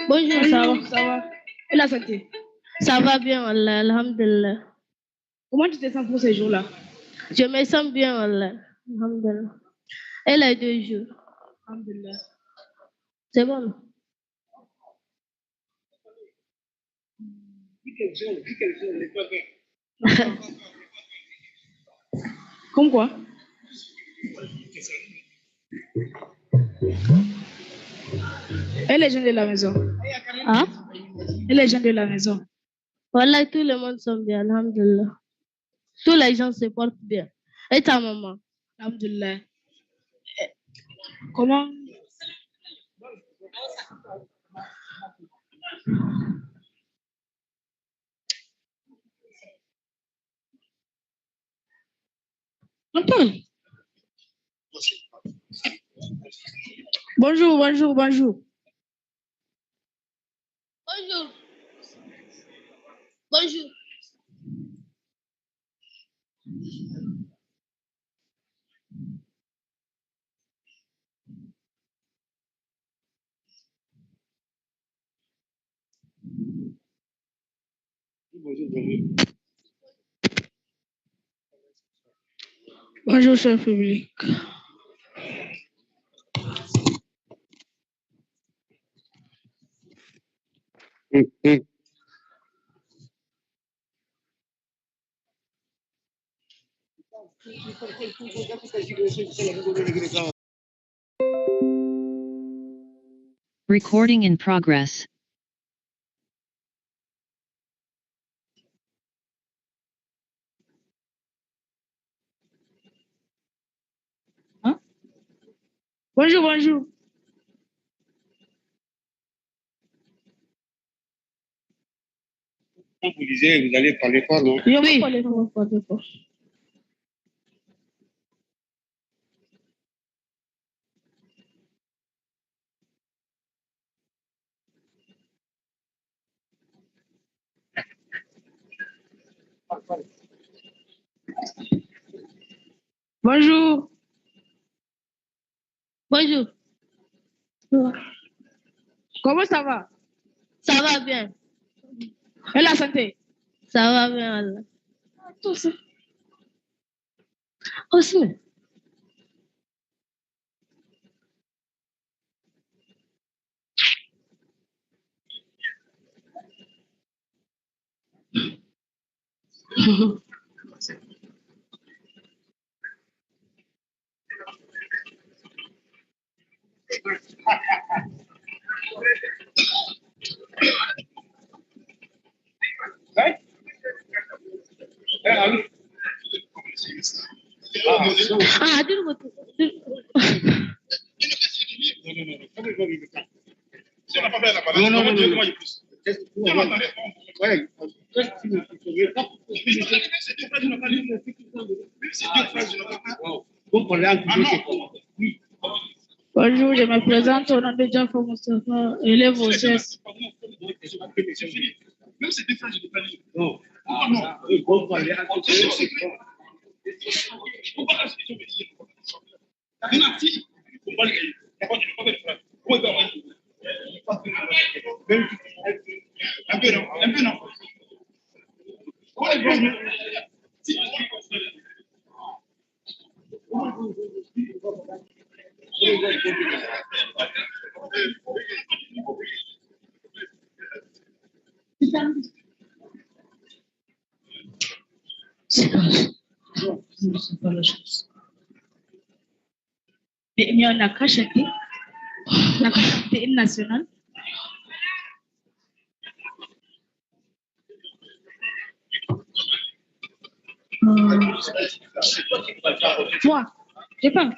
Bonjour, ça va? Ça va. Et la santé? Ça va bien, Allah, alhamdulillah. Comment tu te sens pour ces jours-là? Je me sens bien, Allah, alhamdulillah. Et les 2 jours? Alhamdulillah. C'est bon? Comme quoi? Et les gens de la maison? Hein? Et les gens de la maison? Voilà, tout le monde sont bien, alhamdulillah. Tous les gens se portent bien. Et ta maman? Alhamdulillah. Comment? Antoine. Bonjour, bonjour, bonjour. Bonjour. Bonjour. Bonjour, cher public. Recording in progress. Hein? Bonjour, bonjour. Quand vous lisez, vous allez parler fort, non? Oui, on va parler fort. Bonjour. Bonjour. Comment ça va? Ça va bien. Et la santé? Ça va bien, Allah. Tous. Aussi. Ah, dis-le. Bonjour, je me présente au nom de Jaffa Mustafa, élève au CES. Même ces deux phrases, je ne peux pas lire. Non. Un peu non. C'est pas la chose. Mais on a caché une nationale. Moi, j'ai pas.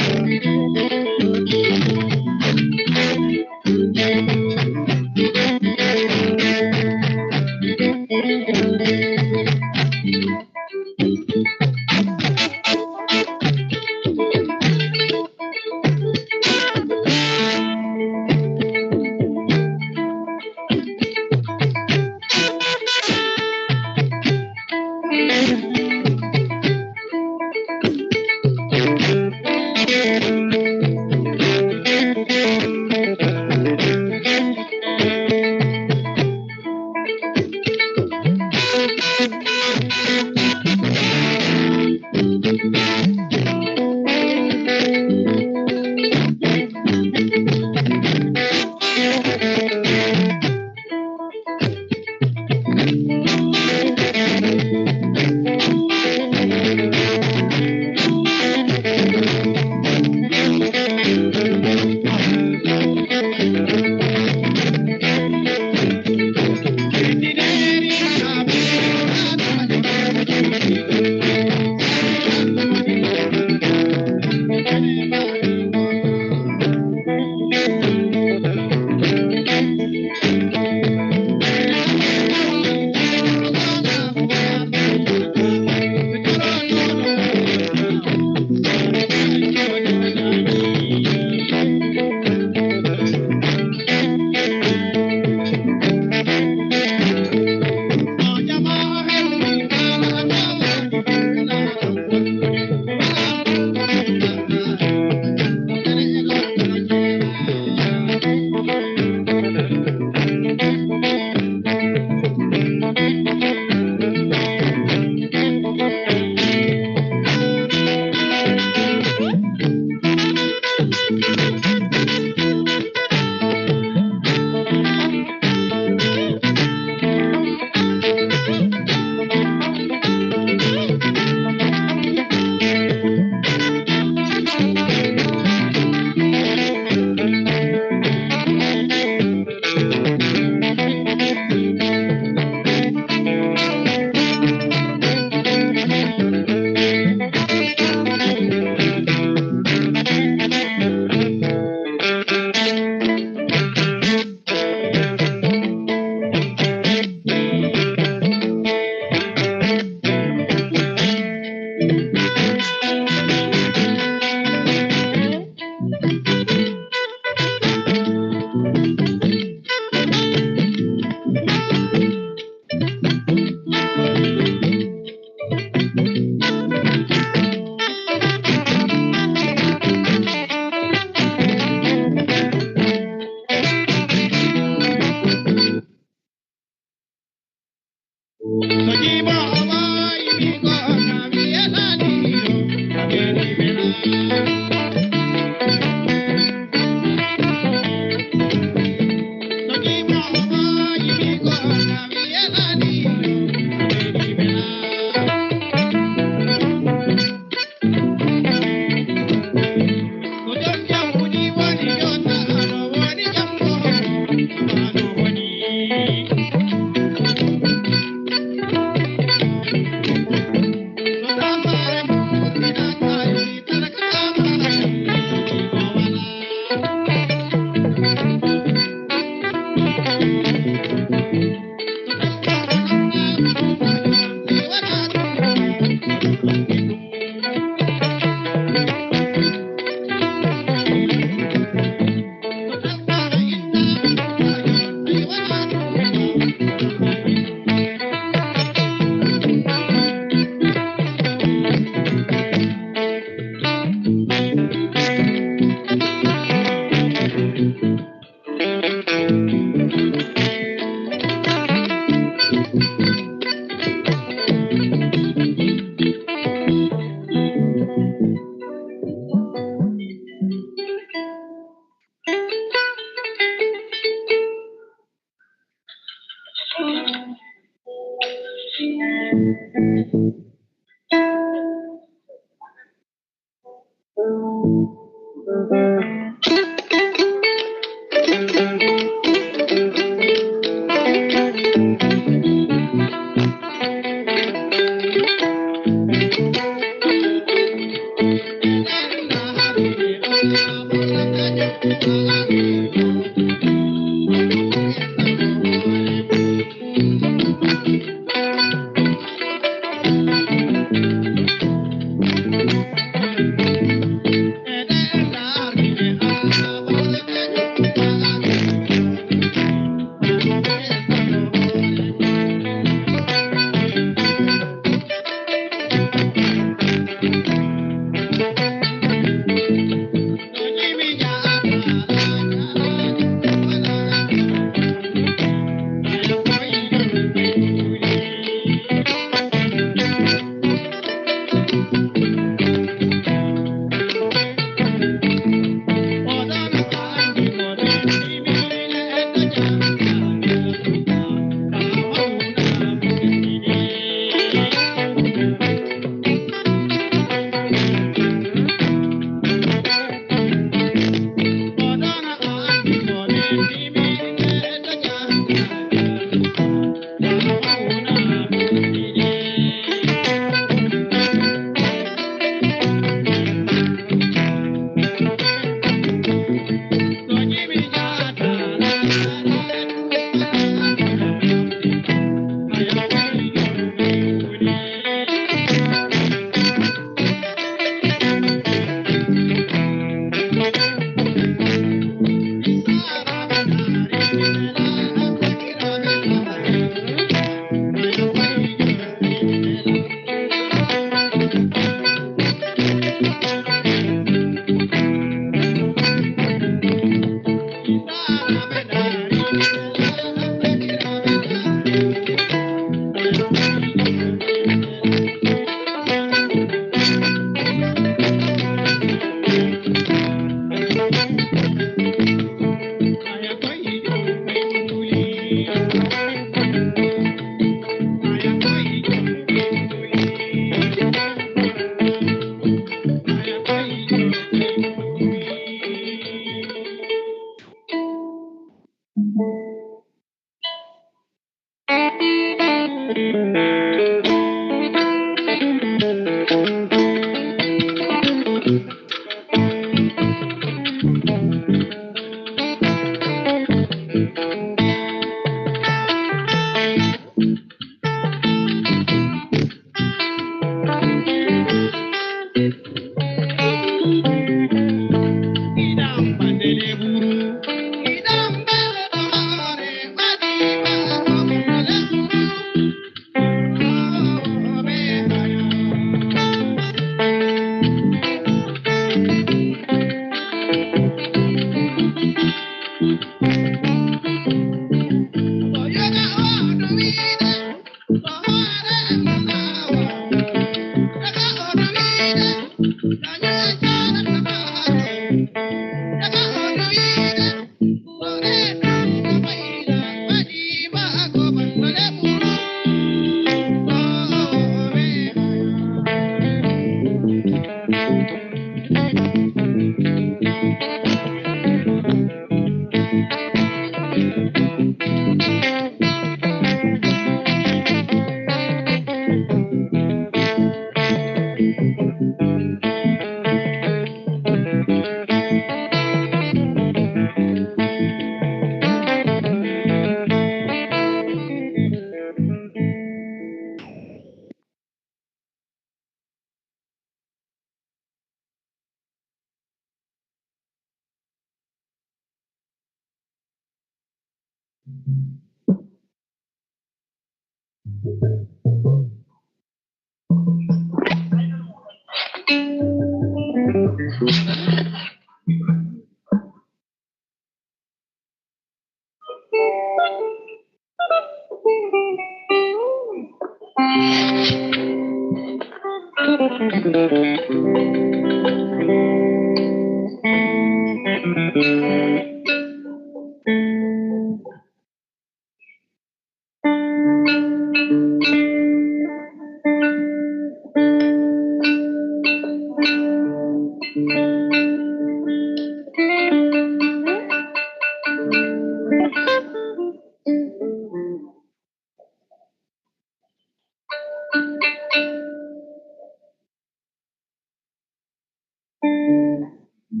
Yeah.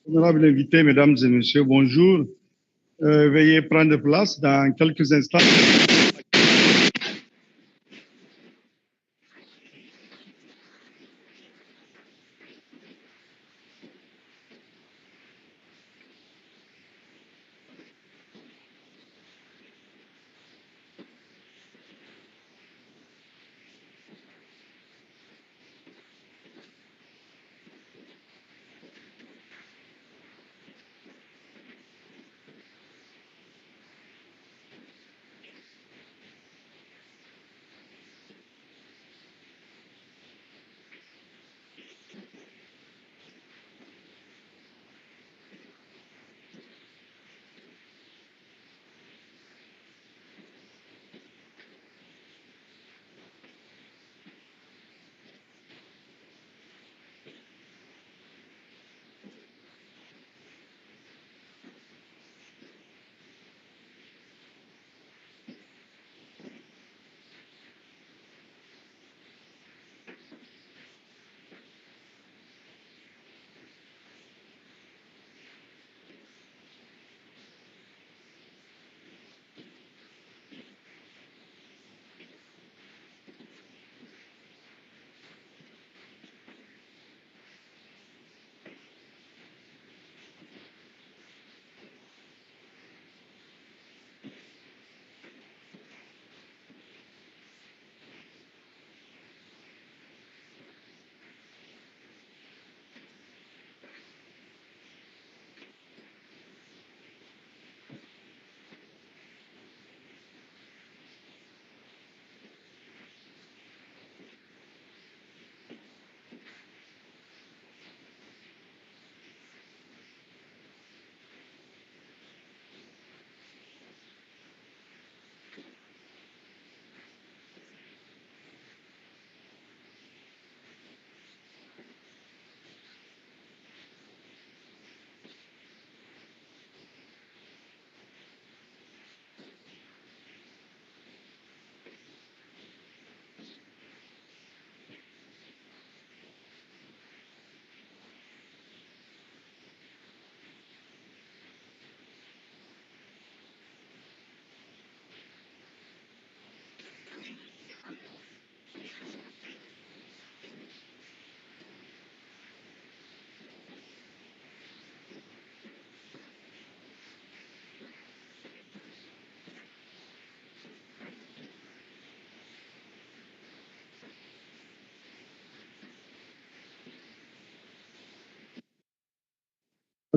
Honorables invités, mesdames et messieurs, bonjour. Veuillez prendre place dans quelques instants.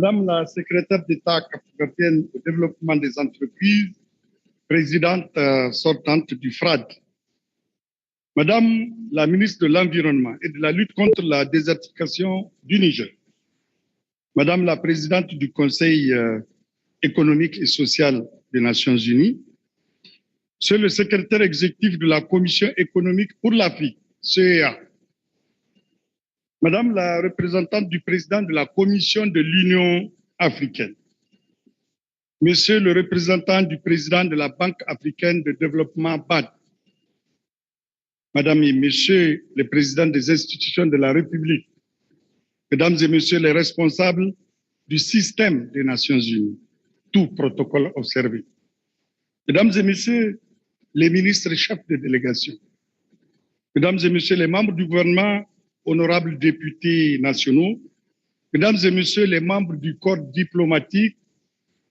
Madame la secrétaire d'État capverdienne au développement des entreprises, présidente sortante du FRAD, Madame la ministre de l'Environnement et de la lutte contre la désertification du Niger, Madame la présidente du Conseil économique et social des Nations Unies, Monsieur le secrétaire exécutif de la Commission économique pour l'Afrique, CEA, Madame la représentante du président de la Commission de l'Union africaine, Monsieur le représentant du président de la Banque africaine de développement BAD, Madame et Messieurs les présidents des institutions de la République, Mesdames et Messieurs les responsables du système des Nations Unies, tout protocole observé, Mesdames et Messieurs les ministres chefs de délégation, Mesdames et Messieurs les membres du gouvernement, honorables députés nationaux, Mesdames et Messieurs les membres du corps diplomatique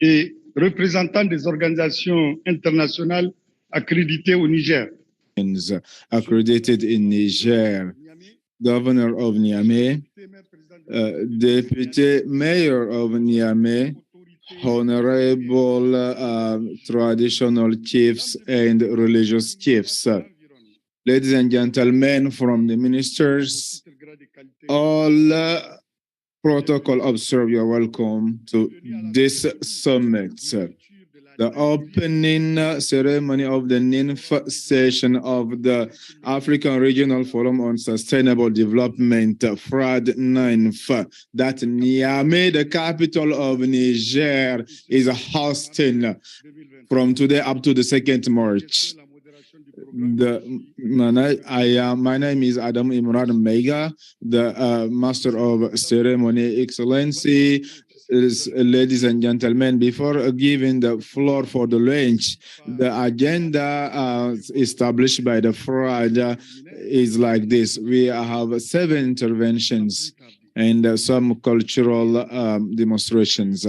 et représentants des organisations internationales accréditées au Niger. Accredited in Niger, Governor of Niamey, Deputy Mayor of Niamey, Honorable traditional chiefs and religious chiefs, ladies and gentlemen from the ministers, all protocol observed, you are welcome to this summit. The opening ceremony of the 9th session of the African Regional Forum on Sustainable Development, FRAD 9th, that Niamey, the capital of Niger, is hosting from today up to the 2nd March. My name is Adam Imran Mega, the Master of Ceremony, Excellency, Ladies and gentlemen, before giving the floor for the lunch, the agenda established by the Friday is like this. We have 7 interventions and some cultural demonstrations.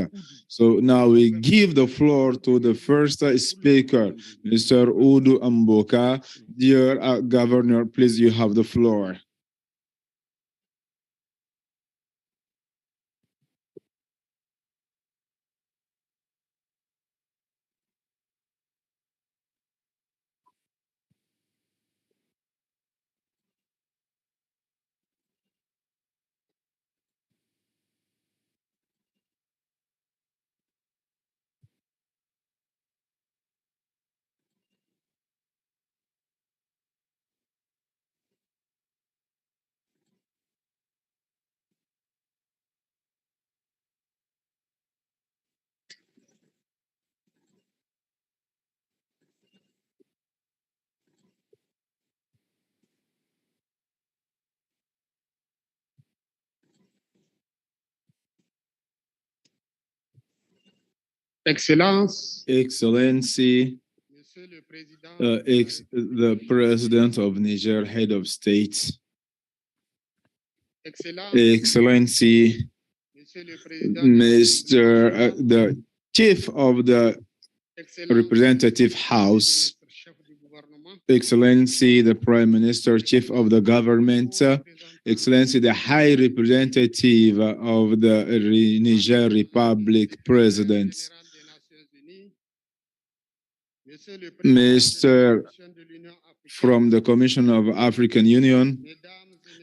So now we give the floor to the first speaker, Mr. Udu Amboka. Dear Governor, please, you have the floor. Excellence, Excellency, the President of Niger, Head of State, Excellency, Mr. The Chief of the Representative House, Excellency, the Prime Minister, Chief of the Government, Excellency, the High Representative of the Niger Republic President, Mr. from the Commission of African Union,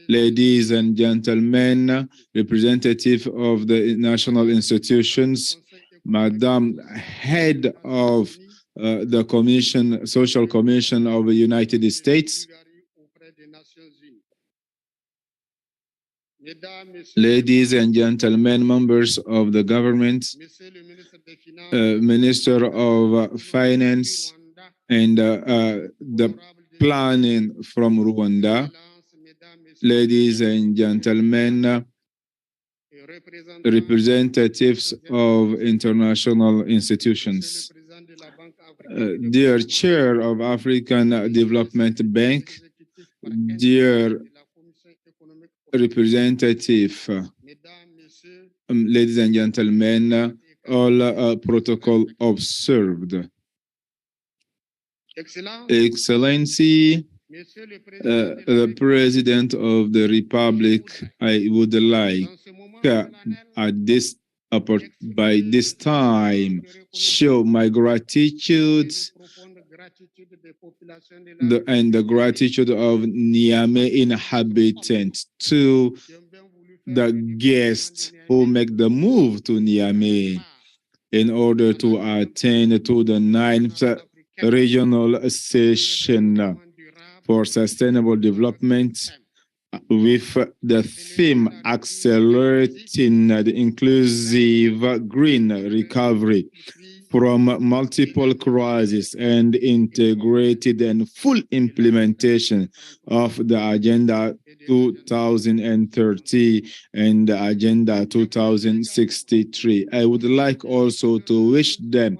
ladies and gentlemen, representative of the national institutions, Madam Head of the Commission, Social Commission of the United States, ladies and gentlemen, members of the government, Minister of Finance and the planning from Rwanda, ladies and gentlemen, representatives of international institutions, dear Chair of African Development Bank, dear representative, ladies and gentlemen, all protocol observed. Excellency, the President of the Republic, I would like by this time show my gratitude and the gratitude of Niamey inhabitants to the guests who make the move to Niamey in order to attend to the 9th regional session for sustainable development with the theme accelerating the inclusive green recovery from multiple crises and integrated and full implementation of the Agenda 2030 and the Agenda 2063. I would like also to wish them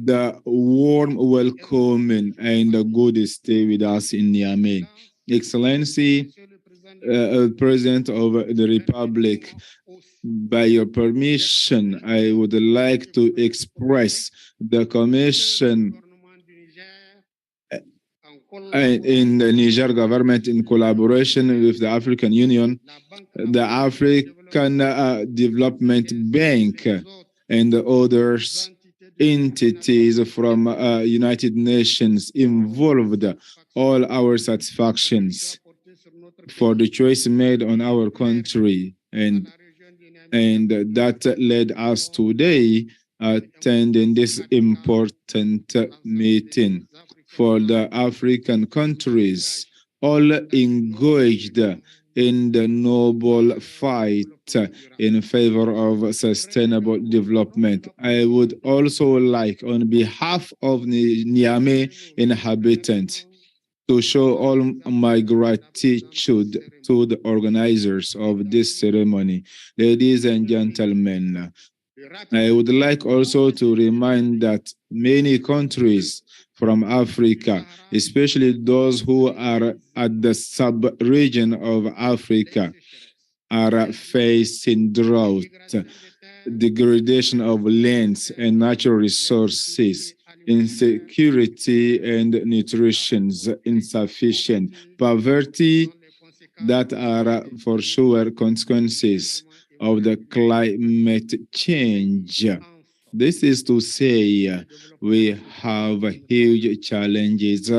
the warm welcoming and a good stay with us in Niamey. Excellency, President of the Republic, by your permission, I would like to express the Commission in the Niger government in collaboration with the African Union, the African Development Bank, and the others entities from United Nations involved all our satisfactions for the choice made on our country, and that led us today attending this important meeting for the African countries, all engaged in the noble fight in favor of sustainable development. I would also like, on behalf of Niamey inhabitants, to show all my gratitude to the organizers of this ceremony. Ladies and gentlemen, I would like also to remind that many countries from Africa, especially those who are at the sub-region of Africa, are facing drought, degradation of lands and natural resources, insecurity and nutrition insufficient, poverty, that are for sure consequences of the climate change. This is to say, we have huge challenges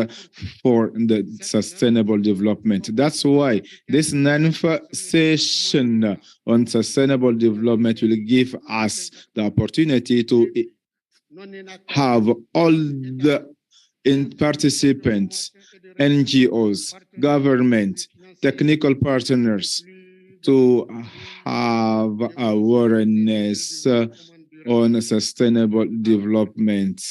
for the sustainable development. That's why this ninth session on sustainable development will give us the opportunity to have all the participants, NGOs, government, technical partners to have awareness on sustainable development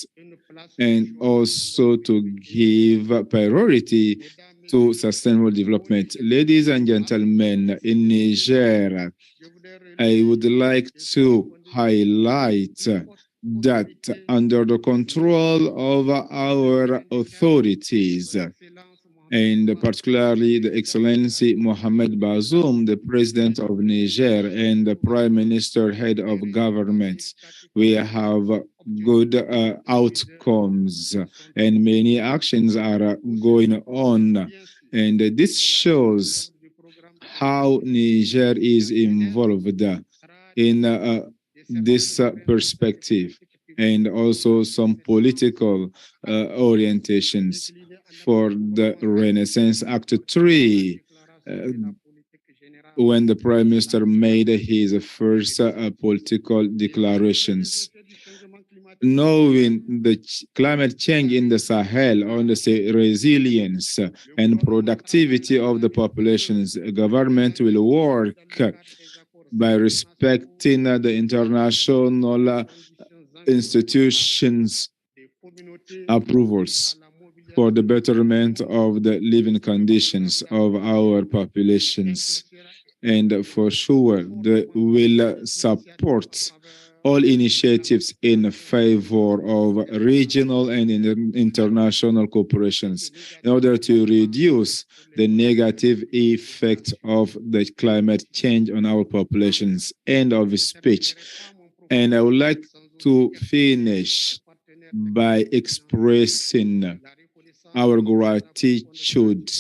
and also to give priority to sustainable development. Ladies and gentlemen, in Niger, I would like to highlight that under the control of our authorities, and particularly the Excellency Mohamed Bazoum, the President of Niger, and the Prime Minister, head of governments, we have good outcomes and many actions are going on. And this shows how Niger is involved in this perspective, and also some political orientations for the Renaissance Act 3, when the Prime Minister made his first political declarations. Knowing the climate change in the Sahel, on the resilience and productivity of the populations, government will work by respecting the international institutions' approvals for the betterment of the living conditions of our populations. And for sure, they will support all initiatives in favor of regional and international cooperations in order to reduce the negative effect of the climate change on our populations. End of speech. And I would like to finish by expressing our gratitude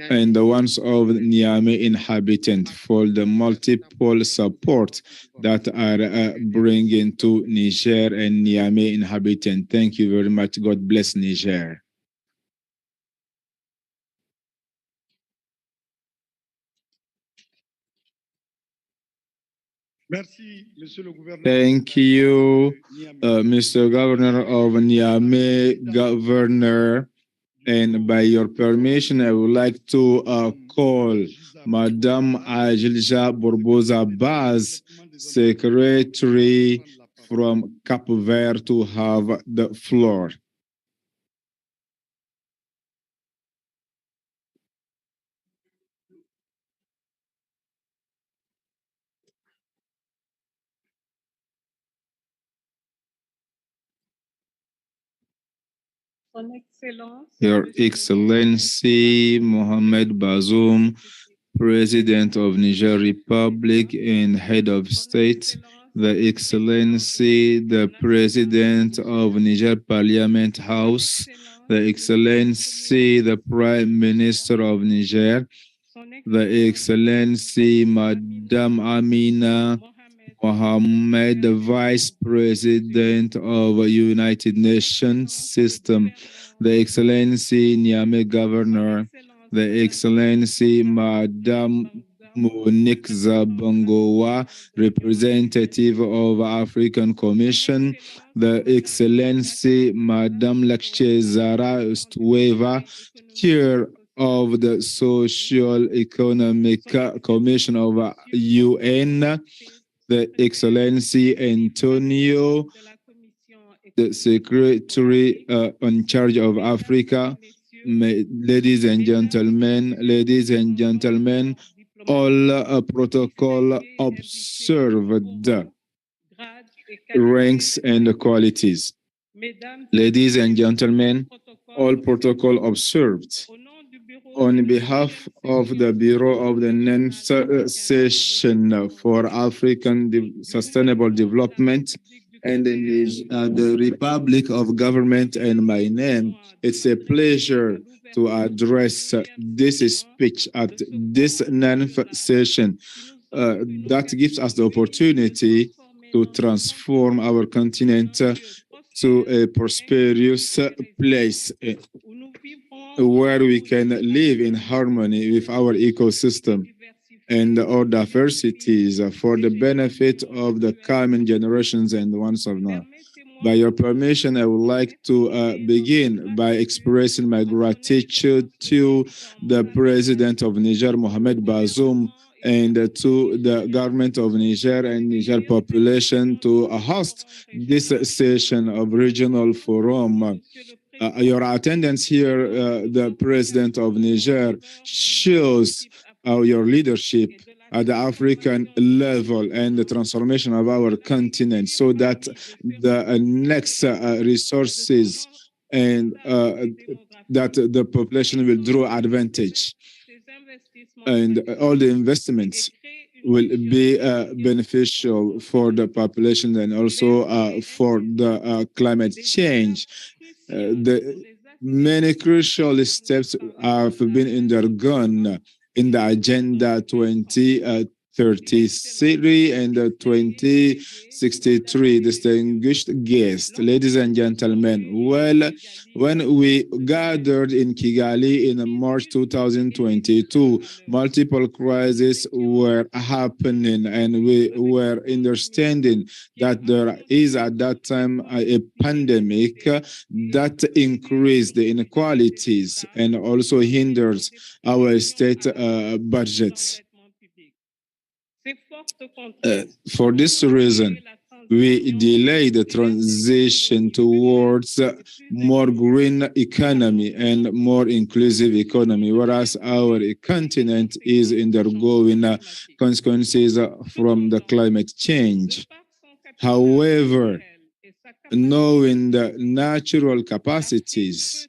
and the ones of Niamey inhabitants for the multiple support that are bringing to Niger and Niamey inhabitants. Thank you very much. God bless Niger. Thank you, Mr. Governor of Niamey, Governor. And by your permission, I would like to call Madame Ajilja Borboza Baz, Secretary from Cape Verde, to have the floor. Your Excellency Mohamed Bazoum, President of Niger Republic and Head of State, the Excellency, the President of Niger Parliament House, the Excellency, the Prime Minister of Niger, the Excellency, Madame Amina Mohamed, the Vice President of the United Nations System, the Excellency Niamey Governor, the Excellency Madame Monique Zabangowa, representative of African Commission, the Excellency Madame Lakshya Zara Stueva, Chair of the Social Economic Commission of UN, the Excellency Antonio, the Secretary in charge of Africa, ladies and gentlemen, all protocol observed, ranks and qualities. Ladies and gentlemen, all protocol observed. On behalf of the Bureau of the Non-Session for African Sustainable Development and the Republic of Government and my name, it's a pleasure to address this speech at this non-session that gives us the opportunity to transform our continent to a prosperous place where we can live in harmony with our ecosystem and our diversities for the benefit of the coming generations and the ones of now. By your permission, I would like to begin by expressing my gratitude to the President of Niger, Mohamed Bazoum, and to the government of Niger and Niger population to host this session of Regional Forum. Your attendance here, the President of Niger, shows your leadership at the African level and the transformation of our continent so that the next resources and that the population will draw advantage and all the investments will be beneficial for the population and also for the climate change. The many crucial steps have been undergone in the Agenda 2033 and 2063. Distinguished guests, ladies and gentlemen, well, when we gathered in Kigali in March 2022, multiple crises were happening and we were understanding that there is at that time a pandemic that increased the inequalities and also hinders our state budgets. For this reason, we delay the transition towards more green economy and more inclusive economy, whereas our continent is undergoing consequences from the climate change. However, knowing the natural capacities,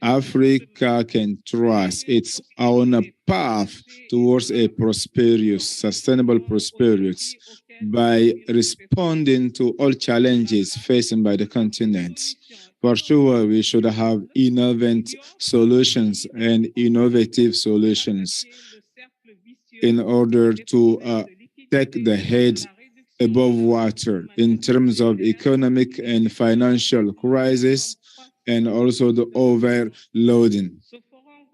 Africa can trust its own path towards a prosperous, sustainable prosperity by responding to all challenges faced by the continent. For sure, we should have innovative solutions in order to take the head above water in terms of economic and financial crisis and also the overloading.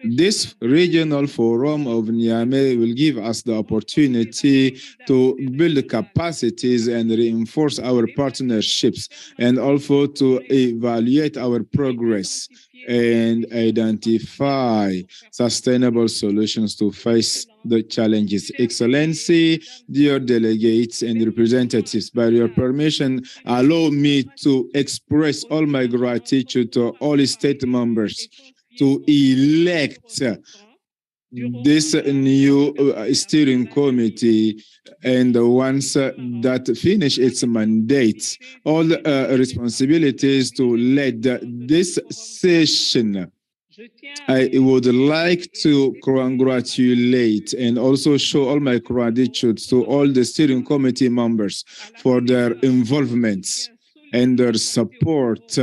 This regional forum of Niamey will give us the opportunity to build capacities and reinforce our partnerships and also to evaluate our progress and identify sustainable solutions to face the challenges. Excellency, dear delegates and representatives, by your permission, allow me to express all my gratitude to all state members to elect this new steering committee, and once that finish its mandate, all responsibilities to lead this session. I would like to congratulate and also show all my gratitude to all the steering committee members for their involvement and their support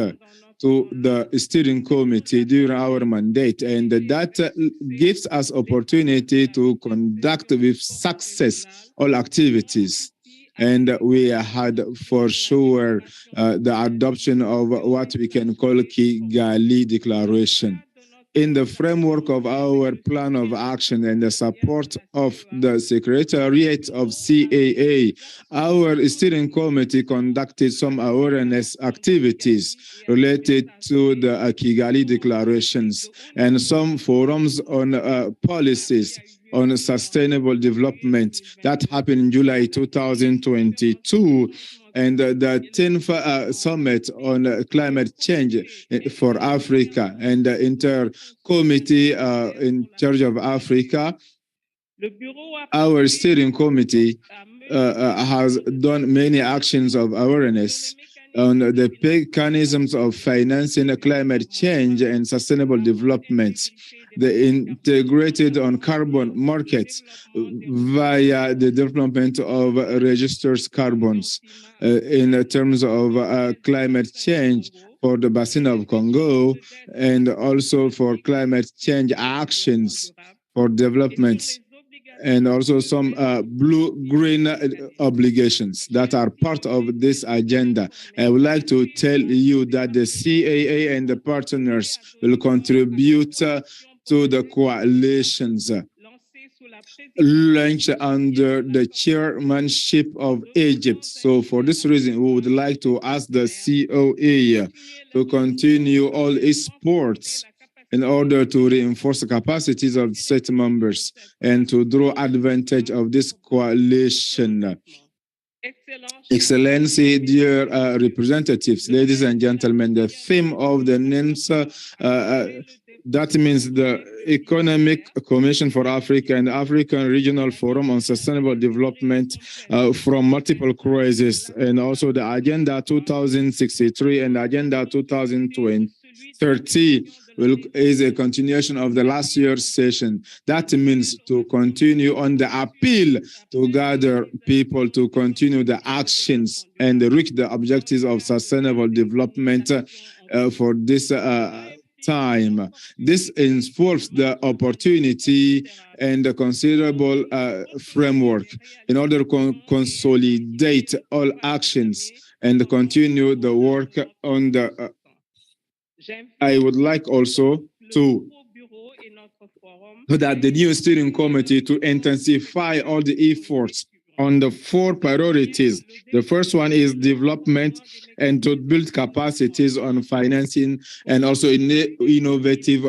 to the steering committee during our mandate, and that gives us opportunity to conduct with success all activities. And we had for sure the adoption of what we can call Kigali Declaration. In the framework of our plan of action and the support of the Secretariat of CAA, our steering committee conducted some awareness activities related to the Kigali declarations and some forums on policies on sustainable development that happened in July 2022. And the 10th Summit on Climate Change for Africa and the Inter-Committee in charge of Africa Our steering committee has done many actions of awareness on the mechanisms of financing climate change and sustainable development. The integrated on carbon markets via the development of registered carbons in terms of climate change for the Basin of Congo and also for climate change actions for developments, and also some blue-green obligations that are part of this agenda. I would like to tell you that the CAA and the partners will contribute to the coalitions launched under the chairmanship of Egypt. So for this reason, we would like to ask the COA to continue all its efforts in order to reinforce the capacities of state members and to draw advantage of this coalition. Excellency, dear representatives, ladies and gentlemen, the theme of the NIMSA, that means the Economic Commission for Africa and African Regional Forum on Sustainable Development from multiple crises, and also the Agenda 2063 and Agenda 2030 is a continuation of the last year's session. That means to continue on the appeal to gather people to continue the actions and reach the objectives of sustainable development for this time. This involves the opportunity and the considerable framework in order to consolidate all actions and continue the work on the I would like also to that the new steering committee to intensify all the efforts on the 4 priorities. The first one is development and to build capacities on financing and also in innovative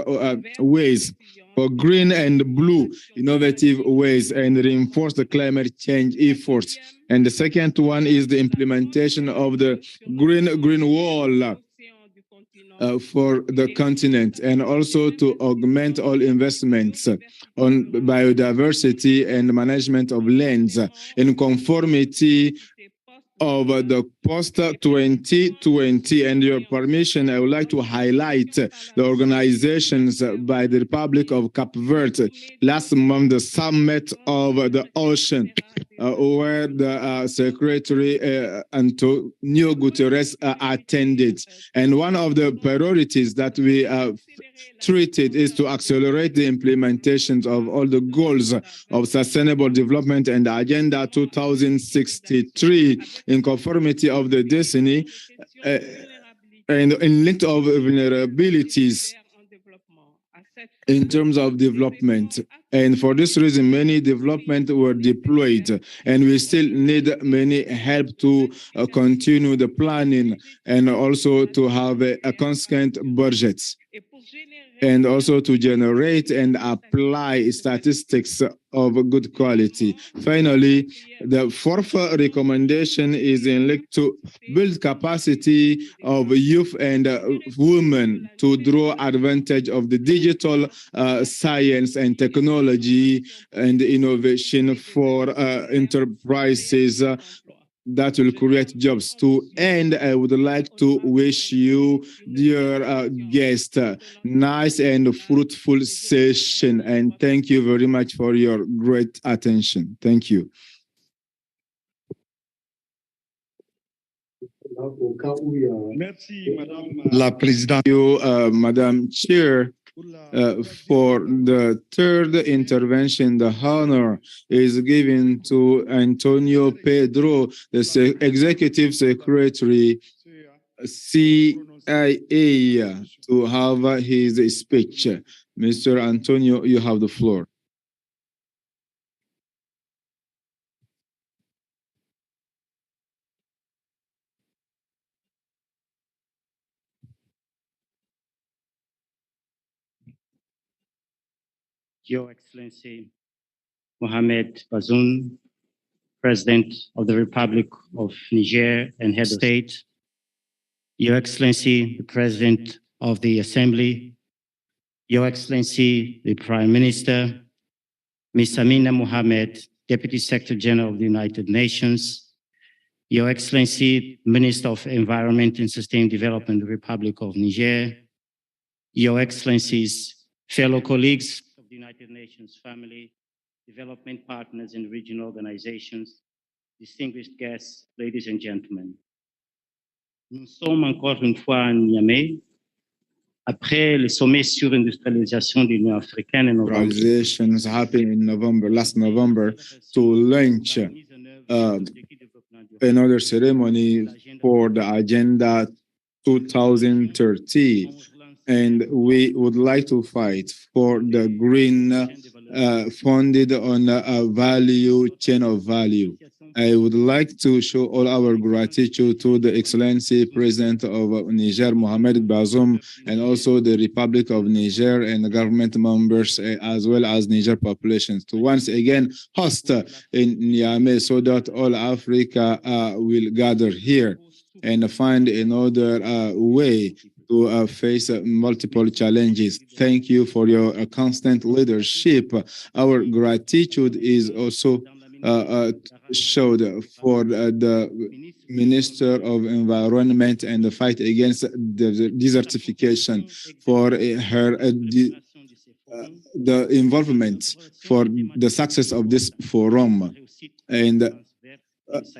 ways for green and blue innovative ways and reinforce the climate change efforts. And the second one is the implementation of the green wall for the continent, and also to augment all investments on biodiversity and management of lands in conformity of the post-2020. And your permission, I would like to highlight the organizations by the Republic of Cape Verde. Last month, the Summit of the Ocean, where the Secretary Antonio Guterres attended. And one of the priorities that we treated is to accelerate the implementations of all the goals of sustainable development and Agenda 2063 in conformity of the destiny and in light of vulnerabilities in terms of development. And for this reason, many development were deployed, and we still need many help to continue the planning and also to have a constant budget, and also to generate and apply statistics of good quality. Finally, the 4th recommendation is in linked to build capacity of youth and women to draw advantage of the digital science and technology and innovation for enterprises that will create jobs. To end, I would like to wish you, dear guest, nice and fruitful session, and thank you very much for your great attention. Thank you. Merci, Madame la Présidente. Thank you, Madam Chair. For the 3rd intervention, the honor is given to Antonio Pedro, the Executive Secretary, CIA, to have his speech. Mr. Antonio, you have the floor. Your Excellency Mohamed Bazoum, President of the Republic of Niger and Head of State, Your Excellency the President of the Assembly, Your Excellency the Prime Minister, Ms. Amina Mohamed, Deputy Secretary General of the United Nations, Your Excellency, Minister of Environment and Sustainable Development, the Republic of Niger, Your Excellencies, fellow colleagues of the United Nations family, development partners and regional organizations, distinguished guests, ladies and gentlemen. Nous sommes encore une fois à Niamey, après le sommet sur l'industrialisation de l'Union africaine en novembre. Realizations happened in November, last November, to launch another ceremony for the Agenda 2030. And we would like to fight for the green funded on a value chain of value. I would like to show all our gratitude to the Excellency President of Niger, Mohamed Bazoum, and also the Republic of Niger and the government members, as well as Niger populations, to once again host in Niamey so that all Africa will gather here and find another way to face multiple challenges. Thank you for your constant leadership. Our gratitude is also showed for the Minister of Environment and the fight against the desertification, for her the involvement for the success of this forum, and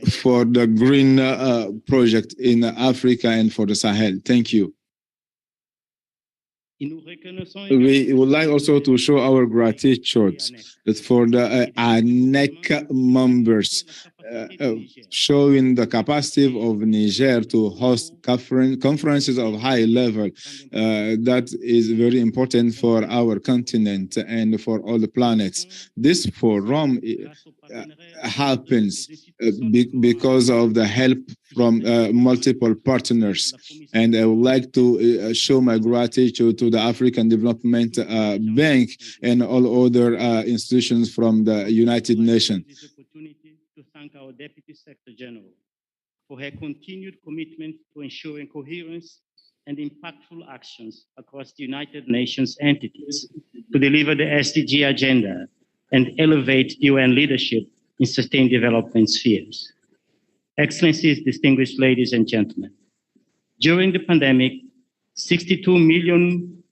for the green project in Africa and for the Sahel. Thank you. We would like also to show our gratitude for the ANEC members, showing the capacity of Niger to host conferences of high level. That is very important for our continent and for all the planets. This forum happens because of the help from multiple partners. And I would like to show my gratitude to the African Development Bank and all other institutions from the United Nations. To thank our Deputy Secretary General for her continued commitment to ensuring coherence and impactful actions across the United Nations entities to deliver the SDG agenda and elevate UN leadership in sustained development spheres. Excellencies, distinguished ladies and gentlemen, during the pandemic, 62 million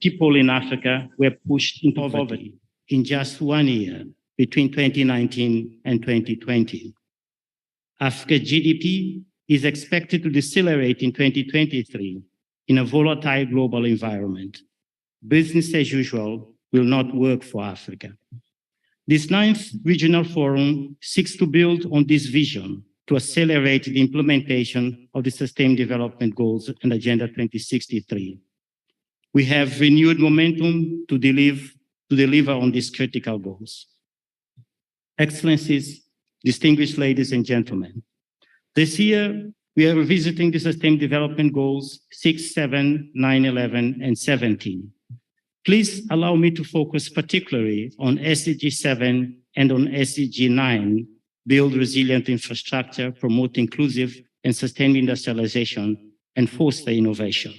people in Africa were pushed into poverty in just 1 year, between 2019 and 2020. Africa's GDP is expected to decelerate in 2023 in a volatile global environment. Business as usual will not work for Africa. This 9th Regional Forum seeks to build on this vision to accelerate the implementation of the Sustainable Development Goals and Agenda 2063. We have renewed momentum to deliver on these critical goals. Excellencies, distinguished ladies and gentlemen, this year we are revisiting the Sustainable Development Goals 6, 7, 9, 11, and 17. Please allow me to focus particularly on SDG 7 and on SDG 9, build resilient infrastructure, promote inclusive and sustainable industrialization, and foster innovation.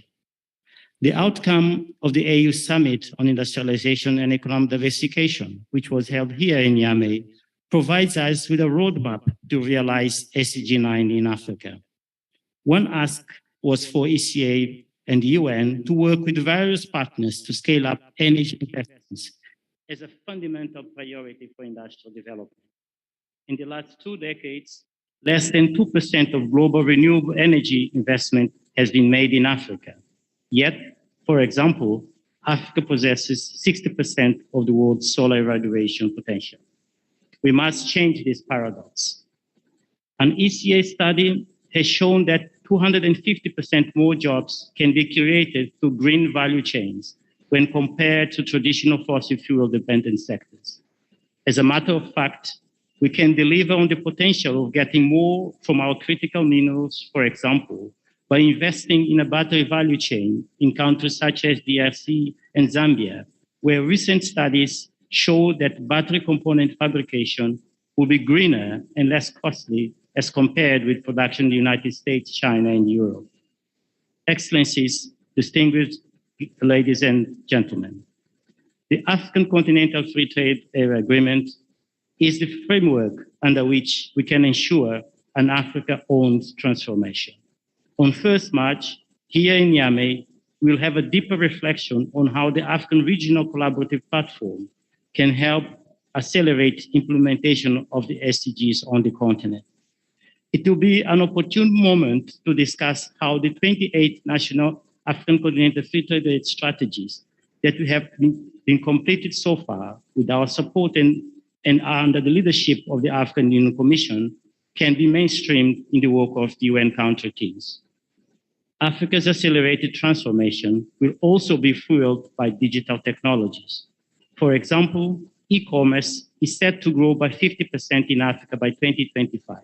The outcome of the AU Summit on Industrialization and Economic Diversification, which was held here in Niamey, provides us with a roadmap to realize SDG 9 in Africa. One ask was for ECA and the UN to work with various partners to scale up energy investments as a fundamental priority for industrial development. In the last 2 decades, less than 2% of global renewable energy investment has been made in Africa. Yet, for example, Africa possesses 60% of the world's solar irradiation potential. We must change this paradox. An ECA study has shown that 250% more jobs can be created through green value chains when compared to traditional fossil fuel dependent sectors. As a matter of fact, we can deliver on the potential of getting more from our critical minerals, for example, by investing in a battery value chain in countries such as DRC and Zambia, where recent studies show that battery component fabrication will be greener and less costly as compared with production in the United States, China, and Europe. Excellencies, distinguished ladies and gentlemen, The African Continental Free Trade Area Agreement is the framework under which we can ensure an Africa-owned transformation. On 1st March, here in Niamey, we'll have a deeper reflection on how the African Regional Collaborative Platform can help accelerate implementation of the SDGs on the continent. It will be an opportune moment to discuss how the 28 national African Continental Free Trade strategies that we have been completed so far with our support and are under the leadership of the African Union Commission can be mainstreamed in the work of the UN country teams. Africa's accelerated transformation will also be fueled by digital technologies. For example, e-commerce is set to grow by 50% in Africa by 2025.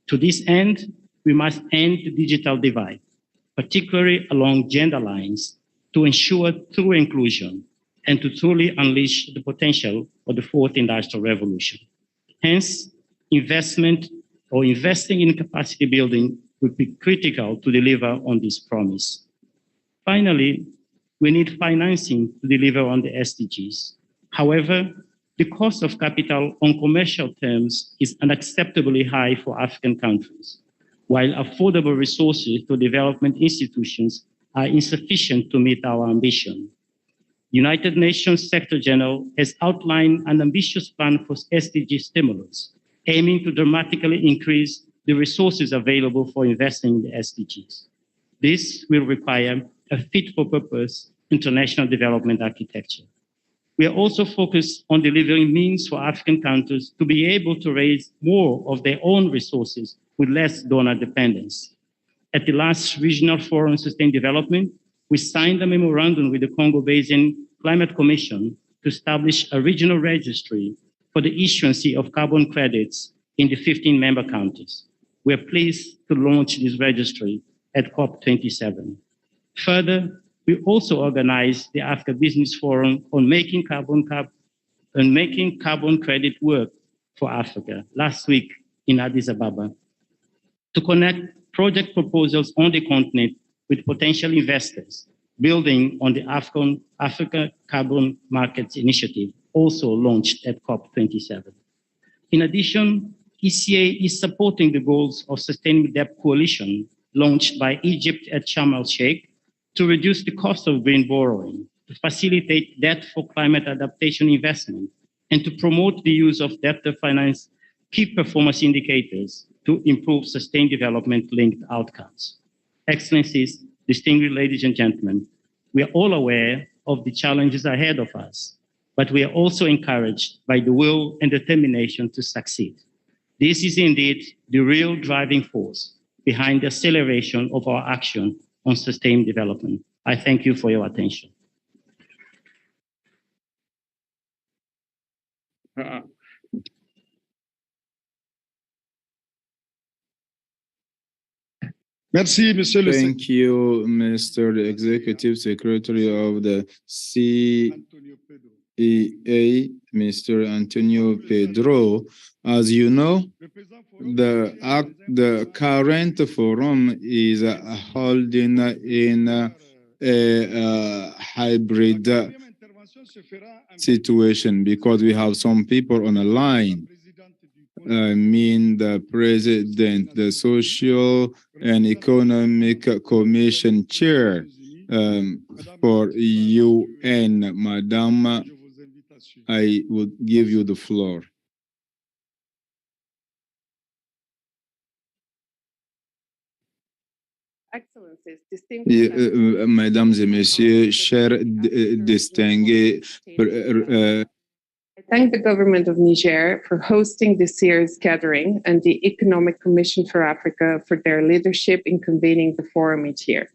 To this end, we must end the digital divide, particularly along gender lines, to ensure true inclusion and to truly unleash the potential of the fourth industrial revolution. Hence, investing in capacity building will be critical to deliver on this promise. Finally, we need financing to deliver on the SDGs. However, the cost of capital on commercial terms is unacceptably high for African countries, while affordable resources to development institutions are insufficient to meet our ambition. United Nations Secretary General has outlined an ambitious plan for SDG stimulus, aiming to dramatically increase the resources available for investing in the SDGs. This will require a fit-for-purpose international development architecture. We are also focused on delivering means for African countries to be able to raise more of their own resources with less donor dependence. At the last Regional Forum on Sustained Development, we signed a memorandum with the Congo Basin Climate Commission to establish a regional registry for the issuance of carbon credits in the 15 member countries. We are pleased to launch this registry at COP27. Further, we also organized the Africa Business Forum on making carbon credit work for Africa last week in Addis Ababa to connect project proposals on the continent with potential investors, building on the Africa Carbon Markets Initiative, also launched at COP27. In addition, ECA is supporting the goals of Sustainable Debt Coalition launched by Egypt at Sharm el-Sheikh to reduce the cost of green borrowing, to facilitate debt for climate adaptation investment, and to promote the use of debtor finance key performance indicators to improve sustained development-linked outcomes. Excellencies, distinguished ladies and gentlemen, we are all aware of the challenges ahead of us, but we are also encouraged by the will and determination to succeed. This is indeed the real driving force behind the acceleration of our action on sustained development. I thank you for your attention. Merci, Monsieur le Secrétaire. Thank you, Mr. the Executive Secretary of the CEA, Mr. Antonio Pedro. As you know, the current forum is holding in a hybrid situation because we have some people on the line. I mean, the President, the Social and Economic Commission Chair for UN, Madam, I would give you the floor. Excellencies, distinguished Mesdames et Messieurs, chers distingués, I thank the government of Niger for hosting this year's gathering and the Economic Commission for Africa for their leadership in convening the forum each year.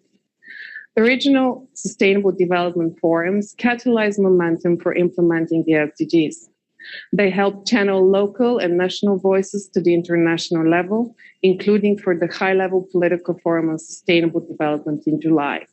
The regional sustainable development forums catalyze momentum for implementing the SDGs. They help channel local and national voices to the international level, including for the high-level political forum on sustainable development in July.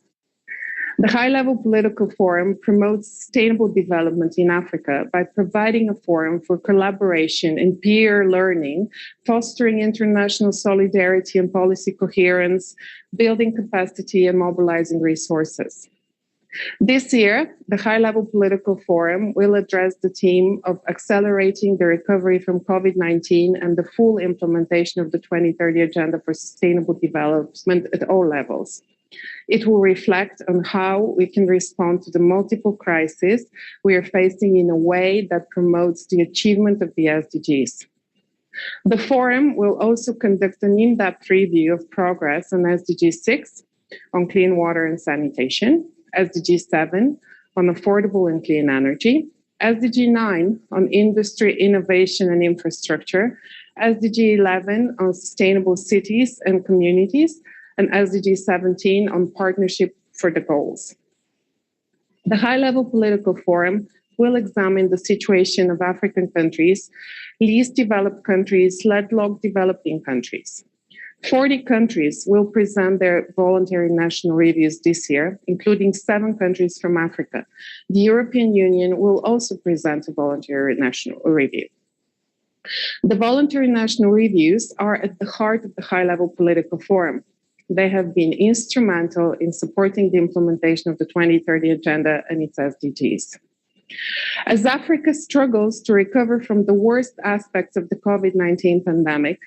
The high-level political forum promotes sustainable development in Africa by providing a forum for collaboration and peer learning, fostering international solidarity and policy coherence, building capacity and mobilizing resources. This year, the High-Level Political Forum will address the theme of accelerating the recovery from COVID-19 and the full implementation of the 2030 Agenda for Sustainable Development at all levels. It will reflect on how we can respond to the multiple crises we are facing in a way that promotes the achievement of the SDGs. The forum will also conduct an in-depth review of progress on SDG 6 on clean water and sanitation, SDG 7 on affordable and clean energy, SDG 9 on industry, innovation and infrastructure, SDG 11 on sustainable cities and communities, and SDG 17 on partnership for the goals. The High-Level Political Forum will examine the situation of African countries, least developed countries, landlocked developing countries. 40 countries will present their voluntary national reviews this year, including 7 countries from Africa. The European Union will also present a voluntary national review. The voluntary national reviews are at the heart of the High-Level Political Forum. They have been instrumental in supporting the implementation of the 2030 Agenda and its SDGs. As Africa struggles to recover from the worst aspects of the COVID-19 pandemic,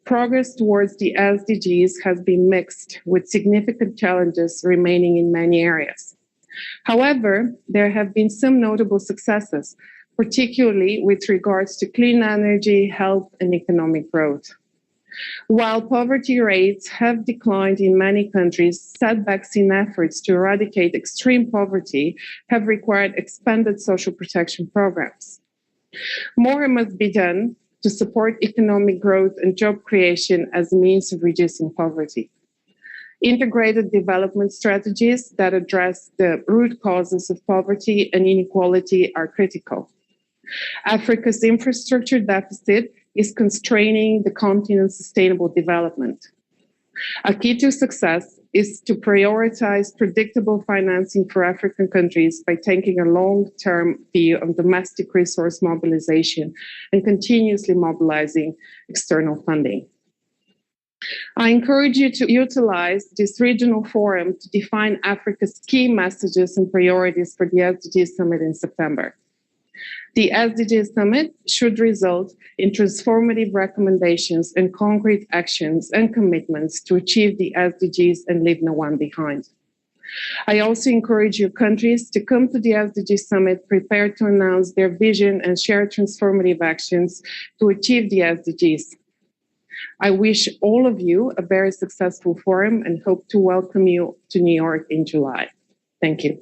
progress towards the SDGs has been mixed, with significant challenges remaining in many areas. However, there have been some notable successes, particularly with regards to clean energy, health, and economic growth. While poverty rates have declined in many countries, setbacks in efforts to eradicate extreme poverty have required expanded social protection programs. More must be done to support economic growth and job creation as a means of reducing poverty. Integrated development strategies that address the root causes of poverty and inequality are critical. Africa's infrastructure deficit is constraining the continent's sustainable development. A key to success is to prioritize predictable financing for African countries by taking a long-term view of domestic resource mobilization and continuously mobilizing external funding. I encourage you to utilize this regional forum to define Africa's key messages and priorities for the SDG Summit in September. The SDG Summit should result in transformative recommendations and concrete actions and commitments to achieve the SDGs and leave no one behind. I also encourage your countries to come to the SDG Summit prepared to announce their vision and share transformative actions to achieve the SDGs. I wish all of you a very successful forum and hope to welcome you to New York in July. Thank you.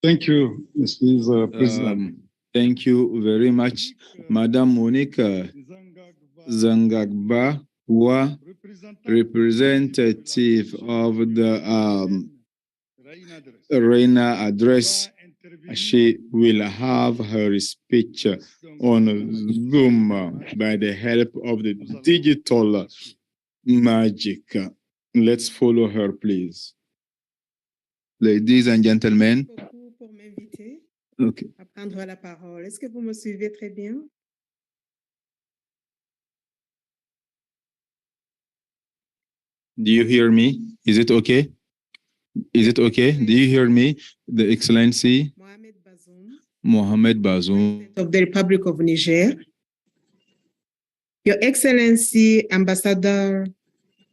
Thank you, Mrs. President. Thank you very much, Madam Monica Zangagba, representative of the Reina address. She will have her speech on Zoom by the help of the digital magic. Let's follow her, please. Ladies and gentlemen. Pour m'inviter Okay. à prendre la parole. Est-ce que vous me suivez très bien? Do you hear me? Is it okay? Is it okay? Do you hear me, the Excellency? Mohamed Bazoum, Of the Republic of Niger. Your Excellency, Ambassador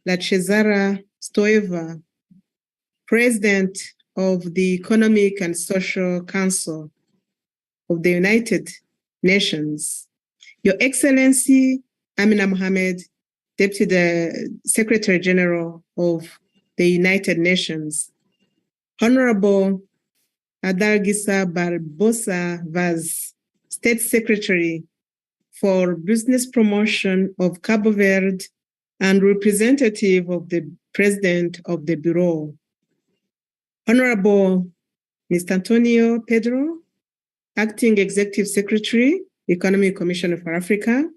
Lachezara Stoeva, President of the Economic and Social Council of the United Nations. Your Excellency, Amina Mohamed, Deputy Secretary General of the United Nations. Honorable Adargisa Barbosa Vaz, State Secretary for Business Promotion of Cabo Verde and representative of the President of the Bureau. Honorable Mr. Antonio Pedro, Acting Executive Secretary, Economic Commission for Africa.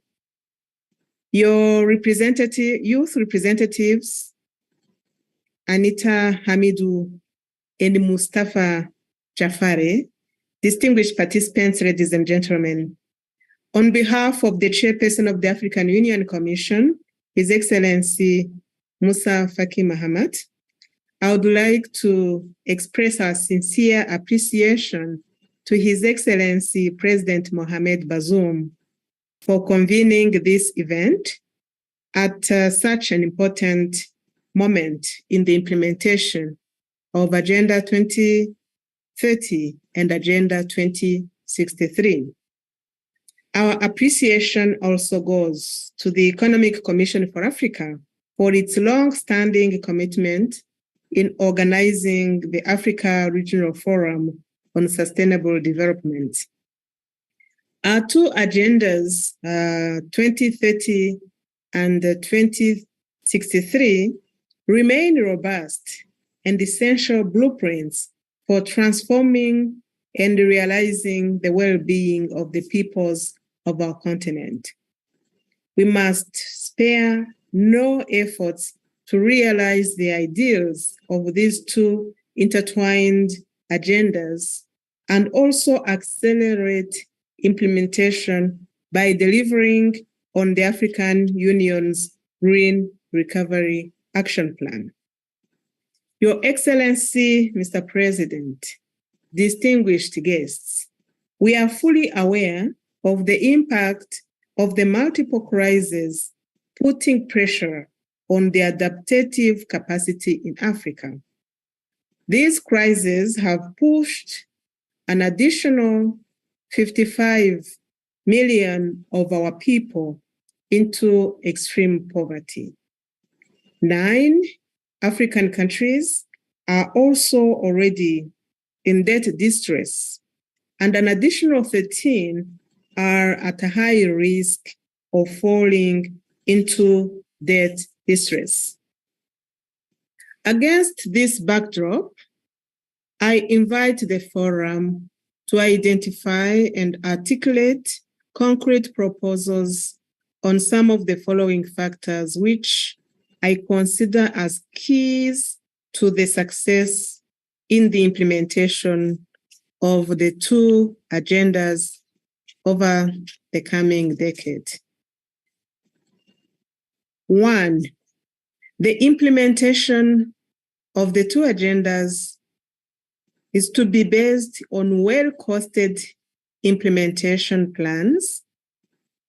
Your youth representatives, Anita Hamidou and Mustafa Jafari, distinguished participants, ladies and gentlemen. On behalf of the chairperson of the African Union Commission, His Excellency Musa Faki Mahamat, I would like to express our sincere appreciation to His Excellency President Mohamed Bazoum for convening this event at such an important moment in the implementation of Agenda 2030 and Agenda 2063. Our appreciation also goes to the Economic Commission for Africa for its long-standing commitment in organizing the Africa Regional Forum on Sustainable Development. Our two agendas, 2030 and 2063, remain robust and essential blueprints for transforming and realizing the well-being of the peoples of our continent. We must spare no efforts to realize the ideals of these two intertwined agendas and also accelerate implementation by delivering on the African Union's Green Recovery Action Plan. Your Excellency, Mr. President, distinguished guests, we are fully aware of the impact of the multiple crises putting pressure on the adaptive capacity in Africa. These crises have pushed an additional 55 million of our people into extreme poverty. 9 African countries are also already in debt distress, and an additional 13 are at a high risk of falling into debt distress. Against this backdrop, I invite the forum to identify and articulate concrete proposals on some of the following factors, which I consider as keys to the success in the implementation of the two agendas over the coming decade. 1, the implementation of the two agendas is to be based on well-costed implementation plans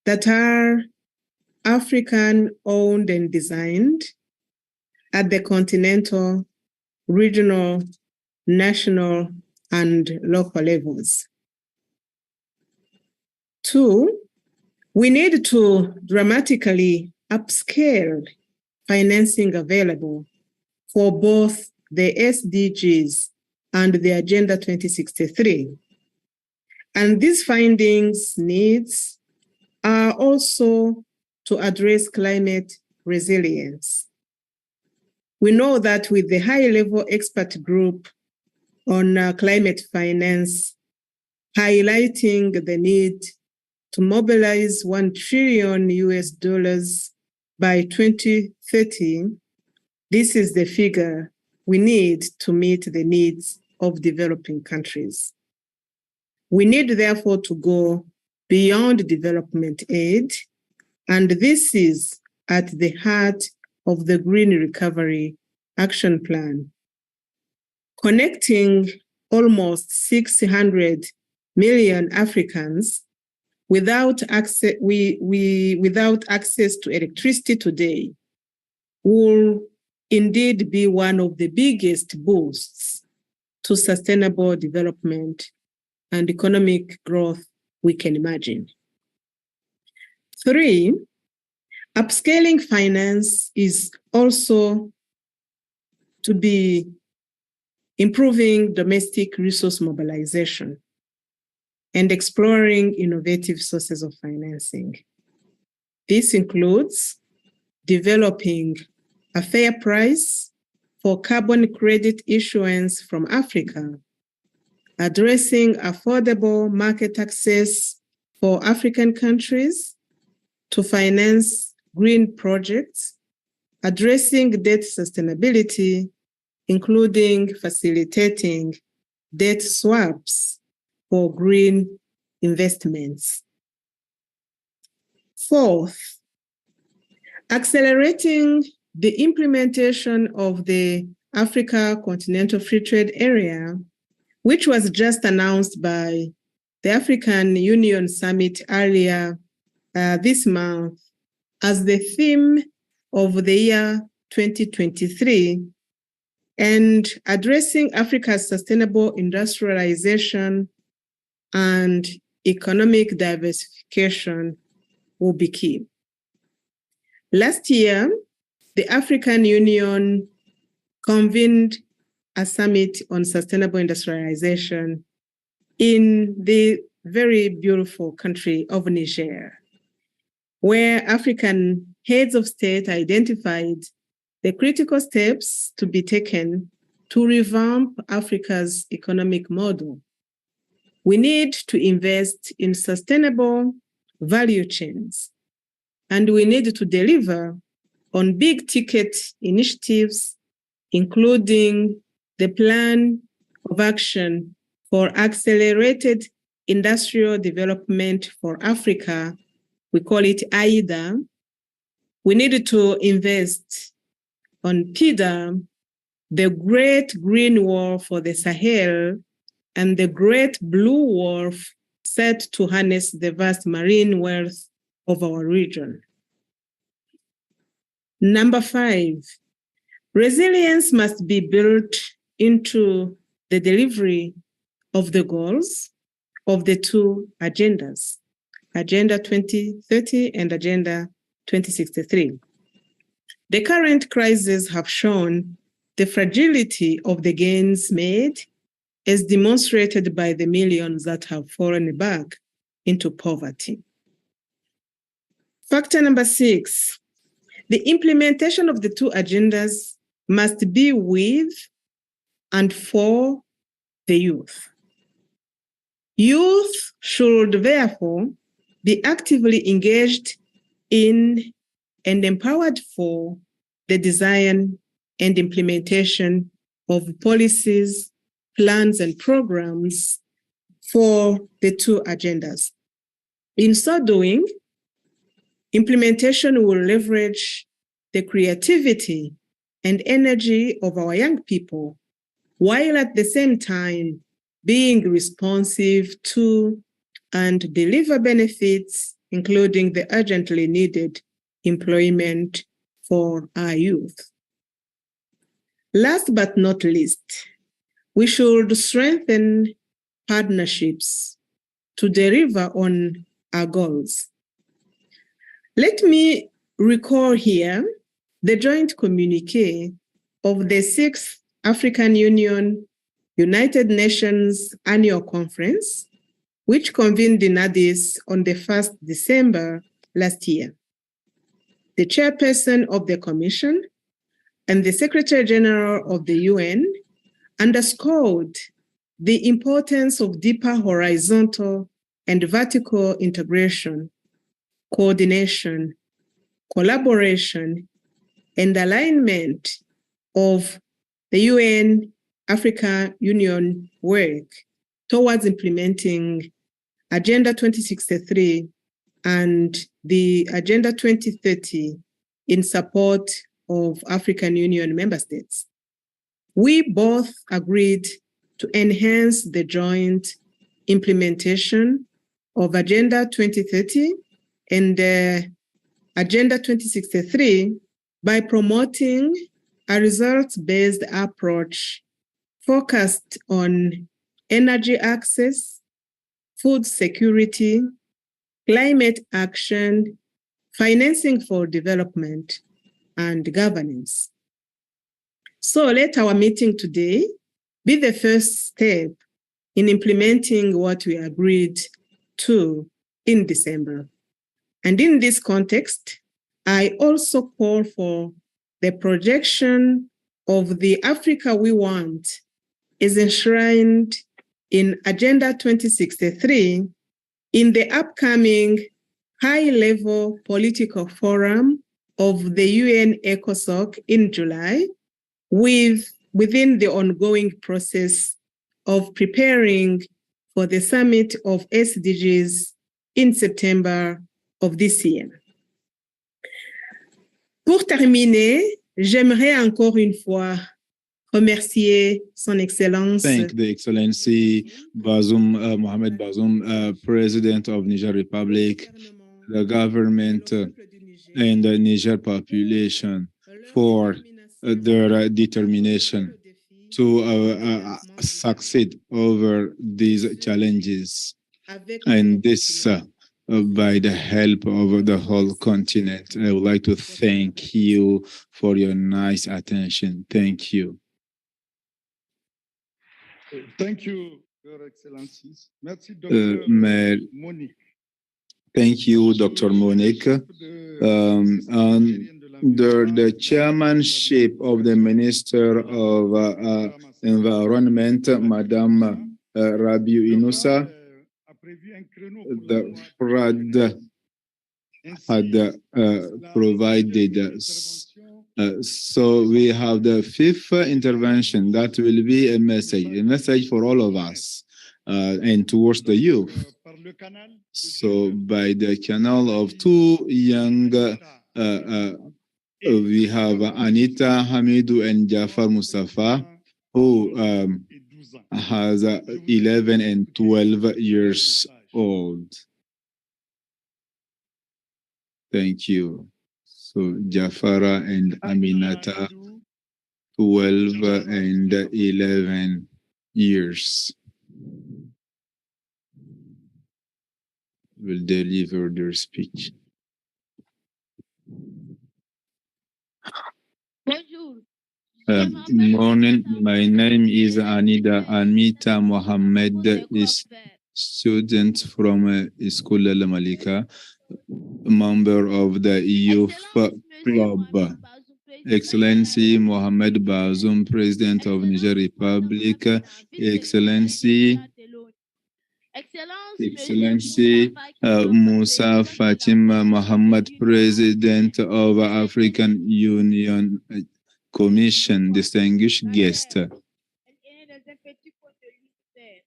that are African-owned and designed at the continental, regional, national, and local levels. 2, we need to dramatically upscale financing available for both the SDGs and the Agenda 2063. And these findings needs are also to address climate resilience. We know that with the high-level expert group on climate finance highlighting the need to mobilize $1 trillion by 2030, this is the figure we need to meet the needs of developing countries. We need, therefore, to go beyond development aid, and this is at the heart of the Green Recovery Action Plan. Connecting almost 600 million Africans without access to electricity today will indeed be one of the biggest boosts to sustainable development and economic growth we can imagine. 3, upscaling finance is also to be improving domestic resource mobilization and exploring innovative sources of financing. This includes developing a fair price for carbon credit issuance from Africa, addressing affordable market access for African countries to finance green projects, addressing debt sustainability, including facilitating debt swaps for green investments. Fourth, accelerating the implementation of the Africa Continental Free Trade Area, which was just announced by the African Union Summit earlier this month as the theme of the year 2023, and addressing Africa's sustainable industrialization and economic diversification will be key. Last year, the African Union convened a summit on sustainable industrialization in the very beautiful country of Niger, where African heads of state identified the critical steps to be taken to revamp Africa's economic model. We need to invest in sustainable value chains, and we need to deliver on big ticket initiatives, including the Plan of Action for Accelerated Industrial Development for Africa. We call it AIDA. We need to invest on PIDA, the Great Green Wall for the Sahel, and the Great Blue Wall set to harness the vast marine wealth of our region. Number 5, resilience must be built into the delivery of the goals of the 2 agendas, Agenda 2030 and Agenda 2063. The current crises have shown the fragility of the gains made, as demonstrated by the millions that have fallen back into poverty. Factor number 6, the implementation of the 2 agendas must be with and for the youth. Youth should therefore be actively engaged in and empowered for the design and implementation of policies, plans, and programs for the 2 agendas. In so doing, implementation will leverage the creativity and energy of our young people, while at the same time being responsive to and deliver benefits, including the urgently needed employment for our youth. Last but not least, we should strengthen partnerships to deliver on our goals. Let me recall here the joint communique of the 6th African Union United Nations Annual Conference, which convened in Addis on the 1st December last year. The chairperson of the Commission and the Secretary General of the UN underscored the importance of deeper horizontal and vertical integration, coordination, collaboration, and alignment of the UN Africa Union work towards implementing Agenda 2063 and the Agenda 2030 in support of African Union member states. We both agreed to enhance the joint implementation of Agenda 2030 and Agenda 2063 by promoting a results-based approach focused on energy access, food security, climate action, financing for development, and governance. So let our meeting today be the first step in implementing what we agreed to in December. And in this context, I also call for the projection of the Africa we want is enshrined in Agenda 2063 in the upcoming high-level political forum of the UN ECOSOC in July, within the ongoing process of preparing for the Summit of SDGs in September of this year. Pour terminer, j'aimerais encore une fois remercier Son Excellence Thank the Excellency Bazoum, Mohamed Bazoum, President of Niger Republic, the government, and the Niger population for their determination to succeed over these challenges, and this by the help of the whole continent. I would like to thank you for your nice attention. Thank you. Thank you, Your Excellencies. Merci, Dr. Monique. Thank you, Dr. Monique. Under the chairmanship of the Minister of Environment, Madame Rabiou Inoussa, the FRAD had provided so we have the fifth intervention that will be a message for all of us and towards the youth. So by the channel of two young, we have Anita Hamidou and Jafar Mustafa, who has 11 and 12 years old. Thank you. So Jafara and Aminata, 12 and 11 years, will deliver their speech. Morning, my name is Anita Mohammed, is student from School Al Malika, member of the youth club. Excellency Mohamed Bazoum, President of Niger Republic, Excellency Musa Fatima Mohammed, President of African Union Commission, distinguished guest.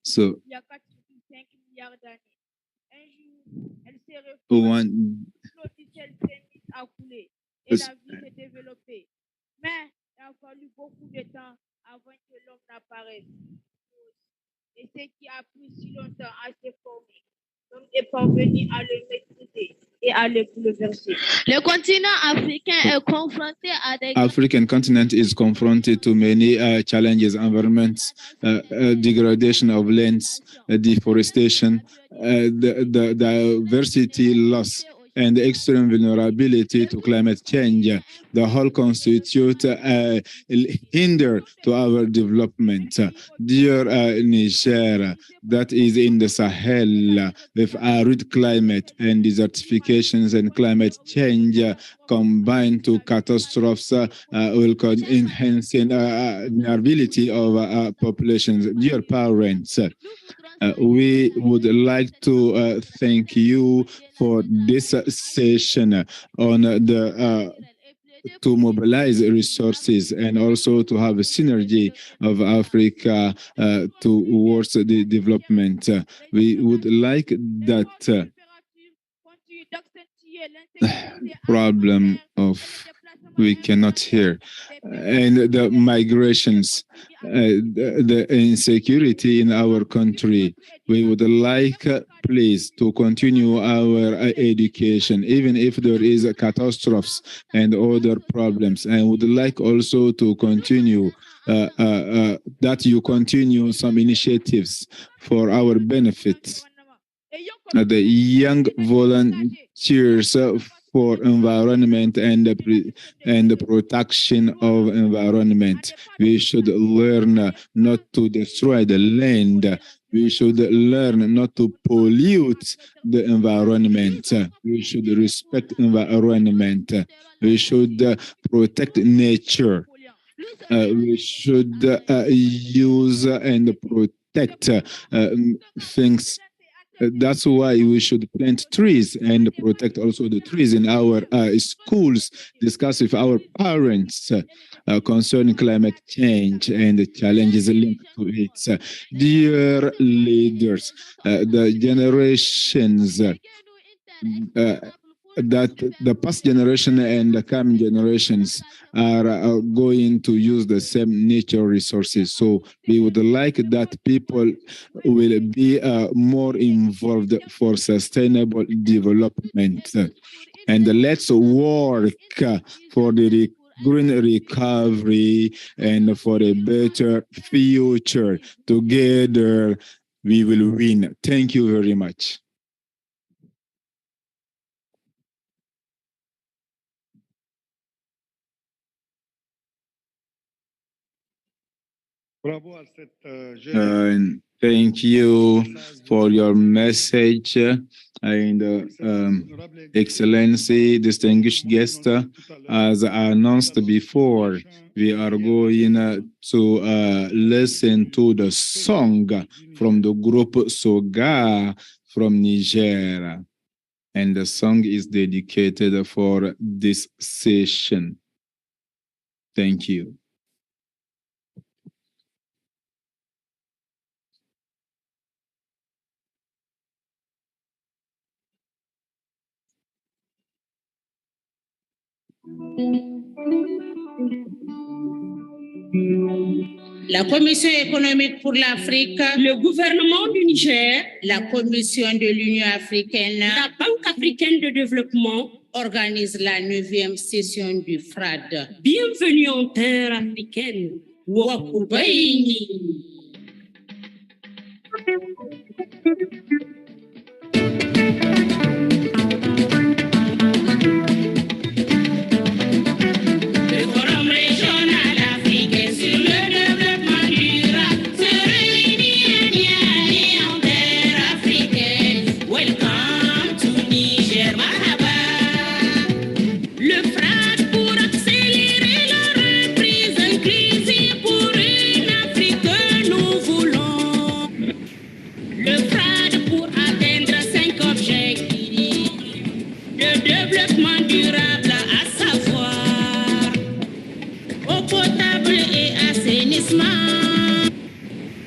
So, one. Et la vie s'est développée. Mais il a fallu beaucoup de temps avant que l'homme n'apparaisse. Et ce qui a pris si longtemps à se former, l'homme est parvenu à le maîtriser et à le bouleverser. Le continent africain est confronté à des... African continent is confronted to many challenges, environments, degradation of lands, deforestation, the diversity loss, and extreme vulnerability to climate change. The whole constitute a hinder to our development. Dear Niger, that is in the Sahel, with arid climate and desertifications and climate change combined to catastrophes will enhance the vulnerability of populations. Dear parents, we would like to thank you for this session on the to mobilize resources and also to have a synergy of Africa towards the development. We would like that problem of we cannot hear, and the migrations, the insecurity in our country. We would like, please, to continue our education, even if there is catastrophes and other problems. And would like also to continue that you continue some initiatives for our benefit. The young volunteers for environment and the protection of environment. We should learn not to destroy the land. We should learn not to pollute the environment. We should respect environment. We should protect nature. We should use and protect things. That's why we should plant trees and protect also the trees in our schools, discuss with our parents concerning climate change and the challenges linked to it. Dear leaders, the generations that the past generation and the coming generations are going to use the same natural resources. So we would like that people will be more involved for sustainable development. And let's work for the green recovery and for a better future. Together, we will win. Thank you very much. And thank you for your message and Excellency, distinguished guest. As announced before, we are going to listen to the song from the group Soga from Niger. And the song is dedicated for this session. Thank you. La Commission économique pour l'Afrique, le gouvernement du Niger, la Commission de l'Union africaine, la Banque africaine de développement organise la 9e session du FRAD. Bienvenue en terre africaine. Wakubaini.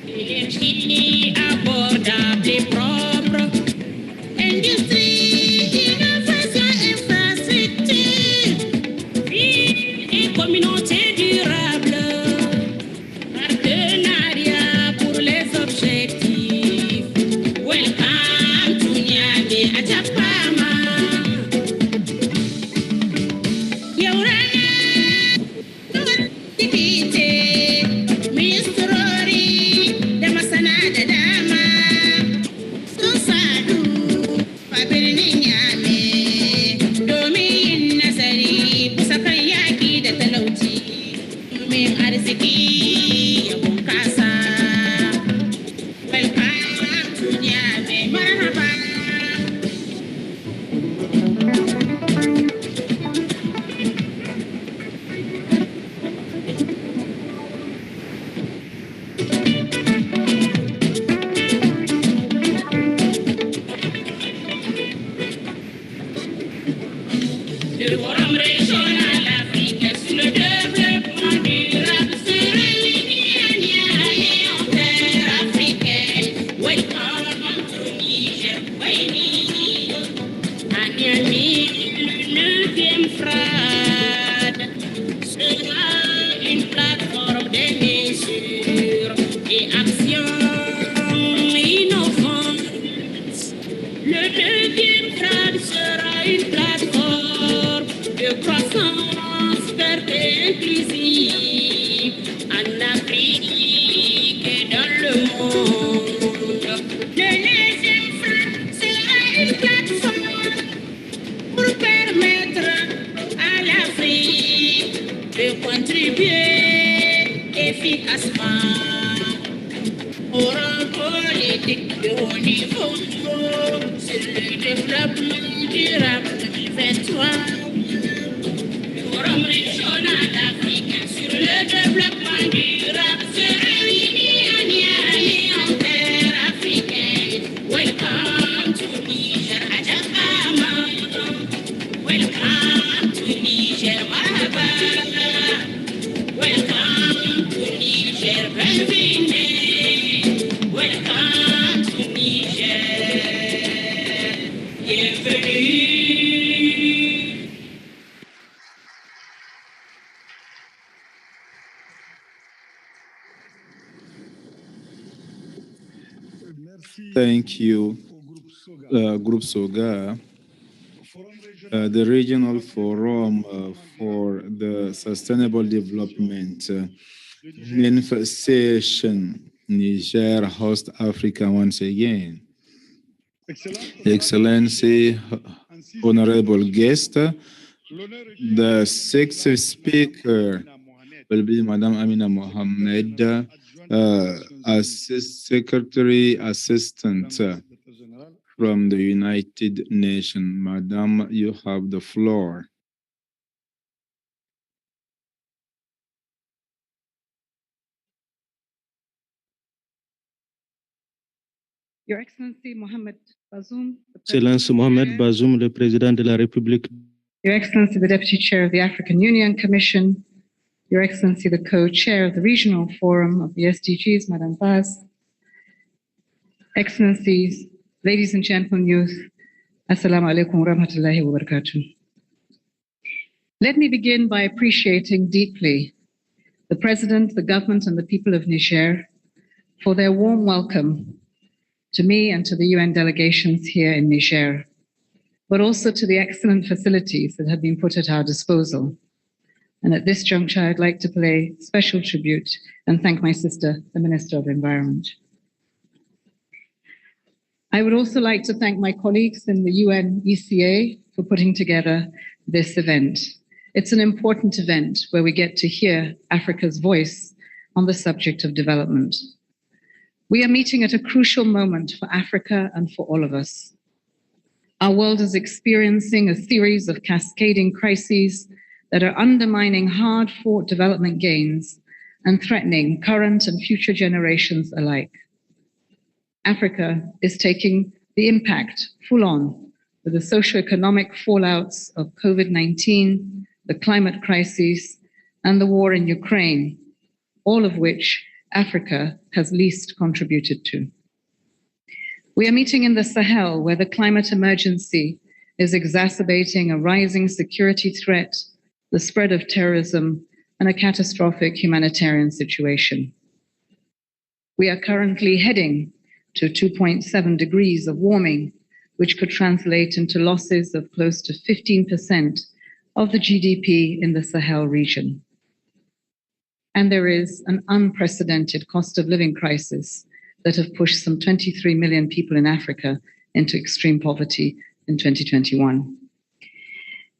Énergie abordable et propre, industrie, innovation, infrastructure, ville et communauté durable, partenariat pour les objectifs. Welcome to Niamey, Adjapama. Yaurana, activité, Mistrori, Damasana de Dama, Sosadu, Fabrini Niamey, Domin Nasari, Pusakayaki de Talauti, Domin Arziki, Yabunkasa. Welcome to Niamey, Marhaba. Le forum régional africain sur le développement durable se réunit à Niamey en terre africaine. Welcome to Niger, Wayne. À Niamey, le 9e FRAD sera une plateforme de mesures et actions innovantes. Le 9e FRAD sera une plateforme de croissance verte et inclusive en Afrique et dans le monde. Le 9e FRAD sera une plateforme pour permettre à l'Afrique de contribuer efficacement au renfort politique de haut niveau sur le développement durable 2023. Le forum régional africain sur le développement durable se réunit à Niamey en terre africaine. Welcome to Niger, Adjapama. Welcome to Niger, Marhaba. Welcome to Niger, bienvenue. Welcome to Niger, bienvenue. Thank you, Group SOGA. The Regional Forum for the Sustainable Development Manifestation, Niger host Africa once again. Excellency, honorable guest, the sixth speaker will be Madame Amina Mohamed, Secretary Assistant from the United Nations. Madam, you have the floor. Your Excellency Mohamed Bazoum. Excellence Mohamed Bazoum, le Président de la République. Your Excellency, the Deputy Chair of the African Union Commission. Your Excellency, the Co-Chair of the Regional Forum of the SDGs, Madame Baz. Excellencies, ladies and gentlemen, youth, Assalamu alaikum wa rahmatullahi wa barakatuh. Let me begin by appreciating deeply the President, the government, and the people of Niger for their warm welcome to me and to the UN delegations here in Niger, but also to the excellent facilities that have been put at our disposal. And at this juncture, I'd like to pay special tribute and thank my sister, the Minister of Environment. I would also like to thank my colleagues in the UN ECA for putting together this event. It's an important event where we get to hear Africa's voice on the subject of development. We are meeting at a crucial moment for Africa and for all of us. Our world is experiencing a series of cascading crises that are undermining hard-fought development gains and threatening current and future generations alike. Africa is taking the impact full on with the socioeconomic fallouts of COVID-19, the climate crisis, and the war in Ukraine, all of which Africa has least contributed to. We are meeting in the Sahel, where the climate emergency is exacerbating a rising security threat, the spread of terrorism, and a catastrophic humanitarian situation. We are currently heading to 2.7 degrees of warming, which could translate into losses of close to 15% of the GDP in the Sahel region. And there is an unprecedented cost of living crisis that have pushed some 23 million people in Africa into extreme poverty in 2021.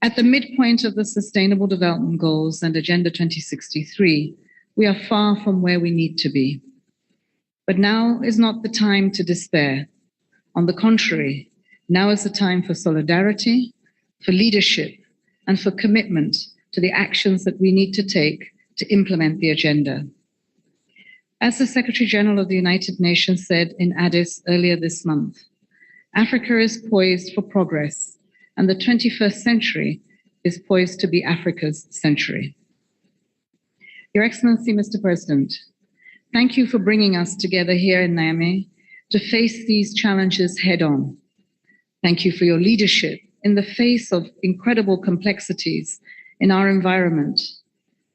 At the midpoint of the Sustainable Development Goals and Agenda 2063, we are far from where we need to be. But now is not the time to despair. On the contrary, now is the time for solidarity, for leadership, and for commitment to the actions that we need to take to implement the agenda. As the Secretary General of the United Nations said in Addis earlier this month, Africa is poised for progress, and the 21st century is poised to be Africa's century. Your Excellency, Mr. President, thank you for bringing us together here in Niamey to face these challenges head on. Thank you for your leadership in the face of incredible complexities in our environment,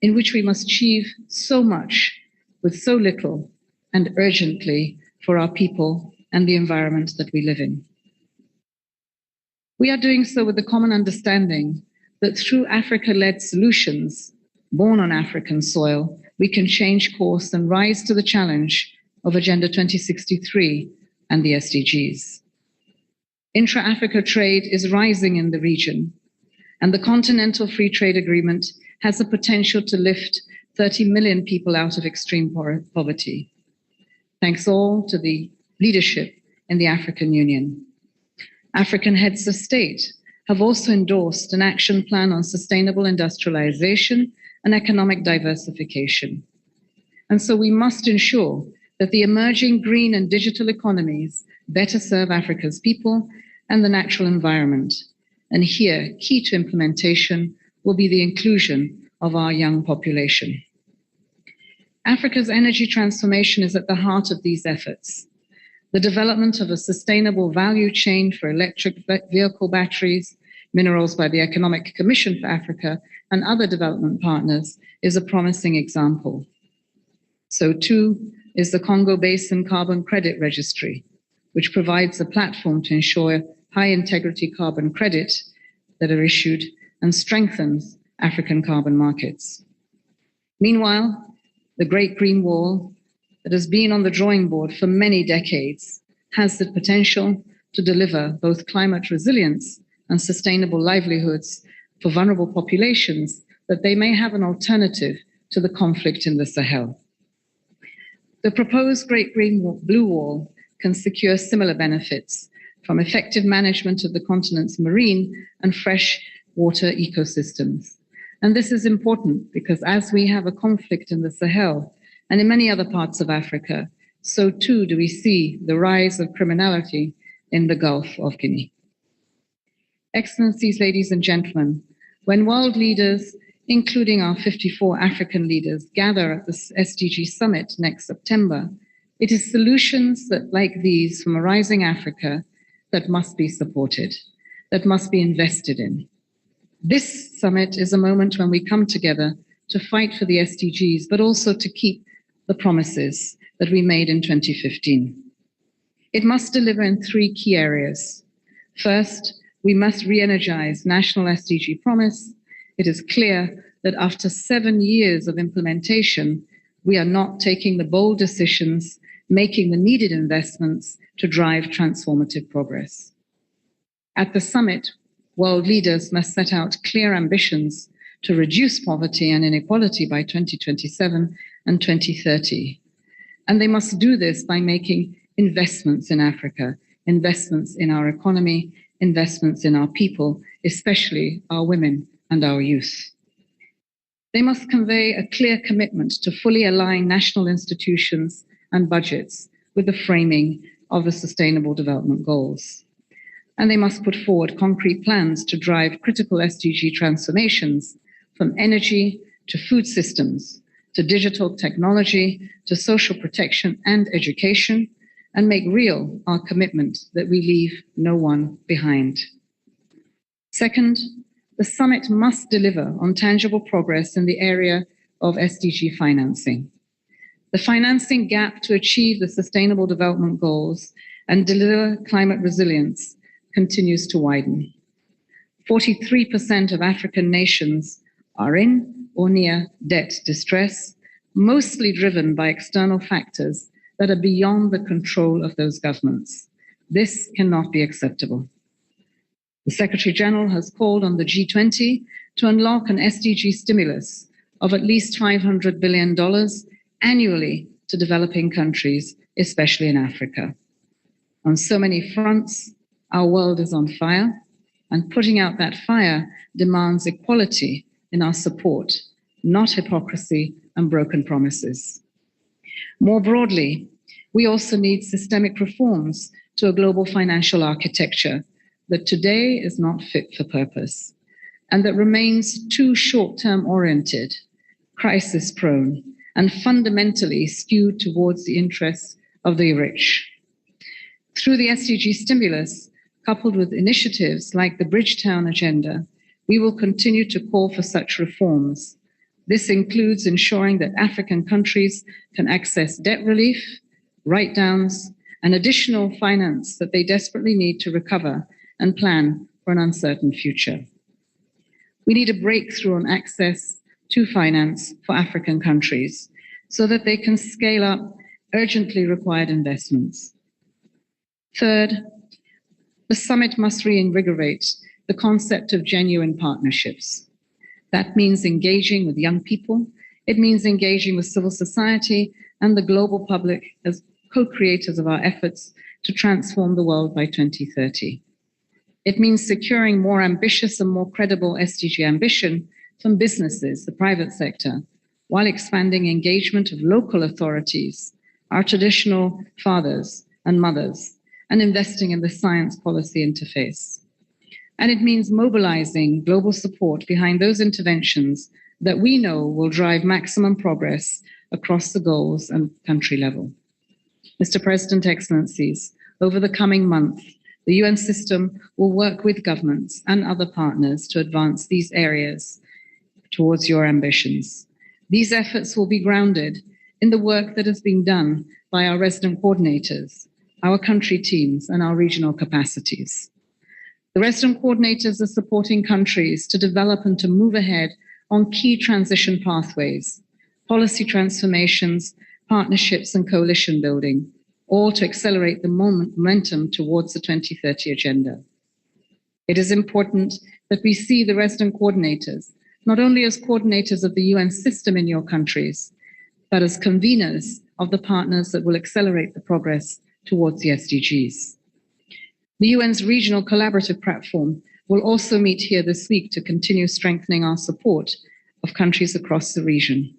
in which we must achieve so much with so little and urgently for our people and the environment that we live in. We are doing so with the common understanding that through Africa-led solutions, born on African soil, we can change course and rise to the challenge of Agenda 2063 and the SDGs. Intra-Africa trade is rising in the region, and the Continental Free Trade Agreement has the potential to lift 30 million people out of extreme poverty. Thanks all to the leadership in the African Union. African heads of state have also endorsed an action plan on sustainable industrialization and economic diversification. And so we must ensure that the emerging green and digital economies better serve Africa's people and the natural environment. And here, key to implementation will be the inclusion of our young population. Africa's energy transformation is at the heart of these efforts. The development of a sustainable value chain for electric vehicle batteries, minerals by the Economic Commission for Africa, and other development partners is a promising example. So too is the Congo Basin Carbon Credit Registry, which provides a platform to ensure high integrity carbon credit that are issued and strengthens African carbon markets. Meanwhile, the Great Green Wall that has been on the drawing board for many decades has the potential to deliver both climate resilience and sustainable livelihoods for vulnerable populations, that they may have an alternative to the conflict in the Sahel. The proposed Great Blue Wall can secure similar benefits from effective management of the continent's marine and fresh water ecosystems. And this is important because as we have a conflict in the Sahel and in many other parts of Africa, so too do we see the rise of criminality in the Gulf of Guinea. Excellencies, ladies and gentlemen, when world leaders, including our 54 African leaders, gather at the SDG Summit next September, it is solutions like these from a rising Africa that must be supported, that must be invested in. This summit is a moment when we come together to fight for the SDGs, but also to keep the promises that we made in 2015. It must deliver in three key areas. First, we must re-energize national SDG promise. It is clear that after 7 years of implementation, we are not taking the bold decisions, making the needed investments to drive transformative progress. At the summit, world leaders must set out clear ambitions to reduce poverty and inequality by 2027 and 2030. And they must do this by making investments in Africa, investments in our economy, investments in our people, especially our women and our youth. They must convey a clear commitment to fully align national institutions and budgets with the framing of the Sustainable Development Goals. And they must put forward concrete plans to drive critical SDG transformations from energy to food systems, to digital technology, to social protection and education, and make real our commitment that we leave no one behind. Second, the summit must deliver on tangible progress in the area of SDG financing. The financing gap to achieve the Sustainable Development Goals and deliver climate resilience continues to widen. 43% of African nations are in or near debt distress, mostly driven by external factors that are beyond the control of those governments. This cannot be acceptable. The Secretary General has called on the G20 to unlock an SDG stimulus of at least $500 billion annually to developing countries, especially in Africa. On so many fronts, our world is on fire, and putting out that fire demands equality in our support, not hypocrisy and broken promises. More broadly, we also need systemic reforms to a global financial architecture that today is not fit for purpose and that remains too short-term oriented, crisis-prone, and fundamentally skewed towards the interests of the rich. Through the SDG stimulus, coupled with initiatives like the Bridgetown Agenda, we will continue to call for such reforms. This includes ensuring that African countries can access debt relief, write-downs, and additional finance that they desperately need to recover and plan for an uncertain future. We need a breakthrough on access to finance for African countries so that they can scale up urgently required investments. Third, the summit must reinvigorate the concept of genuine partnerships. That means engaging with young people. It means engaging with civil society and the global public as co-creators of our efforts to transform the world by 2030. It means securing more ambitious and more credible SDG ambition from businesses, the private sector, while expanding engagement of local authorities, our traditional fathers and mothers, and investing in the science policy interface. And it means mobilizing global support behind those interventions that we know will drive maximum progress across the goals and country level. Mr. President, Excellencies, over the coming month, the UN system will work with governments and other partners to advance these areas towards your ambitions. These efforts will be grounded in the work that has been done by our resident coordinators, our country teams, and our regional capacities. The resident coordinators are supporting countries to develop and to move ahead on key transition pathways, policy transformations, partnerships, and coalition building, all to accelerate the momentum towards the 2030 agenda. It is important that we see the resident coordinators not only as coordinators of the UN system in your countries, but as conveners of the partners that will accelerate the progress towards the SDGs. The UN's regional collaborative platform will also meet here this week to continue strengthening our support of countries across the region.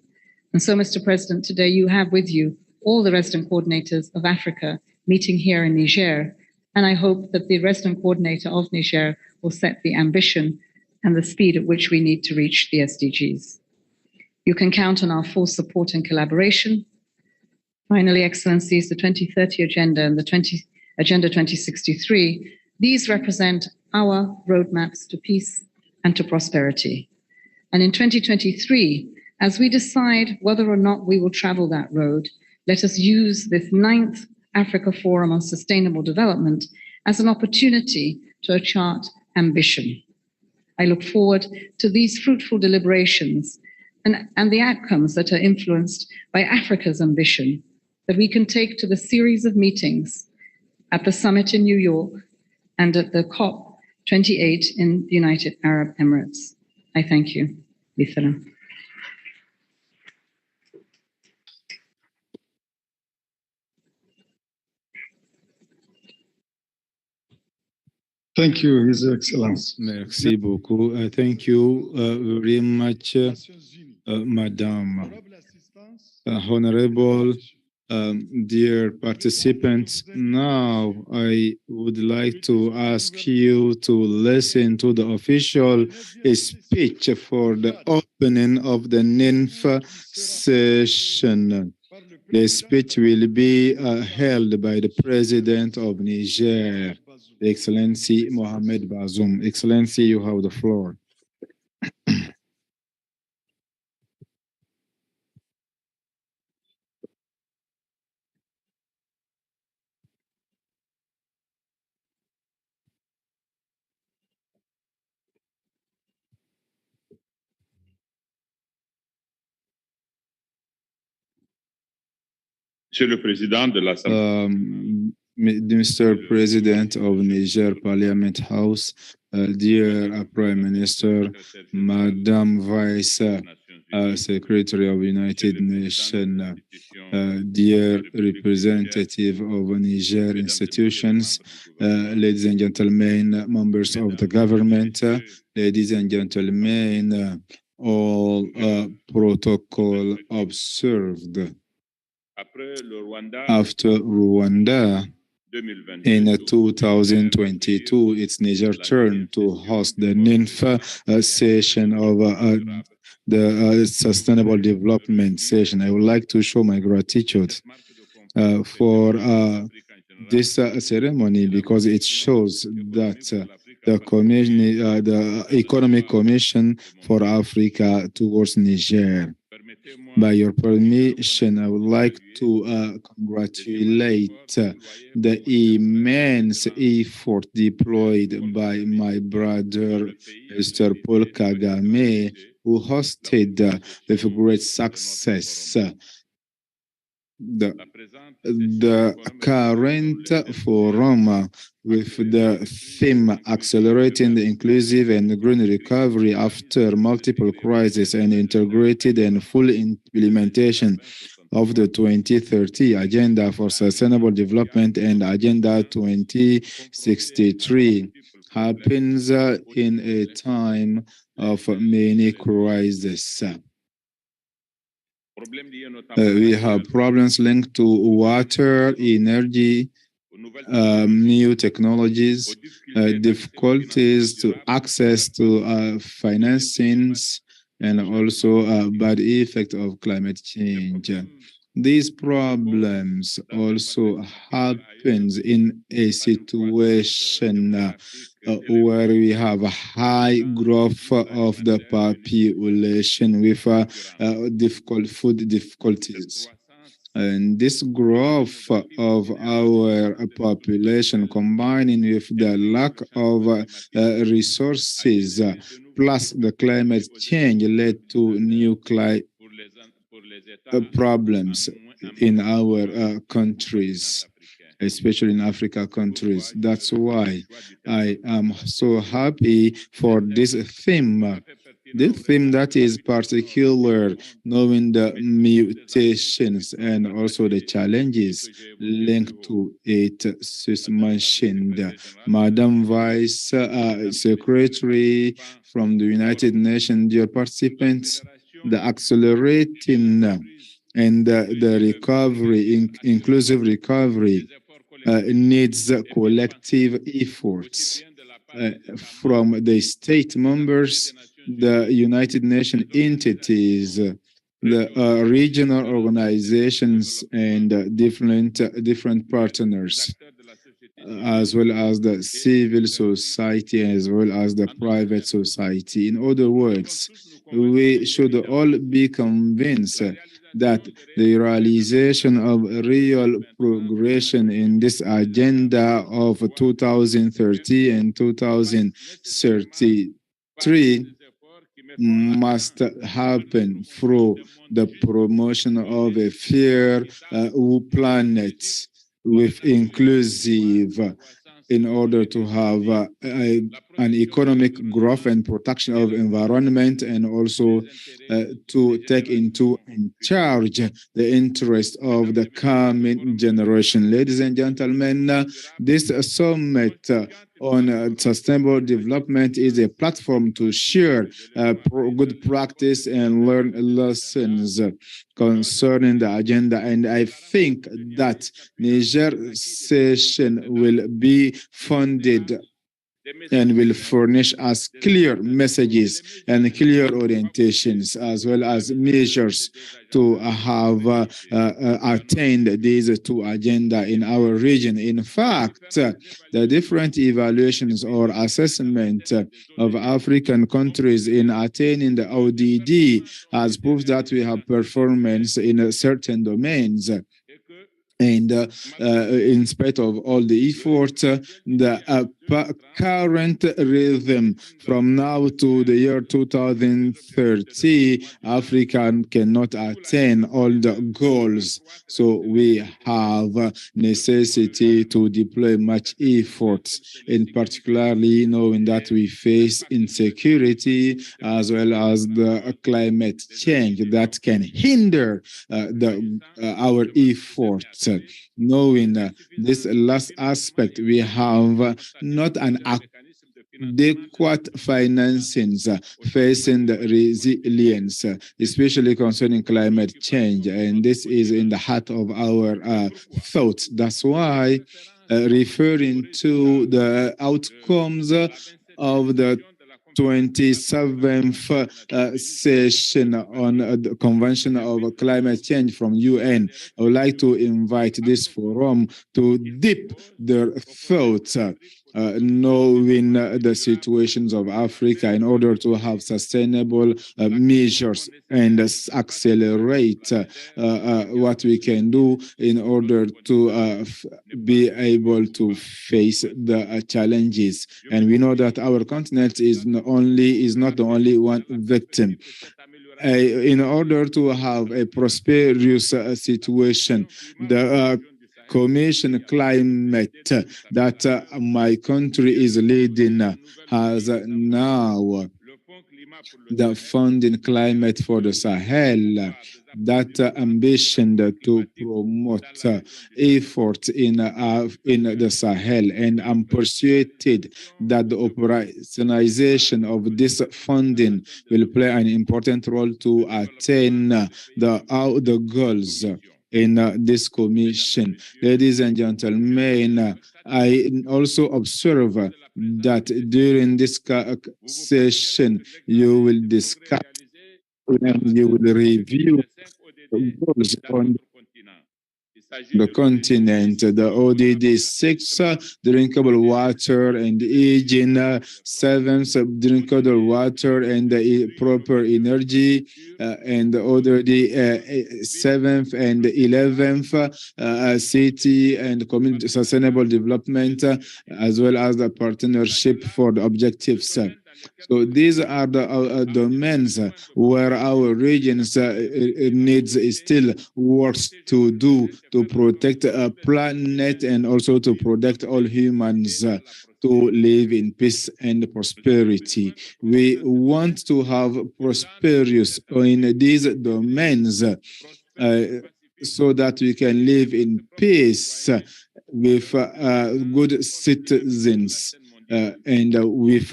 And so, Mr. President, today you have with you all the resident coordinators of Africa meeting here in Niger, and I hope that the resident coordinator of Niger will set the ambition and the speed at which we need to reach the SDGs. You can count on our full support and collaboration. Finally, Excellencies, the 2030 Agenda and the Agenda 2063, these represent our roadmaps to peace and to prosperity. And in 2023, as we decide whether or not we will travel that road, let us use this 9th Africa Forum on Sustainable Development as an opportunity to chart ambition. I look forward to these fruitful deliberations and the outcomes that are influenced by Africa's ambition that we can take to the series of meetings at the summit in New York and at the COP28 in the United Arab Emirates. I thank you. Bithera. Thank you, His Excellency. Merci beaucoup. Thank you very much, Madam. Honorable, dear participants, now I would like to ask you to listen to the official speech for the opening of the NINF session. The speech will be held by the President of Niger, Excellency Mohamed Bazoum. Excellency, you have the floor. Monsieur le Président de l'Assemblée. Mr. President of Niger Parliament House, dear Prime Minister, Madam Vice Secretary of United Nations, dear representative of Niger institutions, ladies and gentlemen, members of the government, ladies and gentlemen, all protocol observed. After Rwanda, in 2022, it's Niger's turn to host the NINF session of the Sustainable Development session. I would like to show my gratitude for this ceremony because it shows that the Economic Commission for Africa towards Niger. By your permission, I would like to congratulate the immense effort deployed by my brother, Mr. Paul Kagame, who hosted with great success the current forum with the theme Accelerating the Inclusive and Green Recovery After Multiple Crises and Integrated and Full Implementation of the 2030 Agenda for Sustainable Development and Agenda 2063 happens in a time of many crises. We have problems linked to water, energy, new technologies, difficulties to access to financings, and also bad effect of climate change. These problems also happens in a situation where we have a high growth of the population with difficult food difficulties. And this growth of our population, combining with the lack of resources, plus the climate change, led to new problems in our countries, especially in Africa countries. That's why I am so happy for this theme. The theme that is particular, knowing the mutations and also the challenges linked to it, as mentioned. Madam Vice Secretary from the United Nations, dear participants, the accelerating and the recovery, inclusive recovery, needs collective efforts from the state members, the United Nations entities, the regional organizations, and different partners, as well as the civil society, as well as the private society. In other words, we should all be convinced that the realization of real progression in this agenda of 2030 and 2033 must happen through the promotion of a fair planet with inclusive, in order to have an economic growth and protection of environment, and also to take into charge the interest of the coming generation. Ladies and gentlemen, this summit on sustainable development is a platform to share good practice and learn lessons concerning the agenda. And I think that Niger session will be funded and will furnish us clear messages and clear orientations, as well as measures to have attained these two agendas in our region. In fact, the different evaluations or assessment of African countries in attaining the ODD has proved that we have performance in certain domains. And in spite of all the effort, the current rhythm from now to the year 2030, Africa cannot attain all the goals. So we have necessity to deploy much effort, and particularly knowing that we face insecurity as well as the climate change that can hinder our efforts. Knowing this last aspect, we have not an adequate financings facing the resilience, especially concerning climate change. And this is in the heart of our thoughts. That's why referring to the outcomes of the 27th session on the Convention of Climate Change from UN, I would like to invite this forum to dip their thoughts, knowing the situations of Africa, in order to have sustainable measures and accelerate what we can do in order to be able to face the challenges. And we know that our continent is not the only one victim. In order to have a prosperous situation, the Commission Climate that my country is leading has now the funding climate for the Sahel, that ambition to promote effort in the Sahel. And I'm persuaded that the operationalization of this funding will play an important role to attain the goals in this commission. Ladies and gentlemen, I also observe that during this session, you will discuss and you will review the goals on the continent. The ODD 6, drinkable water and hygiene, 7, drinkable water and proper energy, and the ODD 7th and 11th, city and community sustainable development, as well as the partnership for the objectives. So these are the domains where our regions needs still works to do to protect a planet and also to protect all humans to live in peace and prosperity. We want to have prosperous in these domains so that we can live in peace with good citizens. And with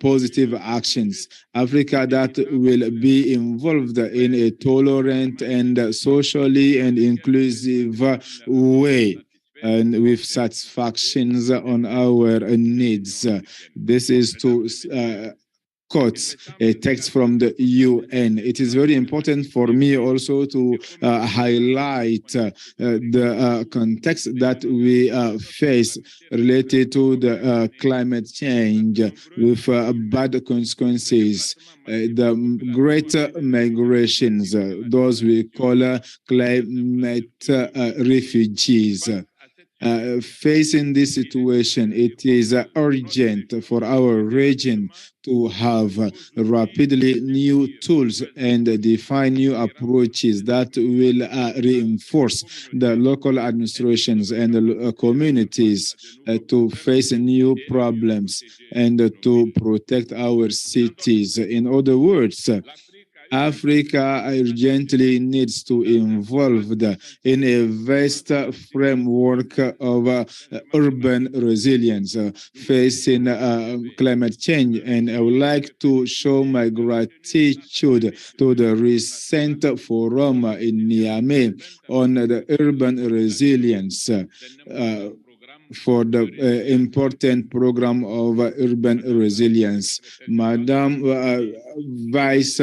positive actions. Africa that will be involved in a tolerant and socially and inclusive way and with satisfactions on our needs. This is to quotes a text from the UN. It is very important for me also to highlight the context that we face related to the climate change with bad consequences. The great migrations, those we call climate refugees. Facing this situation, it is urgent for our region to have rapidly new tools and define new approaches that will reinforce the local administrations and the communities to face new problems and to protect our cities. In other words, Africa urgently needs to involve in a vast framework of urban resilience facing climate change. And I would like to show my gratitude to the recent forum in Niamey on the urban resilience for the important program of urban resilience. Madam Vice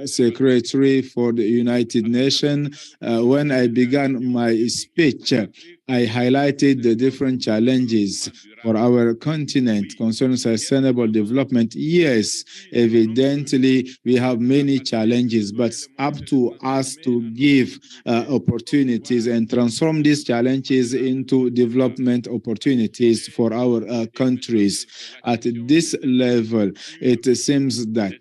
Secretary for the United Nations, when I began my speech, I highlighted the different challenges for our continent concerning sustainable development. Yes, evidently, we have many challenges, but it's up to us to give opportunities and transform these challenges into development opportunities for our countries. At this level, it seems that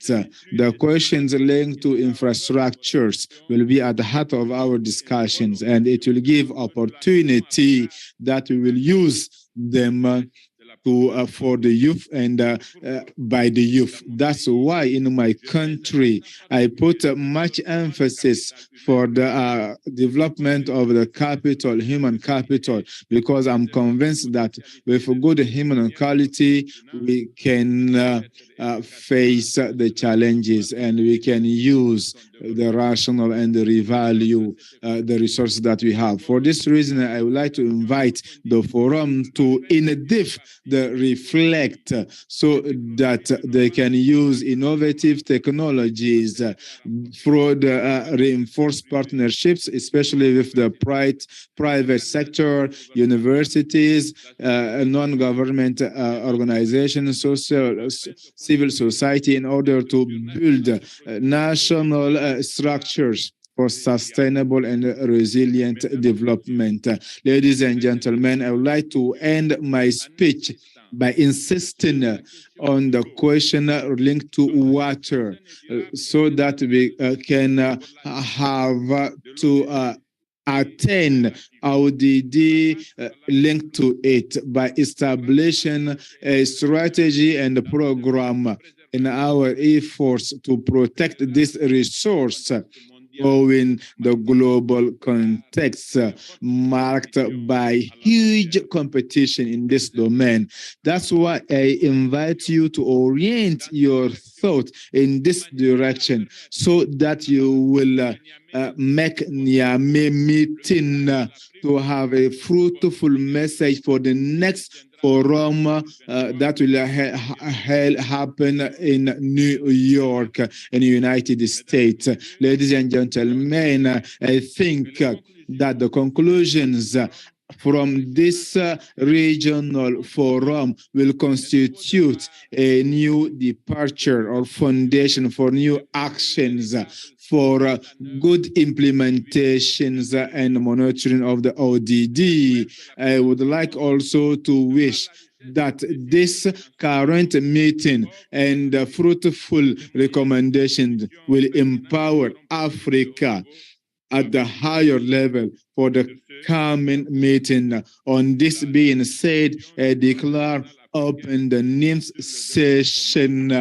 the questions linked to infrastructures will be at the heart of our discussions, and it will give opportunity that we will use them for the youth and by the youth. That's why in my country, I put much emphasis for the development of the capital, human capital, because I'm convinced that with good human quality, we can face the challenges and we can use the rational and the revalue the resources that we have. For this reason, I would like to invite the forum to in-depth reflect so that they can use innovative technologies through the reinforced partnerships, especially with the private sector, universities, non-government organizations, civil society, in order to build national structures for sustainable and resilient development. Ladies and gentlemen, I would like to end my speech by insisting on the question linked to water so that we can have to attain ODD linked to it by establishing a strategy and a program in our efforts to protect this resource in the global context marked by huge competition in this domain. That's why I invite you to orient your thought in this direction so that you will make Niamey meeting to have a fruitful message for the next forum that will happen in New York in the United States. Ladies and gentlemen, I think that the conclusions from this regional forum will constitute a new departure or foundation for new actions for good implementations and monitoring of the ODD. I would like also to wish that this current meeting and fruitful recommendations will empower Africa at the higher level for the coming meeting. On this being said, I declare open the next session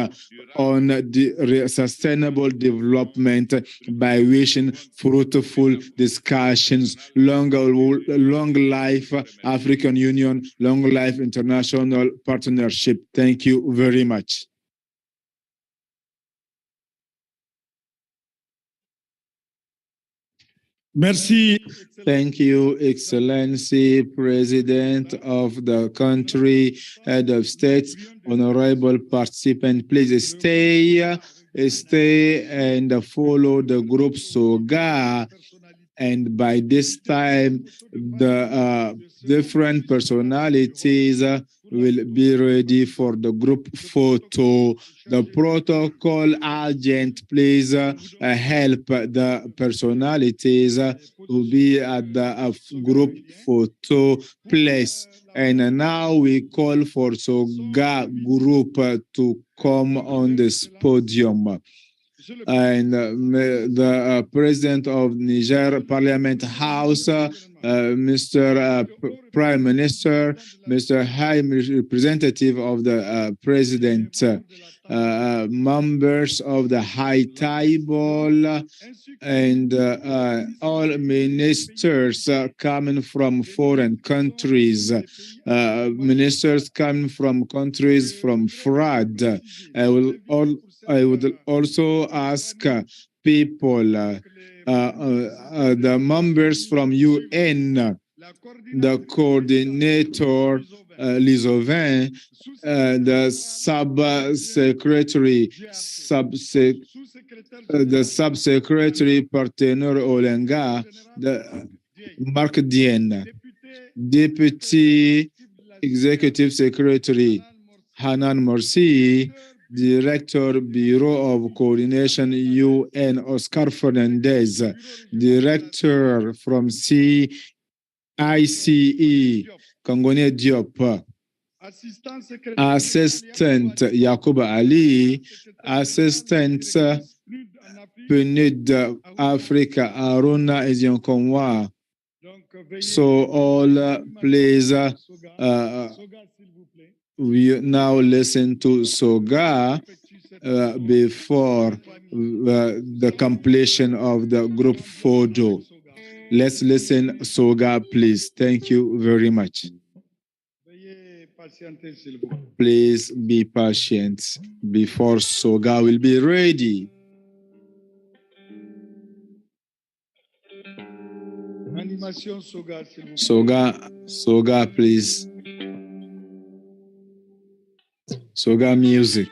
on the sustainable development by wishing fruitful discussions. Long life African Union, long life international partnership. Thank you very much. Merci. Thank you, Excellency, President of the country, Head of States, honorable participant. Please stay and follow the group SOGA. And by this time, the different personalities will be ready for the group photo. The protocol agent, please help the personalities to be at the group photo place. And now we call for SOGA group to come on this podium. And the President of Niger Parliament House, Mr. Prime Minister, Mr. High Representative of the President, members of the High Table, and all ministers coming from foreign countries, ministers coming from countries from FRAD. I would also ask people, the members from UN, the coordinator, Lizovin, the sub-secretary, Partenaire Olenga, the Mark Dien, Deputy Executive Secretary Hanan Morsi, Director, Bureau of Coordination, UN, Oscar Fernandez, Director from CICE, Kangone Diop, Assistant Yakuba Ali, Assistant PNUD Africa, Aruna Ezionkonwa. So all please we now listen to SOGA before the completion of the group photo. Let's listen SOGA, please. Thank you very much. Please be patient before SOGA will be ready. SOGA, please. SOGA music.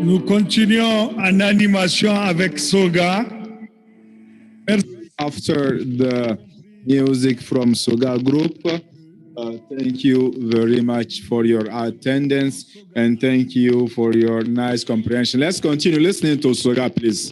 Nous continuons en animation avec Soga. After the music from Soga Group, thank you very much for your attendance and thank you for your nice comprehension. Let's continue listening to Soga, please.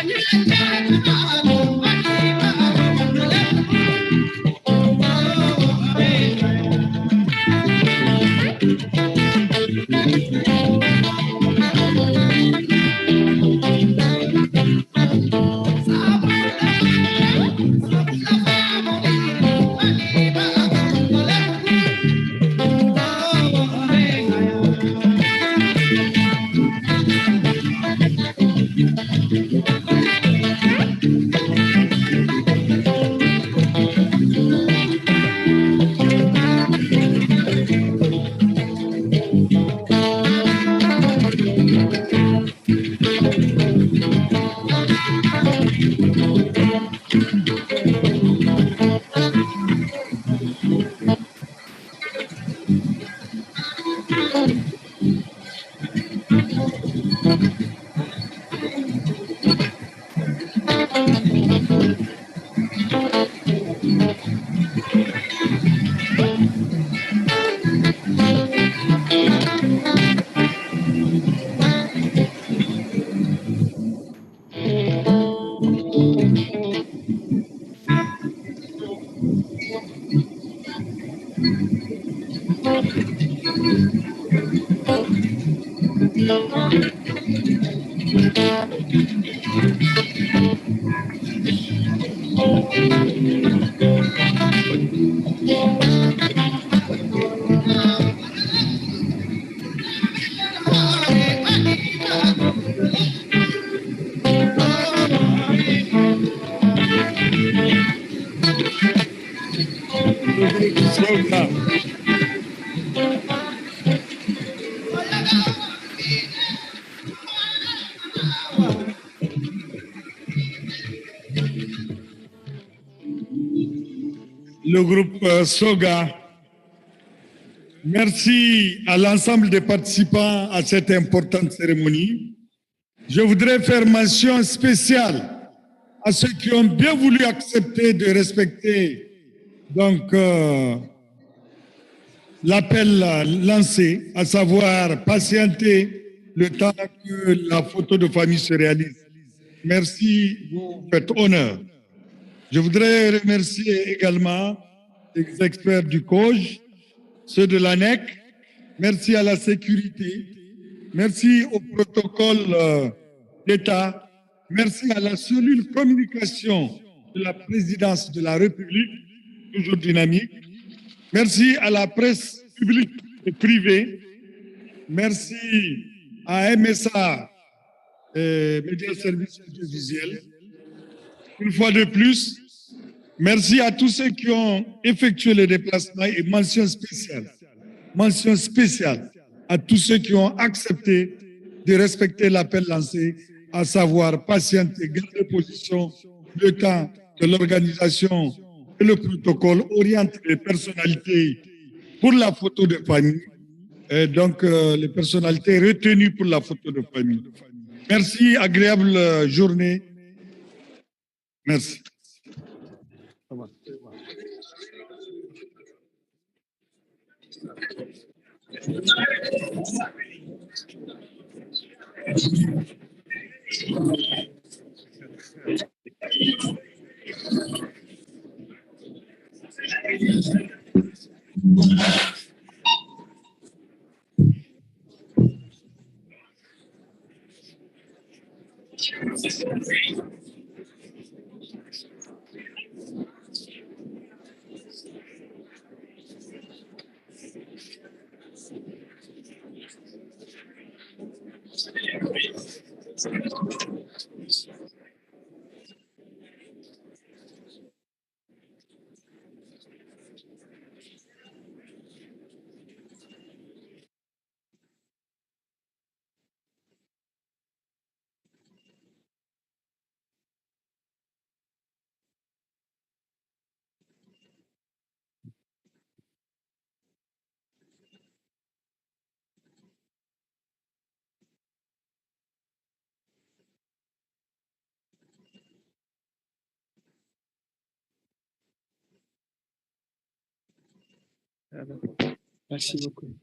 Can you Soga. Le groupe Soga. Merci à l'ensemble des participants à cette importante cérémonie. Je voudrais faire mention spéciale à ceux qui ont bien voulu accepter de respecter donc l'appel lancé, à savoir patienter le temps que la photo de famille se réalise. Merci, vous faites honneur. Je voudrais remercier également les experts du COJ, ceux de l'ANEC, merci à la sécurité, merci au protocole d'État, merci à la cellule communication de la présidence de la République, toujours dynamique, merci à la presse publique et privée, merci à MSA, Médias Services Audiovisuels. Une fois de plus, merci à tous ceux qui ont effectué le déplacement et mention spéciale à tous ceux qui ont accepté de respecter l'appel lancé, à savoir patienter, garder position, le temps que l'organisation et le protocole orientent les personnalités pour la photo de famille, et donc les personnalités retenues pour la photo de famille. Merci, agréable journée. Merci. Merci beaucoup.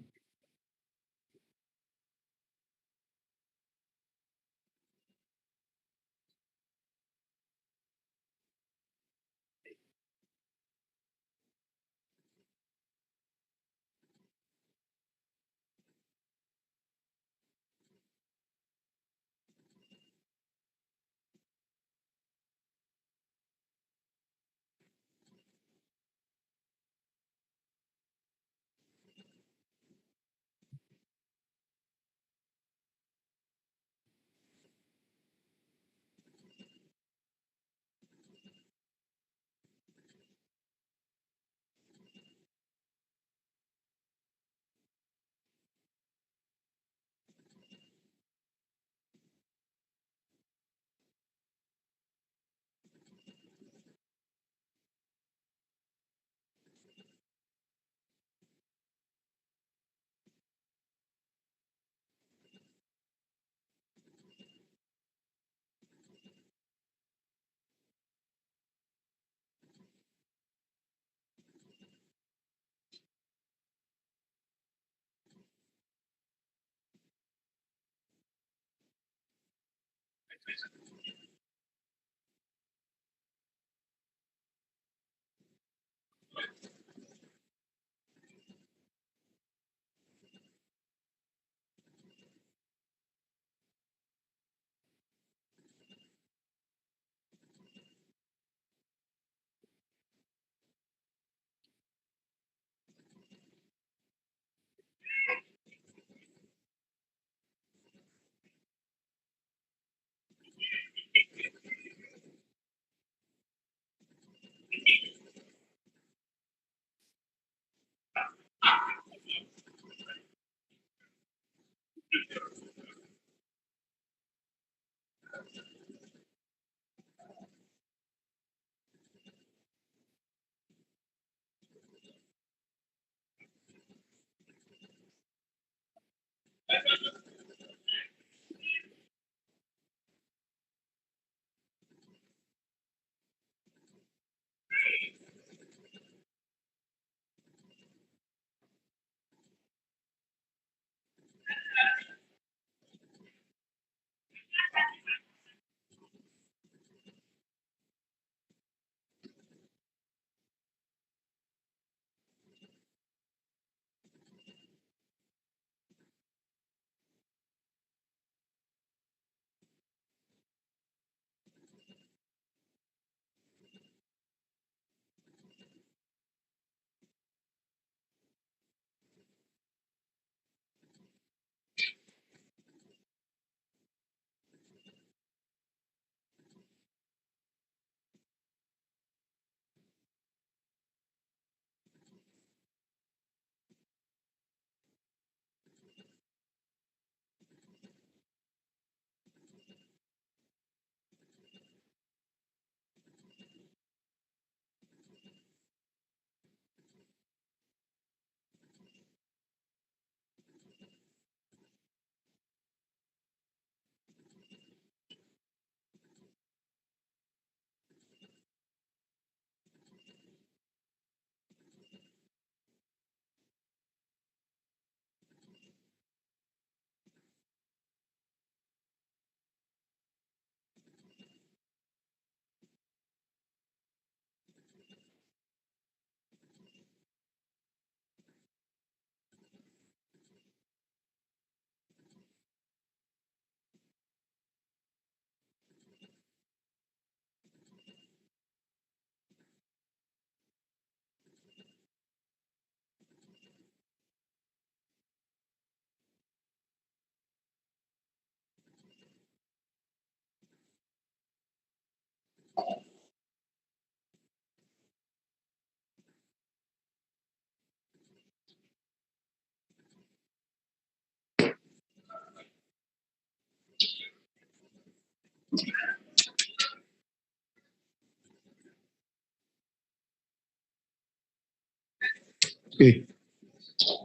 Eh,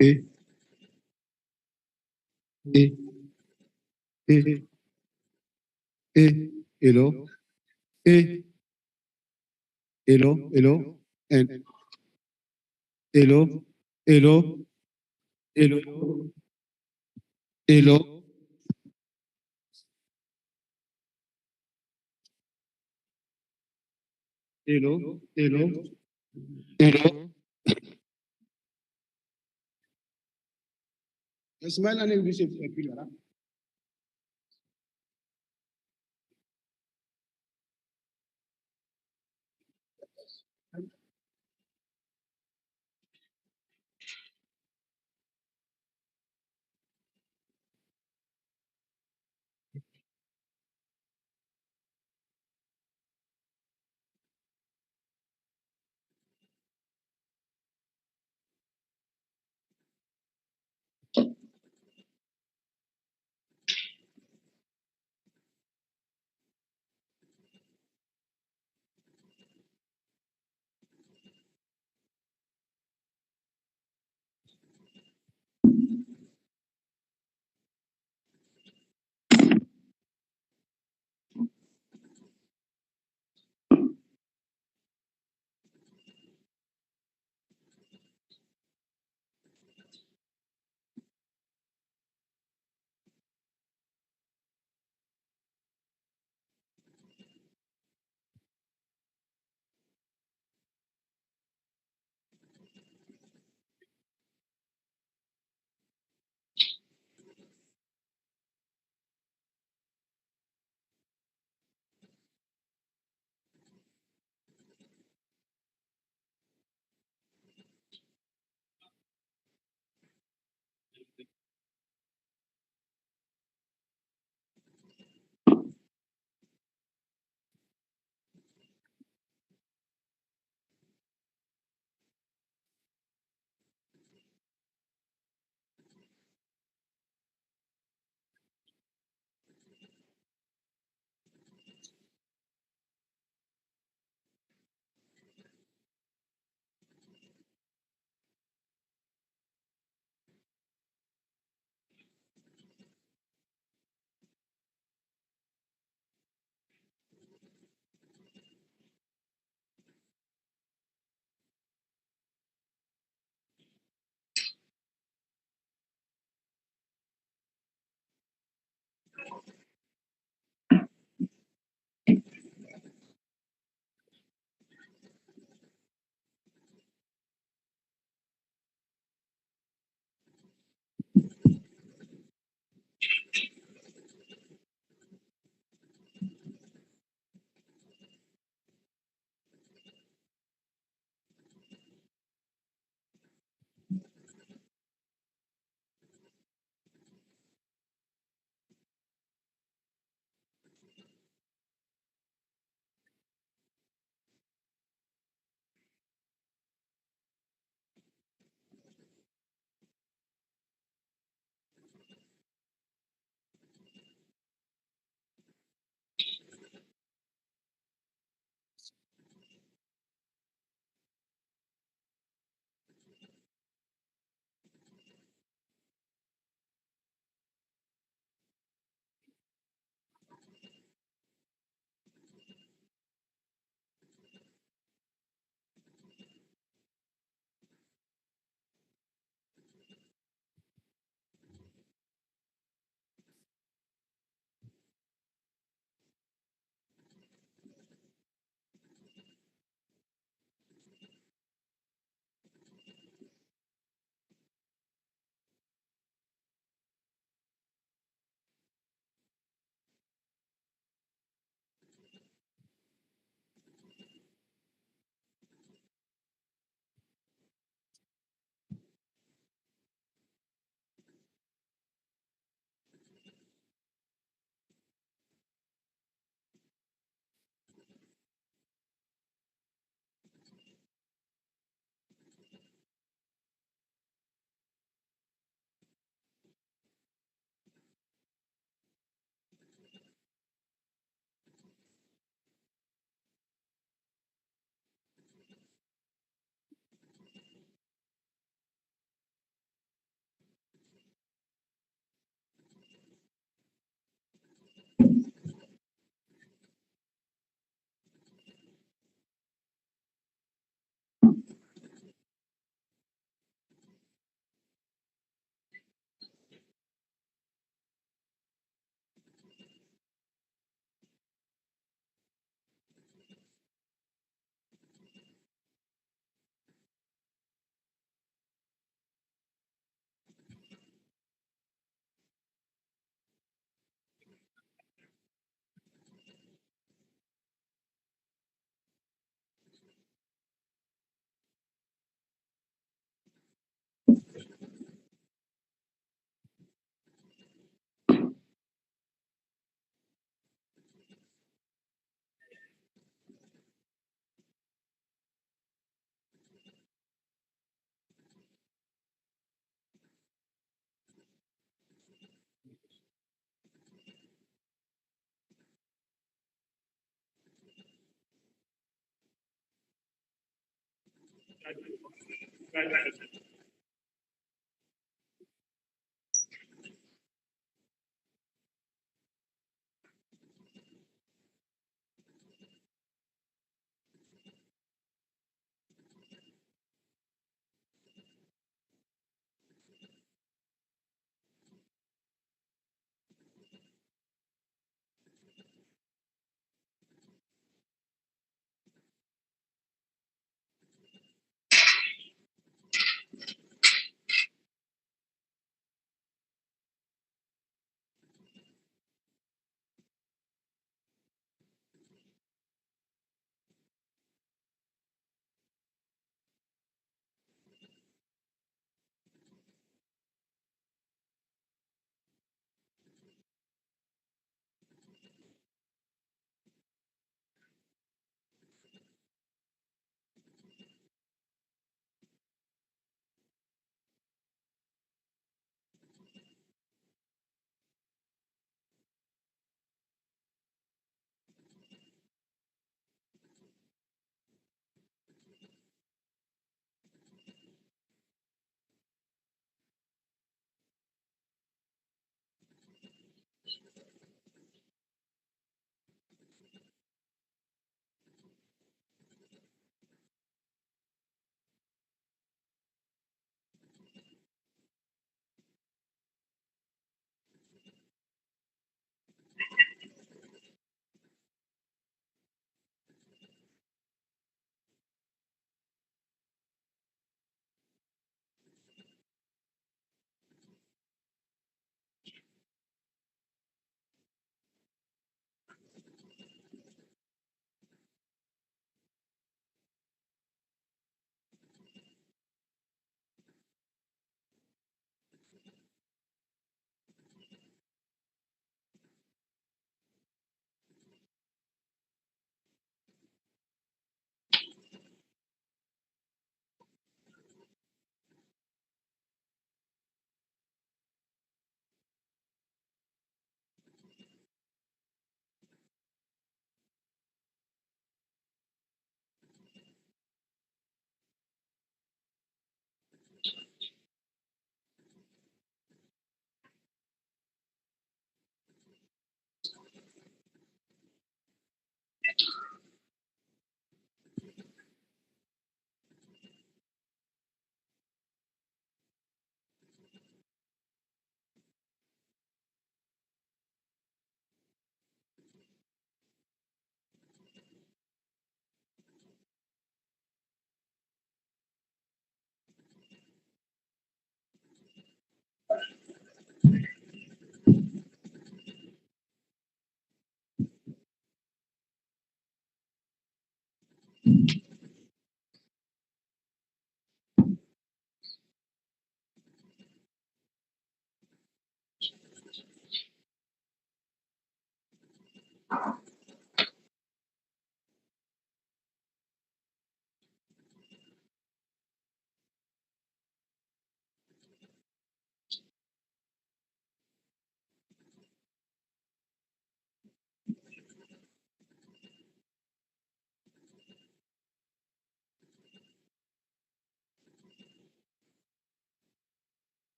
eh, eh, eh, hello, hello, and hello, hello, hello, hello, hello, hello, hello. Ismail Anil Bishop Pilara.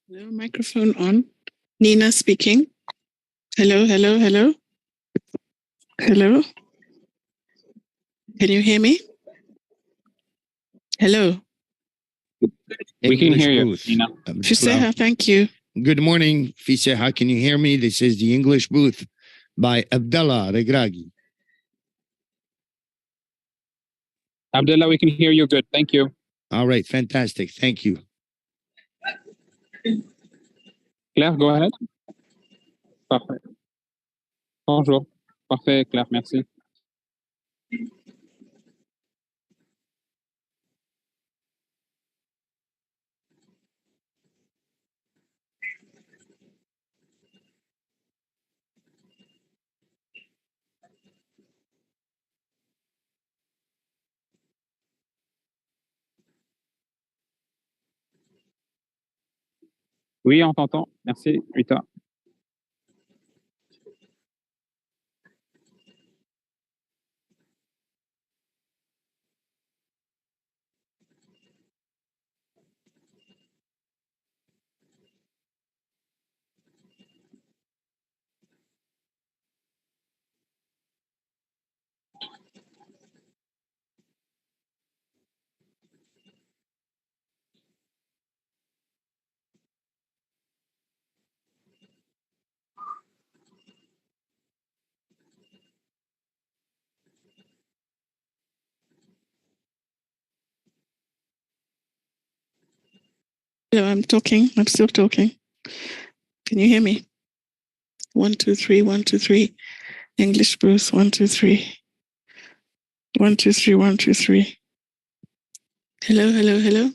Hello, microphone on. Nina speaking. Hello, hello, hello. Hello. Can you hear me? Hello. We can hear you, booth. Nina. Fiseha, thank you. Good morning, Fiseha. Can you hear me? This is the English booth by Abdallah Regragui. Abdullah, we can hear you good. Thank you. All right, fantastic. Thank you. Claire, go ahead. Parfait. Bonjour. Parfait, Claire, merci. Oui, on t'entend. Merci, Rita. Hello, I'm talking. I'm still talking. Can you hear me? 1, 2, 3, 1, 2, 3. English booth, 1, 2, 3. 1, 2, 3, 1, 2, 3. Hello, hello, hello.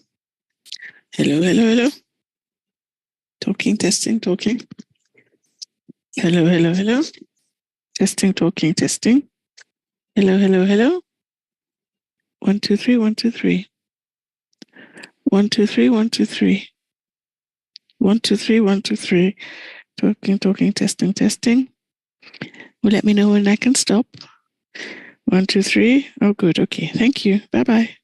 Hello, hello, hello. Talking, testing, talking. Hello, hello, hello. Testing, talking, testing. Hello, hello, hello. 1, 2, 3, 1, 2, 3. 1, 2, 3, 1, 2, 3. 1, 2, 3, 1, 2, 3. Talking, talking, testing, testing. Well, let me know when I can stop. 1, 2, 3. Oh, good. Okay. Thank you. Bye-bye.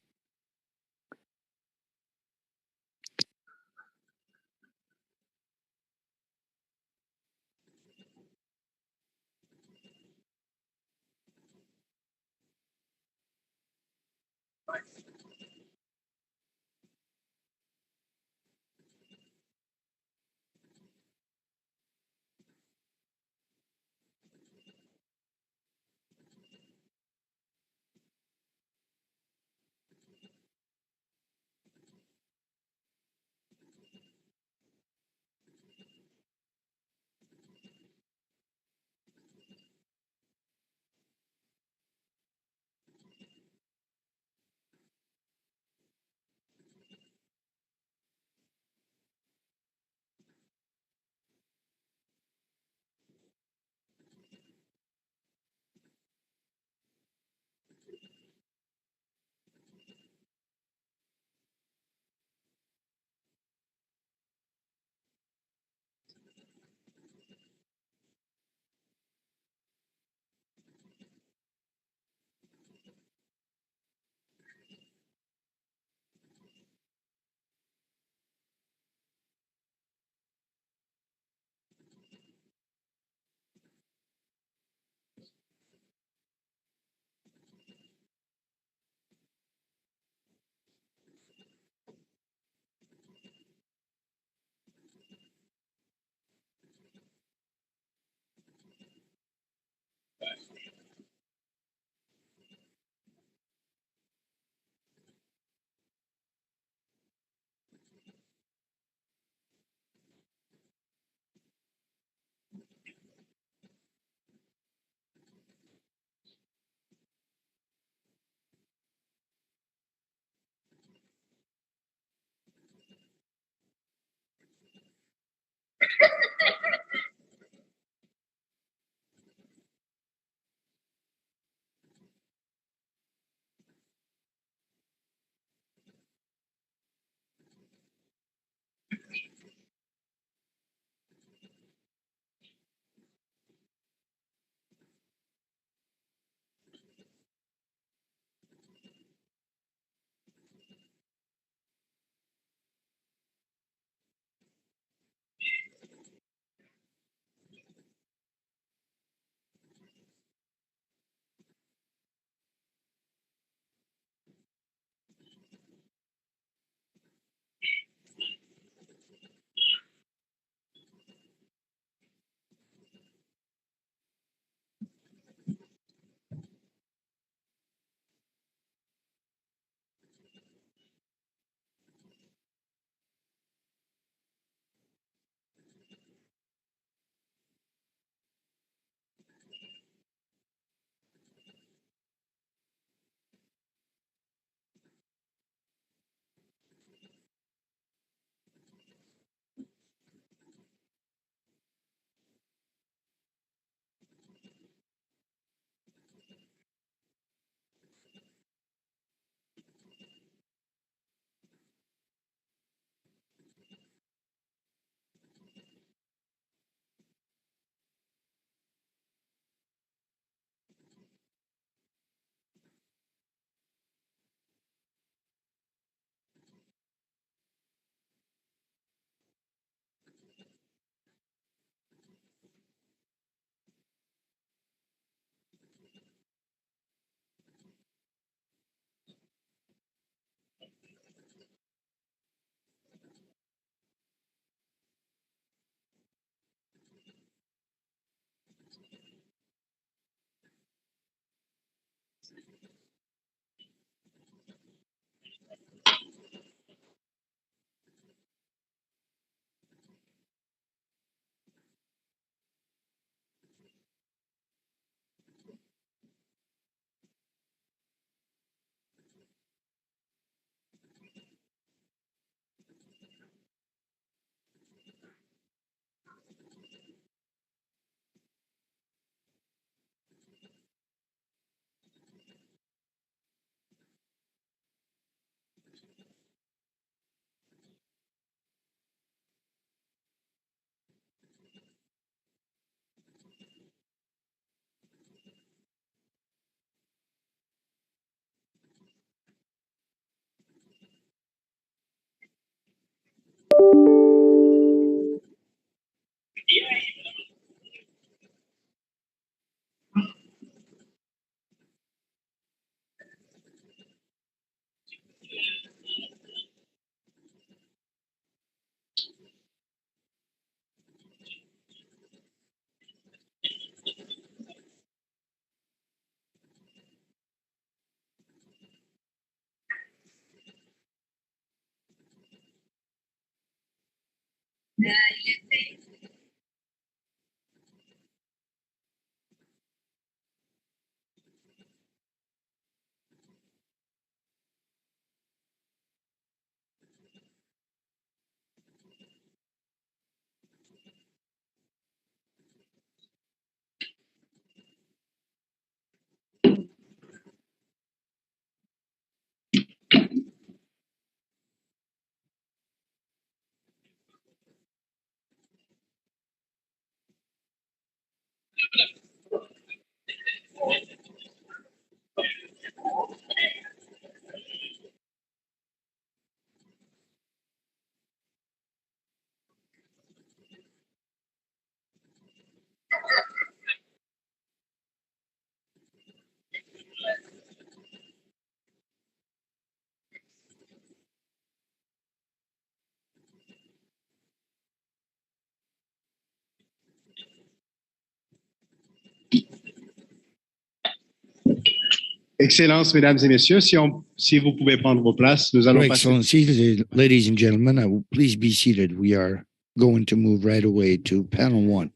Excellences, Mesdames et Messieurs, si vous pouvez prendre vos places, nous allons Your passer. Excellencies, ladies and gentlemen, please be seated. We are going to move right away to panel 1.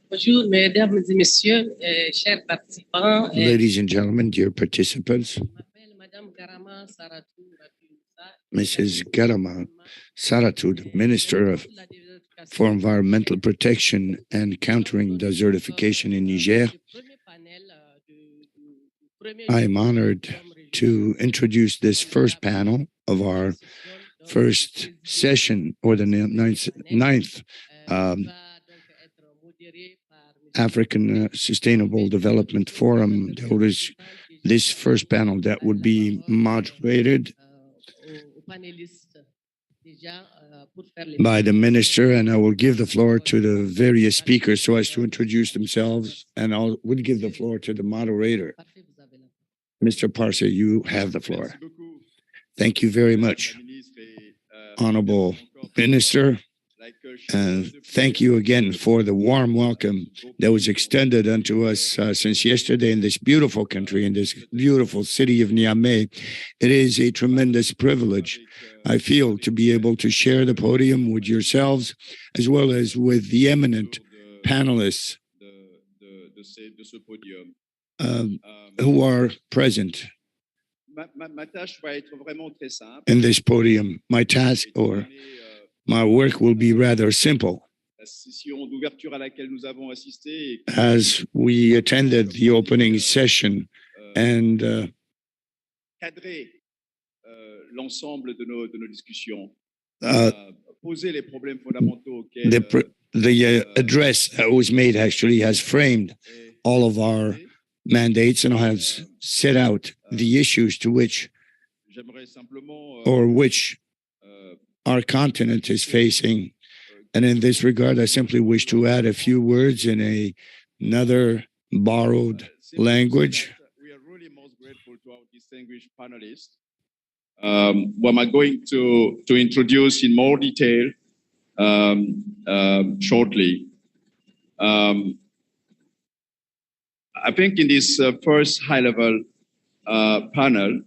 Bonjour, mesdames et messieurs, chers participants. Ladies and gentlemen, dear participants, Madame Garama Saratou, Mrs. Garama Saratou, the Minister for Environmental Protection and Countering Desertification in Niger, I am honored to introduce this first panel of our first session, or the ninth African Sustainable Development Forum. That was this first panel that would be moderated by the minister, and I will give the floor to the various speakers so as to introduce themselves, and I would give the floor to the moderator. Mr. Parse, you have the floor. Thank you very much, Honorable Minister, And thank you again for the warm welcome that was extended unto us since yesterday in this beautiful country, in this beautiful city of Niamey. It is a tremendous privilege, I feel, to be able to share the podium with yourselves, as well as with the eminent panelists who are present in this podium. My task or my work will be rather simple. As we attended the opening session and the address that was made actually has framed all of our mandates and has set out the issues to which our continent is facing. And in this regard, I simply wish to add a few words in another borrowed language. We are really most grateful to our distinguished panelists, who I'm going to introduce in more detail shortly. I think in this first high-level panel,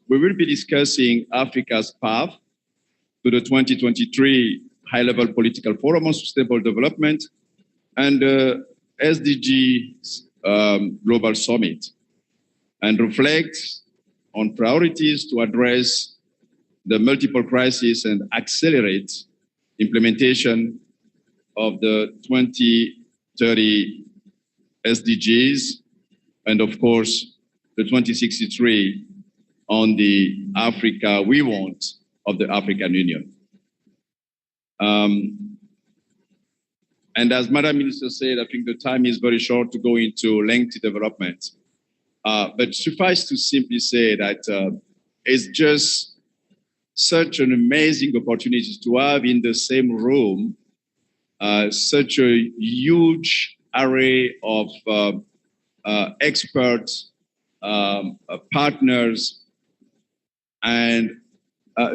we will be discussing Africa's path to the 2023 High-Level Political Forum on Sustainable Development and the SDG Global Summit, and reflect on priorities to address the multiple crises and accelerate implementation of the 2030 SDGs, and of course, the 2063 on the Africa we want of the African Union. And as Madam Minister said, I think the time is very short to go into lengthy development. But suffice to simply say that it's just such an amazing opportunity to have in the same room such a huge array of experts, partners, and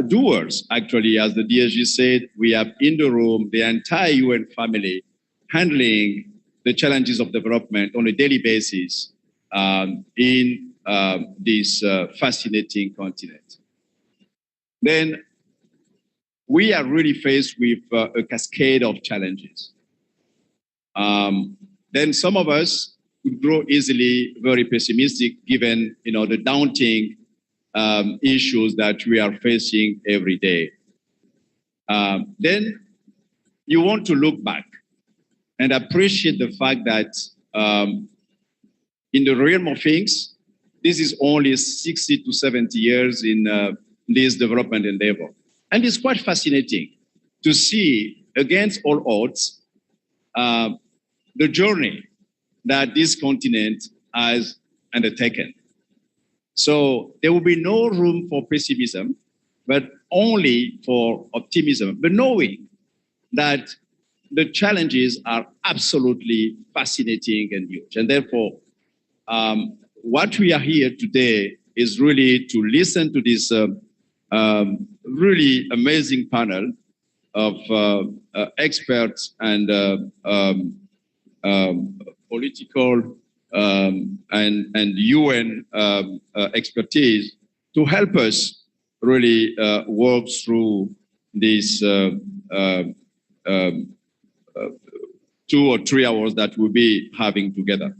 doers. Actually, as the DSG said, we have in the room the entire UN family handling the challenges of development on a daily basis in this fascinating continent. Then we are really faced with a cascade of challenges. Then some of us could grow easily very pessimistic given the daunting issues that we are facing every day. Then you want to look back and appreciate the fact that in the realm of things, this is only 60 to 70 years in this development endeavor. And it's quite fascinating to see, against all odds, the journey that this continent has undertaken. So there will be no room for pessimism, but only for optimism, but knowing that the challenges are absolutely fascinating and huge. And therefore, what we are here today is really to listen to this really amazing panel of experts and political and UN expertise to help us really work through these 2 or 3 hours that we'll be having together.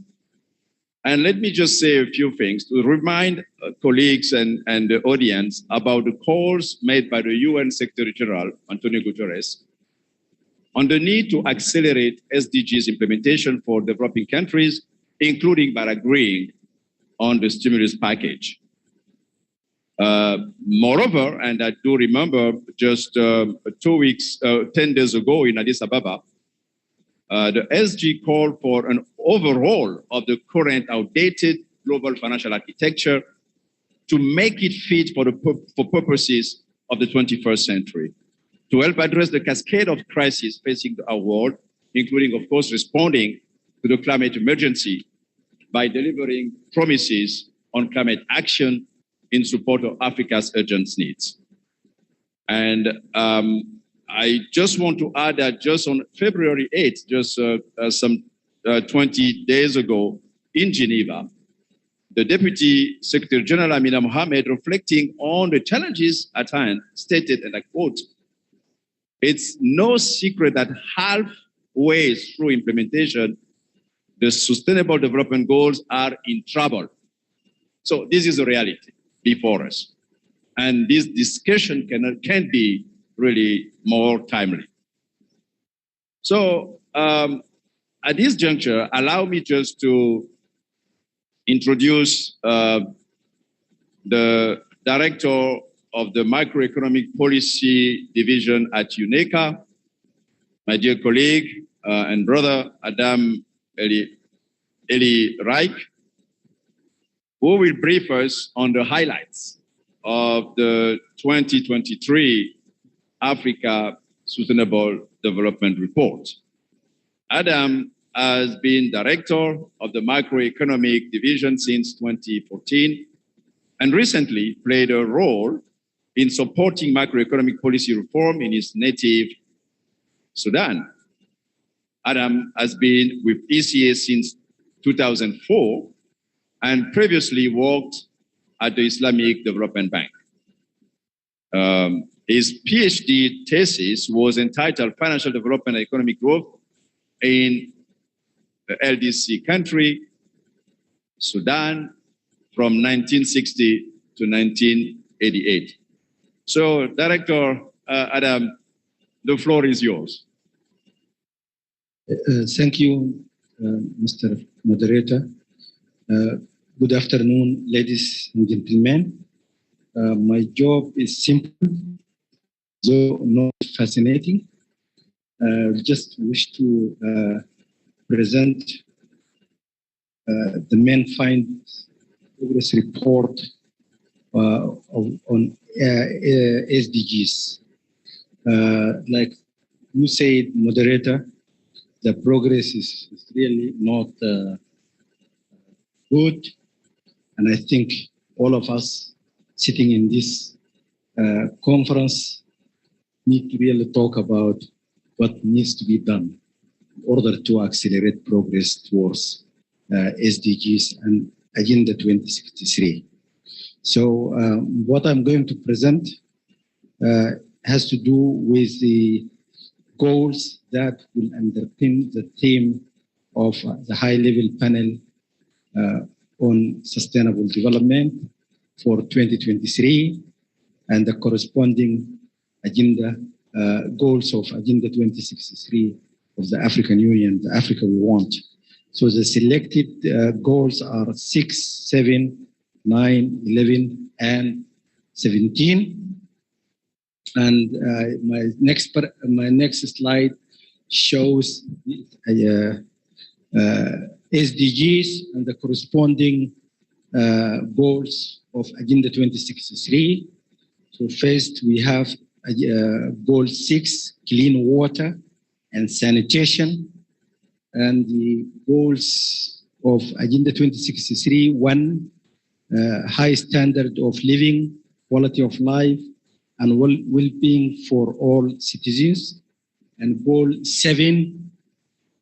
And let me just say a few things to remind colleagues and the audience about the calls made by the UN Secretary General, Antonio Guterres, on the need to accelerate SDGs implementation for developing countries, including by agreeing on the stimulus package. Moreover, and I do remember just 10 days ago in Addis Ababa, the SG called for an overhaul of the current outdated global financial architecture to make it fit for purposes of the 21st century, to help address the cascade of crises facing our world, including, of course, responding to the climate emergency by delivering promises on climate action in support of Africa's urgent needs. And I just want to add that just on February 8th, just some 20 days ago in Geneva, the Deputy Secretary General Amina Mohamed, reflecting on the challenges at hand, stated, and I quote, "It's no secret that halfway through implementation, the Sustainable Development Goals are in trouble." So this is a reality before us. And this discussion can't be really more timely. So at this juncture, allow me just to introduce the Director of the Macroeconomic Policy Division at UNECA, my dear colleague and brother, Adam Eli Reich, who will brief us on the highlights of the 2023 Africa Sustainable Development Report. Adam has been director of the Macroeconomic Division since 2014 and recently played a role in supporting macroeconomic policy reform in his native Sudan. Adam has been with ECA since 2004 and previously worked at the Islamic Development Bank. His PhD thesis was entitled Financial Development and Economic Growth in the LDC country, Sudan, from 1960 to 1988. So, Director Adam, the floor is yours. Thank you, Mr. Moderator. Good afternoon, ladies and gentlemen. My job is simple, though not fascinating. I just wish to present the main findings progress report on SDGs. Like you said, Moderator, the progress is really not good. And I think all of us sitting in this conference need to really talk about what needs to be done in order to accelerate progress towards SDGs and Agenda 2063. So what I'm going to present has to do with the goals that will underpin the theme of the high-level panel on sustainable development for 2023 and the corresponding agenda goals of Agenda 2063 of the African Union, the Africa we want. So the selected goals are 6, 7, 9, 11, and 17. And my next slide shows SDGs and the corresponding goals of Agenda 2063. So first we have goal 6, clean water and sanitation, and the goals of Agenda 2063, 1, high standard of living, quality of life, and well-being for all citizens, and goal 7,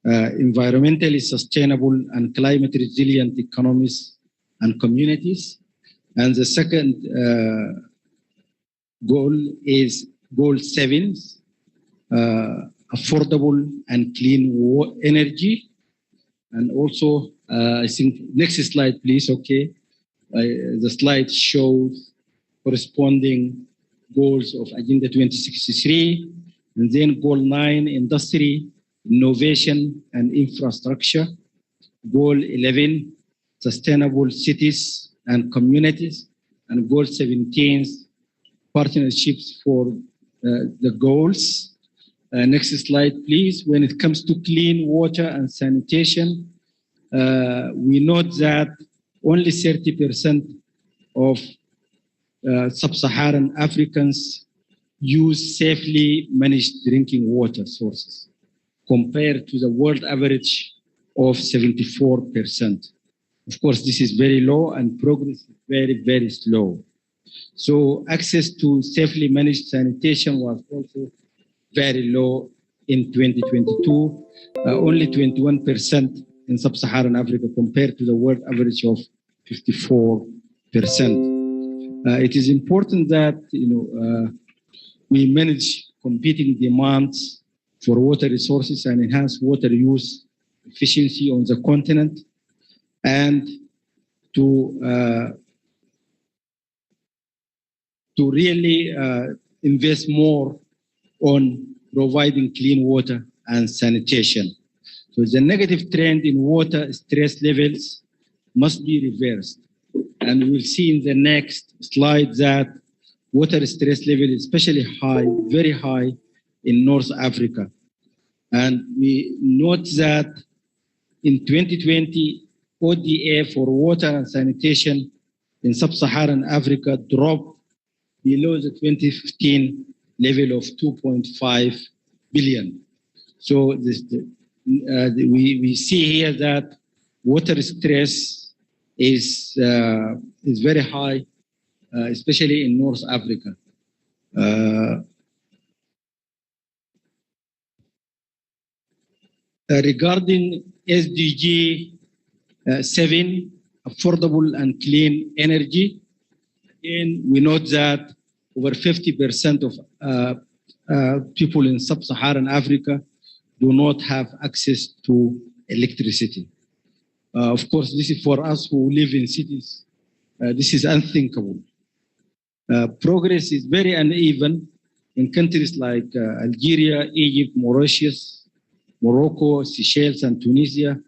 environmentally sustainable and climate resilient economies and communities. And the second goal is goal 7, affordable and clean energy. And also, I think, next slide, please, okay. The slide shows corresponding goals of Agenda 2063. And then goal 9, industry, innovation and infrastructure. Goal 11, sustainable cities and communities. And goal 17, partnerships for the goals. Next slide, please. When it comes to clean water and sanitation, we note that only 30% of sub-Saharan Africans use safely managed drinking water sources, compared to the world average of 74%. Of course, this is very low and progress is very, very slow. So access to safely managed sanitation was also very low in 2022, only 21% in sub-Saharan Africa compared to the world average of 54%. It is important that we manage competing demands for water resources and enhance water use efficiency on the continent, and to really invest more on providing clean water and sanitation. So the negative trend in water stress levels must be reversed. And we'll see in the next slide that water stress level is especially high, very high in North Africa. And we note that in 2020, ODA for water and sanitation in sub-Saharan Africa dropped below the 2015 level of 2.5 billion. So we see here that water stress is very high, especially in North Africa. Regarding SDG 7, affordable and clean energy, again, we note that over 50% of people in sub-Saharan Africa do not have access to electricity. Of course, this is for us who live in cities. This is unthinkable. Progress is very uneven in countries like Algeria, Egypt, Mauritius, Morocco, Seychelles, and Tunisia.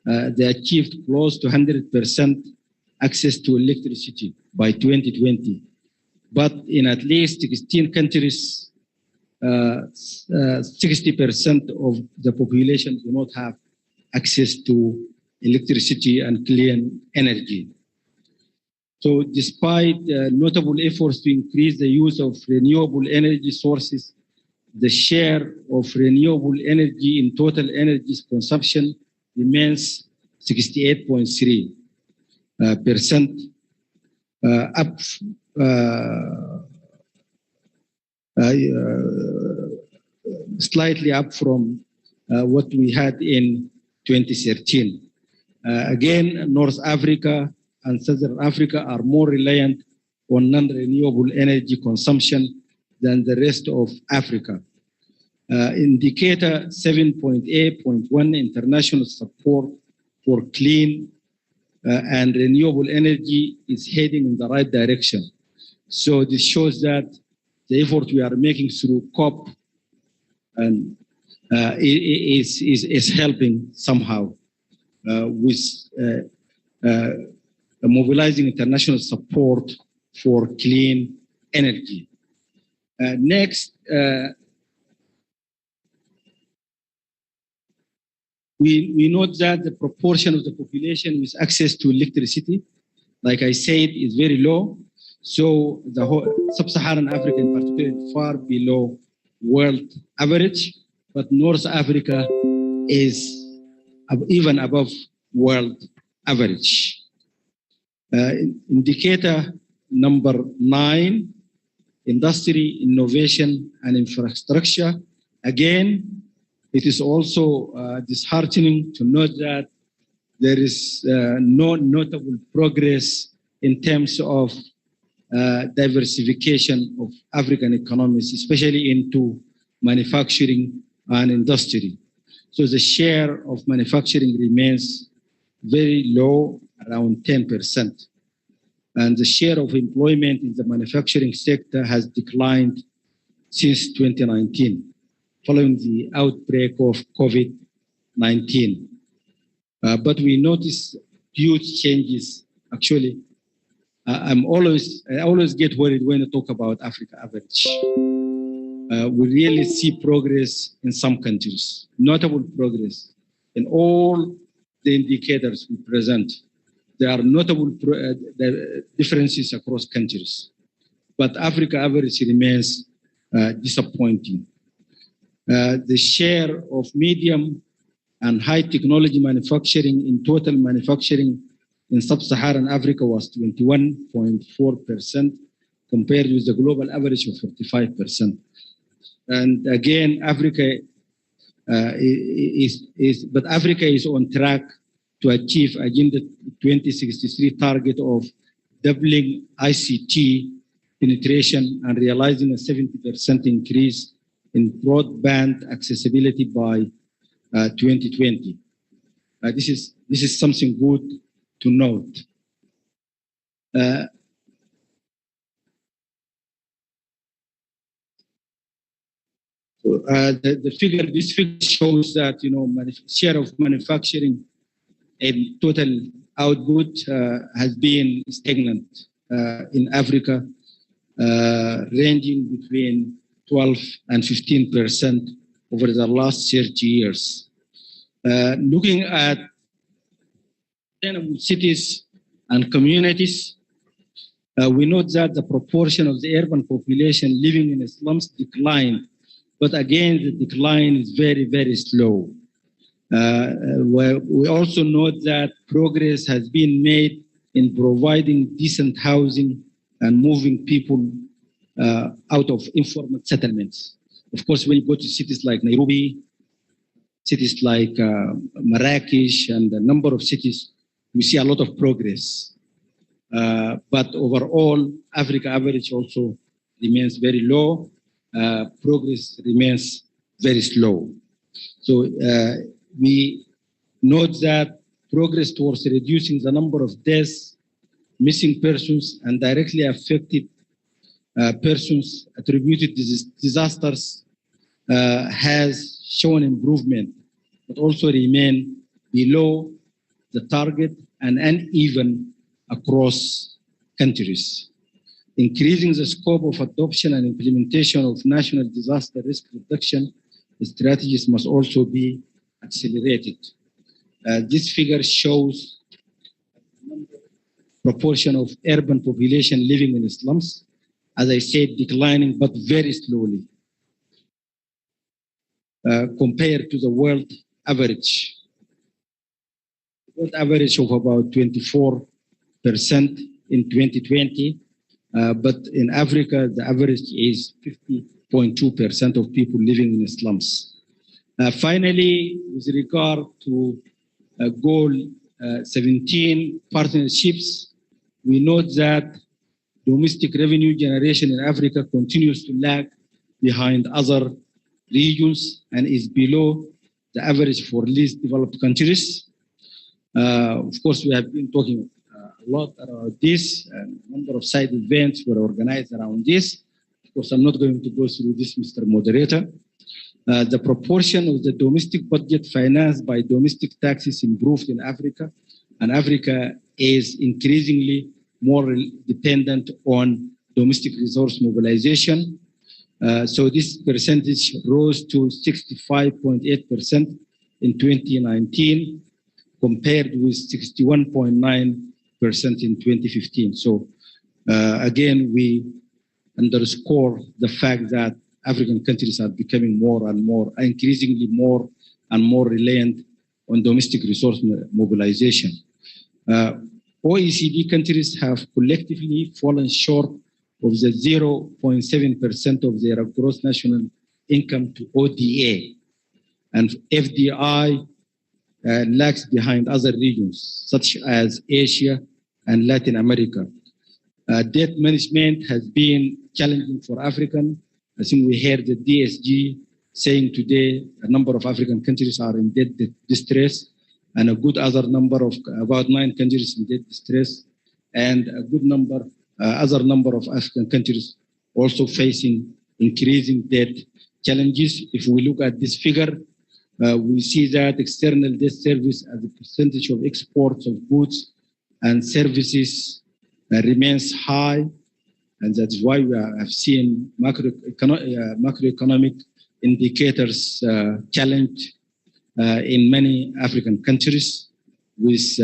They achieved close to 100% access to electricity by 2020. But in at least 16 countries, 60% of the population do not have access to electricity and clean energy. So despite notable efforts to increase the use of renewable energy sources, the share of renewable energy in total energy consumption remains 68.3%, up slightly up from what we had in 2013. Again, North Africa and Southern Africa are more reliant on non-renewable energy consumption than the rest of Africa. Indicator 7.8.1, international support for clean and renewable energy, is heading in the right direction. So this shows that the effort we are making through COP and is helping somehow with mobilizing international support for clean energy. Next, we note that the proportion of the population with access to electricity, like I said, is very low. So the whole sub-Saharan Africa in particular is far below world average, but North Africa is even above world average. Indicator number 9, industry, innovation, and infrastructure. Again, it is also disheartening to note that there is no notable progress in terms of diversification of African economies, especially into manufacturing and industry. So the share of manufacturing remains very low, around 10%. And the share of employment in the manufacturing sector has declined since 2019, following the outbreak of COVID-19. But we notice huge changes. Actually, I always get worried when I talk about Africa average. We really see progress in some countries, notable progress in all the indicators we present. There are notable differences across countries, but Africa average remains disappointing. The share of medium and high technology manufacturing in total manufacturing in sub-Saharan Africa was 21.4% compared with the global average of 45%. And again, Africa Africa is on track to achieve Agenda 2063 target of doubling ICT penetration and realizing a 70% increase in broadband accessibility by 2020. This is something good to note. This figure shows that share of manufacturing in total output has been stagnant in Africa, ranging between 12 and 15% over the last 30 years. Looking at cities and communities, we note that the proportion of the urban population living in slums declined, but again, the decline is very, very slow. We also note that progress has been made in providing decent housing and moving people out of informal settlements. Of course, when you go to cities like Nairobi, cities like Marrakesh, and a number of cities, we see a lot of progress. But overall, Africa average also remains very low. Progress remains very slow. So we note that progress towards reducing the number of deaths, missing persons, and directly affected persons attributed to disasters has shown improvement, but also remain below the target and uneven across countries. Increasing the scope of adoption and implementation of national disaster risk reduction strategies must also be accelerated. This figure shows proportion of urban population living in slums, as I said, declining but very slowly compared to the world average. World average of about 24% in 2020. But in Africa, the average is 50.2% of people living in slums. Finally, with regard to goal 17 partnerships, we note that domestic revenue generation in Africa continues to lag behind other regions and is below the average for least developed countries. Of course, we have been talking a lot about this, and a number of side events were organized around this. Of course, I'm not going to go through this, Mr. Moderator. The proportion of the domestic budget financed by domestic taxes improved in Africa, and Africa is increasingly more dependent on domestic resource mobilization. So this percentage rose to 65.8% in 2019, compared with 61.9% in 2015. So again, we underscore the fact that African countries are becoming more and more, increasingly more and more reliant on domestic resource mobilization. OECD countries have collectively fallen short of the 0.7% of their gross national income to ODA, and FDI lags behind other regions such as Asia and Latin America. Debt management has been challenging for African. I think we heard the DSG saying today a number of African countries are in debt distress, and a good other number of about 9 countries in debt distress, and a good number, other number of African countries also facing increasing debt challenges. If we look at this figure, we see that external debt service as a percentage of exports of goods and services remains high, and that's why we have seen macroeconomic indicators challenge in many African countries with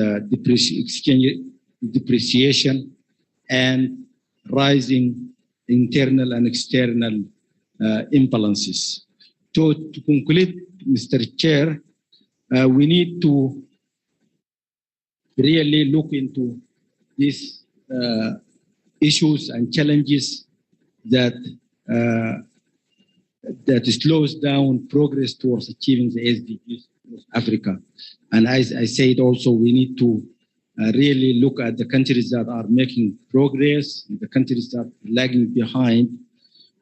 depreciation and rising internal and external imbalances. To conclude, Mr. Chair, we need to really look into these issues and challenges that that slows down progress towards achieving the SDGs of Africa. And as I said also, we need to really look at the countries that are making progress, the countries that are lagging behind,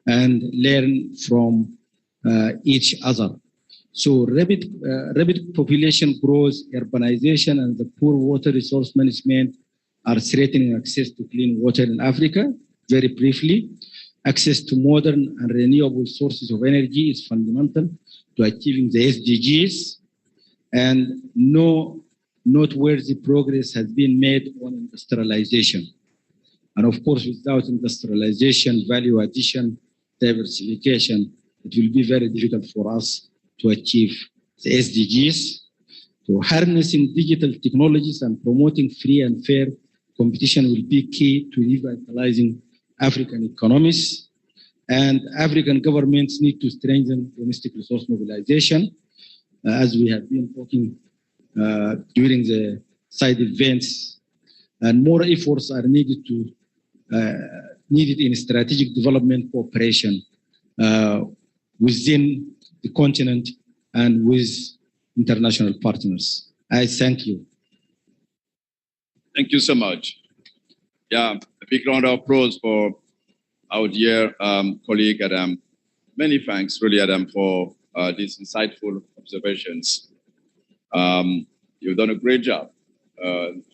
and learn from each other. So rapid population growth, urbanization, and the poor water resource management are threatening access to clean water in Africa. Very briefly, access to modern and renewable sources of energy is fundamental to achieving the SDGs, and no noteworthy progress has been made on industrialization. And of course, without industrialization, value addition, diversification, it will be very difficult for us to achieve the SDGs. So harnessing digital technologies and promoting free and fair competition will be key to revitalizing African economies. And African governments need to strengthen domestic resource mobilization, as we have been talking during the side events. And more efforts are needed in strategic development cooperation within the continent and with international partners. I thank you. Thank you so much. Yeah, a big round of applause for our dear colleague Adam. Many thanks, really, Adam, for these insightful observations. You've done a great job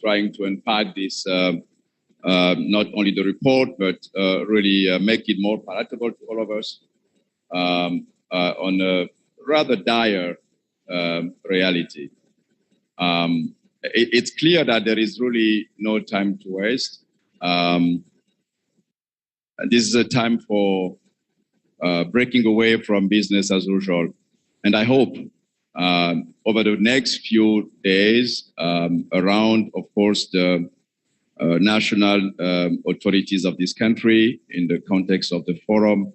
trying to unpack this, not only the report, but really make it more palatable to all of us on a rather dire reality. It's clear that there is really no time to waste. This is a time for breaking away from business as usual. And I hope over the next few days, around, of course, the national authorities of this country in the context of the forum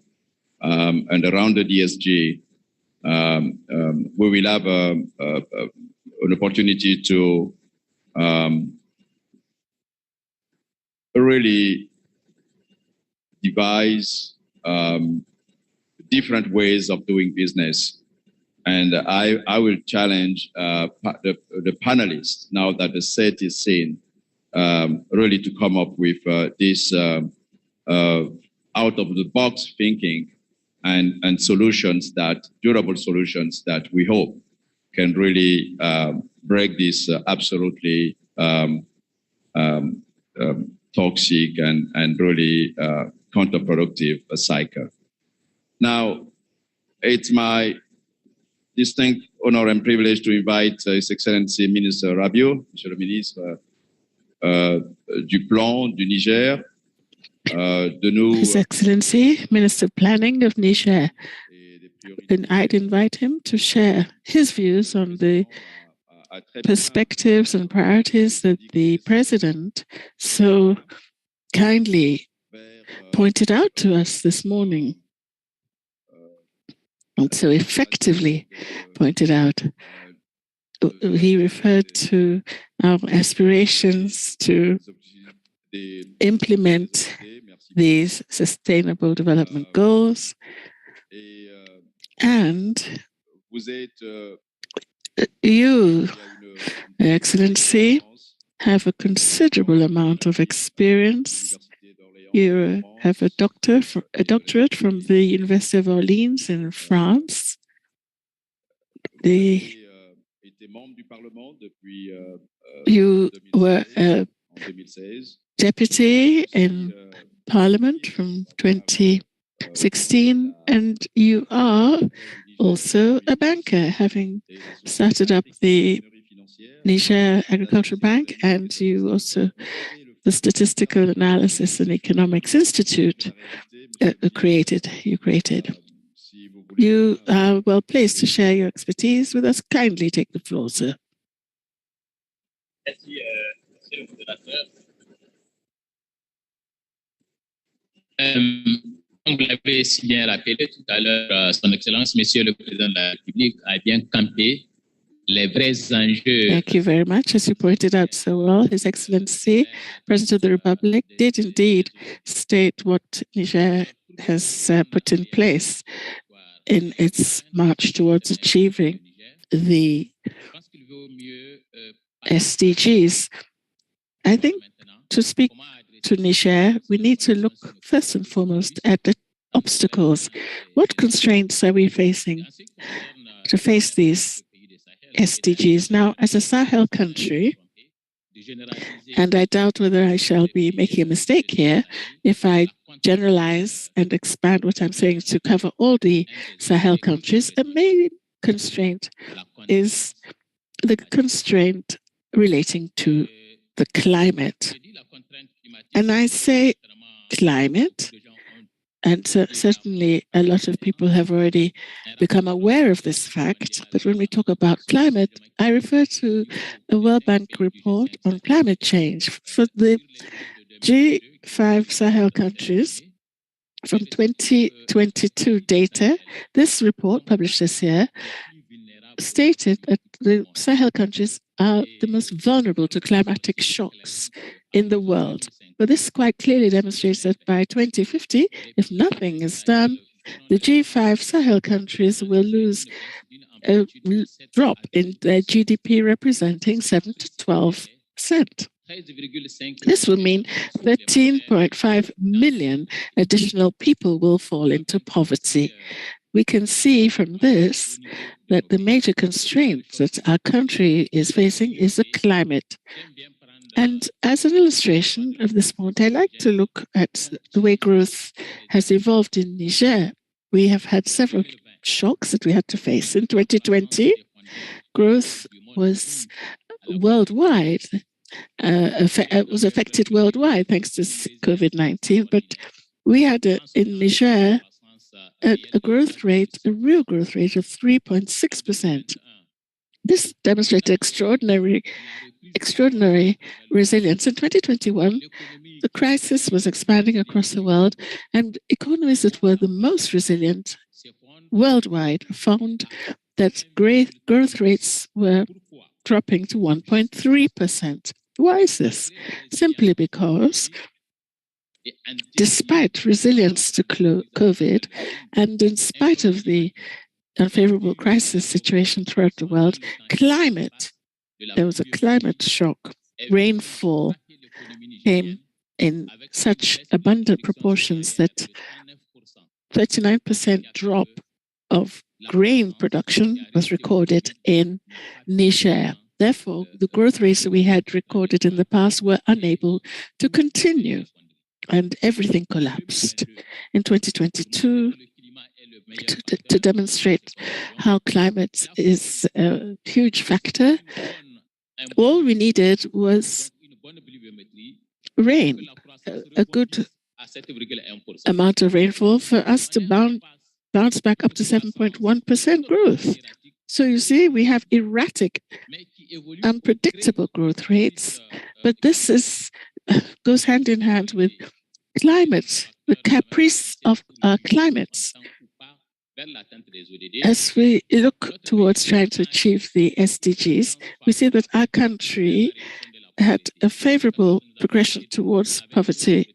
and around the DSG, we will have an opportunity to really devise different ways of doing business. And I will challenge the panelists, now that the set is seen, really to come up with this out-of-the-box thinking and solutions, durable solutions that we hope can really break this absolutely toxic and really counterproductive cycle. Now, it's my distinct honor and privilege to invite His Excellency Minister Rabiot, Monsieur le Ministre du Plan du Niger, His Excellency Minister Planning of Niger, and I'd invite him to share his views on the perspectives and priorities that the President so kindly pointed out to us this morning, and so effectively pointed out. He referred to our aspirations to implement these Sustainable Development Goals, and you, Excellency, have a considerable amount of experience. You have a doctorate from the University of Orleans in France. You were a deputy in Parliament from 2016, and you are also a banker, having started up the Niger Agricultural Bank, and you also the Statistical Analysis and Economics Institute you created. You are well placed to share your expertise with us. Kindly take the floor, sir. Merci, Monsieur le Modérateur. Comme vous l'avez si bien rappelé tout à l'heure, Son Excellence, Monsieur le Président de la République a bien campé les vrais enjeux. Thank you very much. As you pointed out so well, His Excellency, President of the Republic, did indeed state what Niger has put in place in its march towards achieving the SDGs. I think to speak to Niger, we need to look first and foremost at the obstacles. What constraints are we facing to face these SDGs? Now, as a Sahel country, and I doubt whether I shall be making a mistake here if I generalize and expand what I'm saying to cover all the Sahel countries, a main constraint is the constraint relating to the climate. And I say climate, and certainly a lot of people have already become aware of this fact. But when we talk about climate, I refer to a World Bank report on climate change for the G5 Sahel countries from 2022 data. This report, published this year, stated that the Sahel countries are the most vulnerable to climatic shocks in the world. But this quite clearly demonstrates that by 2050, if nothing is done, the G5 Sahel countries will lose a drop in their GDP representing 7 to 12%. This will mean 13.5 million additional people will fall into poverty. We can see from this that the major constraint that our country is facing is the climate. And as an illustration of this point, I like to look at the way growth has evolved in Niger. We have had several shocks that we had to face. In 2020, growth was worldwide, was affected worldwide thanks to COVID-19. But we had in Niger a growth rate, a real growth rate of 3.6%. This demonstrated extraordinary resilience. In 2021, the crisis was expanding across the world, and economies that were the most resilient worldwide found that growth rates were dropping to 1.3%. Why is this? Simply because despite resilience to COVID, and in spite of the unfavorable crisis situation throughout the world, there was a climate shock. Rainfall came in such abundant proportions that 39% drop of grain production was recorded in Niger. Therefore, the growth rates that we had recorded in the past were unable to continue, and everything collapsed. In 2022, to demonstrate how climate is a huge factor, all we needed was rain, a good amount of rainfall for us to bounce back up to 7.1% growth. So you see, we have erratic, unpredictable growth rates, but this goes hand in hand with climate, the caprice of our climates. As we look towards trying to achieve the SDGs, we see that our country had a favorable progression towards poverty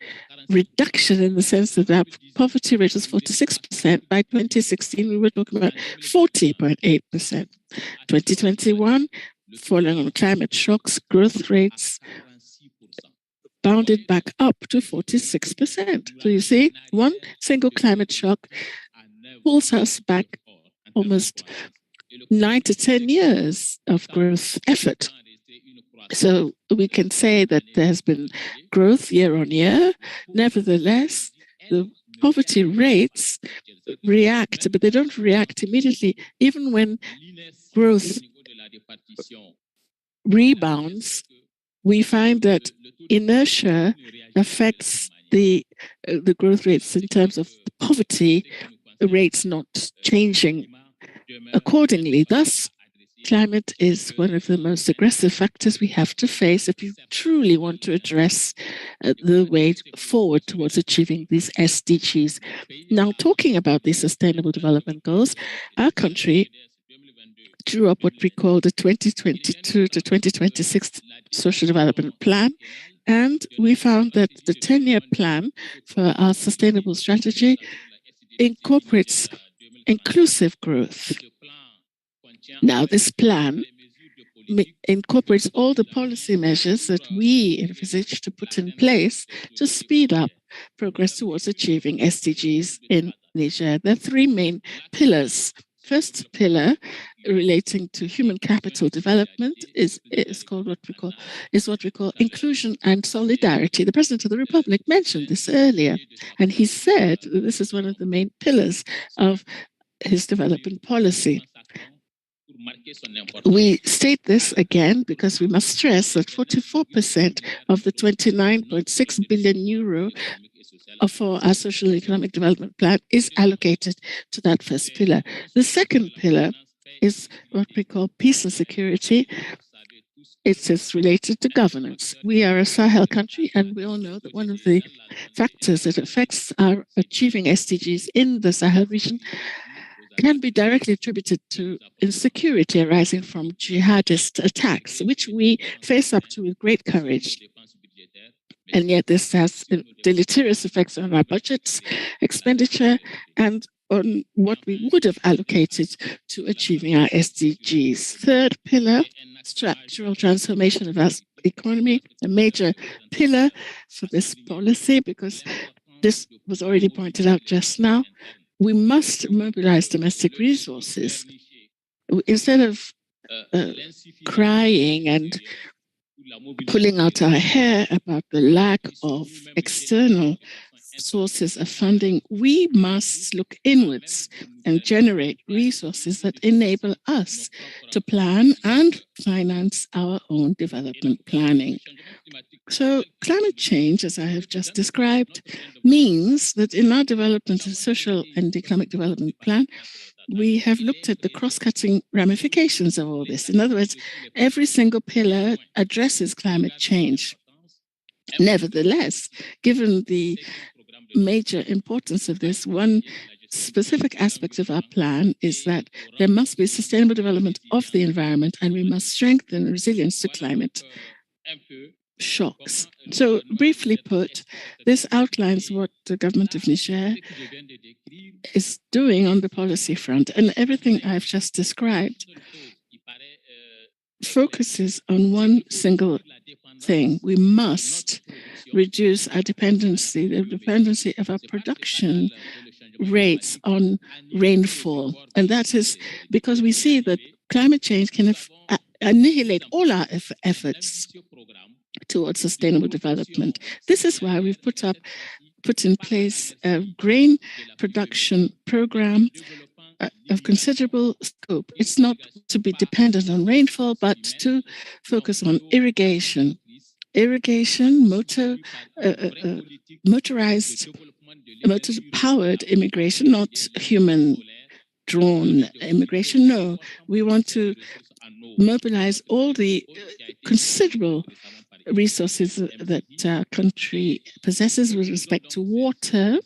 reduction, in the sense that our poverty rate was 46%. By 2016, we were talking about 40.8%. 2021, following on climate shocks, growth rates bounded back up to 46%. So you see, one single climate shock pulls us back almost 9 to 10 years of growth effort. So we can say that there has been growth year on year. Nevertheless, the poverty rates react, but they don't react immediately. Even when growth rebounds, we find that inertia affects the growth rates in terms of poverty rates not changing accordingly. Thus, climate is one of the most aggressive factors we have to face if you truly want to address the way forward towards achieving these SDGs. Now, talking about these Sustainable Development Goals, our country drew up what we call the 2022 to 2026 Social Development Plan, and we found that the 10-year plan for our sustainable strategy incorporates inclusive growth. Now, this plan incorporates all the policy measures that we envisage to put in place to speed up progress towards achieving SDGs in Niger. There are three main pillars. First pillar, relating to human capital development, is what we call inclusion and solidarity. The President of the Republic mentioned this earlier, and he said that this is one of the main pillars of his development policy. We state this again because we must stress that 44% of the 29.6 billion euro for our social and economic development plan is allocated to that first pillar. The second pillar is what we call peace and security. It is related to governance. We are a Sahel country, and we all know that one of the factors that affects our achieving SDGs in the Sahel region can be directly attributed to insecurity arising from jihadist attacks, which we face up to with great courage. And yet this has deleterious effects on our budgets, expenditure, and on what we would have allocated to achieving our SDGs. Third pillar, structural transformation of our economy, a major pillar for this policy, because this was already pointed out just now. We must mobilize domestic resources. Instead of crying and pulling out our hair about the lack of external sources of funding, we must look inwards and generate resources that enable us to plan and finance our own development planning. So climate change, as I have just described, means that in our development and social and economic development plan, we have looked at the cross-cutting ramifications of all this. In other words, every single pillar addresses climate change. Nevertheless, given the major importance of this, one specific aspect of our plan is that there must be sustainable development of the environment, and we must strengthen resilience to climate shocks. So briefly put, this outlines what the government of Niger is doing on the policy front, and everything I've just described focuses on one single thing. We must reduce our dependency, the dependency of our production rates on rainfall. And that is because we see that climate change can annihilate all our efforts towards sustainable development. This is why we've put in place a grain production program of considerable scope. It's not to be dependent on rainfall, but to focus on irrigation. Motor-powered immigration, not human-drawn immigration. No, we want to mobilize all the considerable resources that our country possesses with respect to water,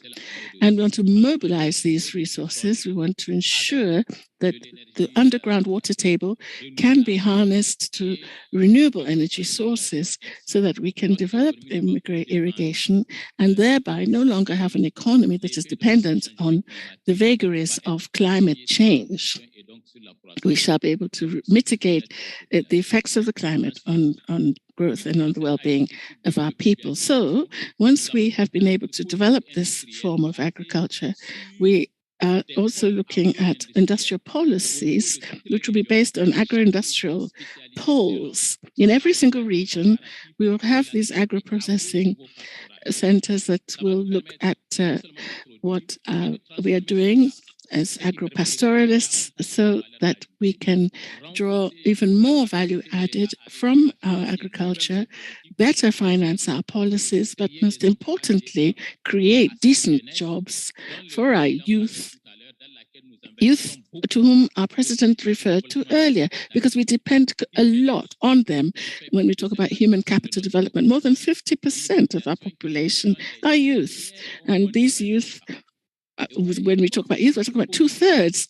and we want to mobilize these resources. We want to ensure that the underground water table can be harnessed to renewable energy sources so that we can develop irrigation and thereby no longer have an economy that is dependent on the vagaries of climate change. We shall be able to mitigate the effects of the climate on growth and on the well-being of our people. So once we have been able to develop this form of agriculture, we are also looking at industrial policies, which will be based on agro-industrial poles. In every single region, we will have these agro-processing centers that will look at what we are doing as agro-pastoralists so that we can draw even more value added from our agriculture, better finance our policies, but most importantly, create decent jobs for our youth to whom our president referred to earlier, because we depend a lot on them when we talk about human capital development. More than 50% of our population are youth, and these youth, when we talk about youth, we're talking about 2/3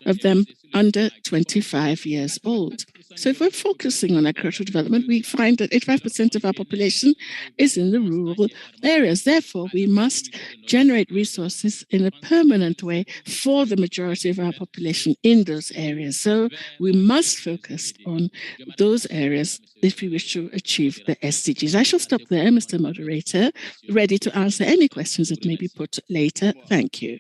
of them under 25 years old. So if we're focusing on agricultural development, we find that 85% of our population is in the rural areas. Therefore, we must generate resources in a permanent way for the majority of our population in those areas. So we must focus on those areas if we wish to achieve the SDGs. I shall stop there, Mr. Moderator, ready to answer any questions that may be put later. Thank you.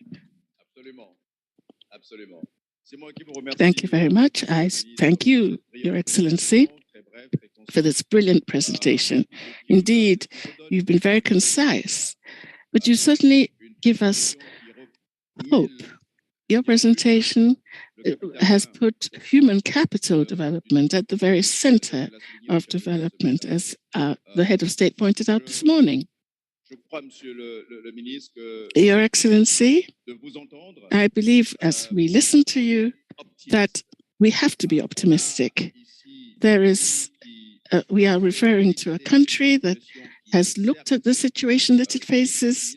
Thank you very much. I thank you, Your Excellency, for this brilliant presentation. Indeed, you've been very concise, but you certainly give us hope. Your presentation has put human capital development at the very center of development, as the head of state pointed out this morning. Your Excellency, I believe as we listen to you that we have to be optimistic. We are referring to a country that has looked at the situation that it faces.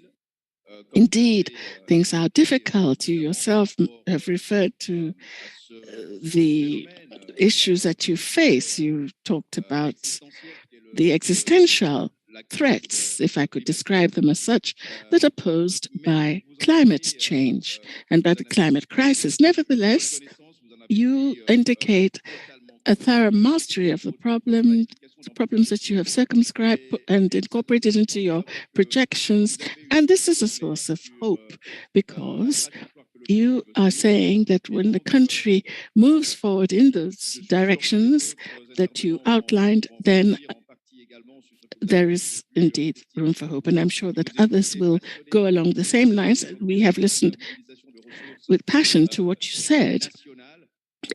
Indeed, things are difficult. You yourself have referred to the issues that you face. You talked about the existential threats, if I could describe them as such, that are posed by climate change and by the climate crisis. Nevertheless, you indicate a thorough mastery of the problems that you have circumscribed and incorporated into your projections. And this is a source of hope, because you are saying that when the country moves forward in those directions that you outlined, then there is indeed room for hope. And I'm sure that others will go along the same lines. We have listened with passion to what you said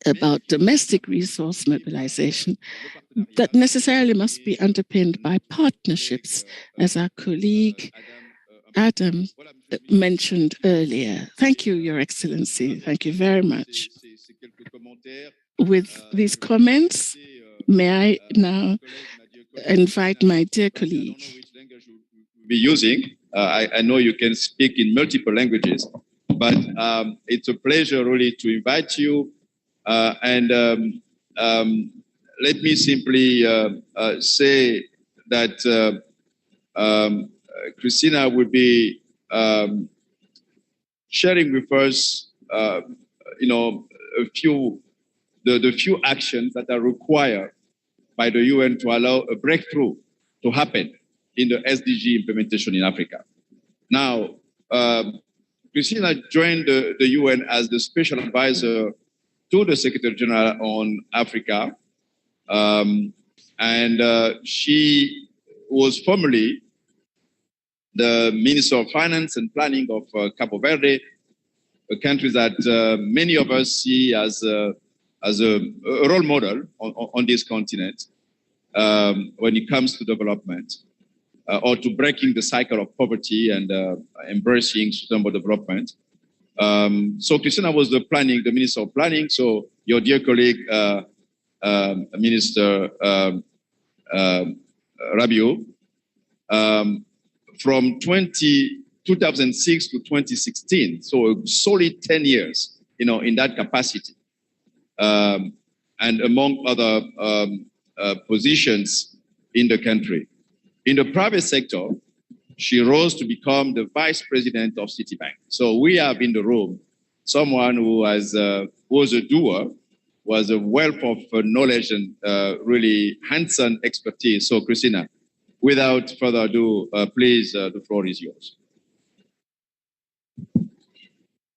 about domestic resource mobilization that necessarily must be underpinned by partnerships, as our colleague Adam mentioned earlier. Thank you, Your Excellency. Thank you very much. With these comments, may I now invite my dear colleague. Be using. I know you can speak in multiple languages, but it's a pleasure really to invite you. Let me simply say that Christina will be sharing with us, the few actions that are required by the UN to allow a breakthrough to happen in the SDG implementation in Africa. Now, Christina joined the UN as the special advisor to the Secretary General on Africa, she was formerly the Minister of Finance and Planning of Cabo Verde, a country that many of us see as a role model on this continent when it comes to development or to breaking the cycle of poverty and embracing sustainable development. So Christina was the Minister of Planning. So your dear colleague, Minister Rabiot, from 2006 to 2016, so a solid 10 years, in that capacity. And among other positions in the country. In the private sector, she rose to become the vice president of Citibank. So we have in the room someone who was a doer, was a wealth of knowledge and really hands-on expertise. So Christina, without further ado, please, the floor is yours.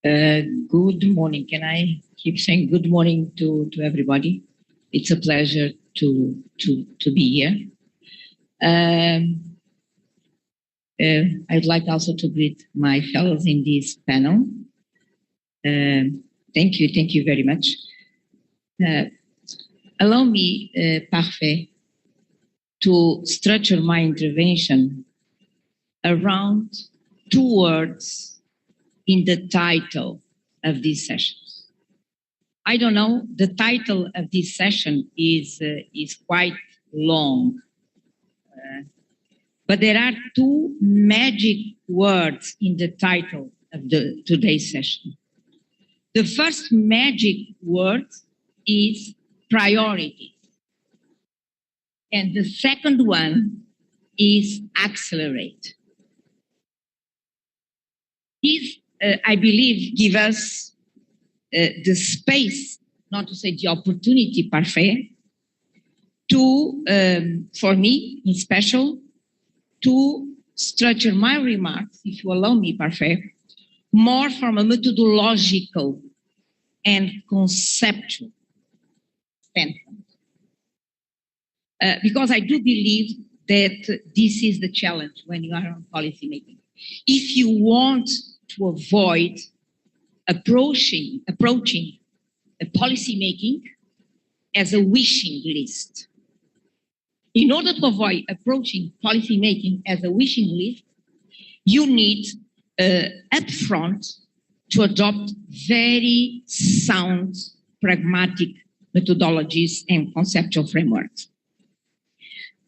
Good morning. Can I keep saying good morning to everybody? It's a pleasure to be here. I'd like also to greet my fellows in this panel. Thank you very much. Allow me, Parfait, to structure my intervention around two words in the title of this session. I don't know, the title of this session is quite long, but there are two magic words in the title of today's session. The first magic word is priorities. And the second one is accelerate. These, I believe, give us the space, not to say the opportunity, parfait, to, for me in special, to structure my remarks, if you allow me, parfait, more from a methodological and conceptual standpoint. Because I do believe that this is the challenge when you are on policy making. If you want to avoid approaching a policy making as a wishing list, in order to avoid approaching policy making as a wishing list, you need upfront to adopt very sound, pragmatic methodologies and conceptual frameworks.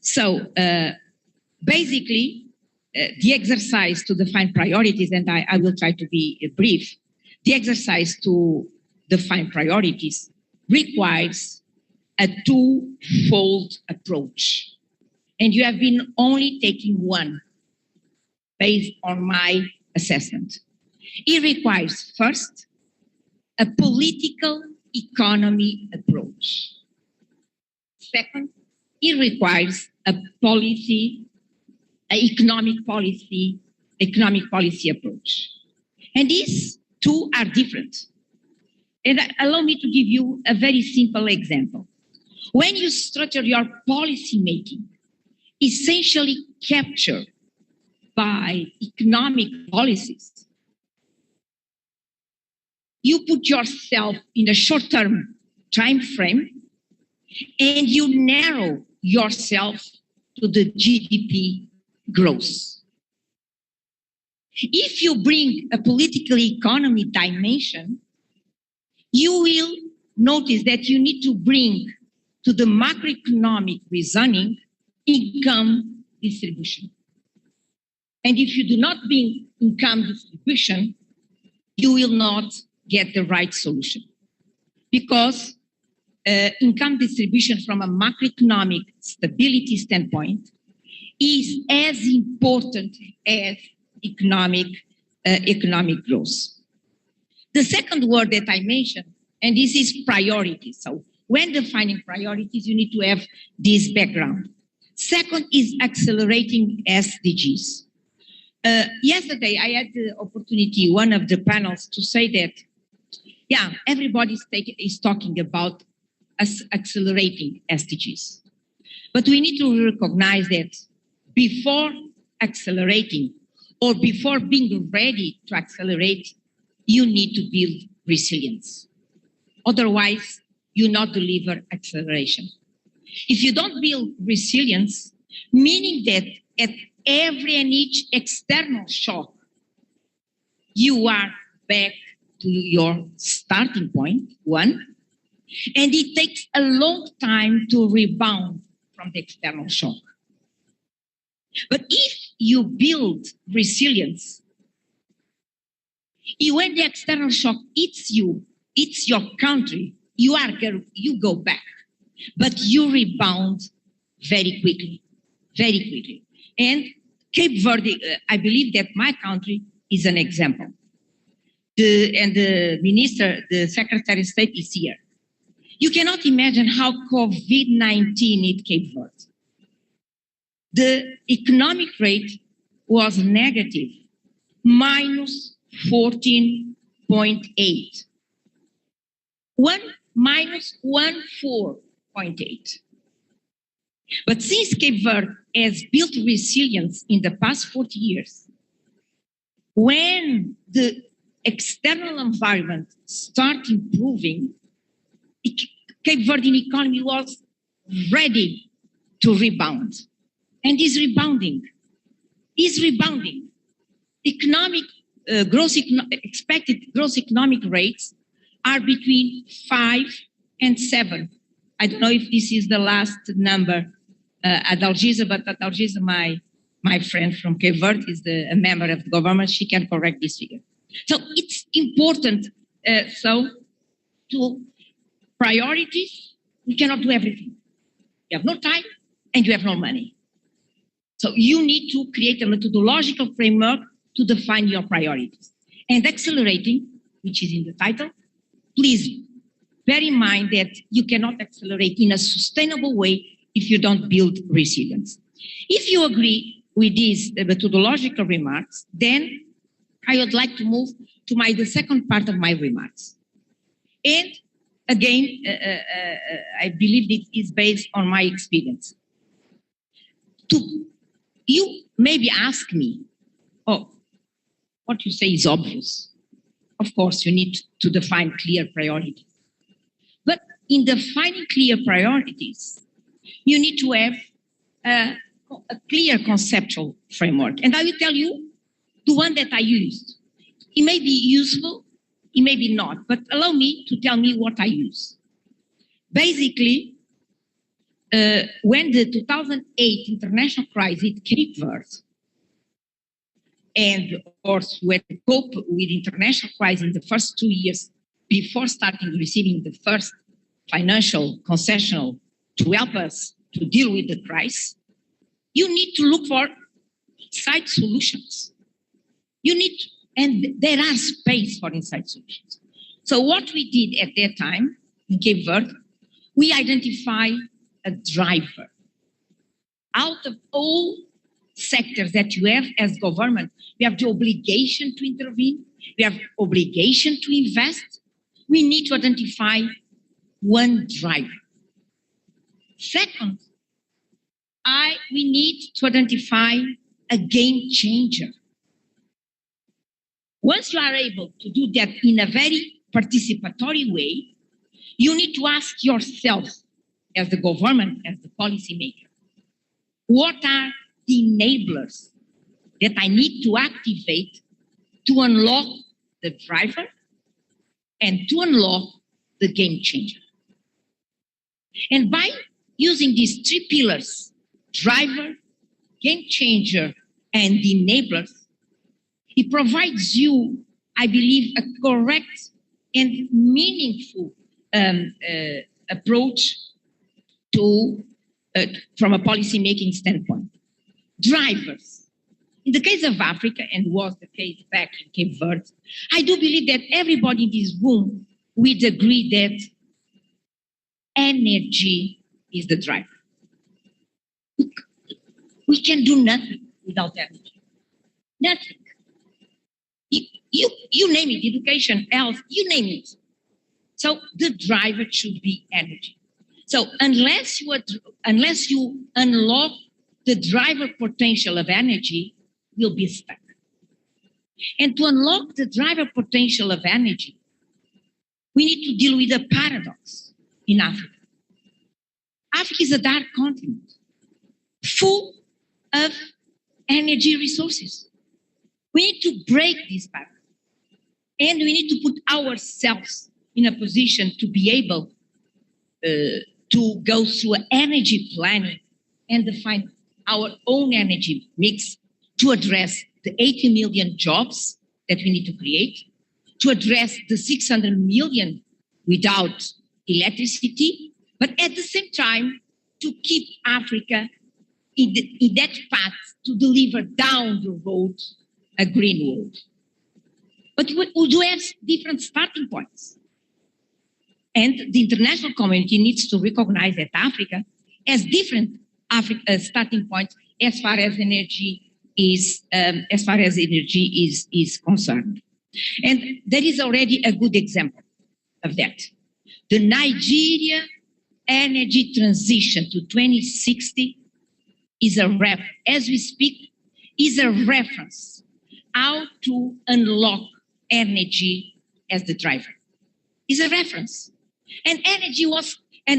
So basically, the exercise to define priorities, and I will try to be brief, the exercise to define priorities requires a two-fold approach. And you have been only taking one based on my assessment. It requires first a political economy approach. Second, it requires a economic policy approach. And these two are different. And allow me to give you a very simple example. When you structure your policy making, essentially captured by economic policies, you put yourself in a short-term time frame and you narrow yourself to the GDP growth. If you bring a political economy dimension, you will notice that you need to bring to the macroeconomic reasoning income distribution. And if you do not bring income distribution, you will not get the right solution. Because income distribution from a macroeconomic stability standpoint is as important as economic growth. The second word that I mentioned, and this is priorities. So when defining priorities, you need to have this background. Second is accelerating SDGs. Yesterday, I had the opportunity, one of the panels, to say that, yeah, everybody is talking about us accelerating SDGs. But we need to recognize that before accelerating or before being ready to accelerate, you need to build resilience. Otherwise, you not deliver acceleration. If you don't build resilience, meaning that at every and each external shock, you are back to your starting point, one, and it takes a long time to rebound from the external shock. But if you build resilience, when the external shock hits you, it's your country, you go back, but you rebound very quickly, very quickly. And Cape Verde, I believe that my country is an example. The Secretary of State is here. You cannot imagine how COVID-19 hit Cape Verde. The economic rate was negative, minus 14.8. Minus 14.8. But since Cape Verde has built resilience in the past 40 years, when the external environment started improving, Cape Verdean economy was ready to rebound. And is rebounding. Expected gross economic rates are between 5 and 7. I don't know if this is the last number at Algisa, but at Algisa, my friend from Cape Verde is a member of the government. She can correct this figure. So it's important to priorities we cannot do everything. You have no time and you have no money. So you need to create a methodological framework to define your priorities. And accelerating, which is in the title, please bear in mind that you cannot accelerate in a sustainable way if you don't build resilience. If you agree with these methodological remarks, then I would like to move to the second part of my remarks. And again, I believe it is based on my experience. You maybe ask me, oh, what you say is obvious. Of course, you need to define clear priorities. But in defining clear priorities, you need to have a clear conceptual framework. And I will tell you the one that I used. It may be useful, it may be not, but allow me to tell me what I use. Basically, when the 2008 international crisis came first, and of course, we had to cope with international crisis in the first 2 years before starting receiving the first financial concessional to help us to deal with the crisis, you need to look for inside solutions. You need, and there are space for inside solutions. So what we did at that time in Cape Verde, we identify a driver. Out of all sectors that you have as government, we have the obligation to intervene, we have obligation to invest. We need to identify one driver. Second, we need to identify a game changer. Once you are able to do that in a very participatory way, you need to ask yourself, as the government, as the policymaker, what are the enablers that I need to activate to unlock the driver and to unlock the game changer? And by using these three pillars, driver, game changer, and the enablers, it provides you, I believe, a correct and meaningful approach to, from a policy-making standpoint. Drivers. In the case of Africa, and was the case back in Cape Verde, I do believe that everybody in this room would agree that energy is the driver. We can do nothing without energy. Nothing. You name it, education, health, you name it. So the driver should be energy. So unless you unlock the driver potential of energy, you'll be stuck. And to unlock the driver potential of energy, we need to deal with a paradox in Africa. Africa is a dark continent, full of energy resources. We need to break this paradox. And we need to put ourselves in a position to be able to go through energy planning and define our own energy mix to address the 80 million jobs that we need to create, to address the 600 million without electricity, but at the same time, to keep Africa in that path to deliver down the road a green world. But we do have different starting points. And the international community needs to recognize that Africa has different starting points as far as energy is concerned. And there is already a good example of that. The Nigeria energy transition to 2060 is as we speak, is a reference how to unlock energy as the driver. Is a reference. And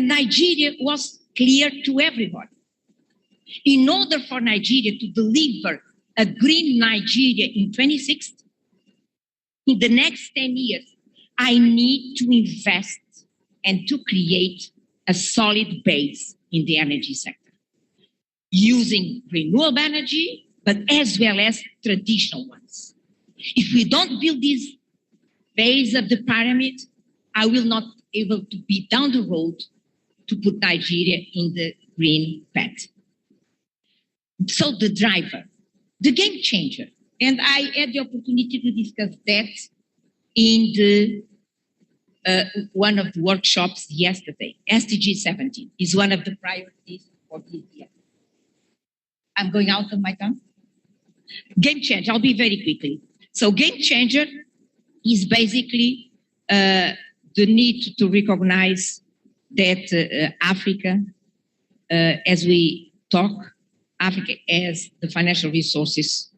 Nigeria was clear to everybody. In order for Nigeria to deliver a green Nigeria in 2060, in the next 10 years, I need to invest and to create a solid base in the energy sector, using renewable energy, but as well as traditional ones. If we don't build this base of the pyramid, I will not be able to be down the road to put Nigeria in the green path. So the driver, the game changer, and I had the opportunity to discuss that in the one of the workshops yesterday. SDG 17 is one of the priorities for this year. I'm going out of my time. Game changer, I'll be very quickly. So game changer is basically the need to recognize that Africa, as we talk, Africa has the financial resources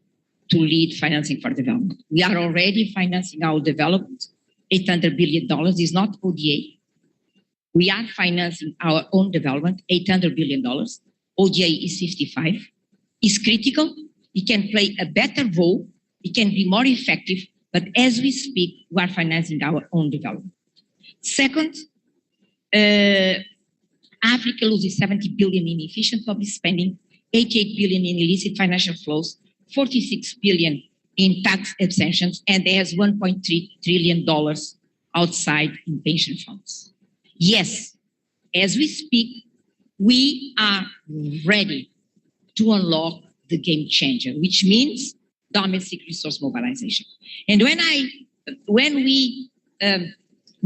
to lead financing for development. We are already financing our development. $800 billion is not ODA. We are financing our own development, $800 billion. ODA is 55. It's critical. It can play a better role. It can be more effective. But as we speak, we are financing our own development. Second, Africa loses 70 billion in efficient public spending, 88 billion in illicit financial flows, 46 billion in tax exemptions, and there's $1.3 trillion outside in pension funds. Yes, as we speak, we are ready to unlock the game changer, which means domestic resource mobilization. And when we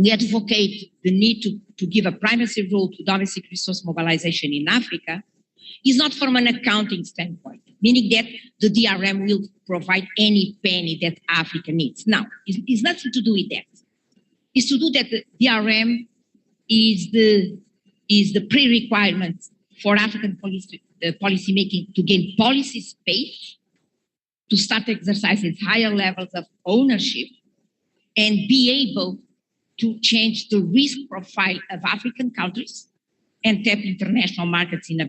advocate the need to give a primacy role to domestic resource mobilization in Africa, is not from an accounting standpoint, meaning that the DRM will provide any penny that Africa needs. Now, it's nothing to do with that. It's to do that the DRM is the pre-requirement for African policy making to gain policy space, to start exercising higher levels of ownership, and be able to change the risk profile of African countries and tap international markets in a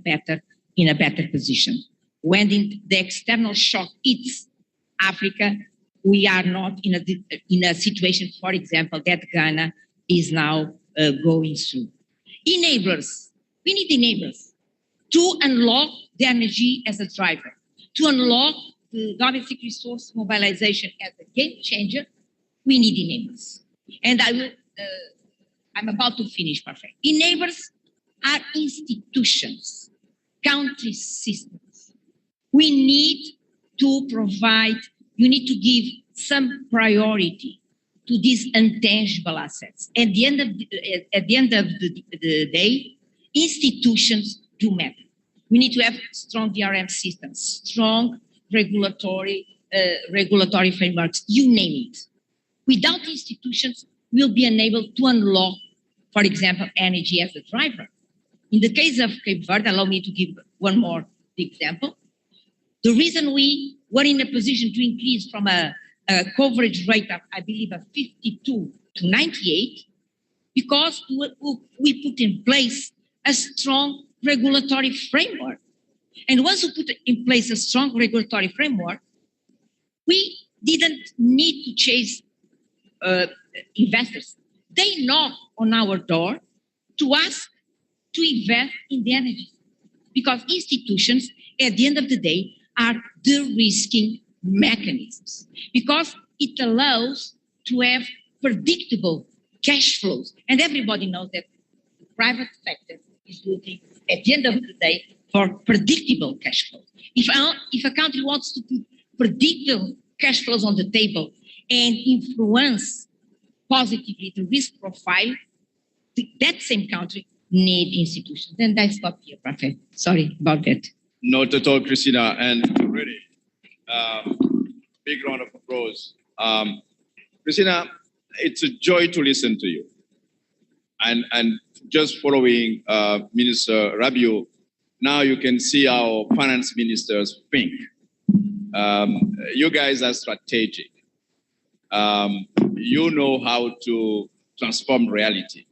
better position. When the external shock hits Africa, we are not in a situation, for example, that Ghana is now going through. Enablers. We need enablers to unlock the energy as a driver, to unlock the domestic resource mobilization as a game changer. We need enablers. And I'm about to finish, perfect. Enablers are institutions, country systems. We need to provide, you need to give some priority to these intangible assets. At the end of the day, institutions do matter. We need to have strong DRM systems, strong regulatory frameworks, you name it. Without institutions, we'll be unable to unlock, for example, energy as a driver. In the case of Cape Verde, allow me to give one more example. The reason we were in a position to increase from a coverage rate of, I believe, of 52 to 98, because we put in place a strong regulatory framework. And once we put in place a strong regulatory framework, we didn't need to chase investors. They knock on our door to ask to invest in the energy, because institutions, at the end of the day, are de-risking mechanisms, because it allows to have predictable cash flows. And everybody knows that the private sector is looking, at the end of the day, for predictable cash flows. If a country wants to put predictable cash flows on the table and influence positively the risk profile, that same country need institutions. And I stop here, Prophet. Sorry about that. Not at all, Christina, and really, big round of applause. Christina, it's a joy to listen to you. And just following Minister Rabiu, now you can see our finance ministers think. You guys are strategic. You know how to transform reality.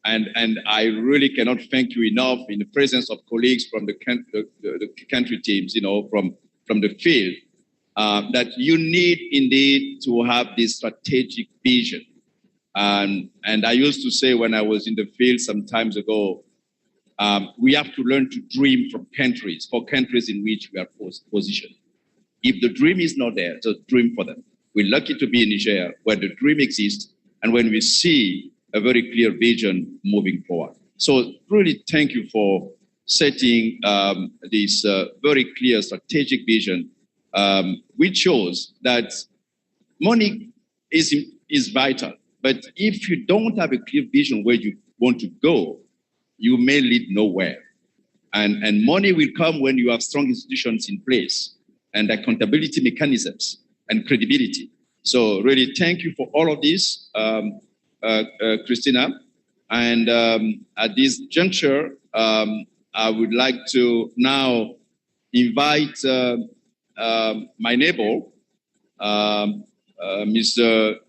And I really cannot thank you enough in the presence of colleagues from the country teams, from the field, that you need indeed to have this strategic vision. And I used to say when I was in the field some times ago, we have to learn to dream for countries in which we are positioned. If the dream is not there, just dream for them. We're lucky to be in Niger, where the dream exists, and when we see a very clear vision moving forward. So really thank you for setting this very clear strategic vision, which shows that money is vital. But if you don't have a clear vision where you want to go, you may lead nowhere. And money will come when you have strong institutions in place and accountability mechanisms and credibility. So really thank you for all of this, Christina. And at this juncture, I would like to now invite my neighbor, Mr.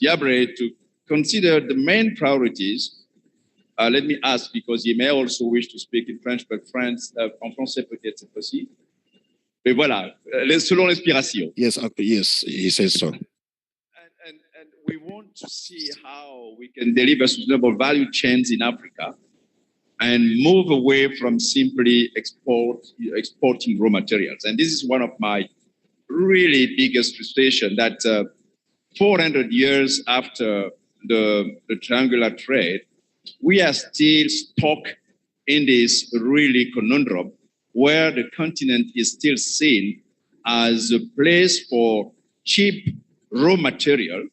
Diabre, to consider the main priorities. Let me ask, because he may also wish to speak in French, but en français peut-être cette fois-ci. Mais voilà, selon l'inspiration. Yes, yes, he says so. And we want to see how we can deliver sustainable value chains in Africa and move away from simply exporting raw materials. And this is one of my really biggest frustration, that 400 years after the triangular trade, we are still stuck in this really conundrum where the continent is still seen as a place for cheap raw material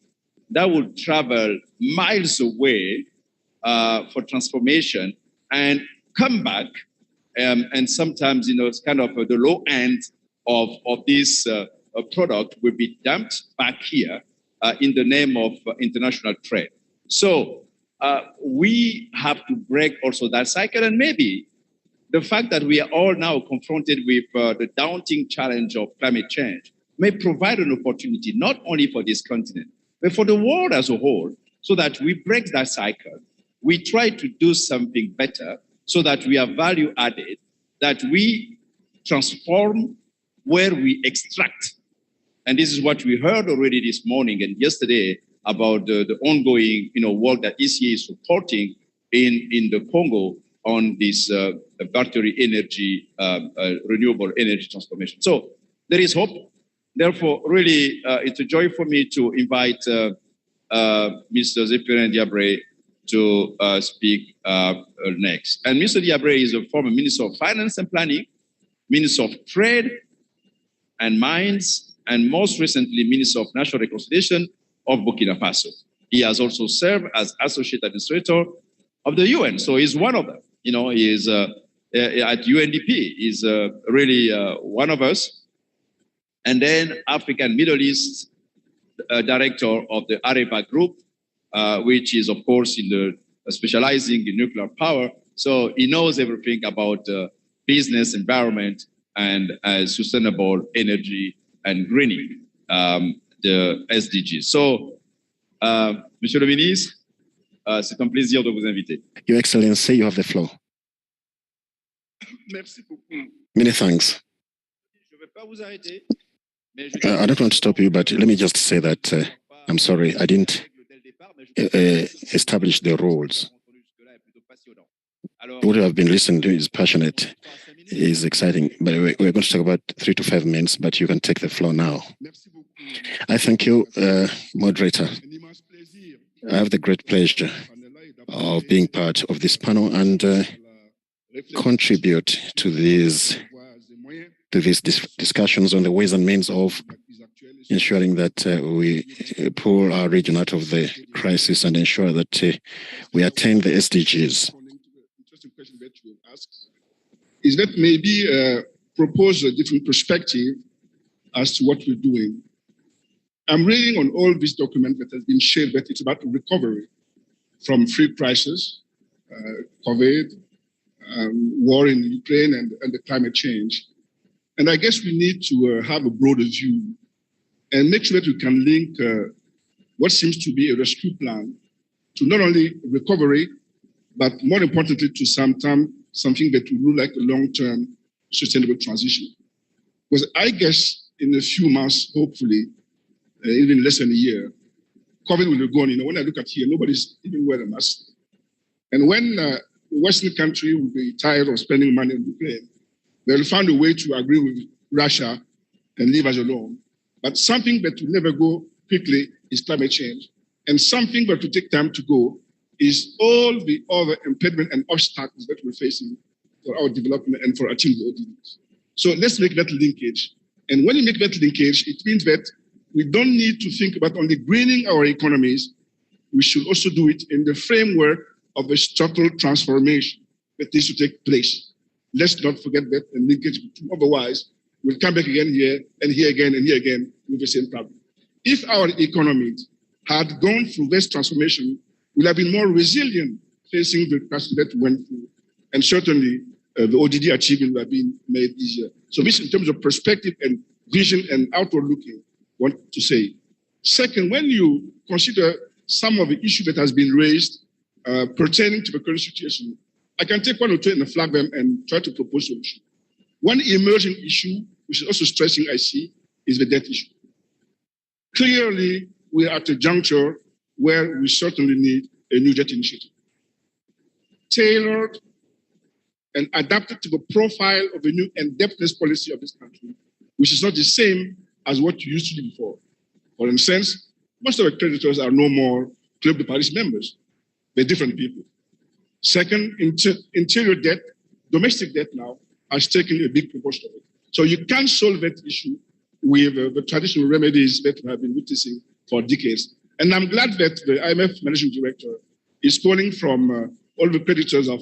that will travel miles away for transformation and come back. And sometimes, it's kind of the low end of this product will be dumped back here in the name of international trade. So we have to break also that cycle, and maybe the fact that we are all now confronted with the daunting challenge of climate change may provide an opportunity not only for this continent, but for the world as a whole, so that we break that cycle. We try to do something better so that we are value added, that we transform where we extract. And this is what we heard already this morning and yesterday about the ongoing work that ECA is supporting in the Congo on this battery energy, renewable energy transformation. So there is hope. Therefore, really, it's a joy for me to invite Mr. Zéphirin Diabre to speak next. And Mr. Diabre is a former Minister of Finance and Planning, Minister of Trade and Mines, and most recently, Minister of National Reconciliation of Burkina Faso. He has also served as Associate Administrator of the UN. So he's one of them. He is at UNDP. He's really one of us. And then Africa and Middle East Director of the Areva Group, which is, of course, specializing in nuclear power. So he knows everything about business, environment, and sustainable energy and greening, the SDGs. So, Monsieur le Ministre, c'est un plaisir de vous inviter. Your Excellency, you have the floor. Merci beaucoup. Many thanks. I don't want to stop you, but let me just say that I'm sorry, I didn't establish the rules. What I've been listening to is passionate, is exciting, but we're going to talk about 3 to 5 minutes, but you can take the floor now. I thank you, moderator. I have the great pleasure of being part of this panel and contribute to these discussions on the ways and means of ensuring that we pull our region out of the crisis and ensure that we attain the SDGs. Interesting question that you have asked is that maybe propose a different perspective as to what we're doing. I'm reading on all this document that has been shared that it's about recovery from 3 crises, COVID, war in Ukraine, and the climate change. And I guess we need to have a broader view and make sure that we can link what seems to be a rescue plan to not only recovery, but more importantly, to something that will look like a long-term sustainable transition. Because I guess in a few months, hopefully, even less than a year, COVID will be gone. When I look at here, nobody's even wearing a mask. And when the Western country will be tired of spending money on Ukraine, they'll find a way to agree with Russia and leave us alone. But something that will never go quickly is climate change. And something that will take time to go is all the other impediment and obstacles that we're facing for our development and for achieving the ODDs. So let's make that linkage. And when you make that linkage, it means that we don't need to think about only greening our economies. We should also do it in the framework of a structural transformation that needs to take place. Let's not forget that and linkage. Otherwise, we'll come back again here and here again and here again with the same problem. If our economies had gone through this transformation, we'll have been more resilient facing the crisis that we went through. And certainly, the ODD achievement will have been made easier. So this in terms of perspective and vision and outward looking, I want to say. Second, when you consider some of the issues that has been raised pertaining to the current situation, I can take one or two and flag them and try to propose solutions. One emerging issue, which is also stressing, I see, is the debt issue. Clearly, we are at a juncture where we certainly need a new debt initiative, tailored and adapted to the profile of the new indebtedness policy of this country, which is not the same as what you used to do before. For instance, most of the creditors are no more Club de Paris members. They're different people. Second, interior debt, domestic debt now, has taken a big proportion of it. So you can't solve that issue with the traditional remedies that we have been witnessing for decades. And I'm glad that the IMF Managing Director is calling from all the creditors of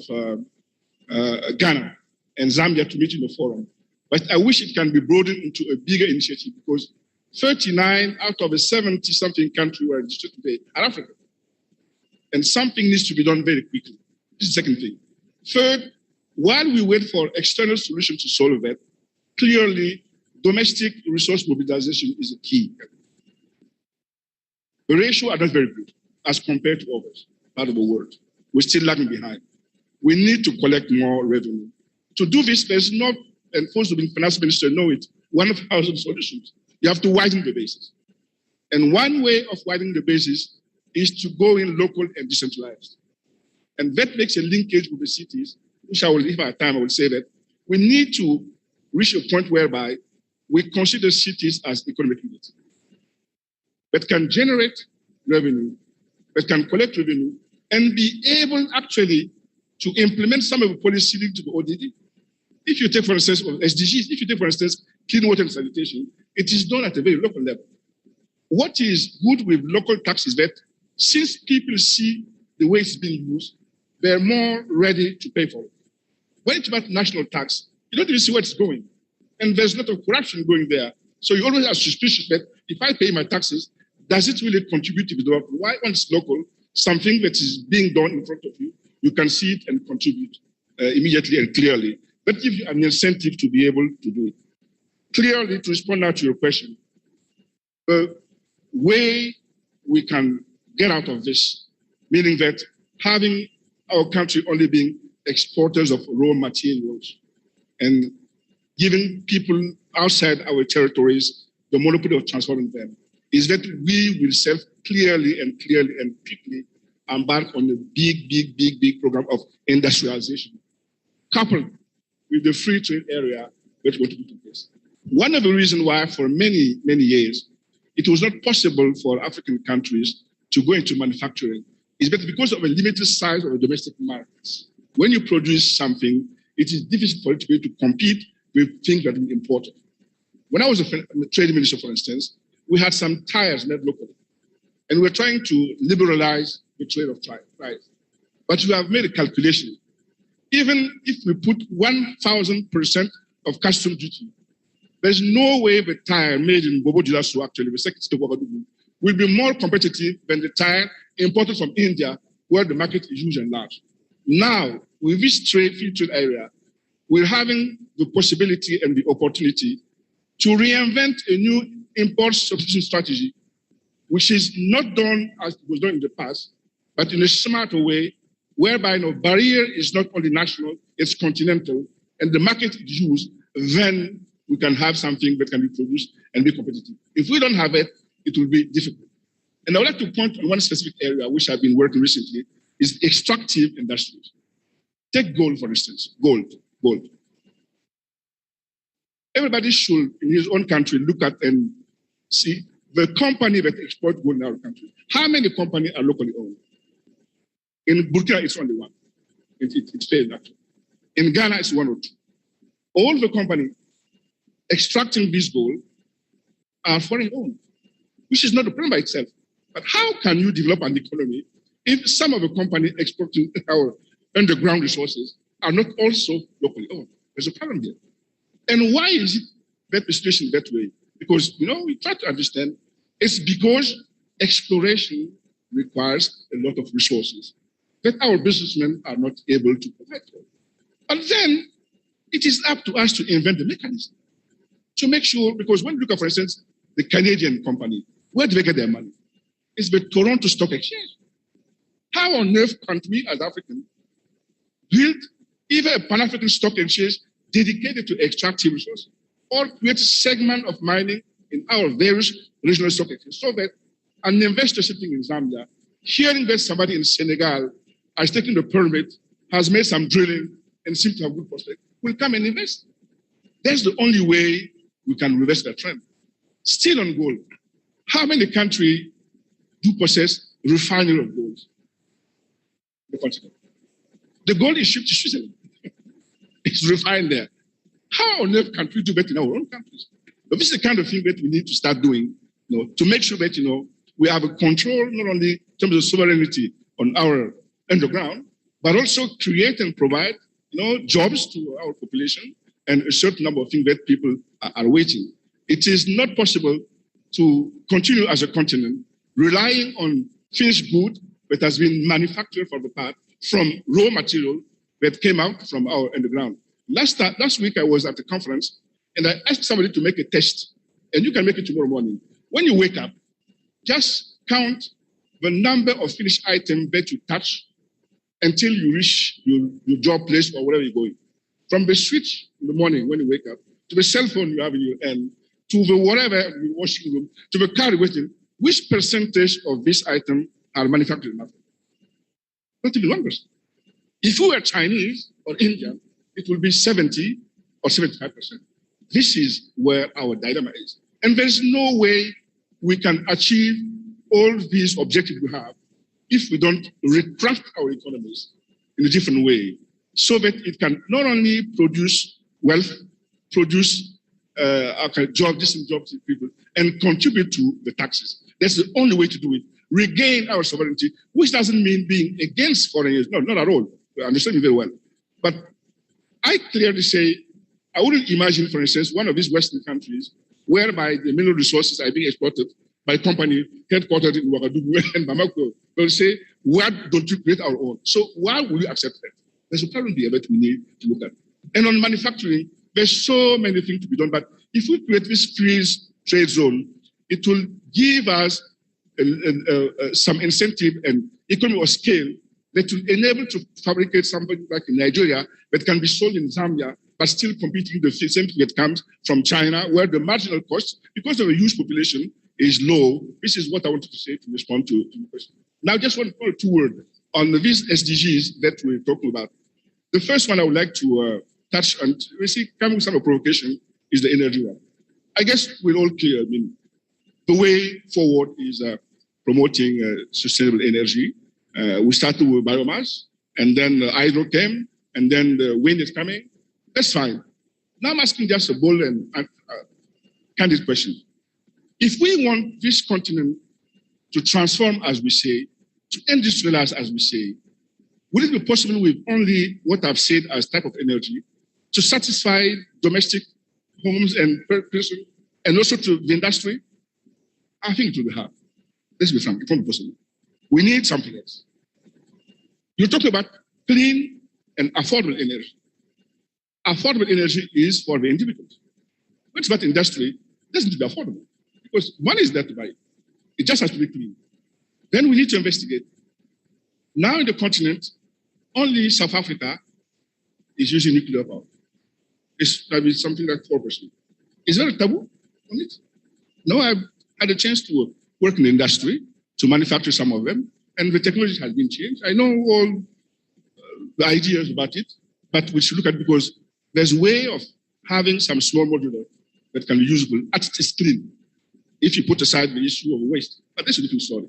Ghana and Zambia to meet in the forum. But I wish it can be broadened into a bigger initiative because 39 out of the 70-something countries where it's today are African. And something needs to be done very quickly. This is the second thing. Third, while we wait for external solutions to solve that, clearly domestic resource mobilization is a key. The ratio are not very good as compared to others, part of the world. We're still lagging behind. We need to collect more revenue. To do this, there's not, and folks who have been finance minister know it, 1,000 solutions. You have to widen the basis. And one way of widening the basis is to go in local and decentralized. And that makes a linkage with the cities, which I will, if I have time, I will say that we need to reach a point whereby we consider cities as economic units that can generate revenue, that can collect revenue, and be able actually to implement some of the policy linked to the ODD. If you take, for instance, SDGs, if you take, for instance, clean water and sanitation, it is done at a very local level. What is good with local tax is that since people see the way it's being used, they're more ready to pay for it. When it's about national tax, you don't even see where it's going. And there's a lot of corruption going there. So you always are suspicious that if I pay my taxes, does it really contribute to the development? Why, when it's local, something that is being done in front of you, you can see it and contribute immediately and clearly. That gives you an incentive to be able to do it. Clearly, to respond now to your question, the way we can get out of this, meaning that having our country only being exporters of raw materials and giving people outside our territories the monopoly of transforming them, is that we will self clearly and quickly embark on a big program of industrialization, coupled with the free trade area that will take place. One of the reasons why for many years, it was not possible for African countries to go into manufacturing is that because of the limited size of the domestic markets. When you produce something, it is difficult for it to be able to compete with things that we imported. When I was a trade minister, for instance, we had some tires made locally, and we're trying to liberalize the trade of tires. But we have made a calculation. Even if we put 1,000% of custom duty, there's no way the tire made in Bobo Dioulasso, actually, the second state of Ouagadougou, will be more competitive than the tire imported from India, where the market is huge and large. Now, with this free trade area, we're having the possibility and the opportunity to reinvent a new import substitution strategy, which is not done as it was done in the past, but in a smarter way, whereby no barrier is not only national, it's continental, and the market is used, then we can have something that can be produced and be competitive. If we don't have it, it will be difficult. And I would like to point on one specific area which I've been working recently, is extractive industries. Take gold, for instance, gold. Everybody should, in his own country, look at and see the company that export gold in our country. How many companies are locally owned? In Burkina, it's only one. It failed actually. In Ghana, it's 1 or 2. All the companies extracting this gold are foreign owned, which is not a problem by itself. But how can you develop an economy if some of the companies exporting our underground resources are not also locally owned? There's a problem there. And why is it that the situation that way? Because, we try to understand it's because exploration requires a lot of resources that our businessmen are not able to provide for. But then it is up to us to invent the mechanism to make sure, because when you look at, for instance, the Canadian company, where do they get their money? It's the Toronto Stock Exchange. How on earth can we as Africans build either a Pan-African stock exchange dedicated to extractive resources or create a segment of mining in our various regional stock exchanges so that an investor sitting in Zambia, hearing that somebody in Senegal has taken the permit, has made some drilling, and seems to have good prospects, will come and invest. That's the only way we can reverse that trend. Still on gold, how many countries do possess refinery of gold? The continent. The gold is shipped to Switzerland. It's refined there. How on earth can we do better in our own countries? But this is the kind of thing that we need to start doing, to make sure that, we have a control, not only in terms of sovereignty on our underground, but also create and provide, jobs to our population and a certain number of things that people are waiting. It is not possible to continue as a continent relying on finished good that has been manufactured for the past from raw material that came out from our underground. Last week I was at a conference and I asked somebody to make a test, and you can make it tomorrow morning. When you wake up, just count the number of finished items that you touch until you reach your job place or wherever you're going. From the switch in the morning when you wake up, to the cell phone you have in your hand, to the whatever, the washing room, to the car waiting, which percentage of this item are manufactured in Africa? Not even 1%. If we were Chinese or Indian, it will be 70 or 75%. This is where our dilemma is. And there's no way we can achieve all these objectives we have if we don't recraft our economies in a different way so that it can not only produce wealth, produce decent jobs to people, and contribute to the taxes. That's the only way to do it. Regain our sovereignty, which doesn't mean being against foreigners. No, not at all. I understand you very well. But I clearly say, I wouldn't imagine, for instance, one of these Western countries whereby the mineral resources are being exploited by a company headquartered in Ouagadougou and Bamako. They'll say, why don't you create our own? So why will you accept that? There's a problem here that we need to look at. And on manufacturing, there's so many things to be done. But if we create this free trade zone, it will give us some incentive and economy of scale that will enable to fabricate something like in Nigeria that can be sold in Zambia, but still competing the same thing that comes from China, where the marginal cost, because of a huge population, is low. This is what I wanted to say to respond to the question. Now, just one or two words on these SDGs that we're talking about. The first one I would like to touch on, coming with some provocation, is the energy one. I guess we're all clear. I mean, the way forward is promoting sustainable energy. We started with biomass, and then hydro came, and then the wind is coming. That's fine. Now I'm asking just a bold and candid question. If we want this continent to transform, as we say, to industrialize, as we say, would it be possible with only what I've said as type of energy to satisfy domestic homes and persons, and also to the industry? I think it will be hard. Let's be frank, it won't be possible. We need something else. You talk about clean and affordable energy. Affordable energy is for the individuals. But it's about industry, it doesn't need to be affordable. Because money is there to buy it. It just has to be clean. Then we need to investigate. Now in the continent, only South Africa is using nuclear power. It's something like 4%. Is there a taboo on it? No, I've had a chance to work in the industry to manufacture some of them, and the technology has been changed. I know all the ideas about it, but we should look at it because there's a way of having some small modular that can be usable at its clean, if you put aside the issue of waste. But that's a different story.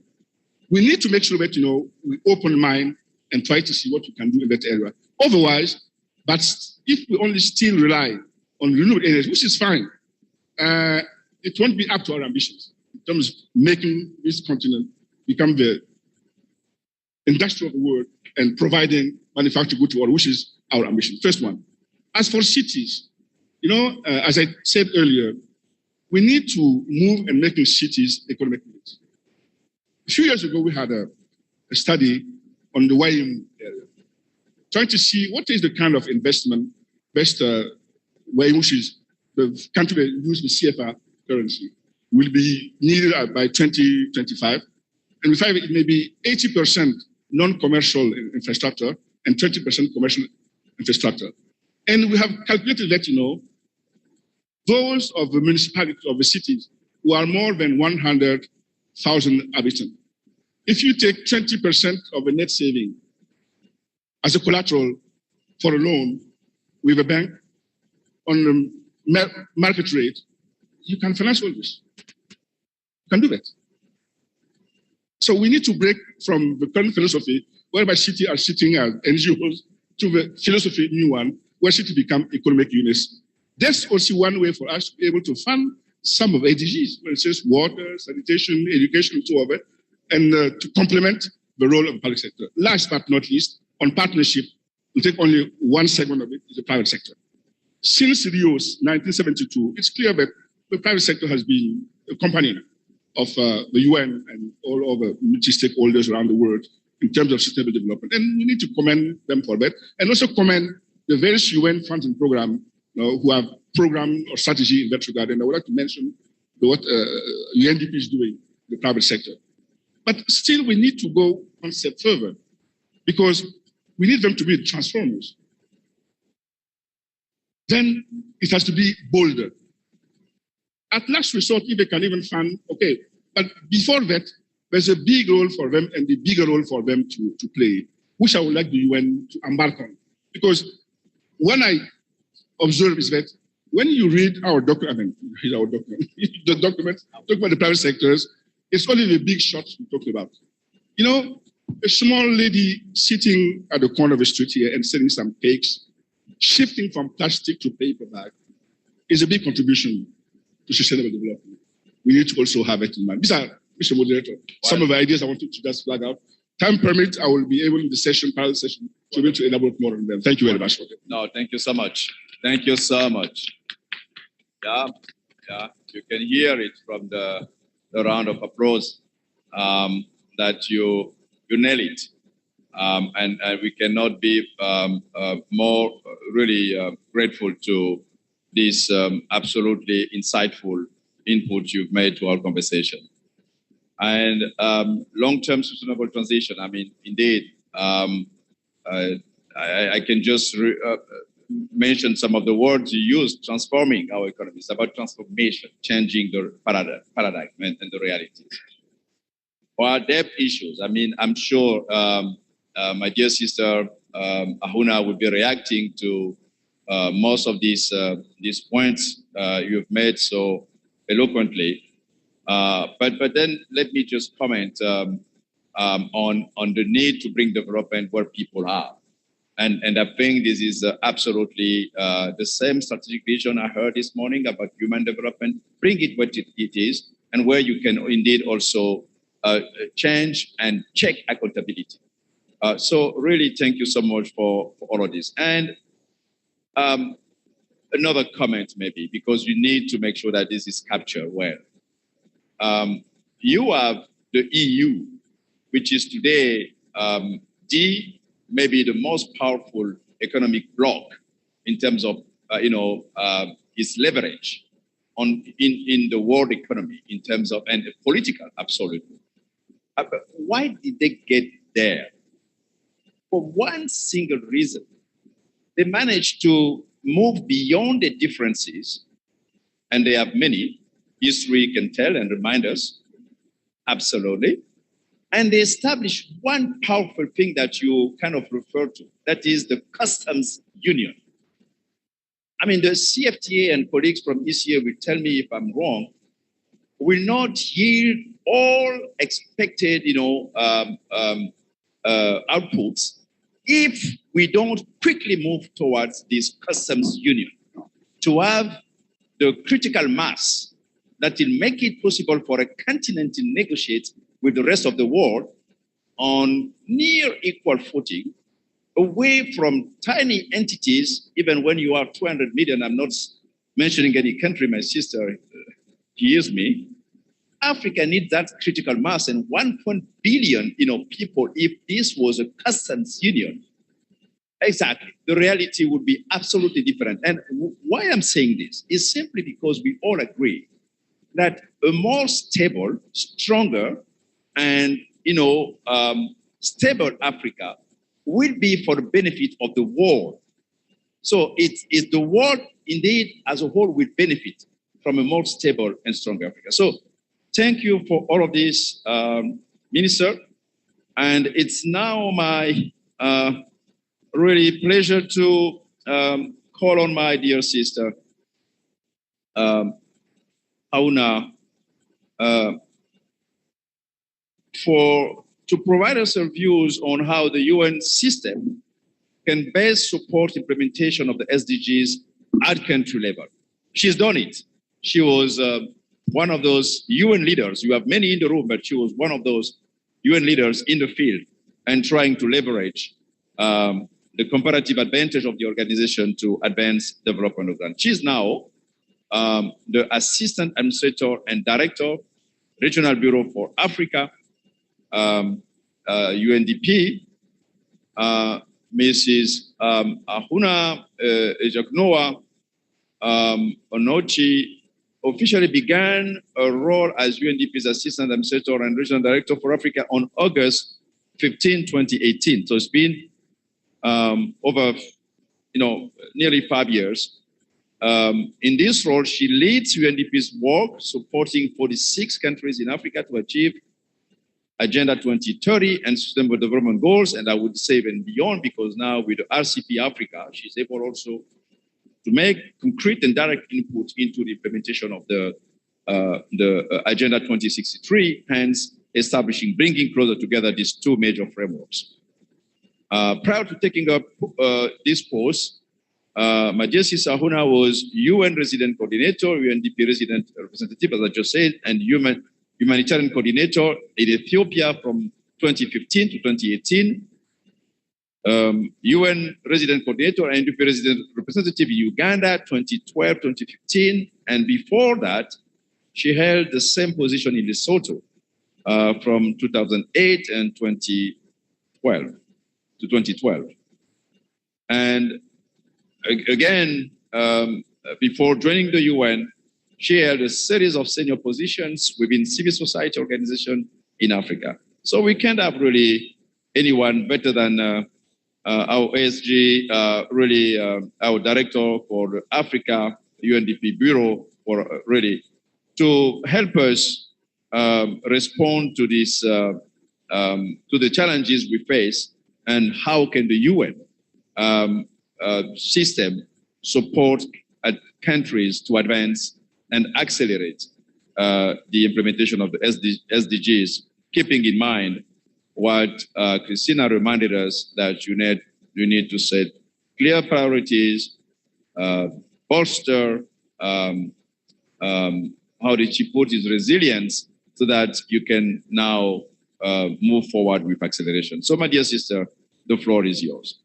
We need to make sure that, we open mind and try to see what we can do in that area. Otherwise, but if we only still rely on renewable energy, which is fine, it won't be up to our ambitions in terms of making this continent become the industry of the world and providing manufactured goods to all, which is our ambition. First one. As for cities, as I said earlier, we need to move and making cities economic units. A few years ago, we had a study on the Wayum area, trying to see what is the kind of investment best Wayum, which is the country that uses the CFA currency, will be needed by 2025. And we find it may be 80% non-commercial infrastructure and 20% commercial infrastructure. And we have calculated that, those of the municipalities of the cities who are more than 100,000 inhabitants, if you take 20% of the net saving as a collateral for a loan with a bank on the market rate, you can finance all this. You can do that. So we need to break from the current philosophy whereby cities are sitting as NGOs to the philosophy new one, where cities become economic units. That's also one way for us to be able to fund some of ADGs, for instance, water, sanitation, education, and so on, and to complement the role of the public sector. Last but not least, on partnership, we'll take only one segment of it, is the private sector. Since Rio's 1972, it's clear that the private sector has been a companion of the UN and all other multi-stakeholders around the world in terms of sustainable development. And we need to commend them for that, and also commend the various UN funds and programs who have program or strategy in that regard. And I would like to mention what UNDP is doing, the private sector. But still, we need to go one step further because we need them to be transformers. Then it has to be bolder. At last resort, if they can even fund, okay, but before that, there's a big role for them and the bigger role for them to play, which I would like the UN to embark on. Because when I observe is that when you read our document, the document, talk about the private sectors, it's only the big shots we talk about. A small lady sitting at the corner of the street here and selling some cakes, shifting from plastic to paper bag, is a big contribution to sustainable development. We need to also have it in mind. These are, Mr. Moderator, some of the ideas I wanted to just flag out. Time permit, I will be able in the session, parallel session, to be able to elaborate more on them. Thank you very much for that. No, thank you so much. Thank you so much. Yeah, you can hear it from the round of applause that you nail it. And we cannot be more really grateful to this absolutely insightful input you've made to our conversation. And long-term sustainable transition, I mean, indeed, I can just mention some of the words you used, transforming our economy. It's about transformation, changing the paradigm and the realities. For our debt issues, I mean, I'm sure my dear sister Ahuna will be reacting to most of these points you've made so eloquently. But then let me just comment on the need to bring development where people are. And I think this is absolutely the same strategic vision I heard this morning about human development. Bring it where it is and where you can indeed also change and check accountability. So really, thank you so much for all of this. And another comment maybe, because you need to make sure that this is captured well. You have the EU, which is today maybe the most powerful economic bloc in terms of its leverage in the world economy in terms of and political, absolutely. Why did they get there? For one single reason, they managed to move beyond the differences, and they have many. History can tell and remind us, absolutely. And they established one powerful thing that you kind of refer to, that is the customs union. I mean, the CFTA and colleagues from ECA will tell me if I'm wrong, will not yield all expected, outputs if we don't quickly move towards this customs union, to have the critical mass that will make it possible for a continent to negotiate with the rest of the world on near equal footing, away from tiny entities, even when you are 200 million, I'm not mentioning any country, my sister hears me. Africa needs that critical mass, and 1 billion people, if this was a customs union, exactly, the reality would be absolutely different. And why I'm saying this is simply because we all agree that a more stable, stronger, and stable Africa will be for the benefit of the world. So it's the world indeed as a whole will benefit from a more stable and stronger Africa. So thank you for all of this, Minister. And it's now my really pleasure to call on my dear sister, Auna, to provide us her views on how the UN system can best support implementation of the SDGs at country level. She's done it. She was one of those UN leaders. You have many in the room, but she was one of those UN leaders in the field and trying to leverage the comparative advantage of the organization to advance development of that. She's now the Assistant Administrator and Director, Regional Bureau for Africa, UNDP, Mrs. Ahuna Ejaknoa Onochi officially began a role as UNDP's Assistant Administrator and Regional Director for Africa on August 15, 2018. So it's been over, nearly 5 years. In this role, she leads UNDP's work supporting 46 countries in Africa to achieve Agenda 2030 and Sustainable Development Goals, and I would say even beyond, because now with the RCP Africa, she's able also to make concrete and direct input into the implementation of the Agenda 2063, hence bringing closer together these two major frameworks. Prior to taking up this post, my dear sister Ahuna was UN Resident Coordinator, UNDP Resident Representative, as I just said, and Humanitarian Coordinator in Ethiopia from 2015 to 2018, UN Resident Coordinator and UNDP Resident Representative in Uganda 2012-2015, and before that, she held the same position in Lesotho from 2008 and 2012 to 2012. And again, before joining the UN, she held a series of senior positions within civil society organizations in Africa. So we can't have really anyone better than our ASG, our director for the Africa UNDP Bureau, for really to help us respond to this, to the challenges we face, and how can the UN system support countries to advance and accelerate the implementation of the SDGs, keeping in mind what Christina reminded us, that you need to set clear priorities, bolster, how did she put his resilience, so that you can now move forward with acceleration. So my dear sister, the floor is yours.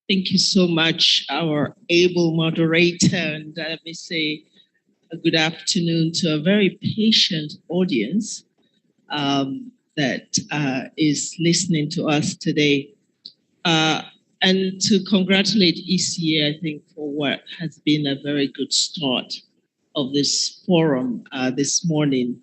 Thank you so much, our able moderator, and let me say a good afternoon to a very patient audience that is listening to us today. And to congratulate ECA, I think, for what has been a very good start of this forum this morning.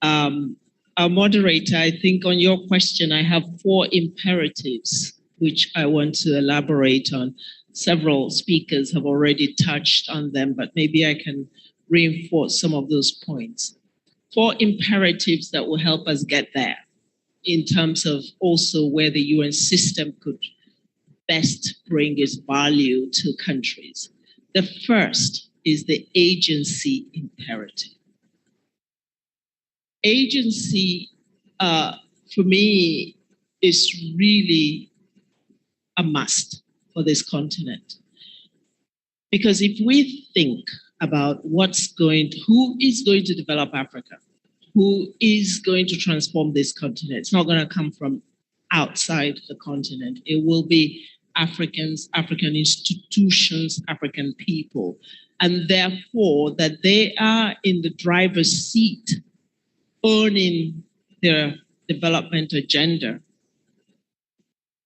Our moderator, I think on your question, I have 4 imperatives which I want to elaborate on. Several speakers have already touched on them, but maybe I can reinforce some of those points. 4 imperatives that will help us get there in terms of also where the UN system could best bring its value to countries. The first is the agency imperative. Agency, for me, is really a must for this continent. Because if we think about who is going to develop Africa, who is going to transform this continent, it's not going to come from outside the continent. It will be Africans, African institutions, African people. And therefore, that they are in the driver's seat, owning their development agenda,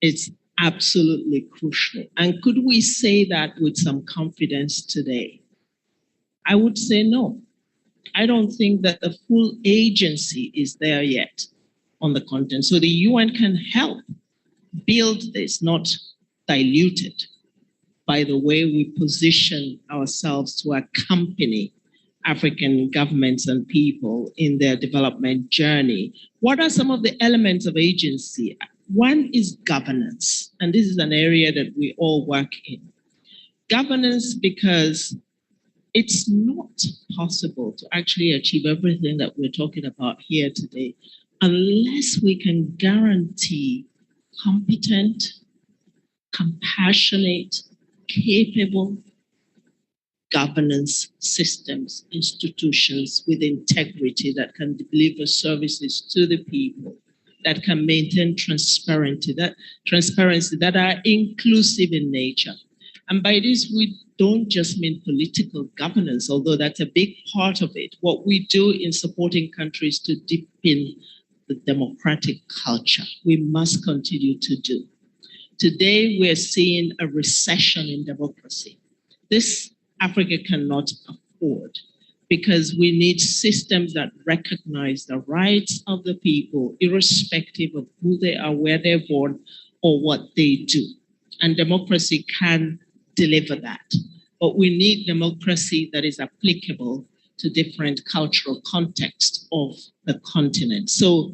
it's absolutely crucial. And could we say that with some confidence today? I would say no. I don't think that the full agency is there yet on the continent. So the UN can help build this, not dilute it, by the way we position ourselves to accompany African governments and people in their development journey. What are some of the elements of agency? One is governance, and this is an area that we all work in. Governance, because it's not possible to actually achieve everything that we're talking about here today unless we can guarantee competent, compassionate, capable governance systems, institutions with integrity that can deliver services to the people, that can maintain transparency that are inclusive in nature. And by this, we don't just mean political governance, although that's a big part of it. What we do in supporting countries to deepen the democratic culture, we must continue to do. Today, we're seeing a recession in democracy. This Africa cannot afford, because we need systems that recognize the rights of the people, irrespective of who they are, where they're born, or what they do. And democracy can deliver that. But we need democracy that is applicable to different cultural contexts of the continent. So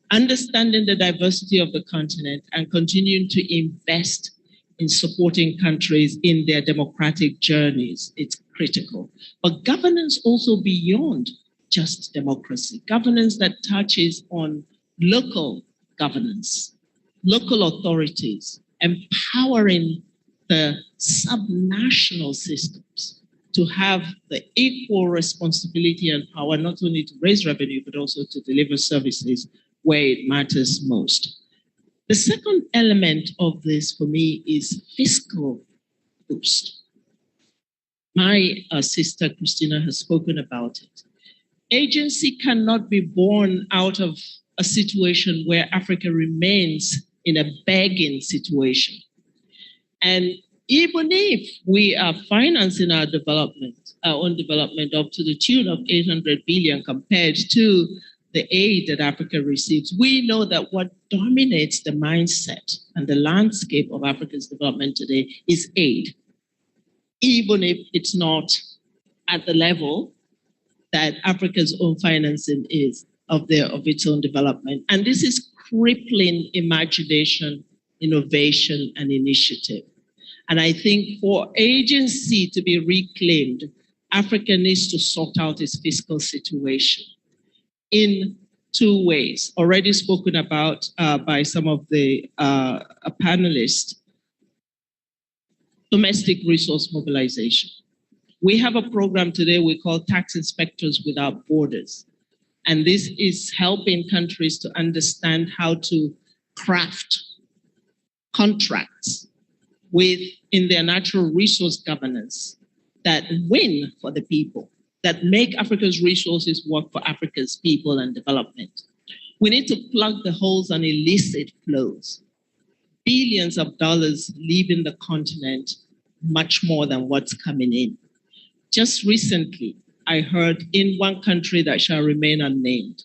understanding the diversity of the continent and continuing to invest in supporting countries in their democratic journeys, it's critical. But governance also beyond just democracy, governance that touches on local governance, local authorities, empowering the subnational systems to have the equal responsibility and power, not only to raise revenue, but also to deliver services where it matters most. The second element of this for me is fiscal boost. My sister Christina has spoken about it. Agency cannot be born out of a situation where Africa remains in a begging situation. And even if we are financing our own development up to the tune of 800 billion compared to the aid that Africa receives, we know that what dominates the mindset and the landscape of Africa's development today is aid, even if it's not at the level that Africa's own financing is of its own development. And this is crippling imagination, innovation, and initiative. And I think for agency to be reclaimed, Africa needs to sort out its fiscal situation in two ways, already spoken about by some of the panelists. Domestic resource mobilization. We have a program today we call Tax Inspectors Without Borders. And this is helping countries to understand how to craft contracts in their natural resource governance that win for the people, that make Africa's resources work for Africa's people and development. We need to plug the holes on illicit flows. Billions of dollars leaving the continent, much more than what's coming in. Just recently, I heard in one country that shall remain unnamed,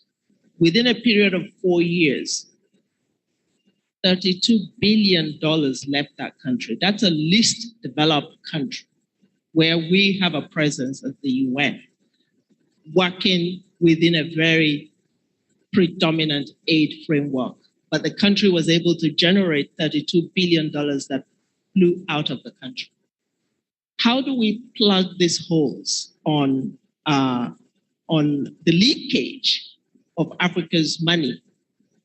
within a period of 4 years, $32 billion left that country. That's a least developed country where we have a presence at the UN, working within a very predominant aid framework. But the country was able to generate $32 billion that flew out of the country. How do we plug these holes on the leakage of Africa's money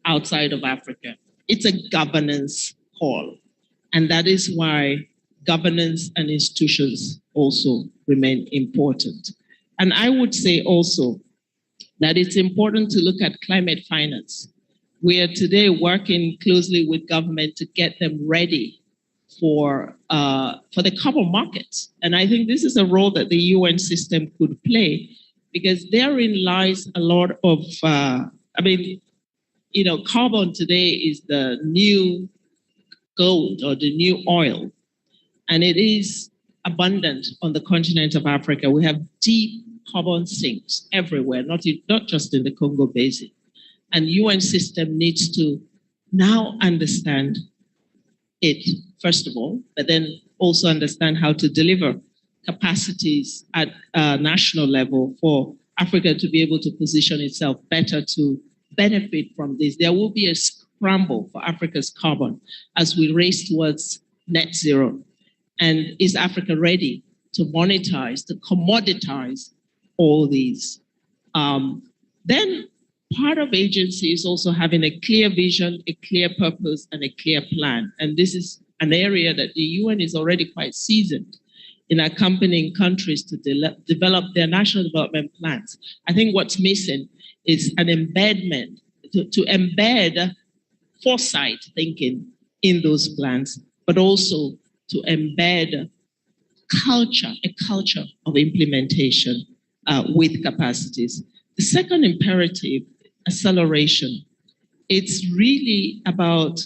outside of Africa? It's a governance call. And that is why governance and institutions also remain important. And I would say also that it's important to look at climate finance. We are today working closely with government to get them ready for the carbon markets. And I think this is a role that the UN system could play, because therein lies a lot of, carbon today is the new gold or the new oil, and it is abundant on the continent of Africa. We have deep carbon sinks everywhere, not just in the Congo Basin. And UN system needs to now understand it, first of all, but then also understand how to deliver capacities at national level for Africa to be able to position itself better to benefit from this. There will be a scramble for Africa's carbon as we race towards net zero. And is Africa ready to monetize, to commoditize all these? Then part of agency is also having a clear vision, a clear purpose, and a clear plan. And this is an area that the UN is already quite seasoned in accompanying countries to develop their national development plans. I think what's missing is an embedment, to embed foresight thinking in those plans, but also to embed a culture of implementation with capacities. The second imperative, acceleration. It's really about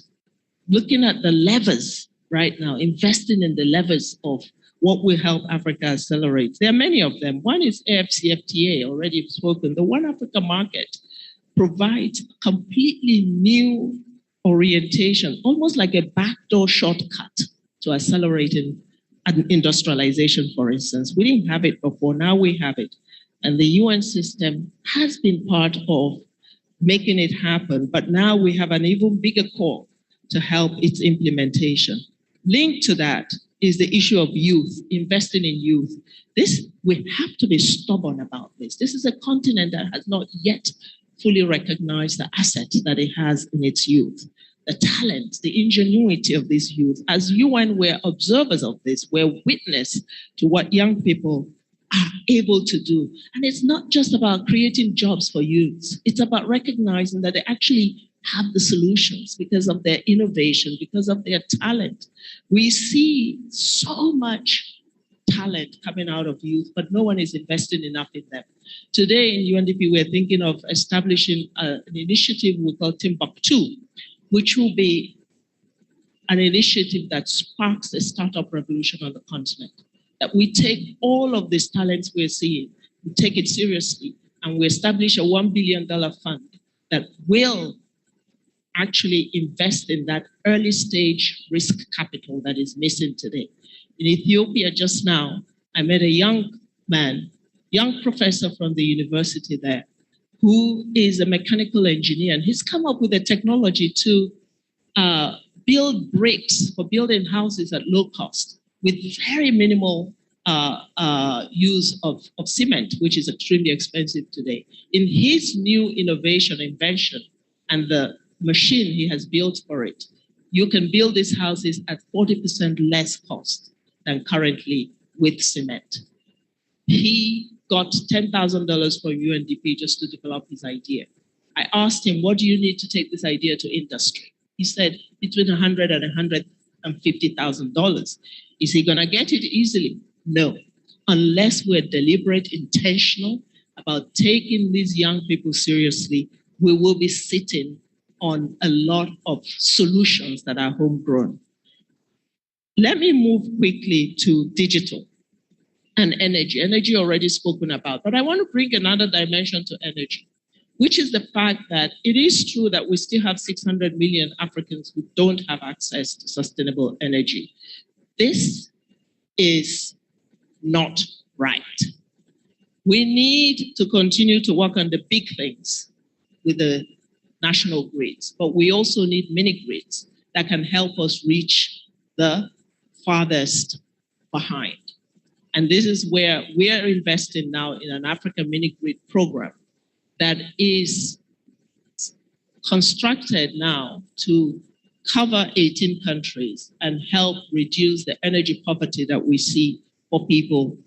looking at the levers right now, investing in the levers of what will help Africa accelerate. There are many of them. One is AFCFTA, already spoken. The One Africa market provides a completely new orientation, almost like a backdoor shortcut to accelerating industrialization, for instance. We didn't have it before, now we have it. And the UN system has been part of making it happen, but now we have an even bigger call to help its implementation. Linked to that is the issue of youth, investing in youth. We have to be stubborn about this. This is a continent that has not yet fully recognized the assets that it has in its youth, the talent, the ingenuity of this youth. As UN, we're observers of this. We're witness to what young people are able to do. And it's not just about creating jobs for youths. It's about recognizing that they actually have the solutions because of their innovation, because of their talent. We see so much talent coming out of youth, but no one is investing enough in them. Today in UNDP, we're thinking of establishing an initiative we call Timbuktu, which will be an initiative that sparks a startup revolution on the continent. That we take all of these talents we're seeing, we take it seriously, and we establish a $1 billion fund that will actually invest in that early stage risk capital that is missing today. In Ethiopia just now, I met a young man, young professor from the university there, who is a mechanical engineer, and he's come up with a technology to build bricks for building houses at low cost with very minimal use of cement, which is extremely expensive today. In his new invention, and the machine he has built for it, you can build these houses at 40% less cost than currently with cement. He got $10,000 from UNDP just to develop his idea. I asked him, what do you need to take this idea to industry? He said, between $100,000 and $150,000. Is he gonna get it easily? No, unless we're deliberate, intentional about taking these young people seriously, we will be sitting on a lot of solutions that are homegrown. Let me move quickly to digital and energy. Energy already spoken about, but I want to bring another dimension to energy, which is the fact that it is true that we still have 600 million Africans who don't have access to sustainable energy. This is not right. We need to continue to work on the big things with the national grids, but we also need mini grids that can help us reach the farthest behind. And this is where we are investing now in an African mini grid program that is constructed now to cover 18 countries and help reduce the energy poverty that we see for people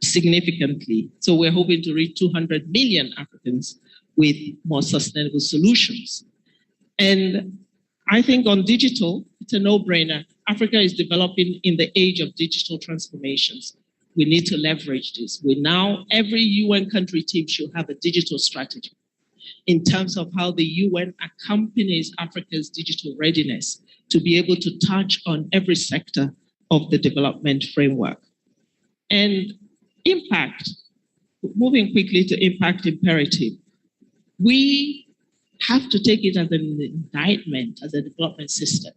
significantly. So we're hoping to reach 200 million Africans with more sustainable solutions. And I think on digital, it's a no-brainer. Africa is developing in the age of digital transformations. We need to leverage this. Every UN country team should have a digital strategy in terms of how the UN accompanies Africa's digital readiness to be able to touch on every sector of the development framework. And impact, moving quickly to impact imperative, we have to take it as an indictment as a development system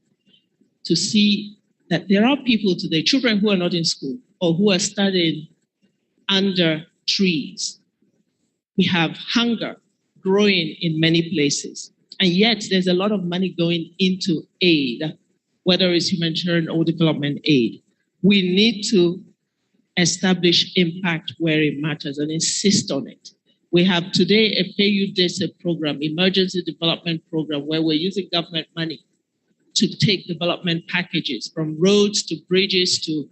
to see that there are people today, children who are not in school or who are studying under trees. We have hunger growing in many places. And yet there's a lot of money going into aid, whether it's humanitarian or development aid. We need to establish impact where it matters and insist on it. We have today a PAYU-DESE program, emergency development program, where we're using government money to take development packages from roads to bridges to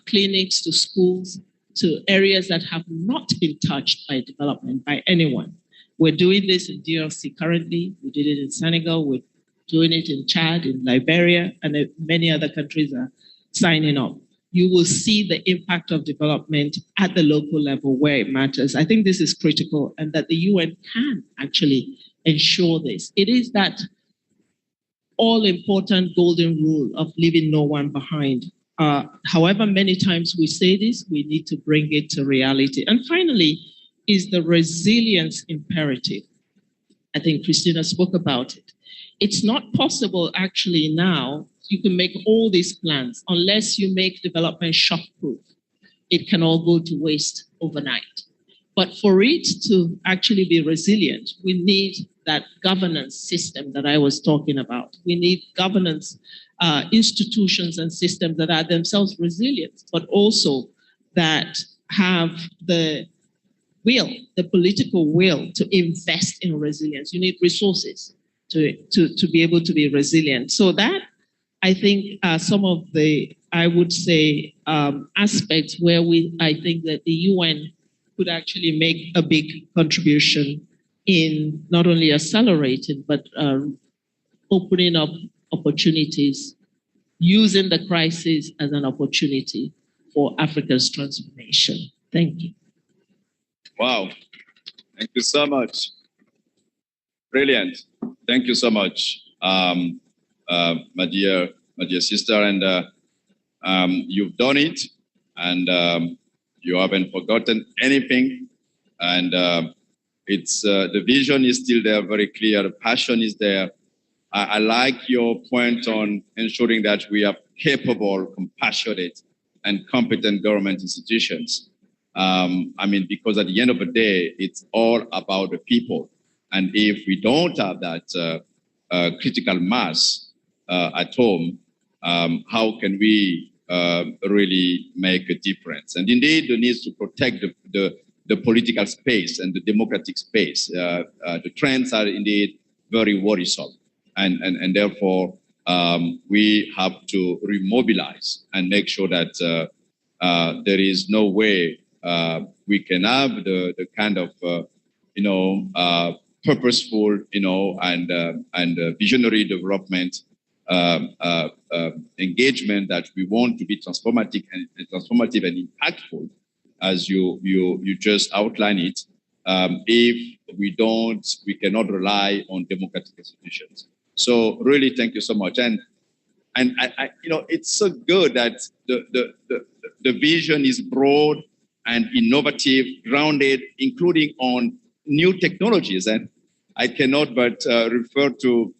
clinics to schools to areas that have not been touched by development by anyone. We're doing this in DRC currently. We did it in Senegal. We're doing it in Chad, in Liberia, and many other countries are signing up. You will see the impact of development at the local level where it matters. I think this is critical and that the UN can actually ensure this. It is that all-important golden rule of leaving no one behind. However many times we say this, we need to bring it to reality. And finally, is the resilience imperative. I think Christina spoke about it. It's not possible actually now, you can make all these plans unless you make development shock-proof. It can all go to waste overnight. But for it to actually be resilient, we need that governance system that I was talking about. We need governance institutions and systems that are themselves resilient, but also that have the will, the political will to invest in resilience. You need resources to be able to be resilient. So that, I think, are some of the, I would say, aspects where I think that the UN could actually make a big contribution in not only accelerating, but opening up opportunities, using the crisis as an opportunity for Africa's transformation. Thank you. Wow. Thank you so much. Brilliant. Thank you so much, my dear sister. And you've done it, and you haven't forgotten anything. And it's the vision is still there, very clear. The passion is there. I like your point on ensuring that we have capable, compassionate, and competent government institutions. I mean, because at the end of the day, it's all about the people. And if we don't have that critical mass at home, how can we really make a difference? And indeed, the need to protect the political space and the democratic space. The trends are indeed very worrisome. And therefore, we have to remobilize and make sure that there is no way we can have the kind of, purposeful, and visionary development engagement that we want to be transformative and impactful, as you just outlined it. If we cannot rely on democratic institutions. So really, thank you so much. And it's so good that the vision is broad and innovative, grounded, including on new technologies. And I cannot but refer to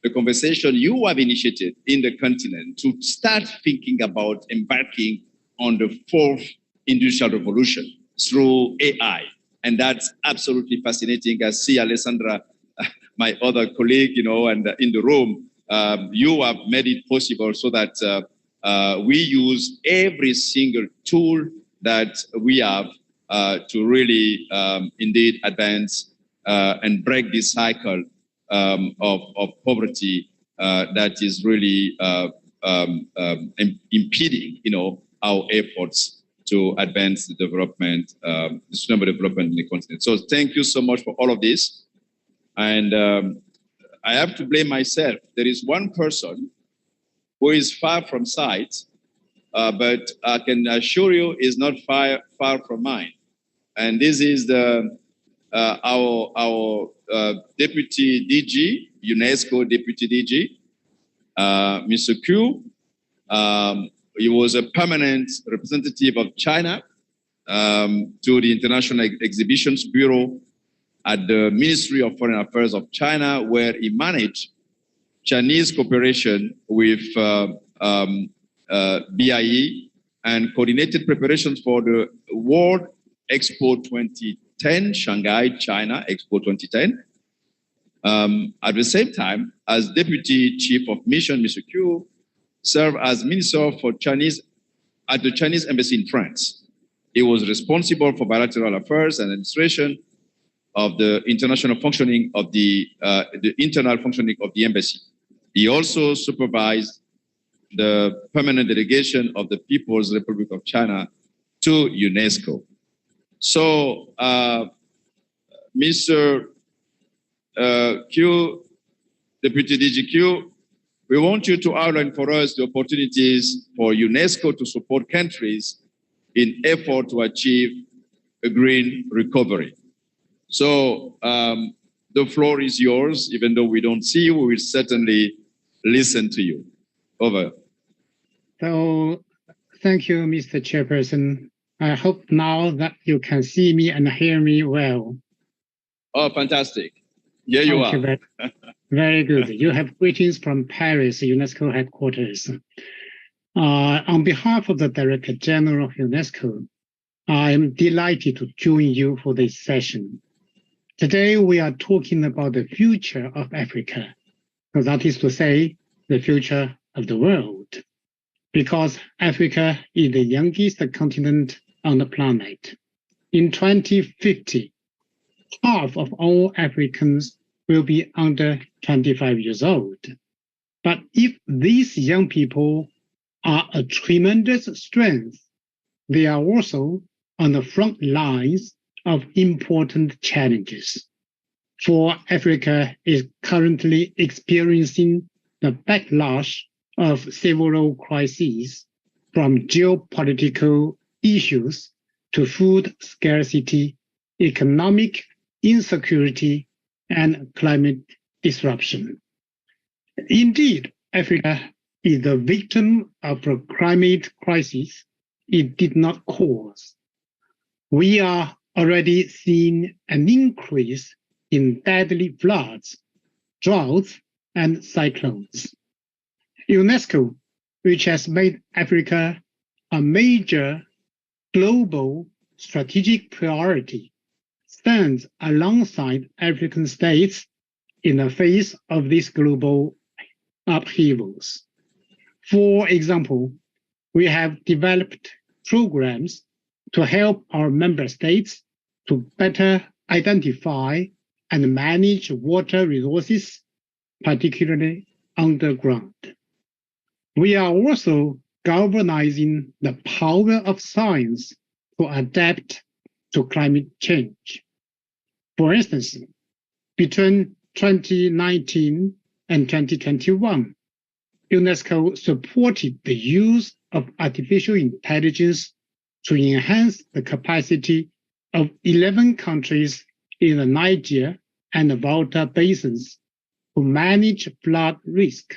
the conversation you have initiated in the continent to start thinking about embarking on the fourth industrial revolution through AI. And that's absolutely fascinating. I see Alessandra, my other colleague, and in the room, you have made it possible so that we use every single tool that we have to really indeed advance and break this cycle of poverty that is really impeding, our efforts to advance the development, sustainable development in the continent. So thank you so much for all of this. And I have to blame myself. There is one person who is far from sight, but I can assure you is not far from mine. And this is our Deputy DG, UNESCO Deputy DG, Mr. Q. He was a permanent representative of China to the International Exhibitions Bureau at the Ministry of Foreign Affairs of China, where he managed Chinese cooperation with BIE and coordinated preparations for the World Expo 2010, Shanghai, China, Expo 2010. At the same time, as Deputy Chief of Mission, Mr. Q served as Minister for Chinese at the Chinese Embassy in France. He was responsible for bilateral affairs and administration of the international functioning of the internal functioning of the embassy. He also supervised the permanent delegation of the People's Republic of China to UNESCO. So, Mr. Q, Deputy DGQ, we want you to outline for us the opportunities for UNESCO to support countries in effort to achieve a green recovery. So the floor is yours. Even though we don't see you, we will certainly listen to you. Over. So thank you, Mr. Chairperson. I hope now that you can see me and hear me well. Oh, fantastic. Here you are. Very, very good. You have greetings from Paris, UNESCO headquarters. On behalf of the Director General of UNESCO, I am delighted to join you for this session. Today, we are talking about the future of Africa. So that is to say, the future of the world. Because Africa is the youngest continent on the planet. In 2050, half of all Africans will be under 25 years old. But if these young people are a tremendous strength, they are also on the front lines of important challenges. For Africa is currently experiencing the backlash of several crises, from geopolitical issues to food scarcity, economic insecurity, and climate disruption. Indeed, Africa is the victim of a climate crisis it did not cause. We are already seeing an increase in deadly floods, droughts, and cyclones. UNESCO, which has made Africa a major global strategic priority, stands alongside African states in the face of these global upheavals. For example, we have developed programs to help our member states to better identify and manage water resources, particularly underground. We are also galvanizing the power of science to adapt to climate change. For instance, between 2019 and 2021, UNESCO supported the use of artificial intelligence to enhance the capacity of 11 countries in the Niger and the Volta basins to manage flood risk.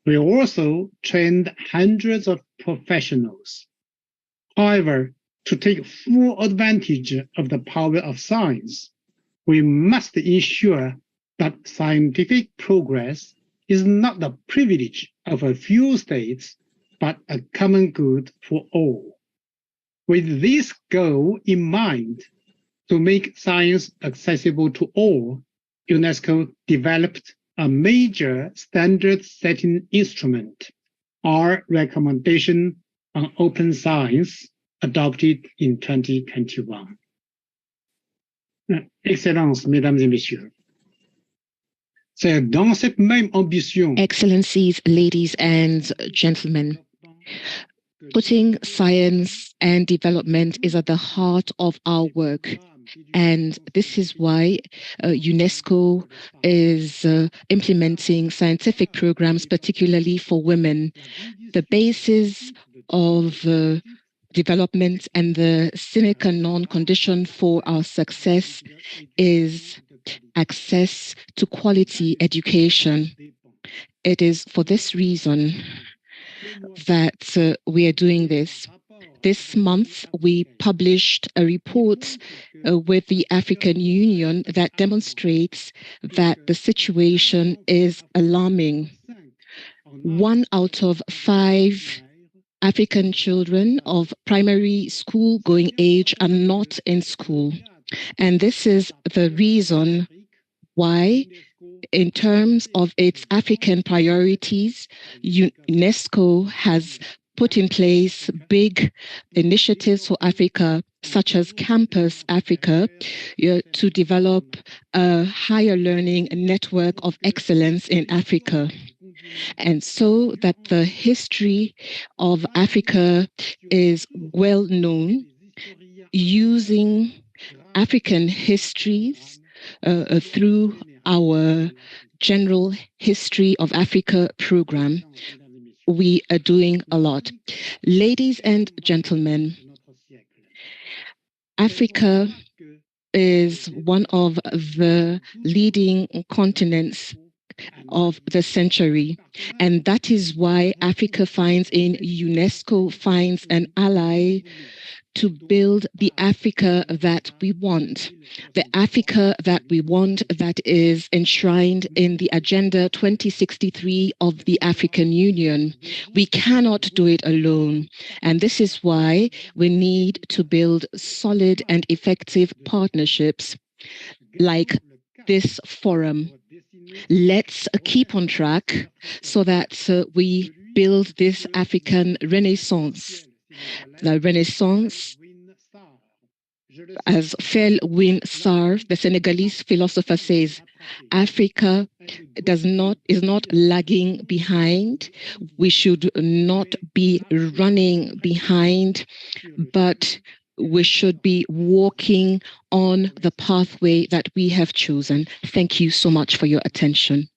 We also trained hundreds of professionals. However, to take full advantage of the power of science, we must ensure that scientific progress is not the privilege of a few states, but a common good for all. With this goal in mind, to make science accessible to all, UNESCO developed a major standard-setting instrument, our recommendation on open science, adopted in 2021. Excellences, Mesdames et Messieurs, C'est dans cette même ambition. Excellencies, ladies and gentlemen, putting science and development is at the heart of our work. And this is why UNESCO is implementing scientific programs, particularly for women. The basis of development and the sine qua non condition for our success is access to quality education. It is for this reason that we are doing this. This month, we published a report with the African Union that demonstrates that the situation is alarming. 1 out of 5 African children of primary school going age are not in school. And this is the reason why, in terms of its African priorities, UNESCO has put in place big initiatives for Africa, such as Campus Africa, to develop a higher learning network of excellence in Africa. And so that the history of Africa is well known, using African histories through our General History of Africa program. We are doing a lot. Ladies and gentlemen, Africa is one of the leading continents of the century. And that is why Africa finds an ally to build the Africa that we want. The Africa that we want that is enshrined in the Agenda 2063 of the African Union. We cannot do it alone. And this is why we need to build solid and effective partnerships like this forum. Let's keep on track so that we build this African Renaissance. The Renaissance, as Felwine Sarr, the Senegalese philosopher, says, Africa is not lagging behind. We should not be running behind, but we should be walking on the pathway that we have chosen. Thank you so much for your attention.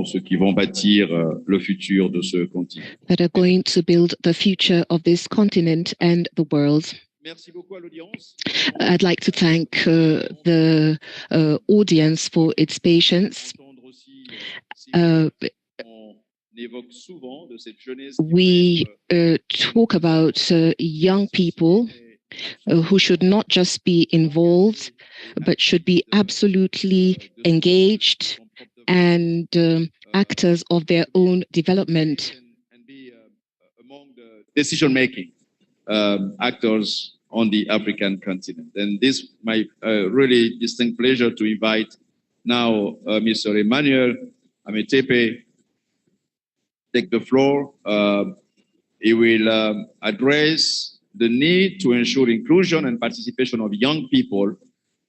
Ceux qui vont bâtir le futur de ce continent. That are going to build the future of this continent and the world. I'd like to thank the audience for its patience. we talk about young people who should not just be involved, but should be absolutely engaged and actors of their own development. Decision-making actors on the African continent. And this my really distinct pleasure to invite now Mr. Emmanuel Ametepe take the floor. He will address the need to ensure inclusion and participation of young people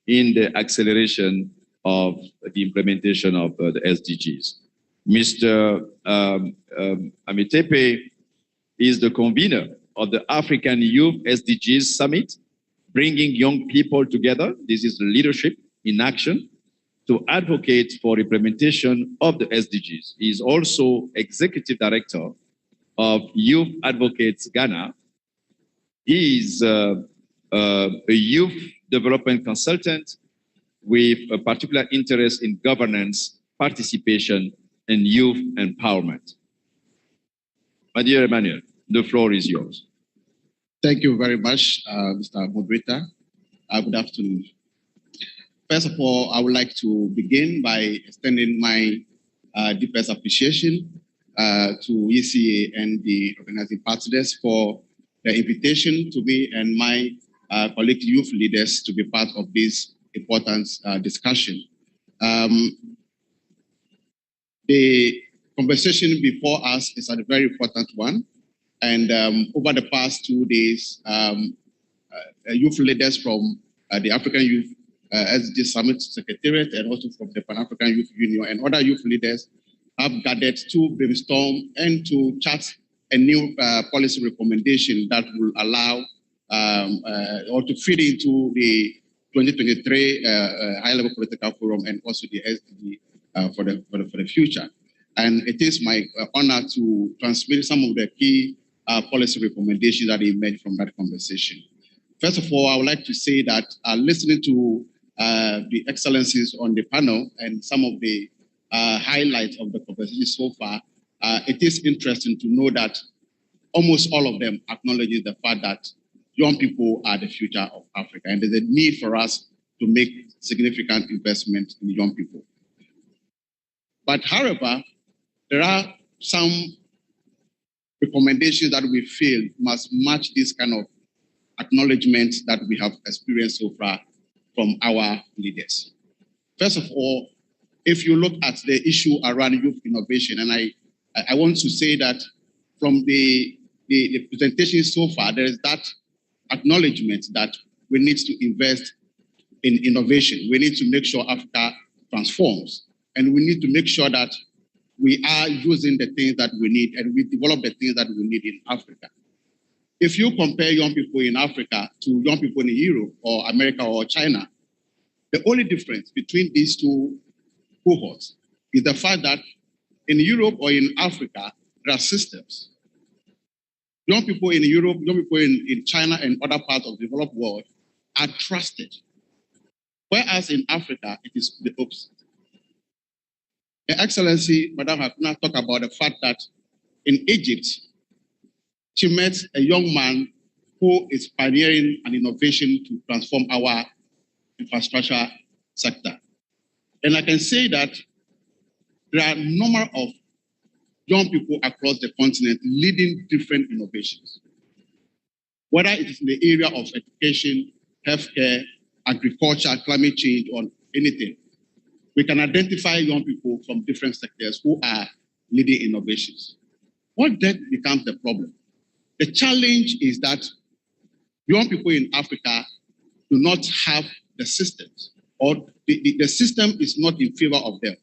in the acceleration of the implementation of the SDGs. Mr. Ametepe is the convener of the African Youth SDGs Summit, bringing young people together. This is leadership in action to advocate for implementation of the SDGs. He is also executive director of Youth Advocates Ghana. He is a youth development consultant with a particular interest in governance, participation, and youth empowerment. My dear Emmanuel, the floor is yours. Thank you very much, Mr. Moderator. Good afternoon. First of all, I would like to begin by extending my deepest appreciation to ECA and the organizing partners for the invitation to me and my colleague youth leaders to be part of this important discussion. The conversation before us is a very important one. And over the past 2 days, youth leaders from the African Youth SDG Summit Secretariat and also from the Pan-African Youth Union and other youth leaders have gathered to brainstorm and to chart a new policy recommendation that will allow or to feed into the 2023 high-level political forum and also the SDG for the future. And it is my honor to transmit some of the key policy recommendations that emerged from that conversation. First of all, I would like to say that listening to the excellencies on the panel and some of the highlights of the conversation so far, it is interesting to know that almost all of them acknowledge the fact that young people are the future of Africa, and there's a need for us to make significant investment in young people. But however, there are some recommendations that we feel must match this kind of acknowledgement that we have experienced so far from our leaders. First of all, if you look at the issue around youth innovation, and I want to say that from the presentation so far, there is that acknowledgement that we need to invest in innovation. We need to make sure Africa transforms, and we need to make sure that we are using the things that we need and we develop the things that we need in Africa. If you compare young people in Africa to young people in Europe or America or China, the only difference between these two cohorts is the fact that in Europe or in Africa, there are systems. Young people in Europe, young people in China and other parts of the developed world are trusted. Whereas in Africa, it is the opposite. Her Excellency, Madam Hakuna, talked about the fact that in Egypt, she met a young man who is pioneering an innovation to transform our infrastructure sector. And I can say that there are a number of young people across the continent leading different innovations, whether it is in the area of education, healthcare, agriculture, climate change, or anything. We can identify young people from different sectors who are leading innovations. What then becomes the problem? The challenge is that young people in Africa do not have the systems, or the system is not in favor of them.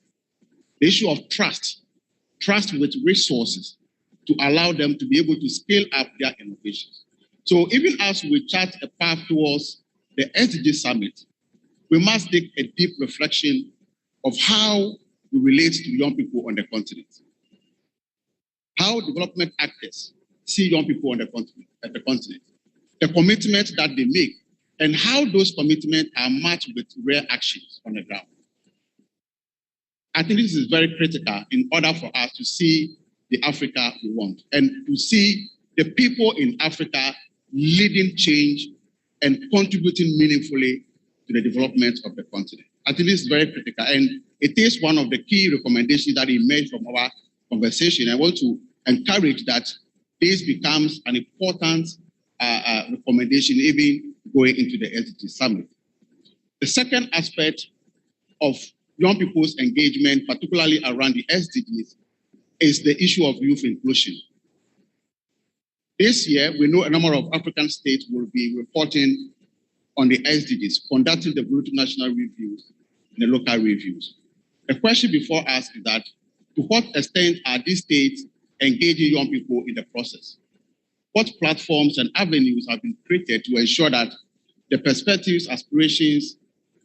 The issue of trust with resources to allow them to be able to scale up their innovations. So even as we chart a path towards the SDG Summit, we must take a deep reflection of how we relate to young people on the continent. How development actors see young people on the continent, the commitments that they make, and how those commitments are matched with real actions on the ground. I think this is very critical in order for us to see the Africa we want, and to see the people in Africa leading change and contributing meaningfully to the development of the continent. I think this is very critical, and it is one of the key recommendations that emerged from our conversation. I want to encourage that this becomes an important recommendation even going into the SDG Summit. The second aspect of young people's engagement, particularly around the SDGs, is the issue of youth inclusion. This year, we know a number of African states will be reporting on the SDGs, conducting the brutal national reviews and the local reviews. The question before us is that, to what extent are these states engaging young people in the process? What platforms and avenues have been created to ensure that the perspectives, aspirations,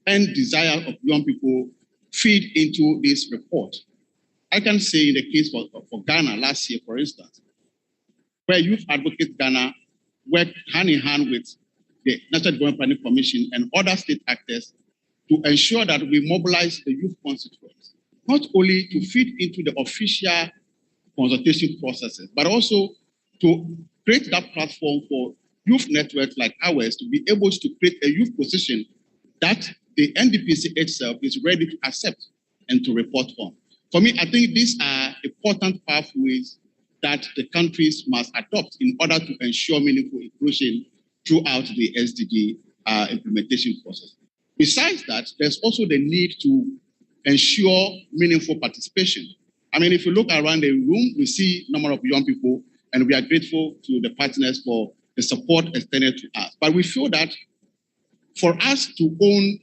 and desire of young people feed into this report? I can say in the case for Ghana last year, for instance, where Youth Advocate Ghana worked hand in hand with the National Development Planning Commission and other state actors to ensure that we mobilize the youth constituents, not only to feed into the official consultation processes, but also to create that platform for youth networks like ours to be able to create a youth position that the NDPC itself is ready to accept and to report on. For me, I think these are important pathways that the countries must adopt in order to ensure meaningful inclusion throughout the SDG implementation process. Besides that, there's also the need to ensure meaningful participation. I mean, if you look around the room, we see a number of young people, and we are grateful to the partners for the support extended to us. But we feel that for us to own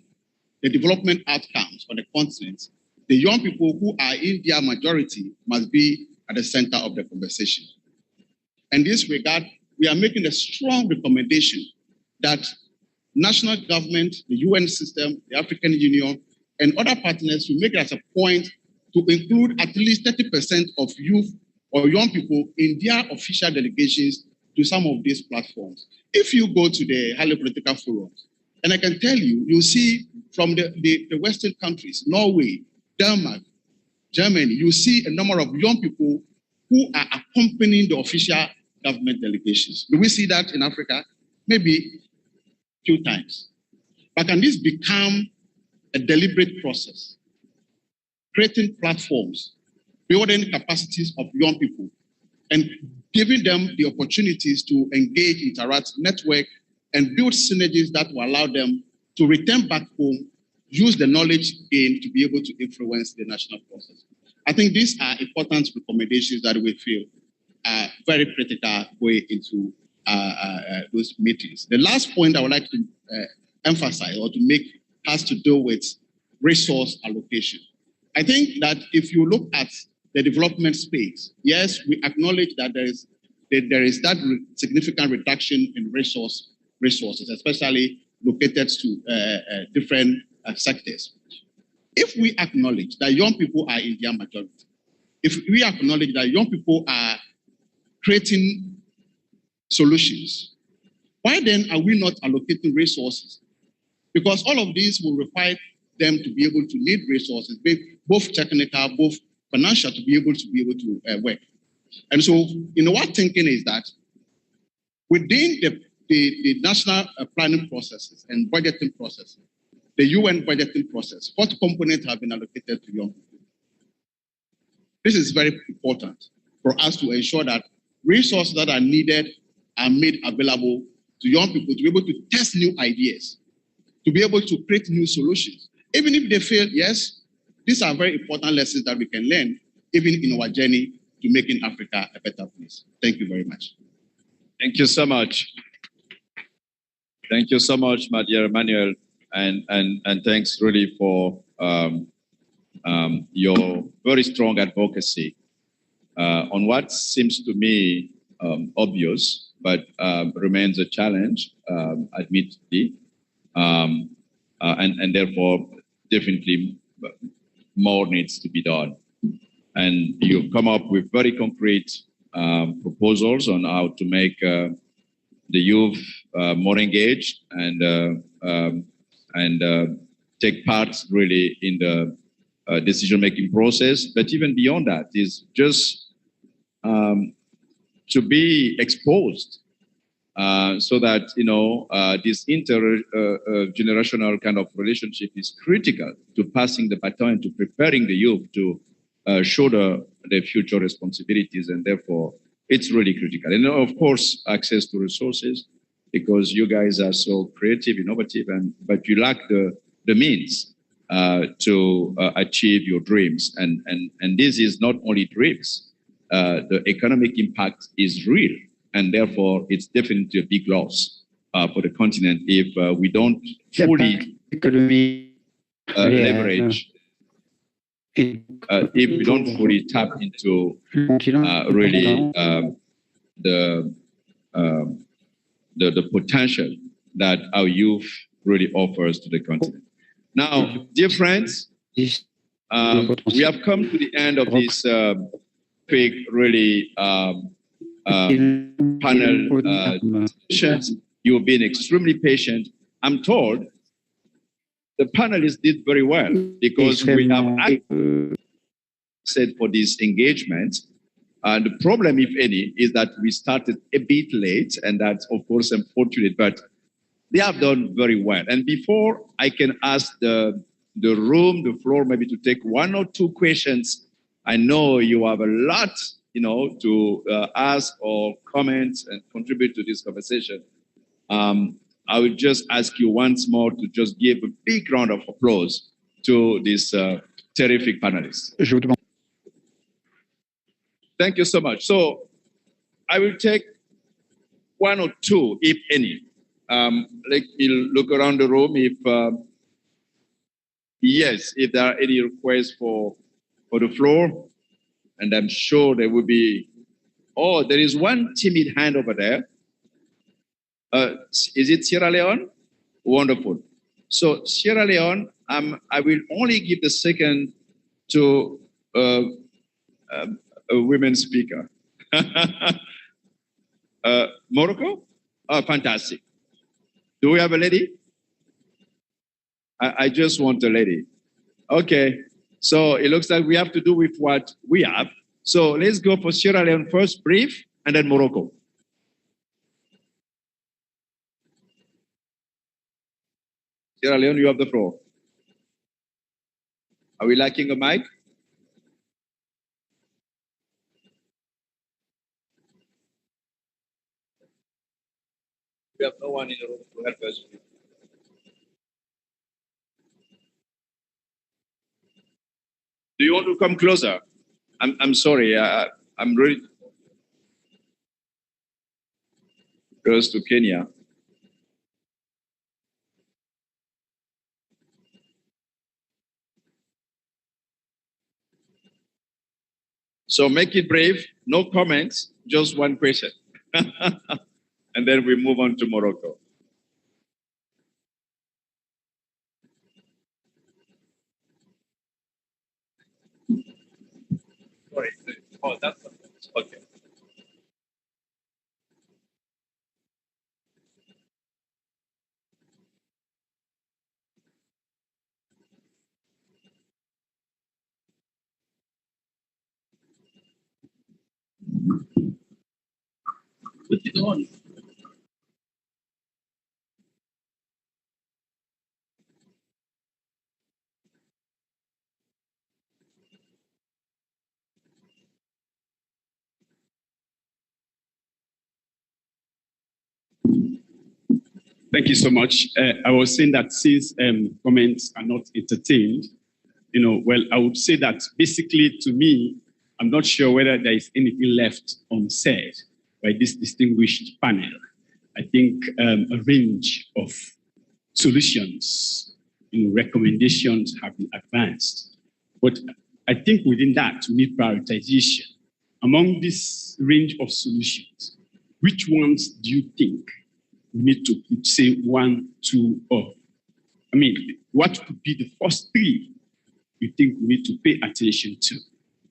the development outcomes for the continent, the young people who are in their majority must be at the center of the conversation. In this regard, we are making a strong recommendation that national government, the UN system, the African Union, and other partners will make it as a point to include at least 30% of youth or young people in their official delegations to some of these platforms. If you go to the highly political forums, and I can tell you, you'll see from the Western countries, Norway, Denmark, Germany, you see a number of young people who are accompanying the official government delegations. Do we see that in Africa? Maybe a few times. But can this become a deliberate process? Creating platforms, building capacities of young people, and giving them the opportunities to engage, interact, network, and build synergies that will allow them to return back home, use the knowledge gained to be able to influence the national process. I think these are important recommendations that we feel are very critical going into those meetings. The last point I would like to emphasize or to make has to do with resource allocation. I think that if you look at the development space, yes, we acknowledge that there is that significant reduction in resources, especially located to different sectors. If we acknowledge that young people are in their majority, if we acknowledge that young people are creating solutions, why then are we not allocating resources? Because all of these will require them to be able to need resources, both technical, both financial, to be able to work. And so, our thinking is that within the national planning processes and budgeting processes, the UN budgeting process, what components have been allocated to young people? This is very important for us to ensure that resources that are needed are made available to young people to be able to test new ideas, to be able to create new solutions. Even if they fail, yes, these are very important lessons that we can learn even in our journey to making Africa a better place. Thank you very much. Thank you so much. Thank you so much, my dear Emmanuel, and thanks really for your very strong advocacy on what seems to me obvious, but remains a challenge, admittedly, and therefore definitely more needs to be done. And you've come up with very concrete proposals on how to make the youth more engaged and take part really in the decision-making process. But even beyond that is just to be exposed so that, this intergenerational kind of relationship is critical to passing the baton, to preparing the youth to shoulder their future responsibilities, and therefore it's really critical. And of course, access to resources, because you guys are so creative, innovative, but you lack the means to achieve your dreams. And this is not only dreams. The economic impact is real, and therefore it's definitely a big loss for the continent if we don't fully leverage, if we don't fully tap into really the potential that our youth really offers to the continent. Now, dear friends, we have come to the end of this big, really panel sessions. You've been extremely patient. I'm told the panelists did very well because we have said for this engagement. The problem, if any, is that we started a bit late, and that's of course unfortunate, but they have done very well. And before I can ask the floor maybe to take one or two questions, I know you have a lot, to ask or comment and contribute to this conversation. I will just ask you once more to just give a big round of applause to these terrific panelists. Thank you so much. So I will take one or two, if any. Let me look around the room if if there are any requests for the floor, and I'm sure there will be. Oh, there is one timid hand over there. Is it Sierra Leone? Wonderful. So Sierra Leone, I will only give the second to a women speaker. Morocco? Oh, fantastic. Do we have a lady? I just want a lady. Okay. So it looks like we have to do with what we have. So let's go for Sierra Leone first, brief, and then Morocco. Sierra Leone, you have the floor. Are we lacking a mic? We have no one in the room to help us. Do you want to come closer? I'm sorry. I'm really close to Kenya. So make it brave. No comments. Just one question. And then we move on to Morocco. Sorry. Oh, that's okay. Put it on. Thank you so much. I was saying that since comments are not entertained, well, I would say that basically to me, I'm not sure whether there is anything left unsaid by this distinguished panel. I think a range of solutions, recommendations have been advanced. But I think within that, we need prioritization. Among this range of solutions, which ones do you think we need to put, say, 1, 2, or, what could be the first 3 you think we need to pay attention to?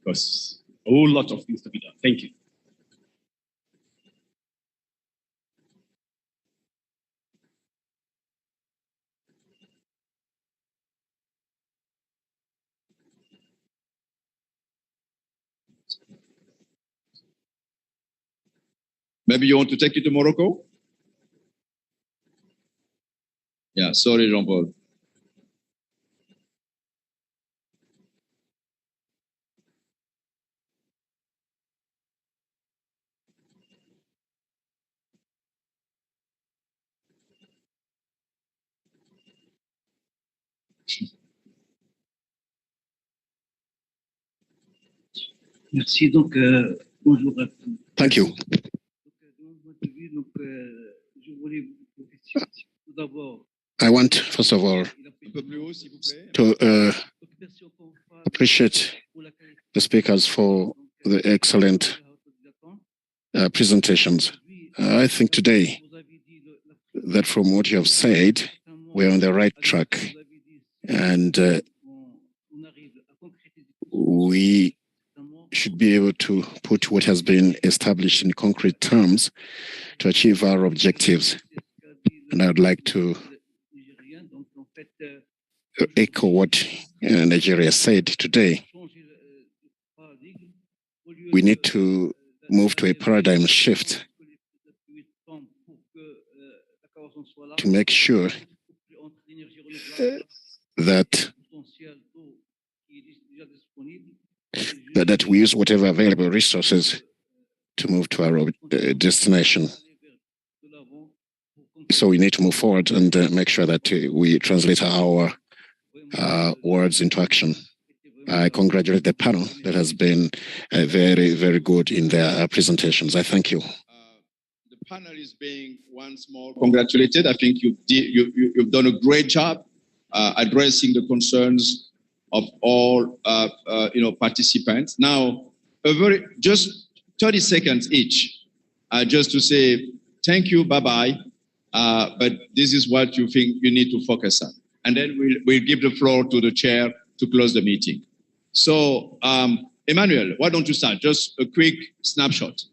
Because a whole lot of things to be done. Thank you. Maybe you want to take it to Morocco? Yeah, sorry, Jean-Paul. Merci. Donc, bonjour à tous. Thank you. Je voulais vous questionner tout d'abord. I want, first of all, to appreciate the speakers for the excellent presentations. I think today that from what you have said, we're on the right track, and we should be able to put what has been established in concrete terms to achieve our objectives. And I would like to echo what Nigeria said today. We need to move to a paradigm shift to make sure that we use whatever available resources to move to our destination. So we need to move forward and make sure that we translate our words into action. I congratulate the panel that has been very, very good in their presentations. I thank you. The panel is being once more congratulated. I think you've done a great job addressing the concerns of all participants. Now, just 30 seconds each, just to say thank you, bye-bye. But this is what you think you need to focus on. And then we'll give the floor to the chair to close the meeting. So, Emmanuel, why don't you start? Just a quick snapshot.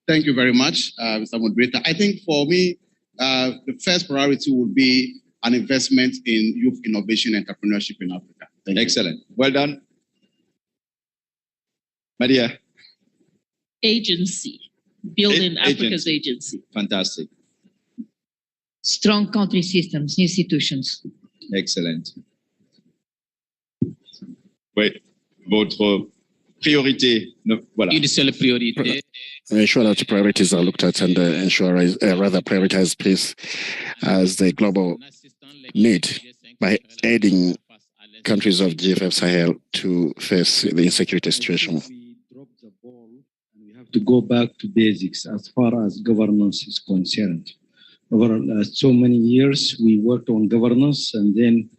Thank you very much, Mr. Moderator. I think for me, the first priority would be an investment in youth innovation and entrepreneurship in Africa. Excellent. Well done. Maria. Agency. Building Africa's agency. Fantastic. Strong country systems, institutions. Excellent. Oui, votre priorité. Voilà. Une seule priorité. Ensure that priorities are looked at and rather prioritize peace as the global need by aiding countries of G5 Sahel to face the insecurity situation. To go back to basics as far as governance is concerned. Over so many years, we worked on governance, and then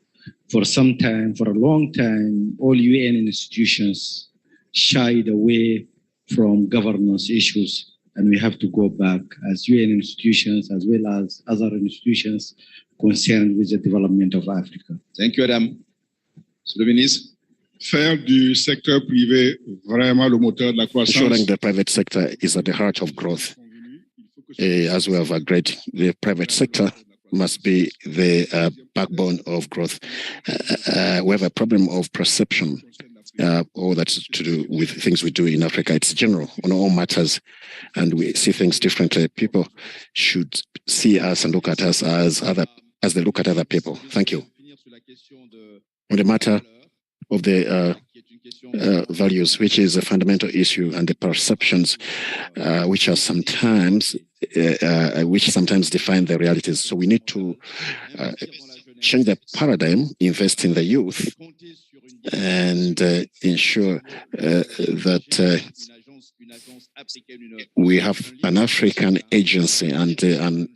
for a long time, all UN institutions shied away from governance issues, and we have to go back as UN institutions as well as other institutions concerned with the development of Africa. Thank you, Adam. Monsieur le ministre. Faire du secteur privé vraiment le moteur de la croissance. Ensuring the private sector is at the heart of growth. As we have agreed, the private sector must be the backbone of growth. We have a problem of perception. All that's to do with things we do in Africa. It's general on all matters, and we see things differently. People should see us and look at us as they look at other people. Thank you. On the matter of the values, which is a fundamental issue, and the perceptions, which sometimes define the realities. So we need to change the paradigm, invest in the youth, and ensure that we have an African agency and an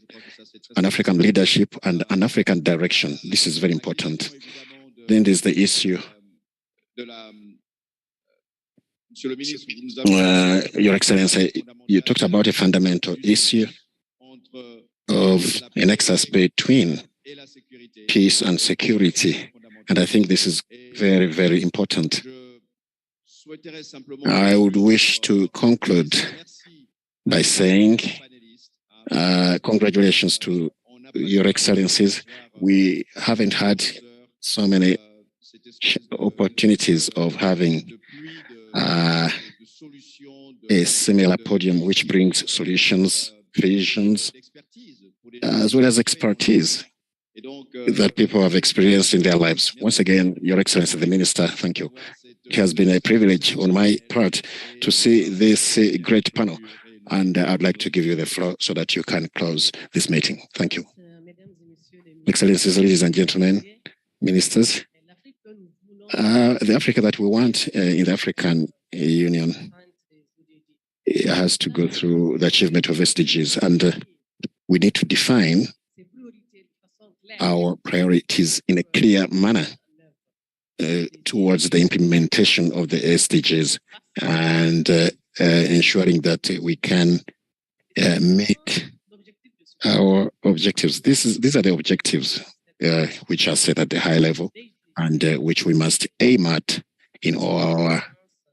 African leadership and an African direction. This is very important. Then there's the issue. Your Excellency, you talked about a fundamental issue of a nexus between peace and security. And I think this is very, very important. I would wish to conclude by saying congratulations to Your Excellencies. We haven't had so many opportunities of having a similar podium which brings solutions, visions, as well as expertise that people have experienced in their lives. Once again, Your Excellency, the Minister, thank you. It has been a privilege on my part to see this great panel, and I'd like to give you the floor so that you can close this meeting. Thank you. Excellencies, ladies and gentlemen, ministers, the Africa that we want in the African Union has to go through the achievement of SDGs, and we need to define our priorities in a clear manner towards the implementation of the SDGs and ensuring that we can meet our objectives. These are the objectives which are set at the high level and which we must aim at in all our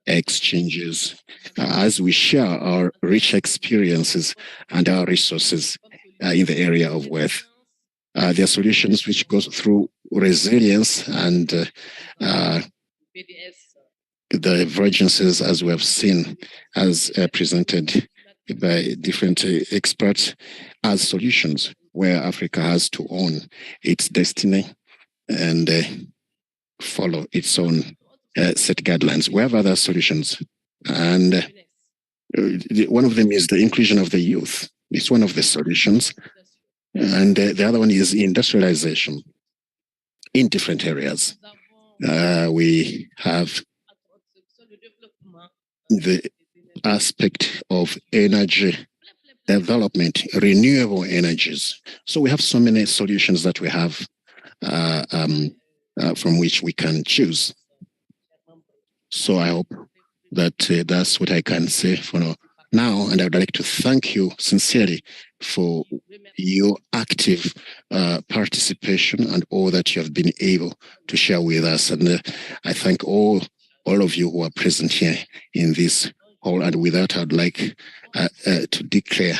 exchanges as we share our rich experiences and our resources in the area of wealth. There are solutions which go through resilience and the divergences, as we have seen, as presented by different experts, as solutions where Africa has to own its destiny and follow its own set guidelines. We have other solutions, and one of them is the inclusion of the youth. It's one of the solutions, and the other one is industrialization in different areas. We have the aspect of energy development, renewable energies. So we have so many solutions that we have from which we can choose. So I hope that that's what I can say for now. And I would like to thank you sincerely for your active participation and all that you have been able to share with us. And I thank all of you who are present here in this hall. And with that, I'd like to declare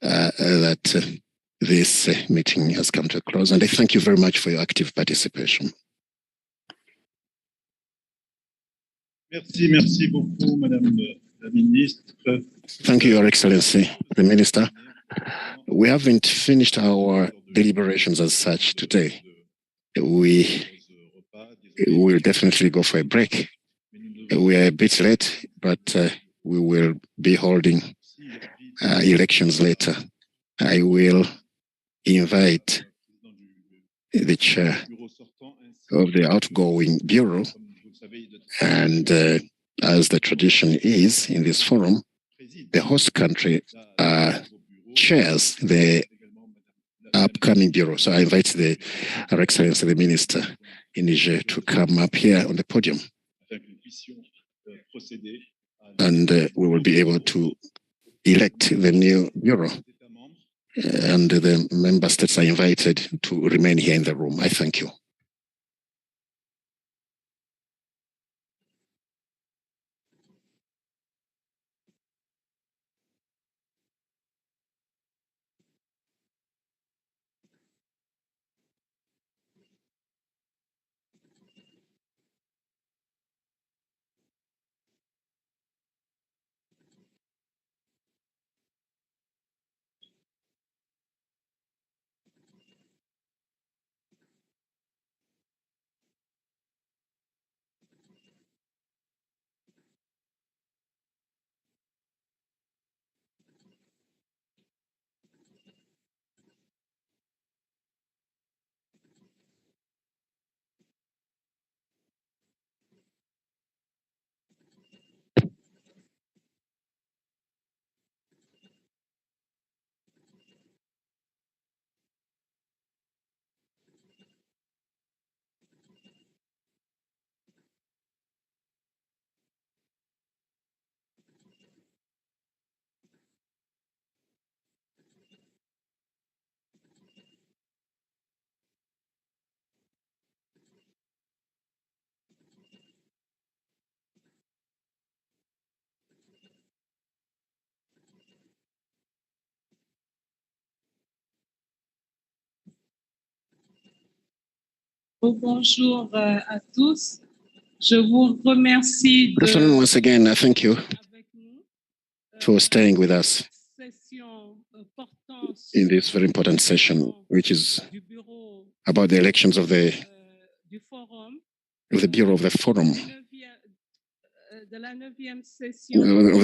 that this meeting has come to a close. And I thank you very much for your active participation. Merci beaucoup, Madame la Ministre. Thank you, Your Excellency, the Minister. We haven't finished our deliberations as such today. We will definitely go for a break. We are a bit late, but we will be holding elections later. I will invite the chair of the outgoing bureau, and as the tradition is in this forum, the host country chairs the upcoming bureau. So I invite Her Excellency, the Minister in Niger, to come up here on the podium. And we will be able to elect the new bureau. And the member states are invited to remain here in the room. I thank you. Bonjour à tous. Je vous remercie Good afternoon once again. Thank you. for staying with us in this very important session, which is about the elections of the Bureau of the Forum, of the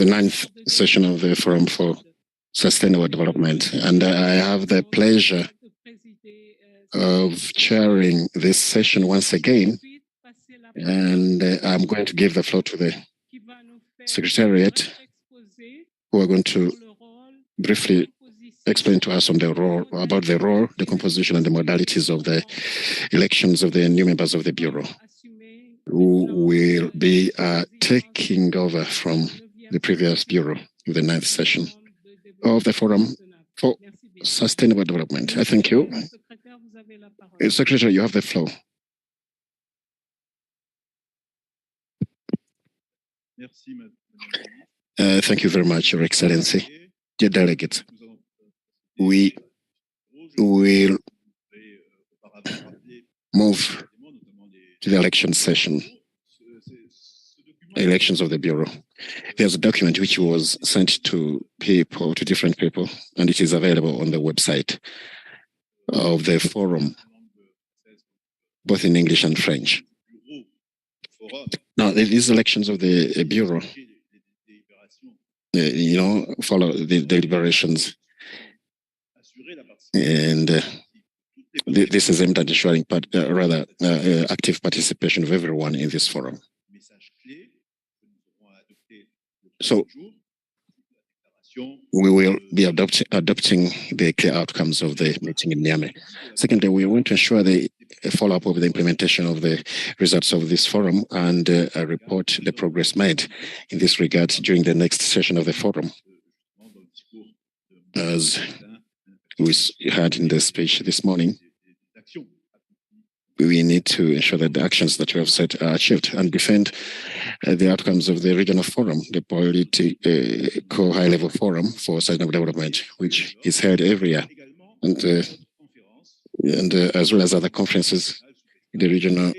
9th session of the Forum for Sustainable Development. And I have the pleasure of chairing this session once again. And I'm going to give the floor to the Secretariat, who are going to briefly explain to us on the role, about the role, the composition, and the modalities of the elections of the new members of the Bureau, who will be taking over from the previous Bureau of the 9th session of the Forum for Sustainable Development. I thank you. Secretary, you have the floor. Thank you very much, Your Excellency. Dear delegates, we will move to the election session, elections of the Bureau. There's a document which was sent to people, to different people, and it is available on the website of the Forum, both in English and French. Now, these elections of the Bureau, follow the deliberations, and this is aimed at ensuring active participation of everyone in this forum. So we will be adopting the clear outcomes of the meeting in Niamey. Secondly, we want to ensure the follow-up of the implementation of the results of this forum and report the progress made in this regard during the next session of the forum. As we heard in the speech this morning, we need to ensure that the actions that we have set are achieved and defend the outcomes of the regional forum, the political high-level forum for sustainable development, which is held every year, and as well as other conferences, the regional,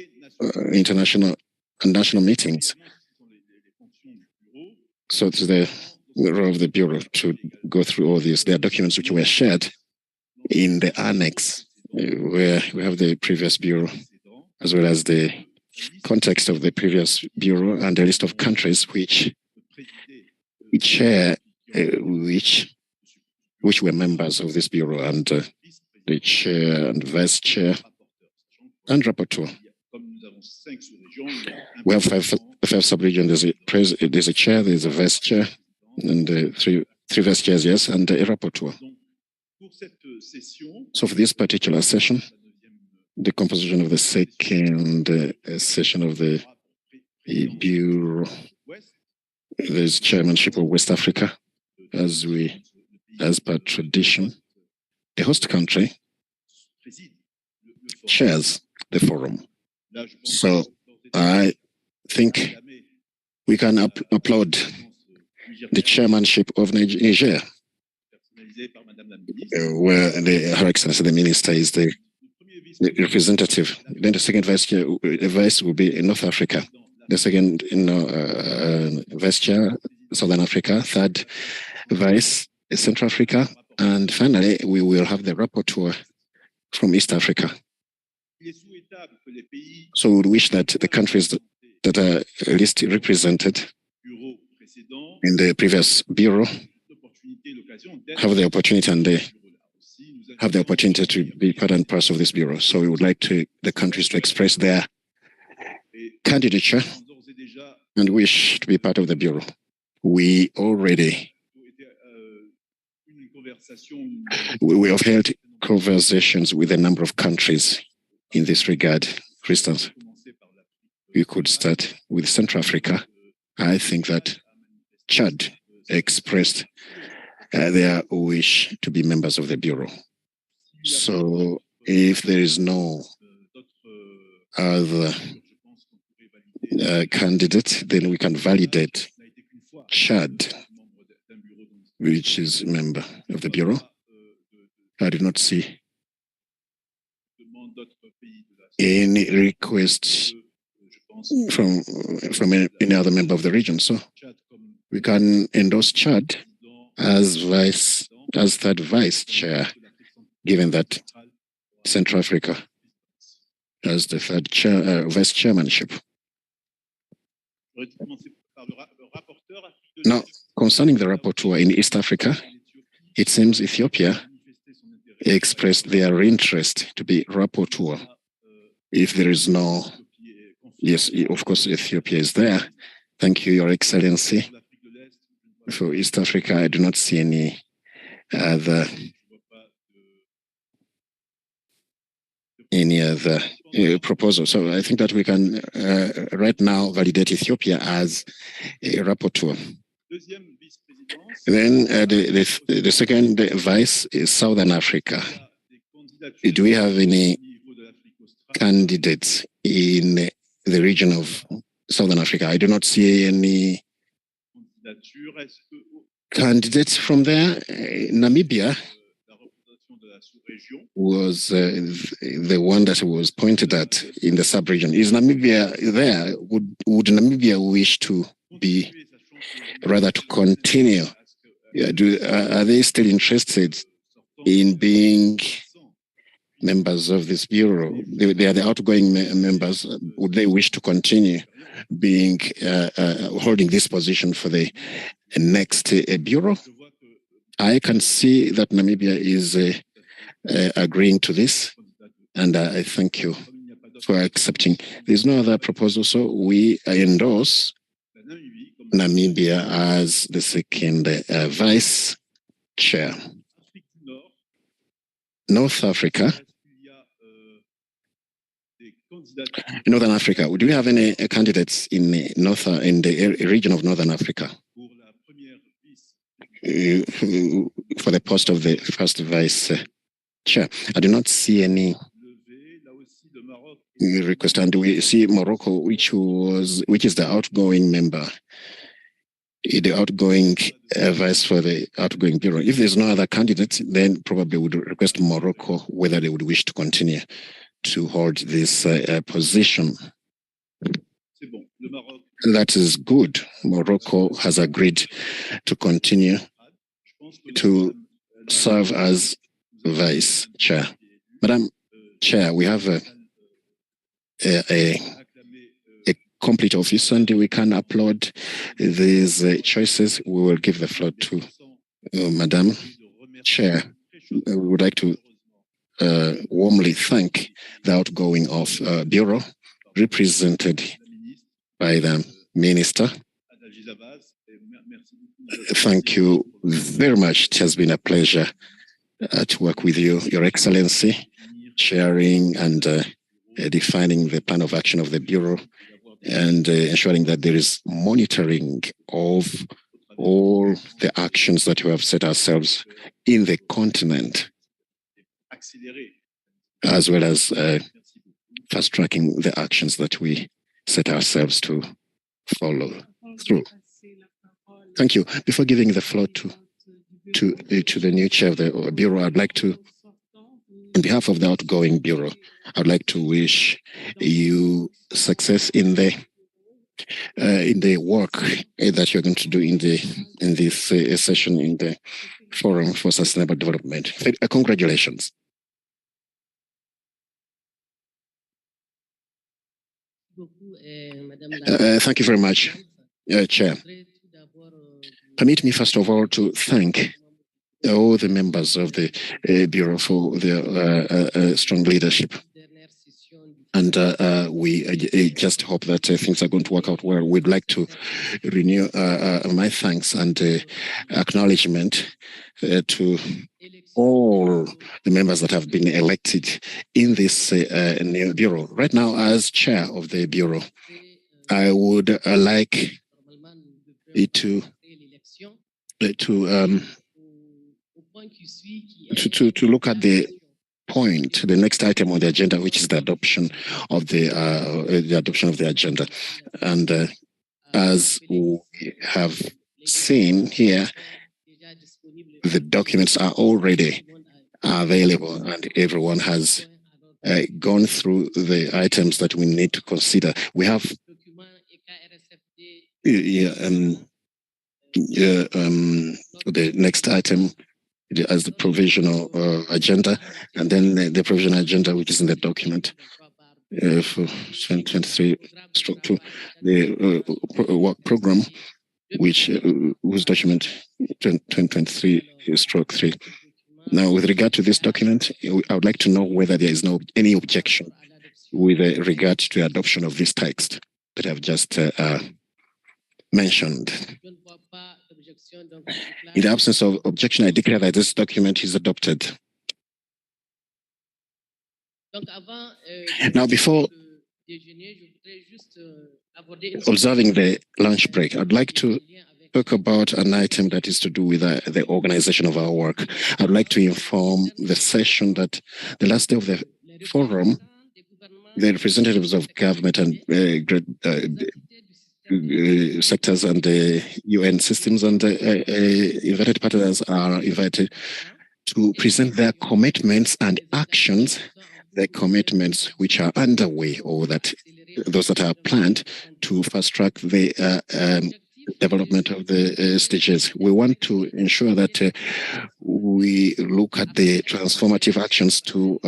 international, and national meetings. So it's the role of the Bureau to go through all these. There are documents which were shared in the annex, where we have the previous Bureau, as well as the context of the previous Bureau and a list of countries which were members of this Bureau, and the chair and vice chair and rapporteur. We have five sub-regions. There's a chair, there's a vice chair, and three vice chairs, yes, and a rapporteur. So for this particular session, the composition of the second session of the Bureau, there's chairmanship of West Africa, as per tradition. The host country chairs the forum. So I think we can applaud the chairmanship of Niger, where Her Excellency the Minister is the representative. Then the second vice will be in North Africa. The second vice chair, Southern Africa. Third vice, Central Africa. And finally, we will have the rapporteur from East Africa. So we would wish that the countries that are at least represented in the previous Bureau have the opportunity, and they have the opportunity to be part and parcel of this Bureau. So we would like the countries to express their candidature and wish to be part of the Bureau. We already we have held conversations with a number of countries in this regard. For instance, we could start with Central Africa. I think that Chad expressed their wish to be members of the Bureau. So if there is no other candidate, then we can validate Chad, which is a member of the Bureau. I did not see any requests from any other member of the region. So we can endorse Chad as third vice chair, given that Central Africa has the third vice chairmanship. Now, concerning the rapporteur in East Africa, it seems Ethiopia expressed their interest to be rapporteur. If there is no, yes, of course, Ethiopia is there. Thank you, Your Excellency. For East Africa, I do not see any other proposal. So I think that we can right now validate Ethiopia as a rapporteur. Then the second vice is Southern Africa. Do we have any candidates in the region of Southern Africa? I do not see any candidates from there. Namibia was the one that was pointed at in the sub-region. Is Namibia there? Would Namibia wish to be, rather to continue? Are they still interested in being members of this bureau? They are the outgoing members. Would they wish to continue being holding this position for the next bureau? I can see that Namibia is agreeing to this, and I thank you for accepting. There's no other proposal, so we endorse Namibia as the second vice chair. North Africa. Northern Africa. Do we have any candidates in the region of Northern Africa for the post of the first vice chair? I do not see any request. And we see Morocco, which is the outgoing member, the outgoing vice for the outgoing bureau. If there's no other candidate, then probably would request Morocco whether they would wish to continue to hold this position. That is good. Morocco has agreed to continue to serve as vice chair. Madam Chair, we have a complete office, and we can upload these choices. We will give the floor to Madam Chair. We would like to warmly thank the outgoing of Bureau, represented by the Minister. Thank you very much. It has been a pleasure to work with you, Your Excellency, sharing and defining the plan of action of the Bureau and ensuring that there is monitoring of all the actions that we have set ourselves in the continent, as well as fast-tracking the actions that we set ourselves to follow through. Thank you. Before giving the floor to the new chair of the Bureau, I'd like to, on behalf of the outgoing Bureau, I'd like to wish you success in the work that you're going to do in this session in the Forum for Sustainable Development. Congratulations. Thank you very much, Chair. Permit me, first of all, to thank all the members of the Bureau for their strong leadership. And we just hope that things are going to work out well. We'd like to renew my thanks and acknowledgement to all the members that have been elected in this new Bureau. Right now, as chair of the Bureau, I would like to look at the point, the next item on the agenda, which is the adoption of the agenda. And as we have seen here, the documents are already available, and everyone has gone through the items that we need to consider. We have the next item as the provisional agenda, and then the provisional agenda, which is in the document for 2023/2, the work program, which was document 2023/3. Now, with regard to this document, I would like to know whether there is any objection with regard to the adoption of this text that I've just mentioned. In the absence of objection, I declare that this document is adopted. Now, before observing the lunch break, I'd like to talk about an item that is to do with the organization of our work. I'd like to inform the session that the last day of the forum, the representatives of government and sectors and the UN systems and invited partners are invited to present their commitments and actions, the commitments which are underway or that those that are planned to fast track the development of the SDGs. We want to ensure that we look at the transformative actions to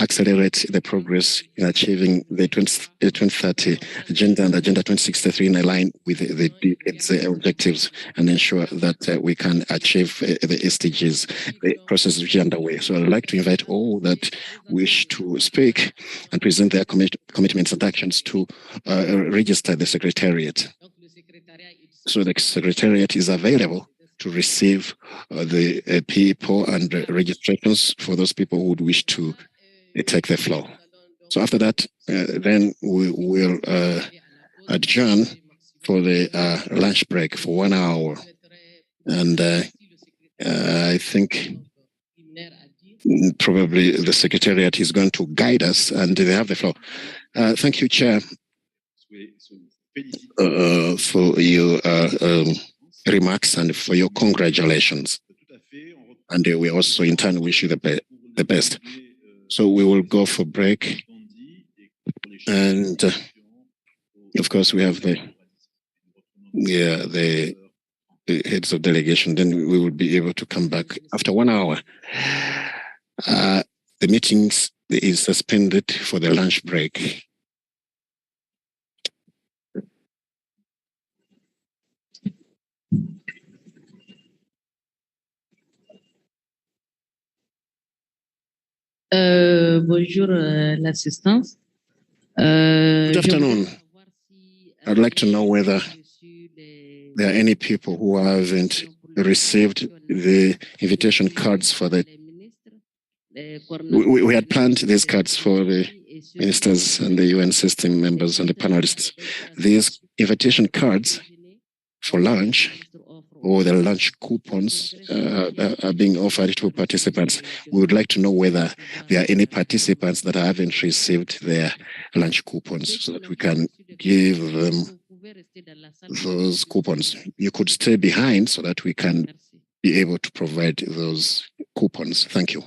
accelerate the progress in achieving the 2030 agenda and Agenda 2063 in line with its objectives and ensure that we can achieve the SDGs, the process which is underway. So I'd like to invite all that wish to speak and present their commitments and actions to register the Secretariat. So the Secretariat is available to receive the people and registrations for those people who would wish to take the floor. So after that, then we will adjourn for the lunch break for 1 hour. And I think probably the Secretariat is going to guide us, and they have the floor. Thank you, Chair, for your remarks and for your congratulations. And we also in turn wish you the best. So we will go for break. And of course we have the heads of delegation. Then we will be able to come back after 1 hour. The meetings is suspended for the lunch break. Bonjour, l'assistance. Good afternoon. I'd like to know whether there are any people who haven't received the invitation cards for the... We had planned these cards for the ministers and the UN system members and the panelists. These invitation cards for lunch or the lunch coupons are being offered to participants. We would like to know whether there are any participants that haven't received their lunch coupons so that we can give them those coupons. You could stay behind so that we can be able to provide those coupons. Thank you.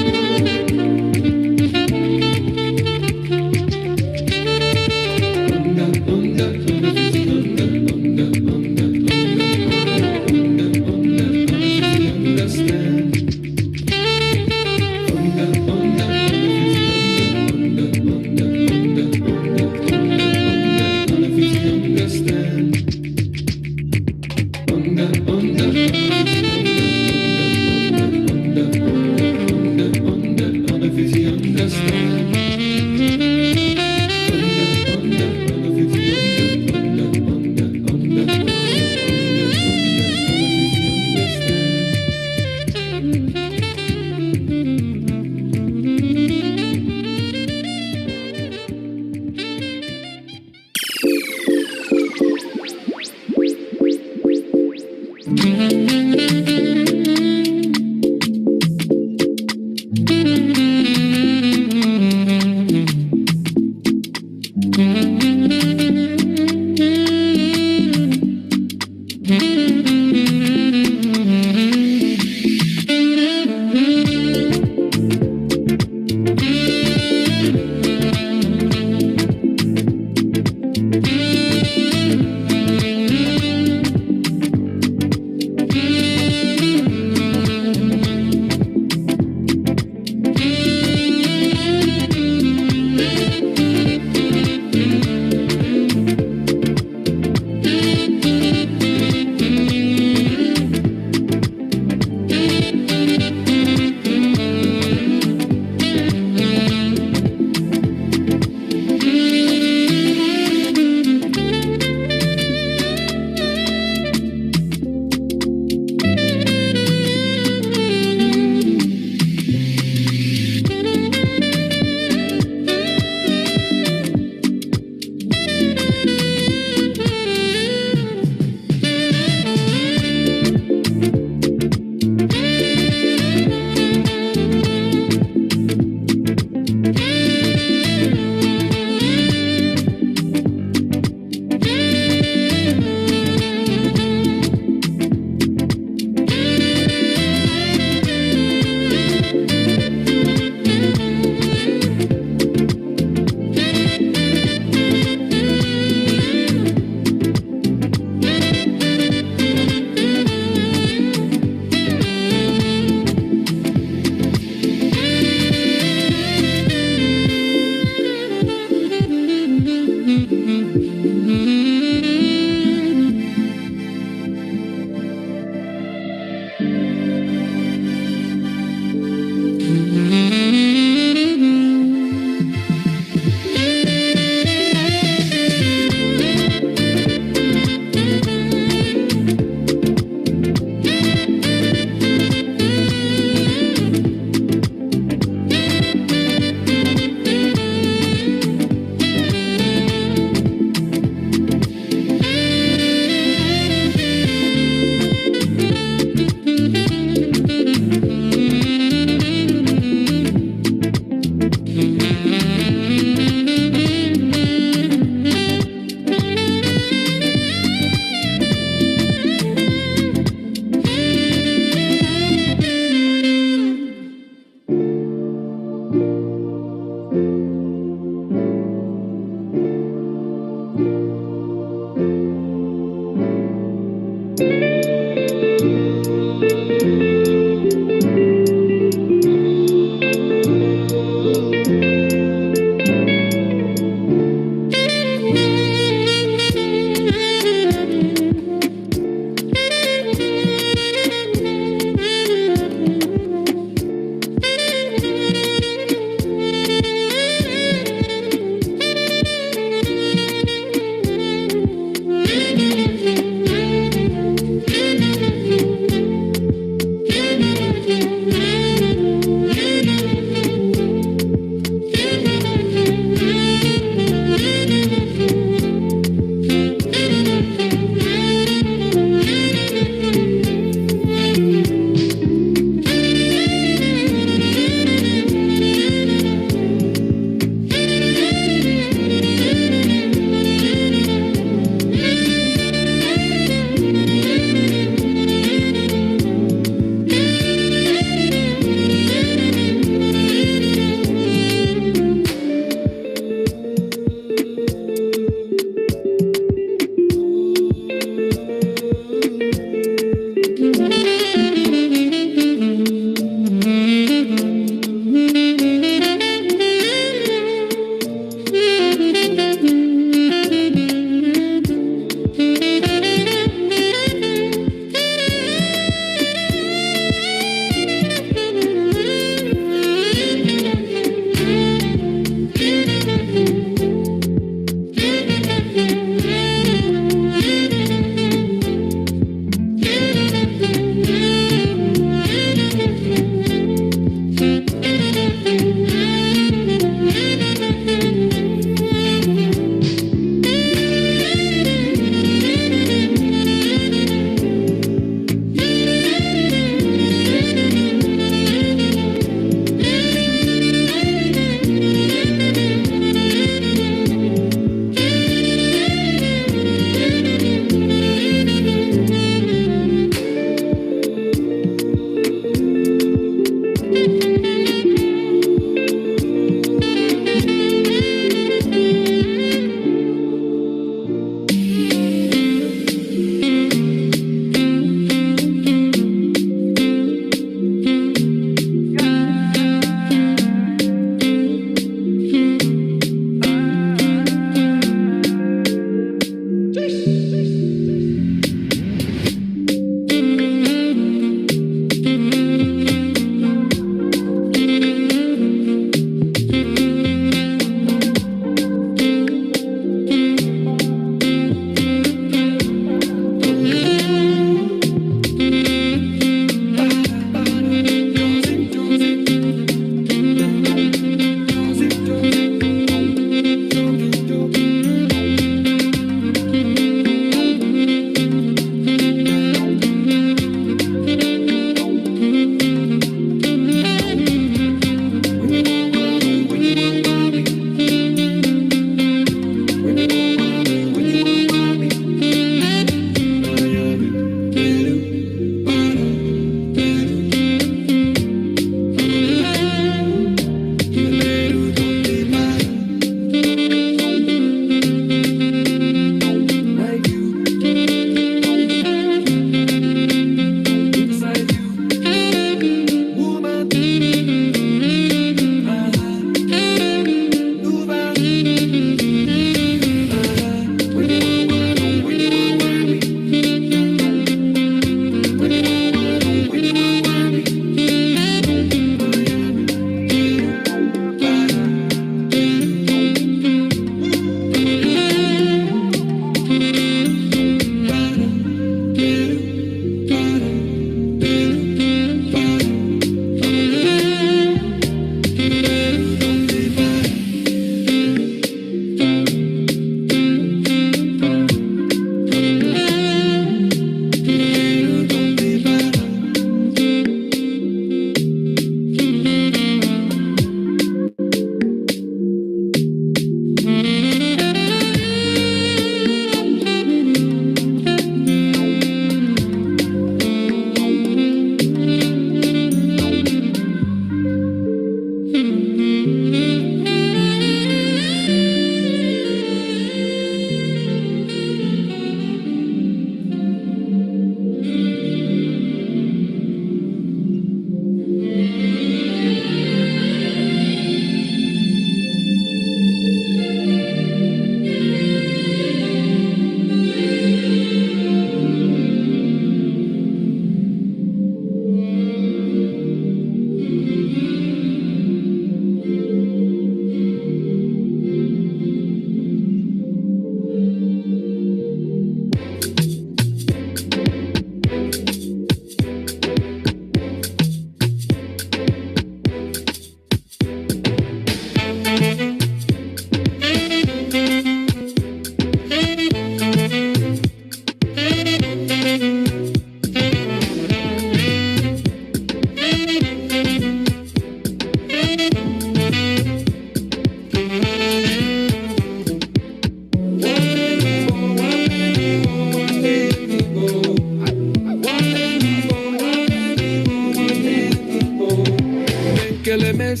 kill a mess.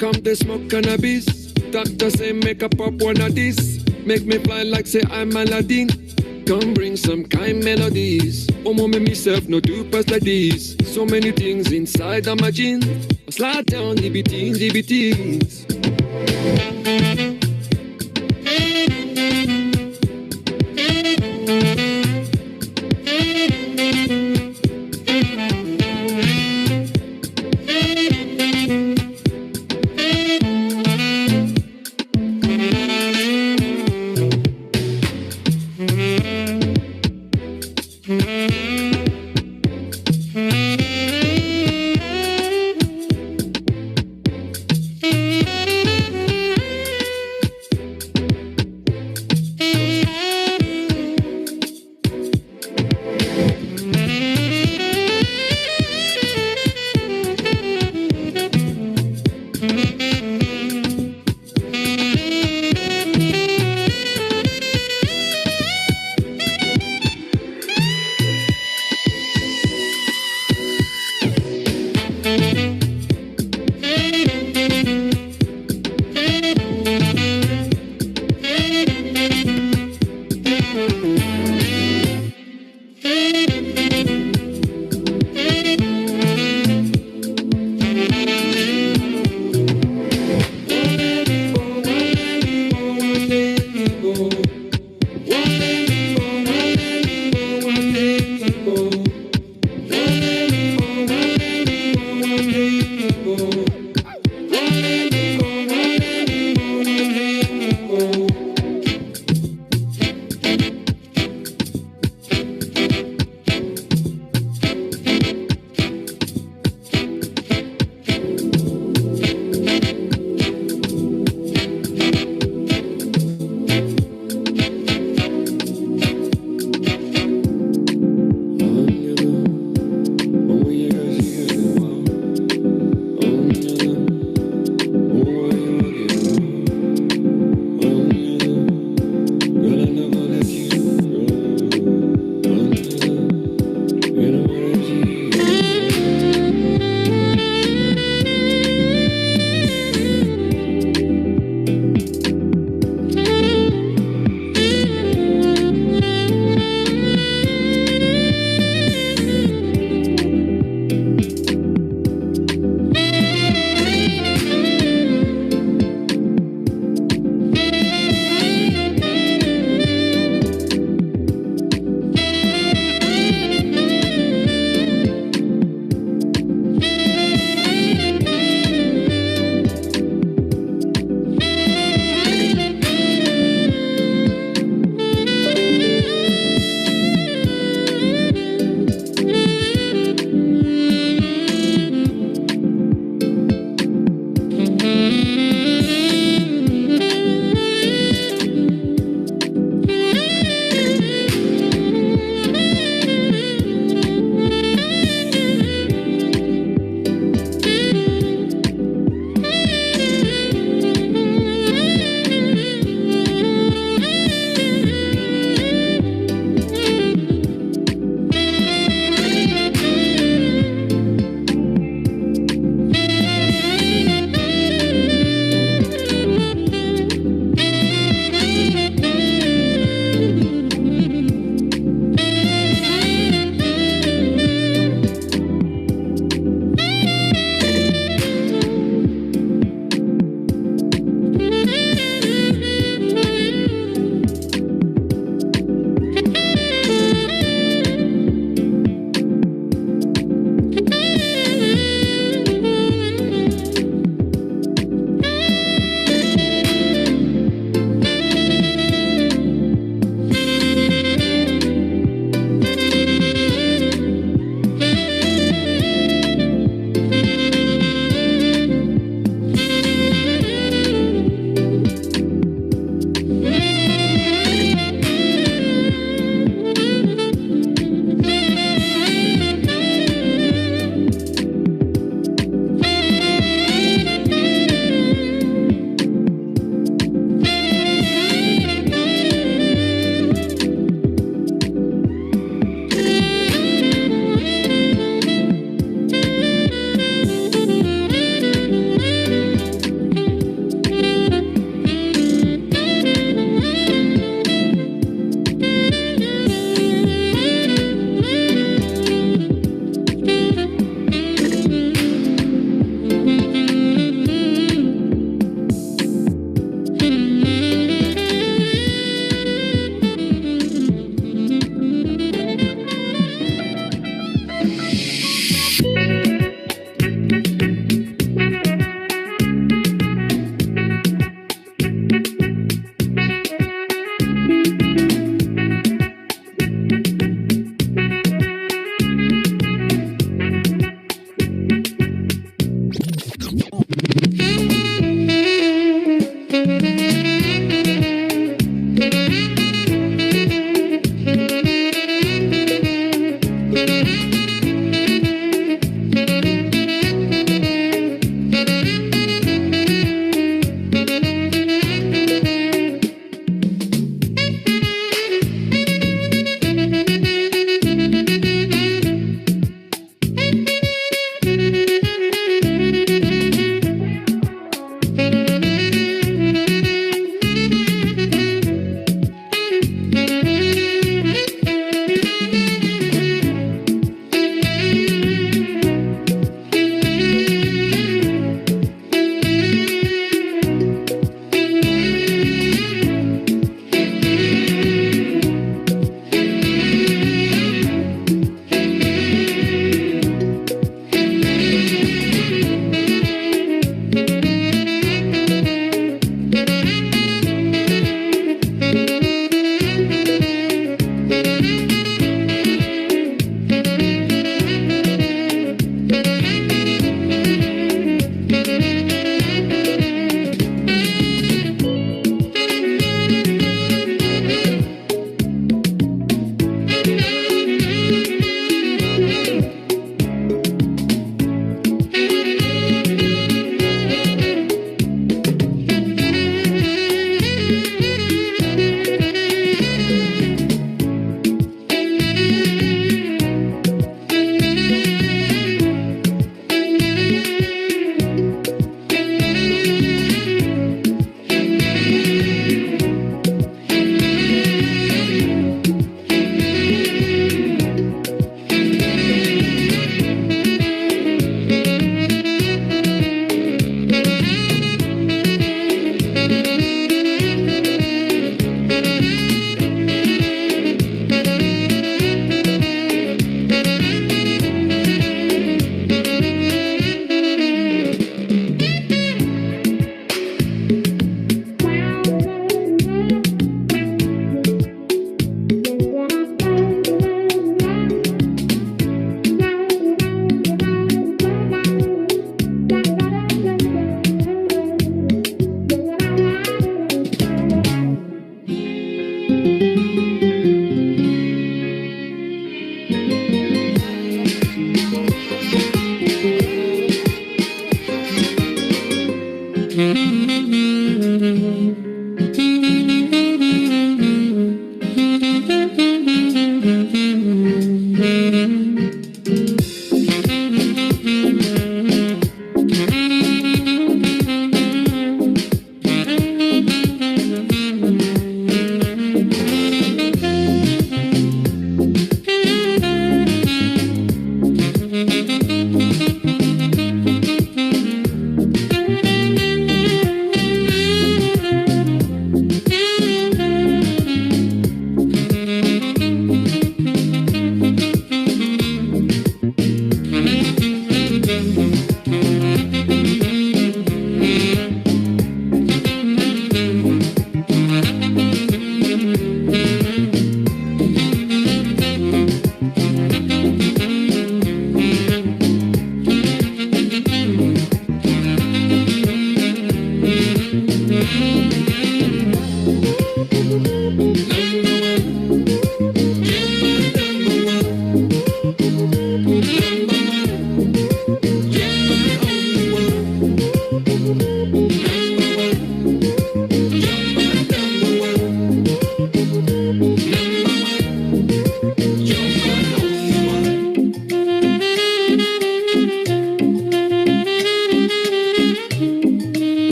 Come to smoke cannabis. Doctor say make a pop one of this. Make me fly like say I'm Aladdin. Come bring some kind melodies. Oh, mommy, myself no do pass like this. So many things inside of my jeans. Slide down, DBTs, DBTs.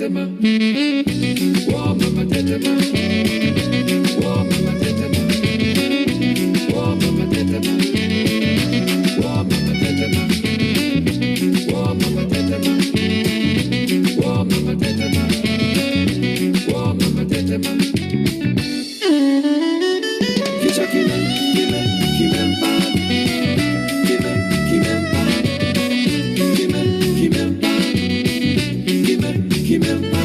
tetema. Oh, mama tetema. Oh, mama tetema. Oh, mama tetema. Oh, mama tetema. Oh, mama tetema. Oh, mama tetema. Oh, mama tetema. Kicha kimen, kimen, kimen pa. Kimen, kimen pa. Kimen, kimen pa. Kimen, kimen pa.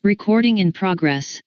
Recording in progress.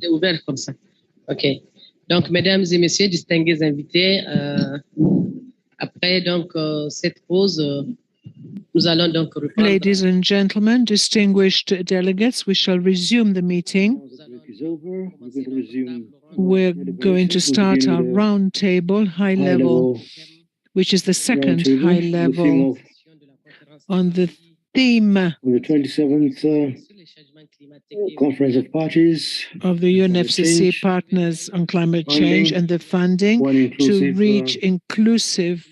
C'est ouvert comme ça. OK. Donc, mesdames et messieurs, distingués invités, après donc cette pause, nous allons donc reprendre. Ladies and gentlemen, distinguished delegates, we shall resume the meeting. We're going to start our round table, high level, which is the second high level on the theme on the 27th Conference of Parties of the UNFCCC Partners on Climate Change and the funding to reach inclusive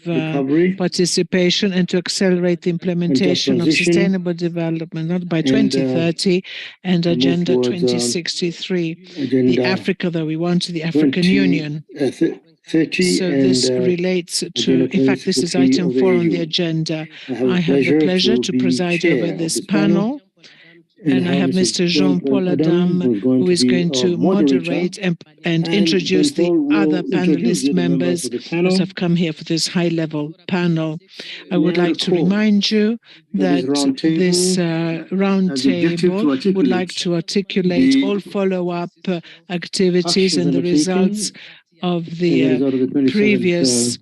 participation and to accelerate the implementation of sustainable development, not by 2030 and Agenda 2063, the Africa that we want, the African Union. So this relates to, in fact, this is item 4 on the agenda. I have the pleasure to preside over this panel. And I have Mr. Jean-Paul Adam, who is going to moderate and introduce the other panelist members who have come here for this high-level panel. I would like to remind you that this roundtable would like to articulate all follow-up activities and the results of the previous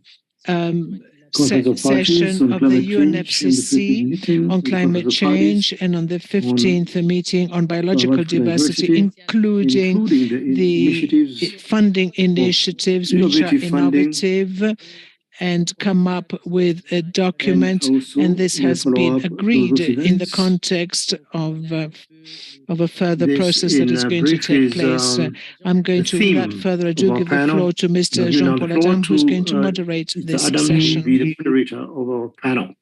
session of the UNFCCC on climate change and on the 15th meeting on biological diversity, including the funding initiatives which are innovative and come up with a document, and this has been agreed in the context of a further process that is going to take place. I'm going to, without further ado, give the floor to Mr. Jean-Paul Adam, who's going to moderate this session. The moderator of our panel.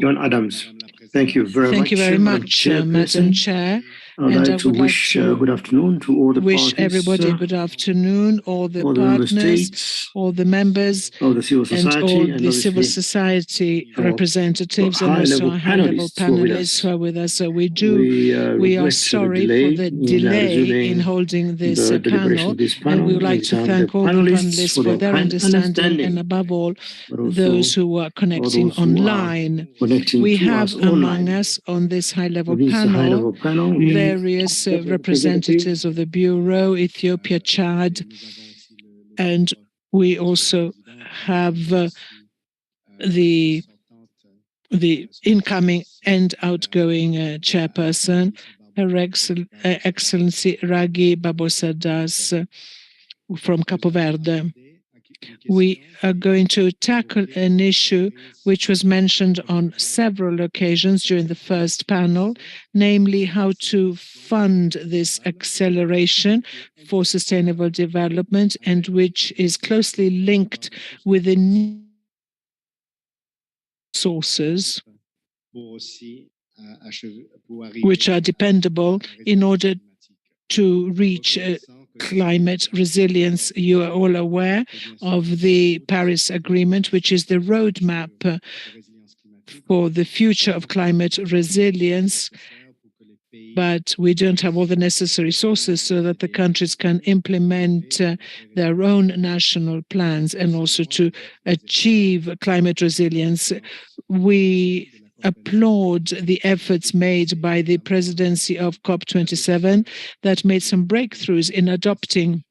John Adams, thank you very much. Thank you very much, Madam Chair. I'd like to wish good afternoon to all the wish parties, everybody good afternoon, all the partners, all the members, all the civil society, and all the civil society representatives, and also our high-level panelists who are with us. So we are sorry for the delay in holding this panel, and we would like to thank all the panelists for their understanding, and above all, those who are connecting online. We have among us on this high-level panel various representatives of the Bureau, Ethiopia, Chad, and we also have the incoming and outgoing chairperson, Her Excellency Ragi Babosadas from Capo Verde. We are going to tackle an issue which was mentioned on several occasions during the first panel, namely how to fund this acceleration for sustainable development, and which is closely linked with the new sources which are dependable in order to reach climate resilience. You are all aware of the Paris Agreement, which is the roadmap for the future of climate resilience, but we don't have all the necessary sources so that the countries can implement their own national plans and also to achieve climate resilience. We applaud the efforts made by the presidency of COP27 that made some breakthroughs in adopting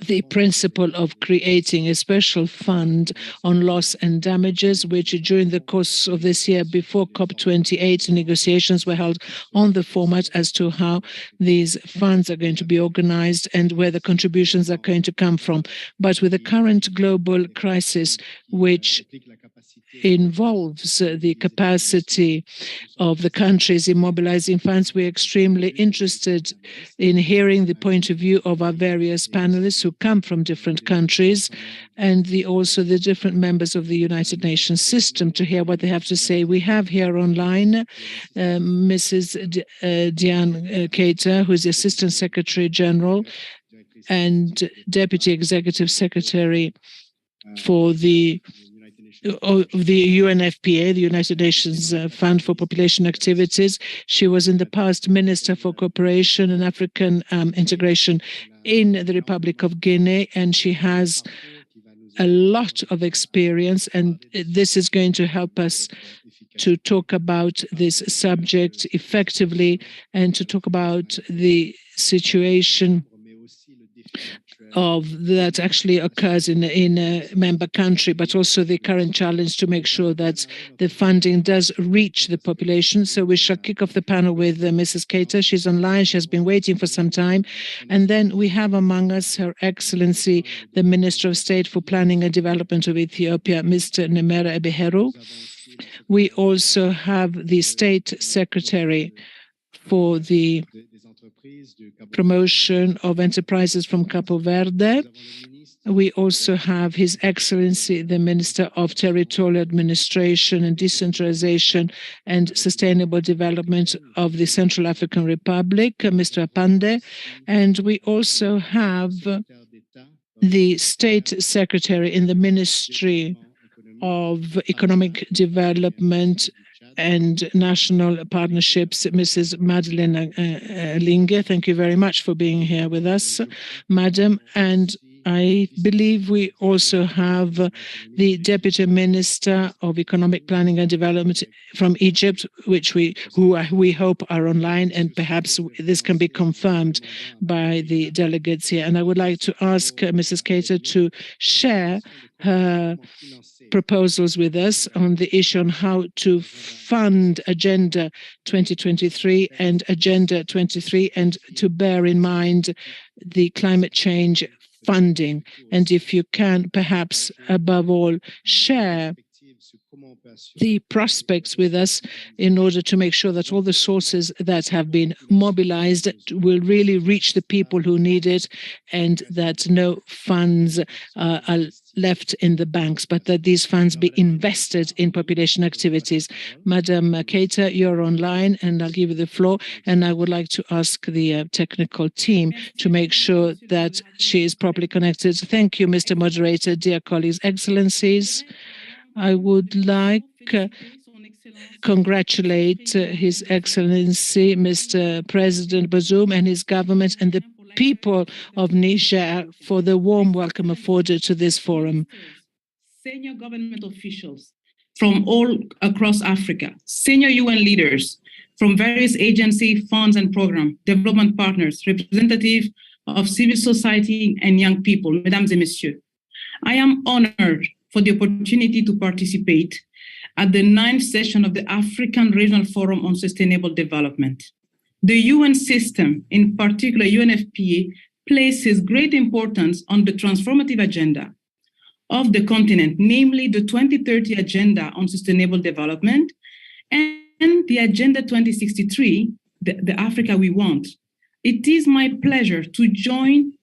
the principle of creating a special fund on loss and damages, which during the course of this year before COP28 negotiations were held on the format as to how these funds are going to be organized and where the contributions are going to come from. But with the current global crisis, which involves the capacity of the countries in mobilizing funds, we're extremely interested in hearing the point of view of our various panelists who come from different countries and also the different members of the United Nations system to hear what they have to say. We have here online Mrs. Diane Keita, who is the Assistant Secretary General and Deputy Executive Secretary for the UNFPA, the United Nations Fund for Population Activities. She was in the past Minister for Cooperation and African Integration in the Republic of Guinea, and she has a lot of experience, and this is going to help us to talk about this subject effectively and to talk about the situation that actually occurs in a member country, but also the current challenge to make sure that the funding does reach the population. So we shall kick off the panel with Mrs. Keita. She's online. She has been waiting for some time. And then we have among us Her Excellency, the Minister of State for Planning and Development of Ethiopia, Mr. Nemera Ebeheru. We also have the State Secretary for the Promotion of Enterprises from Capo Verde. We also have His Excellency, the Minister of Territorial Administration and Decentralization and Sustainable Development of the Central African Republic, Mr. Apande. And we also have the State Secretary in the Ministry of Economic Development and National Partnerships, Mrs. Madeleine Linge. Thank you very much for being here with us, Madam. And I believe we also have the Deputy Minister of Economic Planning and Development from Egypt, who we hope are online, and perhaps this can be confirmed by the delegates here. And I would like to ask Mrs. Keita to share her proposals with us on the issue on how to fund Agenda 2023 and Agenda 23, and to bear in mind the climate change funding. And if you can, perhaps above all, share the prospects with us in order to make sure that all the sources that have been mobilized will really reach the people who need it, and that no funds are left in the banks, but that these funds be invested in population activities. Madam Keita, you're online, and I'll give you the floor. And I would like to ask the technical team to make sure that she is properly connected. Thank you, Mr. Moderator, dear colleagues, excellencies. I would like congratulate His Excellency, Mr. President Bazoum, and his government and the people of Niger for the warm welcome afforded to this forum. Senior government officials from all across Africa, senior UN leaders from various agencies, funds and programs, development partners, representatives of civil society and young people, mesdames et messieurs. I am honored for the opportunity to participate at the 9th session of the African Regional Forum on Sustainable Development. The UN system, in particular UNFPA, places great importance on the transformative agenda of the continent, namely the 2030 Agenda on Sustainable Development and the Agenda 2063, the Africa we want. It is my pleasure to join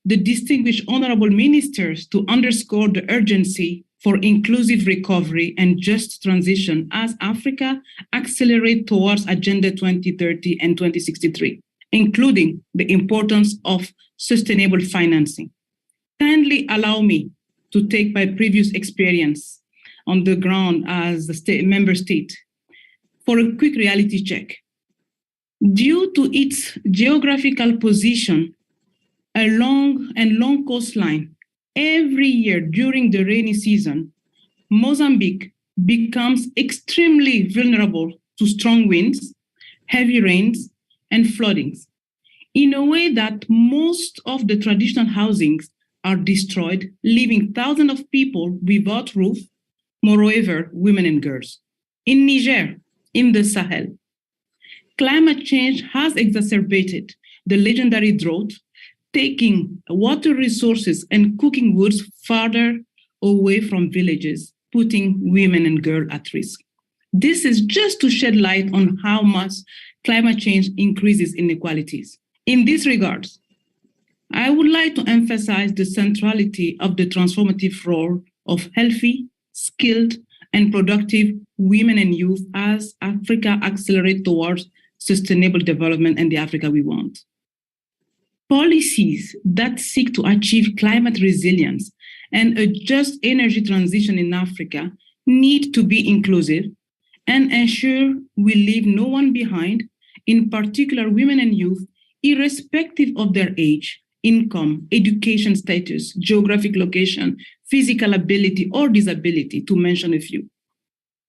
the distinguished honorable ministers to underscore the urgency for inclusive recovery and just transition as Africa accelerates towards Agenda 2030 and 2063, including the importance of sustainable financing. Kindly allow me to take my previous experience on the ground as a member state for a quick reality check. Due to its geographical position, a long coastline, every year during the rainy season, Mozambique becomes extremely vulnerable to strong winds, heavy rains, and floodings, in a way that most of the traditional housings are destroyed, leaving thousands of people without roof, moreover, women and girls. In Niger, in the Sahel, climate change has exacerbated the legendary drought, taking water resources and cooking woods farther away from villages, putting women and girls at risk. This is just to shed light on how much climate change increases inequalities. In this regard, I would like to emphasize the centrality of the transformative role of healthy, skilled, and productive women and youth as Africa accelerates towards sustainable development and the Africa we want. Policies that seek to achieve climate resilience and a just energy transition in Africa need to be inclusive and ensure we leave no one behind, in particular women and youth, irrespective of their age, income, education status, geographic location, physical ability, or disability, to mention a few.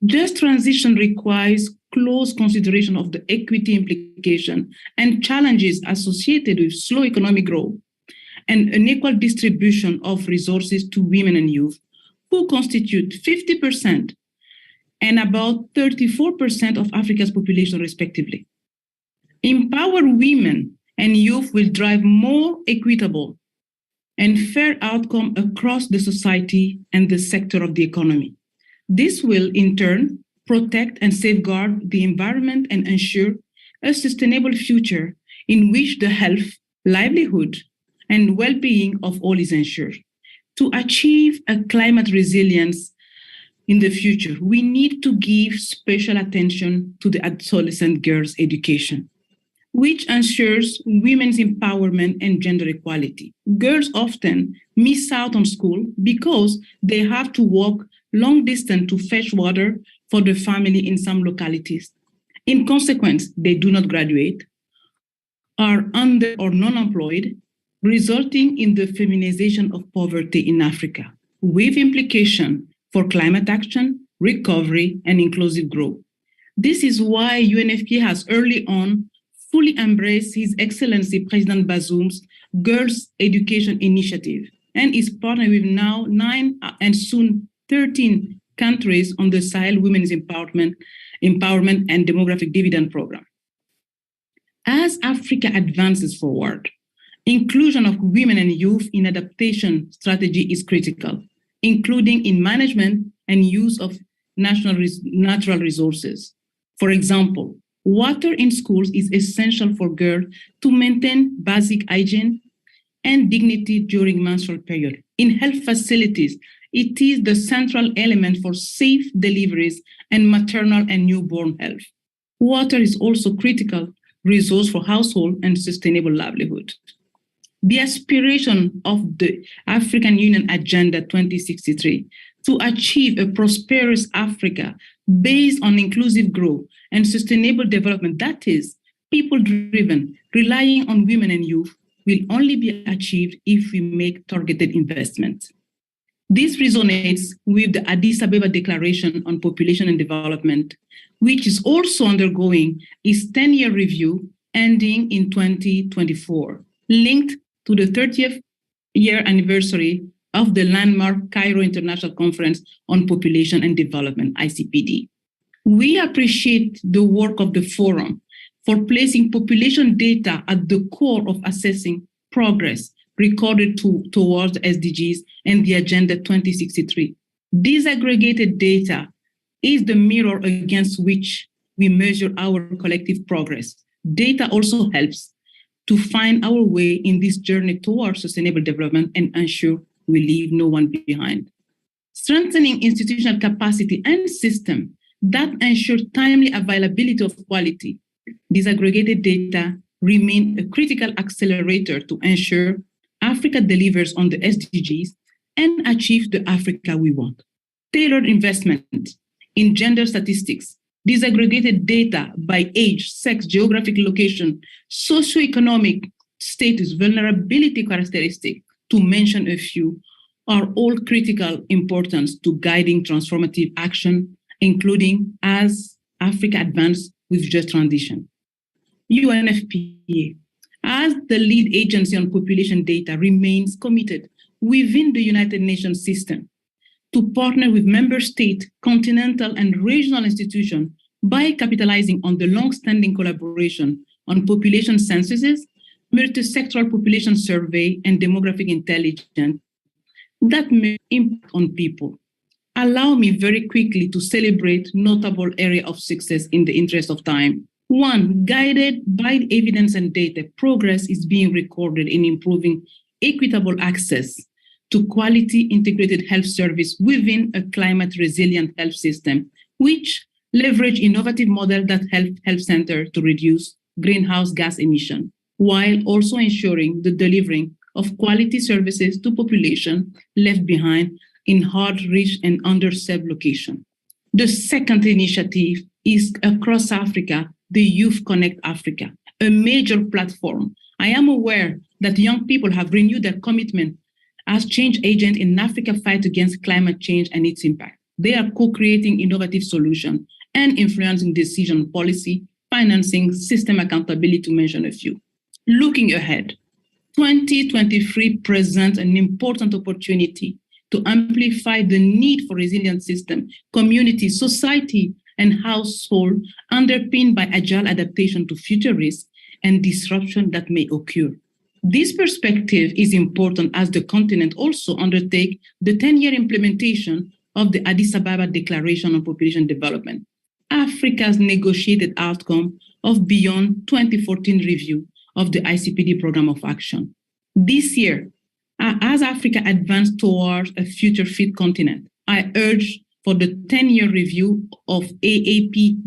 Just transition requires close consideration of the equity implication and challenges associated with slow economic growth and unequal distribution of resources to women and youth, who constitute 50% and about 34% of Africa's population, respectively. Empower women and youth will drive more equitable and fair outcome across the society and the sector of the economy. This will, in turn, protect and safeguard the environment and ensure a sustainable future in which the health, livelihood, and well-being of all is ensured. To achieve a climate resilience in the future, we need to give special attention to the adolescent girls' education, which ensures women's empowerment and gender equality. Girls often miss out on school because they have to walk long distance to fetch water for the family in some localities. In consequence, they do not graduate, are under or non-employed, resulting in the feminization of poverty in Africa, with implication for climate action, recovery, and inclusive growth. This is why UNFPA has early on fully embraced His Excellency President Bazoum's Girls' Education Initiative and is partnered with now 9 and soon 13 countries on the Sahel Women's Empowerment and Demographic Dividend Program. As Africa advances forward, inclusion of women and youth in adaptation strategy is critical, including in management and use of natural resources. For example, water in schools is essential for girls to maintain basic hygiene and dignity during menstrual period. In health facilities, it is the central element for safe deliveries and maternal and newborn health. Water is also critical resource for household and sustainable livelihood. The aspiration of the African Union Agenda 2063 to achieve a prosperous Africa based on inclusive growth and sustainable development, that is, people-driven, relying on women and youth, will only be achieved if we make targeted investments. This resonates with the Addis Ababa Declaration on Population and Development, which is also undergoing its 10-year review ending in 2024, linked to the 30th year anniversary of the landmark Cairo International Conference on Population and Development, ICPD. We appreciate the work of the forum for placing population data at the core of assessing progress recorded towards the SDGs and the Agenda 2063. Disaggregated data is the mirror against which we measure our collective progress. Data also helps to find our way in this journey towards sustainable development and ensure we leave no one behind. Strengthening institutional capacity and system that ensure timely availability of quality, disaggregated data remain a critical accelerator to ensure Africa delivers on the SDGs and achieves the Africa we want. Tailored investment in gender statistics, disaggregated data by age, sex, geographic location, socioeconomic status, vulnerability characteristic, to mention a few, are all critical importance to guiding transformative action, including as Africa advances with just transition. UNFPA, as the lead agency on population data, remains committed within the United Nations system to partner with member state, continental, and regional institutions by capitalizing on the long-standing collaboration on population censuses, multi-sectoral population survey, and demographic intelligence that may impact on people. Allow me very quickly to celebrate notable area of success in the interest of time. One, guided by evidence and data, progress is being recorded in improving equitable access to quality integrated health service within a climate resilient health system, which leverage innovative models that help health centers to reduce greenhouse gas emission, while also ensuring the delivering of quality services to population left behind in hard-reached and underserved locations. The second initiative is across Africa, the Youth Connect Africa, a major platform. I am aware that young people have renewed their commitment as change agents in Africa's fight against climate change and its impact. They are co-creating innovative solutions and influencing decision policy, financing, system accountability, to mention a few. Looking ahead, 2023 presents an important opportunity to amplify the need for resilient system, community, society, and household underpinned by agile adaptation to future risks and disruption that may occur. This perspective is important as the continent also undertakes the 10-year implementation of the Addis Ababa Declaration on Population Development, Africa's negotiated outcome of Beyond 2014 review of the ICPD Program of Action. This year, as Africa advances towards a future fit continent, I urge for the 10-year review of AAP-DPD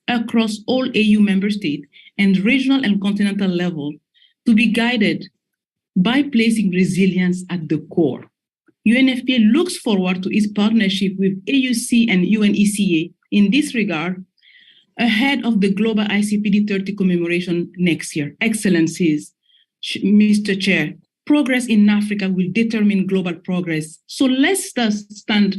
across all AU member states and regional and continental level to be guided by placing resilience at the core. UNFPA looks forward to its partnership with AUC and UNECA in this regard ahead of the Global ICPD 30 commemoration next year. Excellencies, Mr. Chair, progress in Africa will determine global progress. So let's stand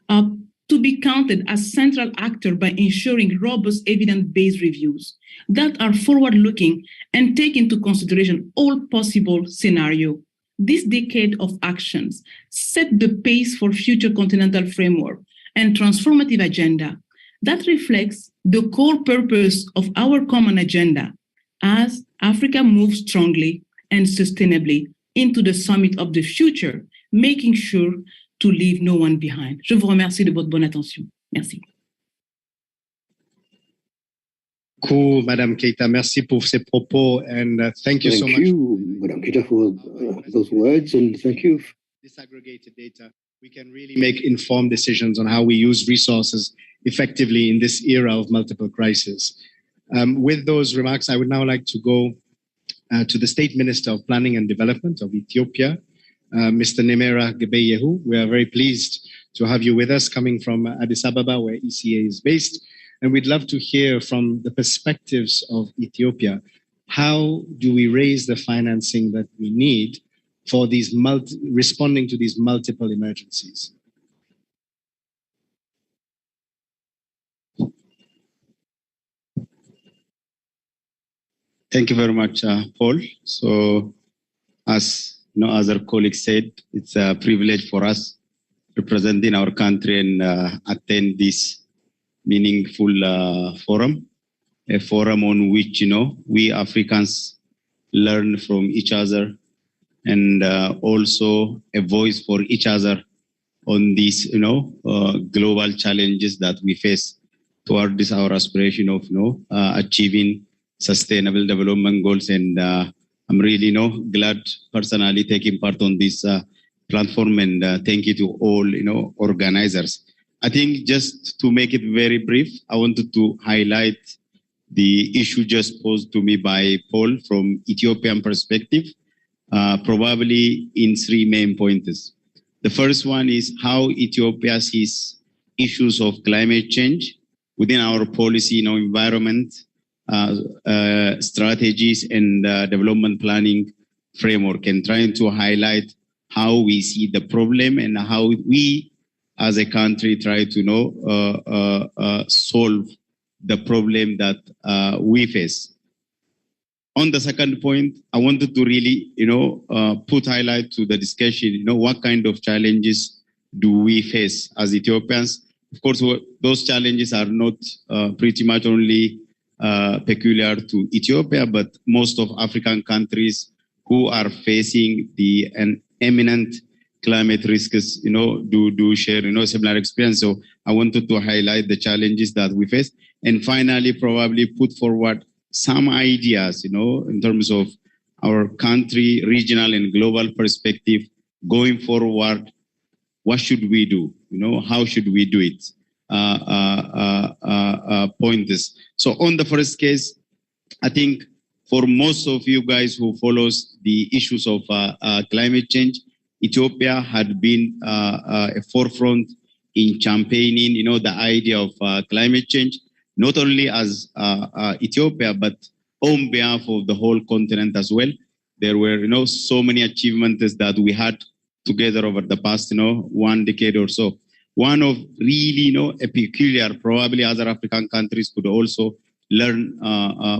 up to be counted as central actor by ensuring robust evidence-based reviews that are forward-looking and take into consideration all possible scenarios. This decade of actions set the pace for future continental framework and transformative agenda that reflects the core purpose of our common agenda as Africa moves strongly and sustainably into the summit of the future, making sure to leave no one behind. Je vous remercie de votre bonne attention. Merci. Cool, Madame Keita. Merci pour ces propos, and thank you so much. Thank you, Madame Keita, for those words, and thank you. Disaggregated data, we can really make informed decisions on how we use resources effectively in this era of multiple crises. With those remarks, I would now like to go to the State Minister of Planning and Development of Ethiopia, Mr. Nemera Gebeyehu. We are very pleased to have you with us, coming from Addis Ababa, where ECA is based. And we'd love to hear from the perspectives of Ethiopia, how do we raise the financing that we need for these responding to these multiple emergencies? Thank you very much, Paul. So, as other colleagues said, it's a privilege for us representing our country and attend this meaningful forum, a forum on which, we Africans learn from each other and also a voice for each other on these, global challenges that we face toward this, our aspiration of, achieving sustainable development goals. And I'm really, glad personally taking part on this platform, and thank you to all, organizers. I think just to make it very brief, I wanted to highlight the issue just posed to me by Paul from Ethiopian perspective, probably in three main points. The first one is how Ethiopia sees issues of climate change within our policy, environment, strategies and development planning framework, and trying to highlight how we see the problem and how we as a country try to solve the problem that we face. On the second point, I wanted to really, put highlight to the discussion, what kind of challenges do we face as Ethiopians? Of course, those challenges are not pretty much only peculiar to Ethiopia, but most of African countries who are facing an imminent climate risks, do share, similar experience. So I wanted to highlight the challenges that we face, and finally, probably put forward some ideas, in terms of our country, regional and global perspective going forward. What should we do? How should we do it? Pointers. So on the first case, I think for most of you guys who follows the issues of climate change, Ethiopia had been a forefront in champagning, the idea of climate change, not only as Ethiopia, but on behalf of the whole continent as well. There were, so many achievements that we had together over the past, 1 decade or so. One of really, a peculiar, probably other African countries could also learn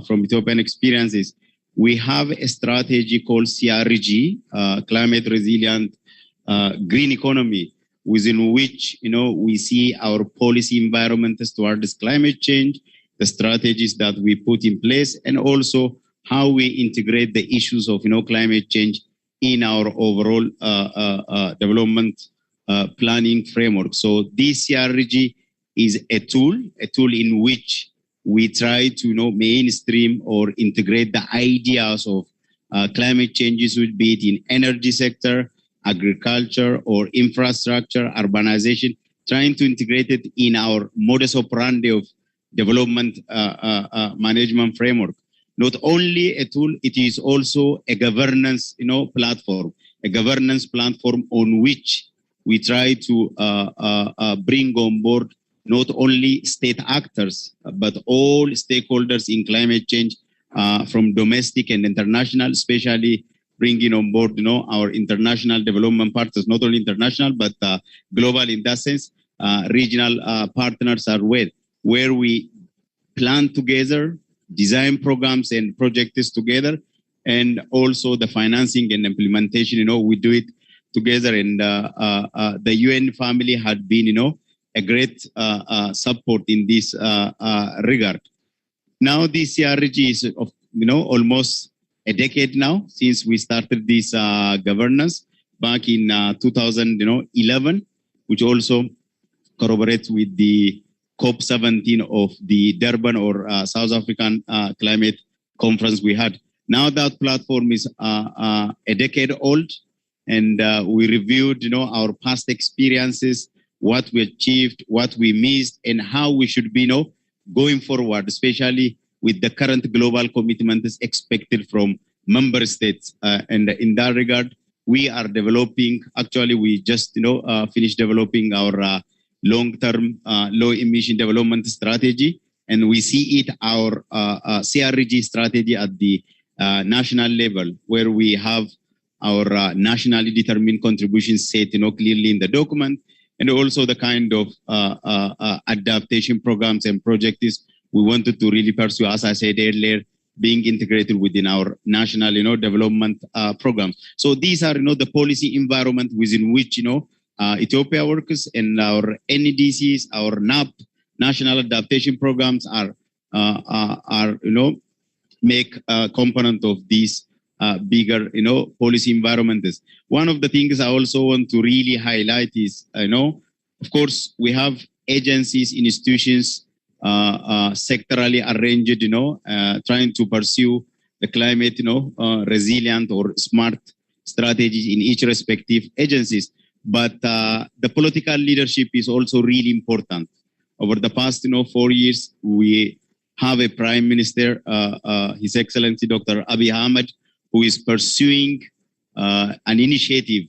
from Ethiopian experiences. We have a strategy called CRG, Climate Resilient Green Economy, within which, we see our policy environments towards climate change, the strategies that we put in place, and also how we integrate the issues of, climate change in our overall development planning framework. So this CRG is a tool in which we try to mainstream or integrate the ideas of climate changes, would be it in energy sector, agriculture, or infrastructure, urbanization, trying to integrate it in our modus operandi of development management framework. Not only a tool, it is also a governance platform, on which we try to bring on board not only state actors, but all stakeholders in climate change, from domestic and international, especially bringing on board, our international development partners, not only international, but global in that sense. Regional partners are where we plan together, design programs and projects together, and also the financing and implementation, we do it together. And the UN family had been, a great support in this regard. Now this CRG is, almost a decade now since we started this governance back in 2011, which also corroborates with the COP17 of the Durban or South African climate conference we had. Now that platform is a decade old, and we reviewed, our past experiences, what we achieved, what we missed, and how we should be, going forward, especially with the current global commitments expected from member states. And in that regard, we are developing. Actually, we just, finished developing our long-term low-emission development strategy, and we see it our CRG strategy at the national level, where we have our nationally determined contributions set, clearly in the document, and also the kind of adaptation programs and projects we wanted to really pursue, as I said earlier, being integrated within our national, development program. So these are, the policy environment within which, Ethiopia works, and our NEDCs, our NAP, national adaptation programs are make a component of these bigger, policy environments. One of the things I also want to really highlight is, of course, we have agencies, institutions, sectorally arranged, trying to pursue the climate, resilient or smart strategies in each respective agencies. But the political leadership is also really important. Over the past, 4 years, we have a Prime Minister, His Excellency Dr. Abiy Ahmed, who is pursuing an initiative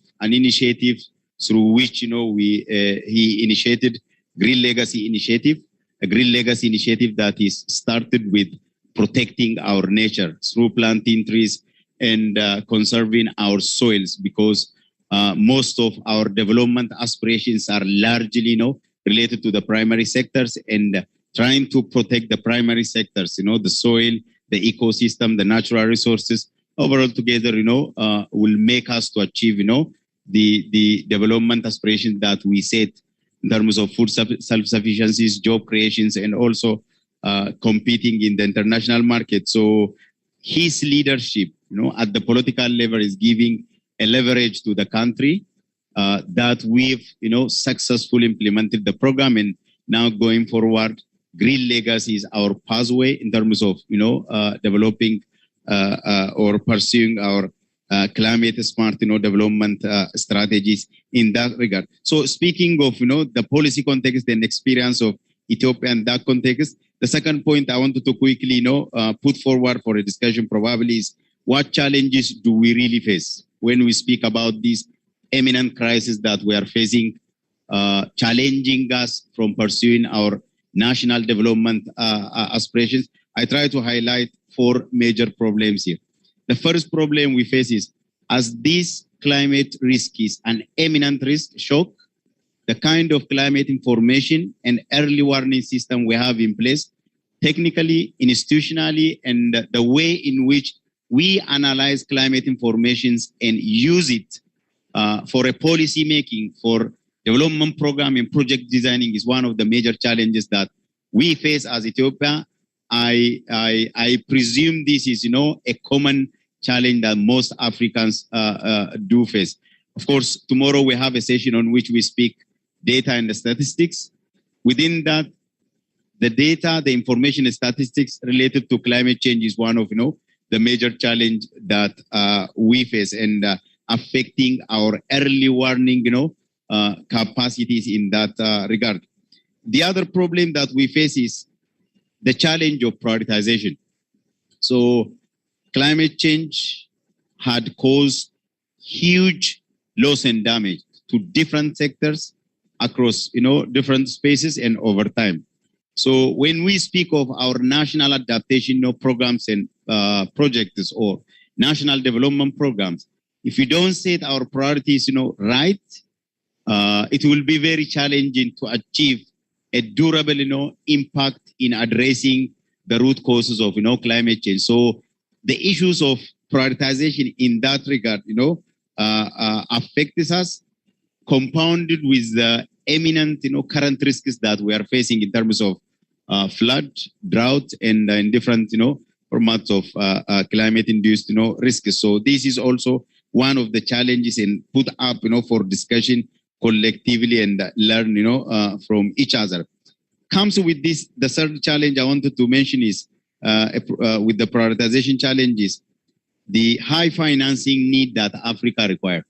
through which, he initiated Green Legacy Initiative, a green legacy initiative that is started with protecting our nature through planting trees and conserving our soils, because most of our development aspirations are largely, related to the primary sectors, and trying to protect the primary sectors, the soil, the ecosystem, the natural resources, overall together, will make us to achieve, the development aspirations that we set in terms of food self-sufficiencies, job creations, and also competing in the international market. So his leadership, at the political level is giving a leverage to the country that we've, successfully implemented the program, and now going forward, Green Legacy is our pathway in terms of, developing or pursuing our climate smart, development strategies in that regard. So speaking of, the policy context and experience of Ethiopia in that context, the second point I wanted to quickly, put forward for a discussion probably is, what challenges do we really face when we speak about these imminent crises that we are facing, challenging us from pursuing our national development aspirations? I try to highlight 4 major problems here. The first problem we face is, as this climate risk is an imminent risk shock, the kind of climate information and early warning system we have in place, technically, institutionally, and the way in which we analyze climate informations and use it for a policy making, for development program and project designing is one of the major challenges that we face as Ethiopia. I presume this is, a common challenge that most Africans do face. Of course, tomorrow we have a session on which we speak data and the statistics. Within that, the data, the information and statistics related to climate change is one of, the major challenge that we face, and affecting our early warning, capacities in that regard. The other problem that we face is the challenge of prioritization. So climate change had caused huge loss and damage to different sectors across, different spaces and over time. So when we speak of our national adaptation programs and projects or national development programs. If we don't set our priorities, right, it will be very challenging to achieve a durable, impact in addressing the root causes of, climate change. So the issues of prioritization in that regard, affects us, compounded with the eminent, current risks that we are facing in terms of flood, drought, and in different, formats of climate-induced, risks. So this is also one of the challenges and put up, for discussion collectively and learn, from each other. Comes with this, the third challenge I wanted to mention is with the prioritization challenges, the high financing need that Africa requires.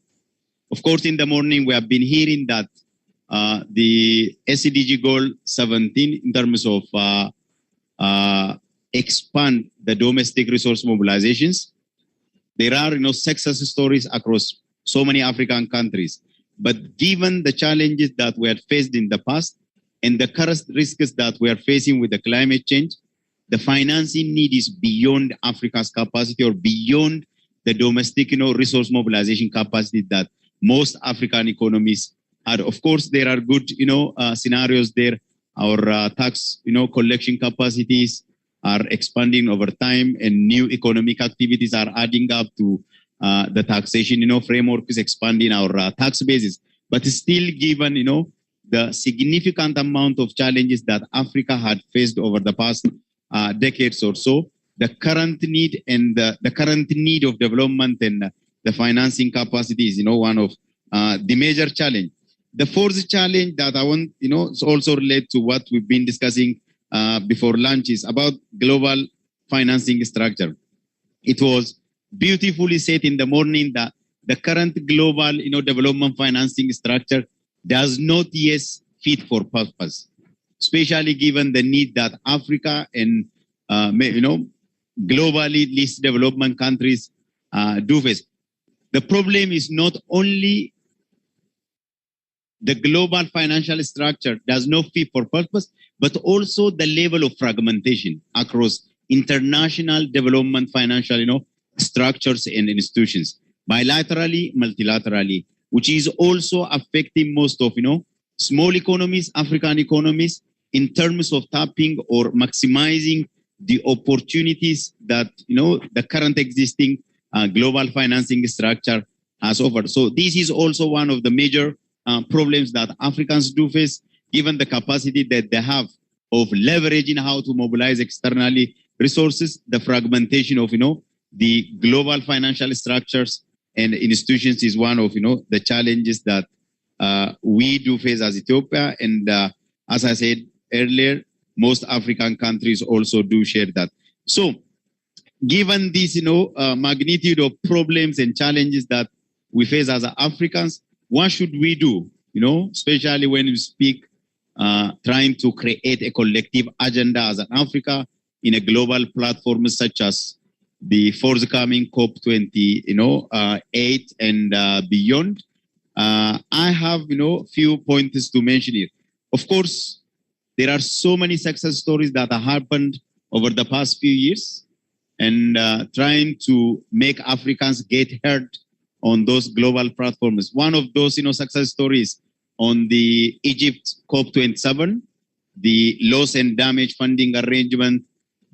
Of course, in the morning, we have been hearing that the SDG goal 17 in terms of expand the domestic resource mobilizations. There are, success stories across so many African countries. But given the challenges that we had faced in the past and the current risks that we are facing with the climate change, the financing need is beyond Africa's capacity or beyond the domestic, resource mobilization capacity that most African economies are. Of course, there are good, scenarios there. Our tax, collection capacities are expanding over time, and new economic activities are adding up to the taxation, framework is expanding our tax basis. But still, given, the significant amount of challenges that Africa had faced over the past decades or so, the current need and the current need of development and the financing capacity is, one of the major challenge. The fourth challenge that I want, is also relate to what we've been discussing before lunch is about global financing structure. It was beautifully said in the morning that the current global, development financing structure does not yet fit for purpose, especially given the need that Africa and, globally least development countries do face. The problem is not only the global financial structure does not fit for purpose, but also the level of fragmentation across international development financial, structures and institutions, bilaterally, multilaterally, which is also affecting most of, small economies, African economies, in terms of tapping or maximizing the opportunities that, the current existing global financing structure has offered. So this is also one of the major problems that Africans do face, given the capacity that they have of leveraging how to mobilize externally resources, the fragmentation of, the global financial structures and institutions is one of, the challenges that we do face as Ethiopia. And as I said earlier, most African countries also do share that. So given this, magnitude of problems and challenges that we face as Africans, what should we do, especially when we speak, trying to create a collective agenda as an Africa in a global platform such as the forthcoming COP28 and beyond. I have, few points to mention here. Of course, there are so many success stories that have happened over the past few years, and trying to make Africans get heard on those global platforms. One of those, success stories on the Egypt COP27, the loss and damage funding arrangement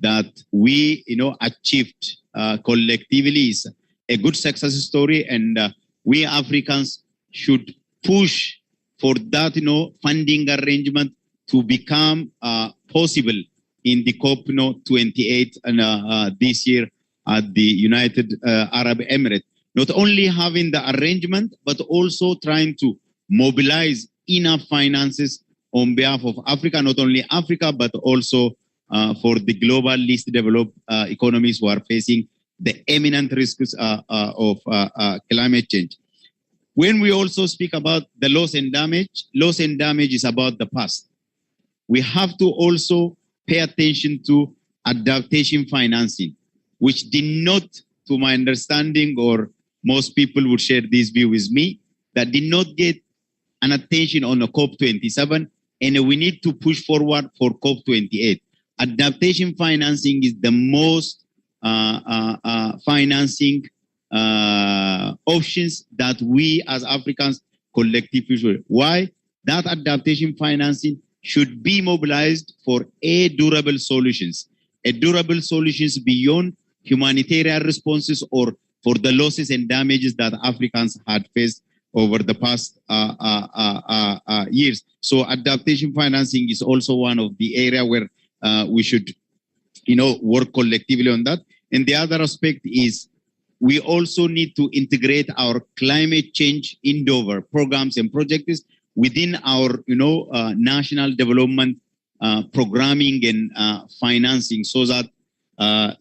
that we, achieved collectively is a good success story, and we Africans should push for that, funding arrangement to become possible in the COP28 and this year at the United Arab Emirates. Not only having the arrangement, but also trying to mobilize enough finances on behalf of Africa, not only Africa, but also for the global least developed economies who are facing the imminent risks of climate change. When we also speak about the loss and damage is about the past. We have to also pay attention to adaptation financing, which did not, to my understanding, or most people would share this view with me, that did not get an attention on the COP27, and we need to push forward for COP28. Adaptation financing is the most financing options that we as Africans collectively should. Why? That adaptation financing should be mobilized for durable solutions, durable solutions beyond humanitarian responses or for the losses and damages that Africans had faced over the past years. So adaptation financing is also one of the area where we should, work collectively on that. And the other aspect is we also need to integrate our climate change endeavor programs and projects within our, national development programming and financing, so that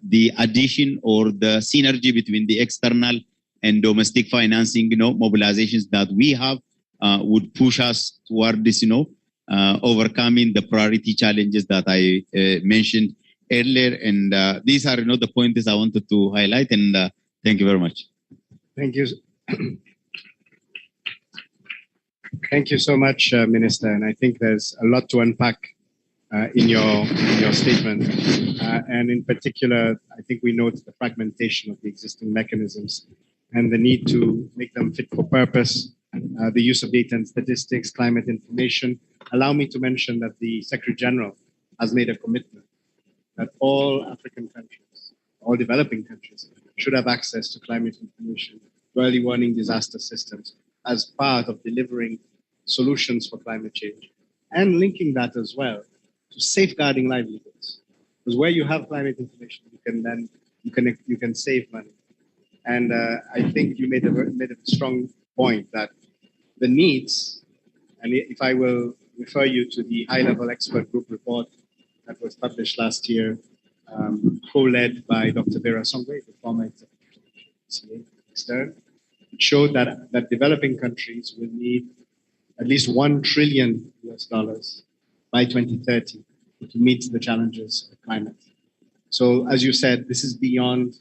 the addition or the synergy between the external and domestic financing, mobilizations that we have would push us toward this, overcoming the priority challenges that I mentioned earlier. And these are, the points I wanted to highlight. And thank you very much. Thank you. Thank you so much, Minister. And I think there's a lot to unpack in your statement. And in particular, I think we note the fragmentation of the existing mechanisms and the need to make them fit for purpose, the use of data and statistics, climate information. Allow me to mention that the Secretary General has made a commitment that all African countries, all developing countries, should have access to climate information, early warning disaster systems as part of delivering solutions for climate change, and linking that as well to safeguarding livelihoods. Because where you have climate information, you can save money. And I think you made a strong point that the needs, and if I will refer you to the high-level expert group report that was published last year, co-led by Dr. Vera Songwe, the former executive extern, it showed that developing countries will need at least $1 trillion by 2030 to meet the challenges of climate. So as you said, this is beyond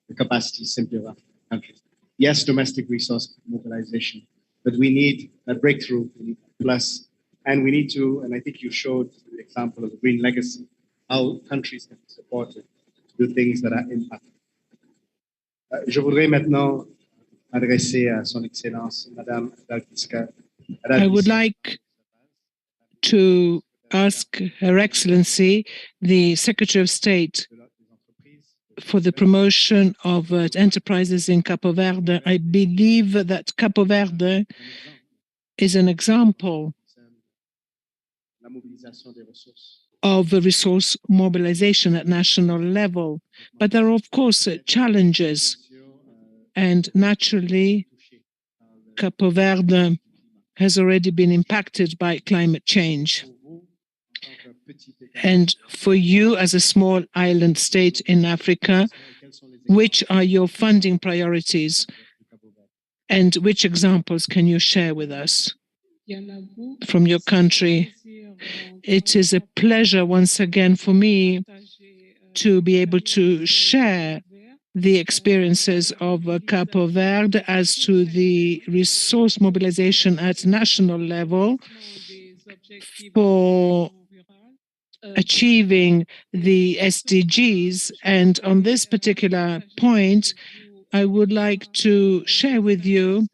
the capacity simply of African countries. Yes, domestic resource mobilization, but we need a breakthrough, we need a plus, and we need to, and I think you showed the example of the green legacy, how countries can be supported to do things that are impactful. Je voudrais maintenant adresser à son Excellence, Madame Dalkiska. I would like to ask Her Excellency, the Secretary of State for the promotion of enterprises in Capo Verde. I believe that Capo Verde is an example of a resource mobilization at national level. But there are, of course, challenges. And naturally, Capo Verde has already been impacted by climate change. And for you as a small island state in Africa, which are your funding priorities and which examples can you share with us from your country? It is a pleasure once again for me to be able to share the experiences of Capo Verde as to the resource mobilization at national level for achieving the SDGs. And on this particular point, I would like to share with you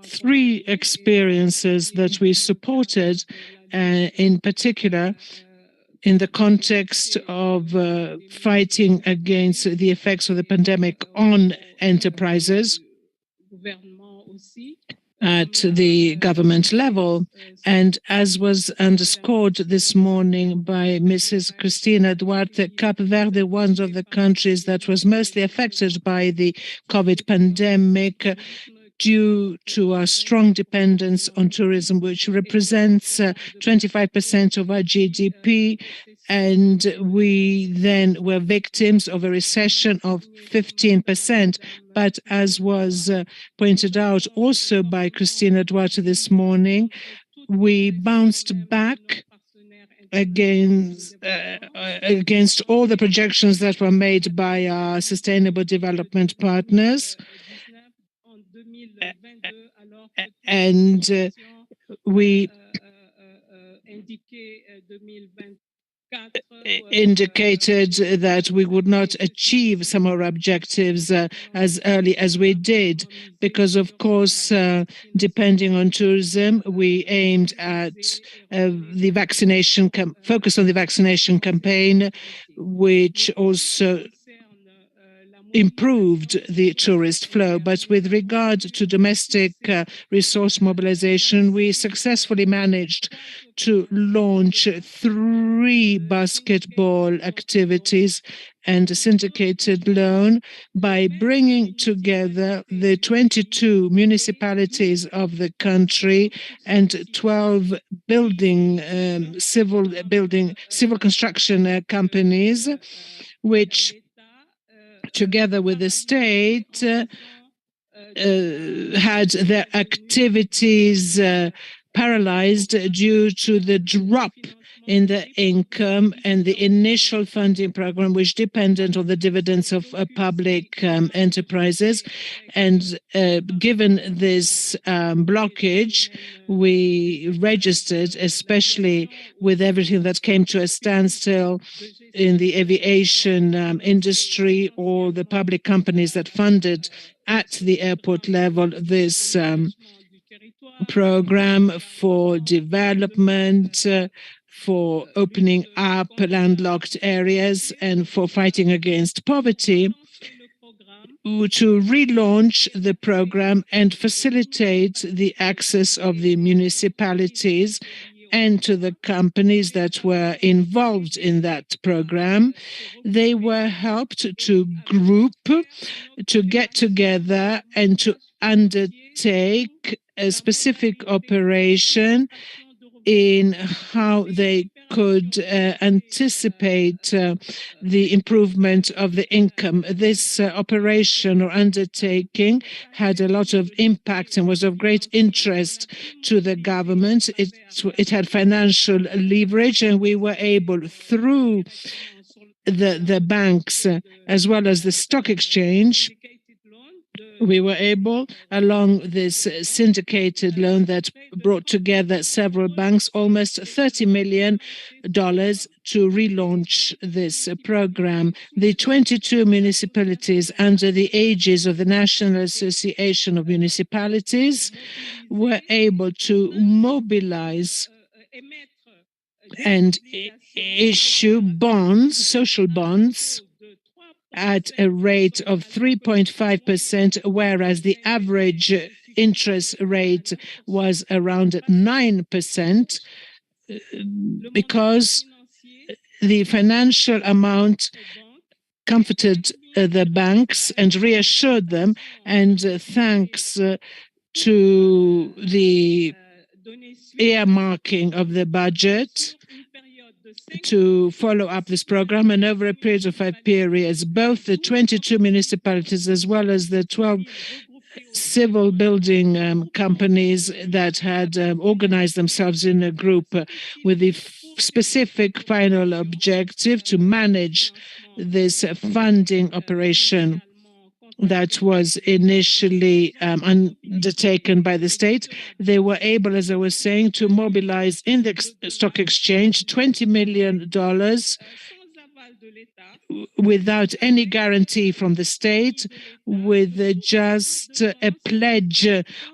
3 experiences that we supported, in particular, in the context of fighting against the effects of the pandemic on enterprises at the government level. And as was underscored this morning by Mrs. Cristina Duarte, Capo Verde, one of the countries that was mostly affected by the COVID pandemic, due to our strong dependence on tourism, which represents 25% of our GDP. And we then were victims of a recession of 15%. But as was pointed out also by Cristina Duarte this morning, we bounced back against all the projections that were made by our sustainable development partners. And we indicated that we would not achieve some of our objectives as early as we did, because of course, depending on tourism, we aimed at the vaccination, focus on the vaccination campaign, which also improved the tourist flow. But with regard to domestic resource mobilization, we successfully managed to launch 3 basketball activities and a syndicated loan by bringing together the 22 municipalities of the country and 12 civil construction companies, which together with the state, had their activities paralyzed due to the drop in the income and the initial funding program, which depended on the dividends of public enterprises. And given this blockage, we registered, especially with everything that came to a standstill in the aviation industry, or the public companies that funded at the airport level this program for development, for opening up landlocked areas, and for fighting against poverty, to relaunch the program and facilitate the access of the municipalities and to the companies that were involved in that program. They were helped to group, to get together and to undertake a specific operation in how they could anticipate the improvement of the income. This operation or undertaking had a lot of impact and was of great interest to the government. It had financial leverage, and we were able, through the banks as well as the stock exchange, we were able, along this syndicated loan that brought together several banks, almost $30 million to relaunch this program. The 22 municipalities under the aegis of the National Association of Municipalities were able to mobilize and issue bonds, social bonds, at a rate of 3.5%, whereas the average interest rate was around 9%, because the financial amount comforted the banks and reassured them, and thanks to the earmarking of the budget to follow up this program, and over a period of 5 periods, both the 22 municipalities as well as the 12 civil building companies that had organized themselves in a group with the specific final objective to manage this funding operation that was initially undertaken by the state. They were able, as I was saying, to mobilize in the stock exchange $20 million without any guarantee from the state, with just a pledge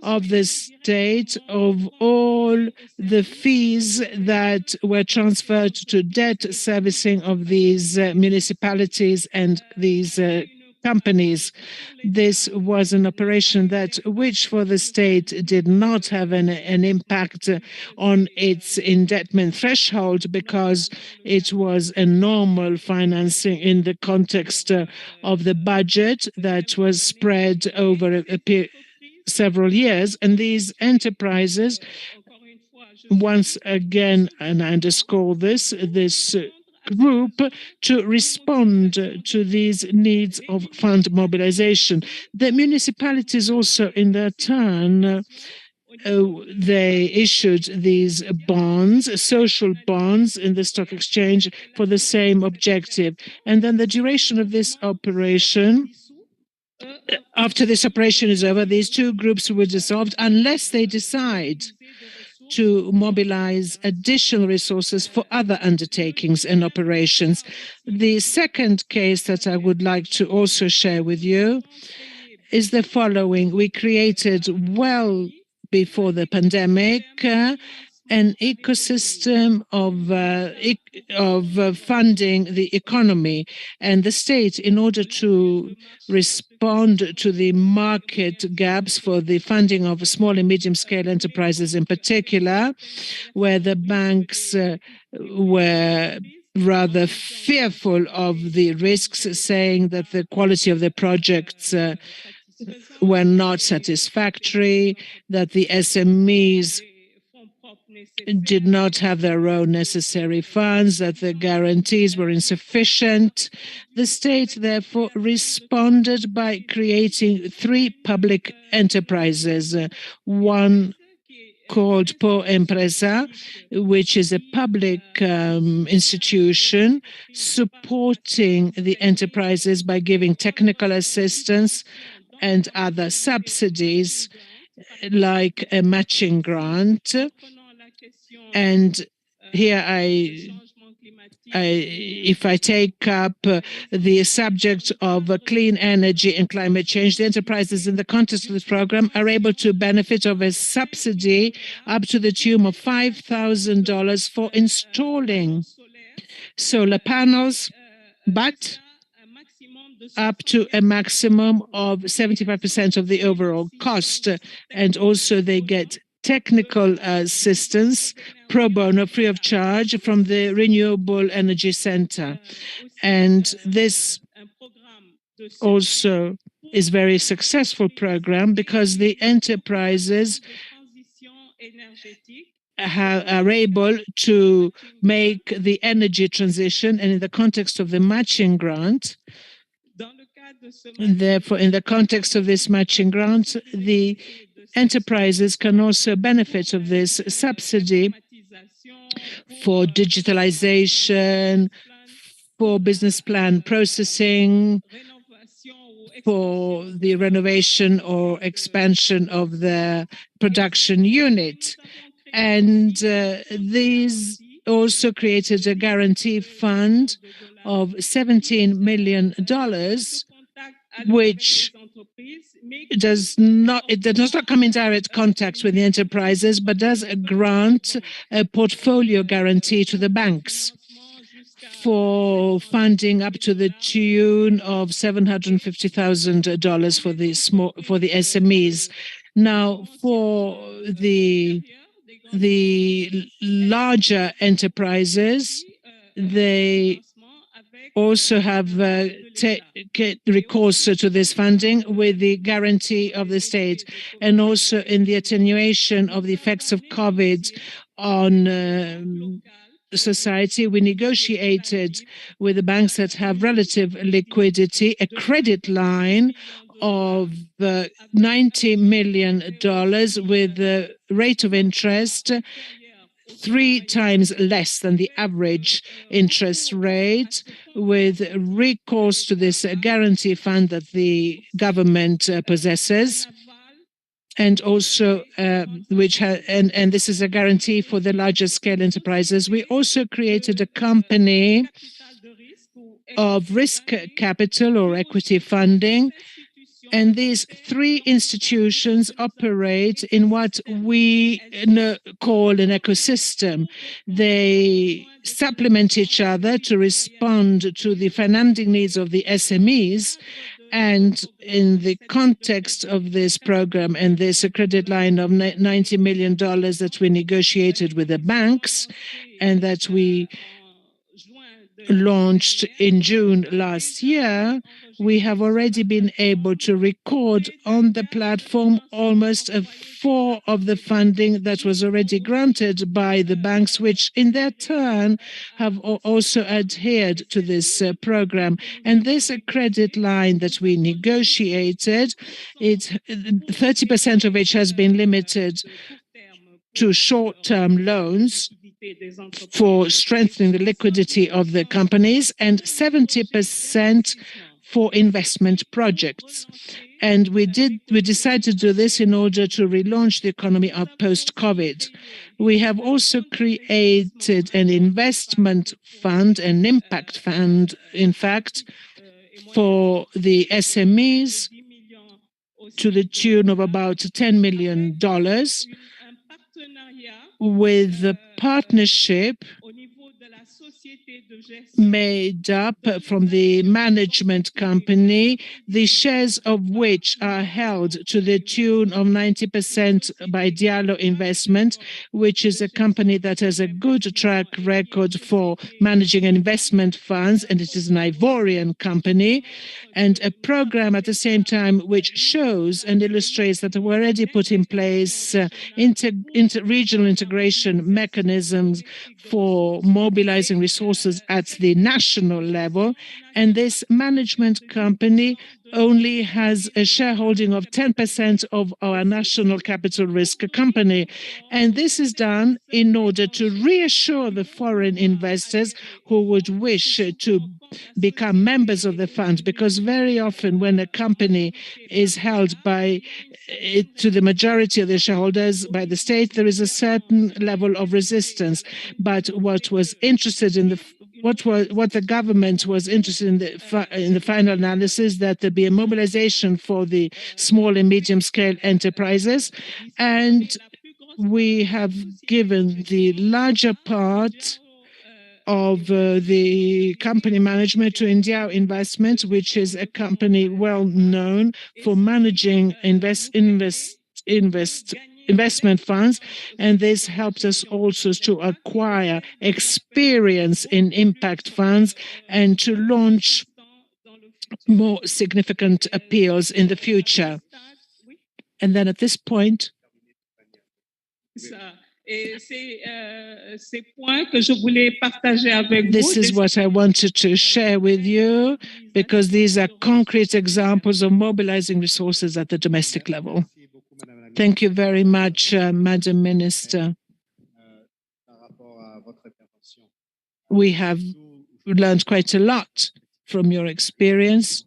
of the state of all the fees that were transferred to debt servicing of these municipalities and these companies. This was an operation which for the state did not have an impact on its indebtednent threshold, because it was a normal financing in the context of the budget that was spread over several years. And these enterprises, once again, and I underscore this group, to respond to these needs of fund mobilization. The municipalities also, in their turn, they issued these bonds, social bonds, in the stock exchange for the same objective. And then the duration of this operation, after this operation is over, these two groups were dissolved unless they decide to mobilize additional resources for other undertakings and operations. The second case that I would like to also share with you is the following. We created, well before the pandemic, an ecosystem of funding the economy and the state in order to respond to the market gaps for the funding of small and medium-scale enterprises in particular, where the banks were rather fearful of the risks, saying that the quality of the projects were not satisfactory, that the SMEs did not have their own necessary funds, that the guarantees were insufficient. The state, therefore, responded by creating 3 public enterprises, one called Po Empresa, which is a public institution supporting the enterprises by giving technical assistance and other subsidies like a matching grant. And here if I take up the subject of clean energy and climate change, the enterprises in the context of this program are able to benefit of a subsidy up to the tune of $5,000 for installing solar panels, but up to a maximum of 75% of the overall cost. And also they get technical assistance pro bono, free of charge, from the Renewable Energy Center. And this also is a very successful program because the enterprises are able to make the energy transition, and in the context of the matching grant, therefore, in the context of this matching grant, the enterprises can also benefit of this subsidy for digitalization, for business plan processing, for the renovation or expansion of the production unit. And these also created a guarantee fund of $17 million, which does not come in direct contact with the enterprises, but does grant a portfolio guarantee to the banks for funding up to the tune of $750,000 for the SMEs. Now, for the larger enterprises, they also have recourse to this funding with the guarantee of the state, and also in the attenuation of the effects of COVID on society. We negotiated with the banks that have relative liquidity a credit line of $90 million with a rate of interest 3 times less than the average interest rate, with recourse to this guarantee fund that the government possesses, and also and this is a guarantee for the larger scale enterprises. We also created a company of risk capital or equity funding. And these 3 institutions operate in what we call an ecosystem. They supplement each other to respond to the financing needs of the SMEs. And in the context of this program and this credit line of $90 million that we negotiated with the banks and that we launched in June last year, we have already been able to record on the platform almost a 4 of the funding that was already granted by the banks, which in their turn have also adhered to this program. And this credit line that we negotiated, 30% of which has been limited to short-term loans for strengthening the liquidity of the companies, and 70% for investment projects. And we decided to do this in order to relaunch the economy of post-COVID. We have also created an investment fund, an impact fund, in fact, for the SMEs to the tune of about $10 million, with a partnership made up from the management company, the shares of which are held to the tune of 90% by Diallo Investment, which is a company that has a good track record for managing investment funds, and it is an Ivorian company, and a program at the same time which shows and illustrates that we already put in place regional integration mechanisms for mobilizing resources at the national level. And this management company only has a shareholding of 10% of our national capital risk company. And this is done in order to reassure the foreign investors who would wish to become members of the fund, because very often when a company is held by to the majority of the shareholders by the state, there is a certain level of resistance. But what was interested in the what the government was interested in the final analysis, that there be a mobilization for the small and medium scale enterprises, and we have given the larger part of the company management to India Investment, which is a company well known for managing investment funds, and this helped us also to acquire experience in impact funds and to launch more significant appeals in the future. And then at this point, this is what I wanted to share with you, because these are concrete examples of mobilizing resources at the domestic level. Thank you very much, Madam Minister. We have learned quite a lot from your experience.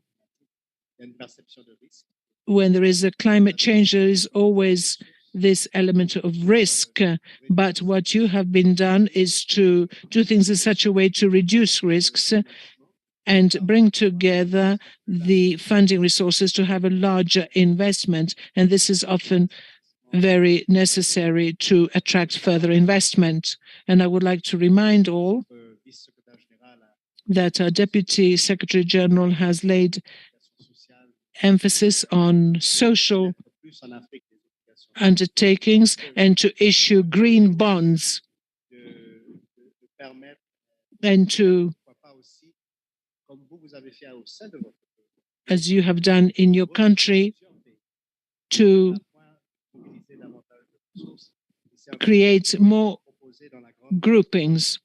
When there is a climate change, there is always this element of risk, but what you have been done is to do things in such a way to reduce risks and bring together the funding resources to have a larger investment. And this is often very necessary to attract further investment. And I would like to remind all that our Deputy Secretary General has laid emphasis on social undertakings and to issue green bonds and to, as you have done in your country, to create more groupings.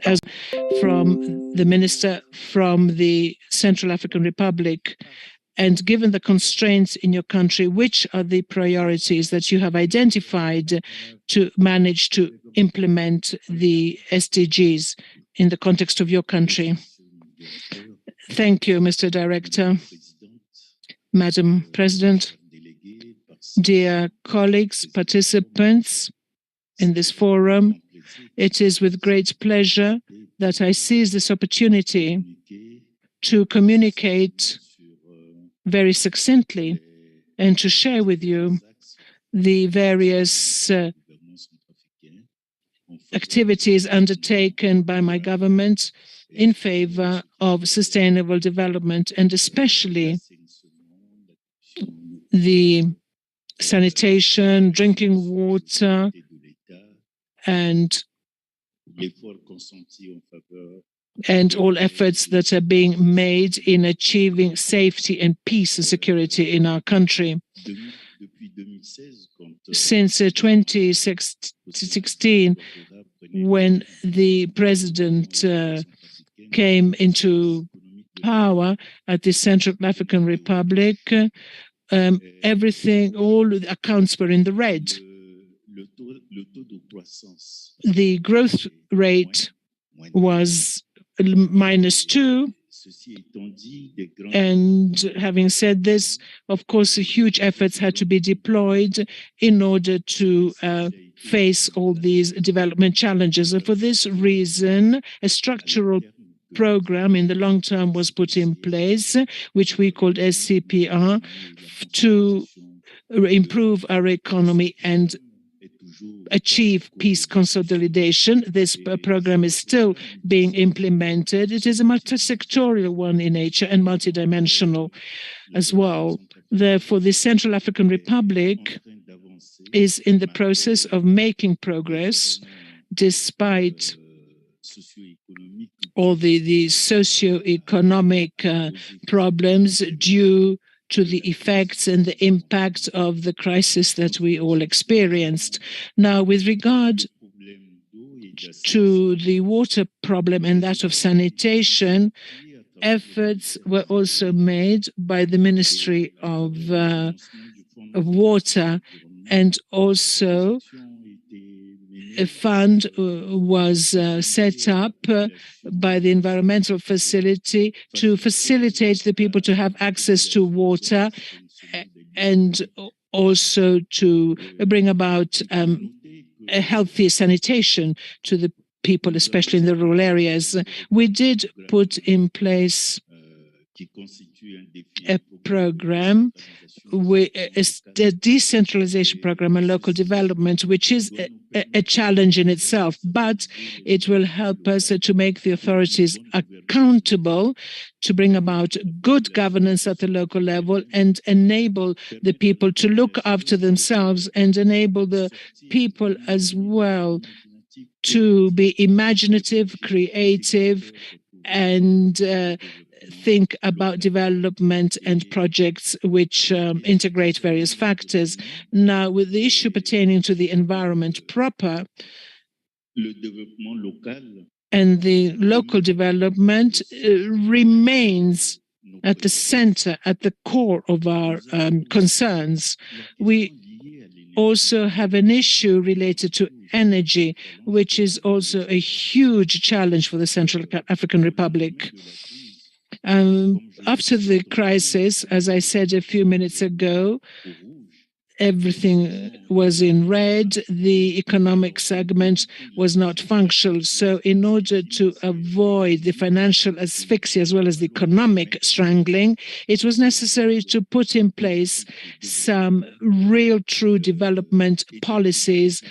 As from the minister from the Central African Republic, and given the constraints in your country, which are the priorities that you have identified to manage to implement the SDGs in the context of your country? Thank you, Mr. Director. Madam President, dear colleagues, participants in this forum, it is with great pleasure that I seize this opportunity to communicate very succinctly and to share with you the various activities undertaken by my government in favor of sustainable development, and especially the sanitation, drinking water, and all efforts that are being made in achieving safety and peace and security in our country. Since 2016, when the president came into power at the Central African Republic, everything, all the accounts were in the red. the growth rate was -2. And having said this, of course, huge efforts had to be deployed in order to face all these development challenges. And for this reason, a structural program in the long term was put in place, which we called SCPR, to improve our economy and achieve peace consolidation. This program is still being implemented. It is a multi-sectorial one in nature and multidimensional as well. Therefore, the Central African Republic is in the process of making progress despite all the socio-economic problems due to the effects and the impact of the crisis that we all experienced. Now, with regard to the water problem and that of sanitation, efforts were also made by the Ministry of Water, and also a fund was set up by the environmental facility to facilitate the people to have access to water and also to bring about a healthy sanitation to the people, especially in the rural areas. We did put in place a program, a decentralization program and local development, which is a challenge in itself, but it will help us to make the authorities accountable, to bring about good governance at the local level and enable the people to look after themselves and enable the people as well to be imaginative, creative, and think about development and projects which integrate various factors. Now, with the issue pertaining to the environment proper and the local development remains at the center, at the core of our concerns. We also have an issue related to energy, which is also a huge challenge for the Central African Republic. After the crisis, as I said a few minutes ago, everything was in red. The economic segment was not functional. So in order to avoid the financial asphyxia as well as the economic strangling, it was necessary to put in place some real true development policies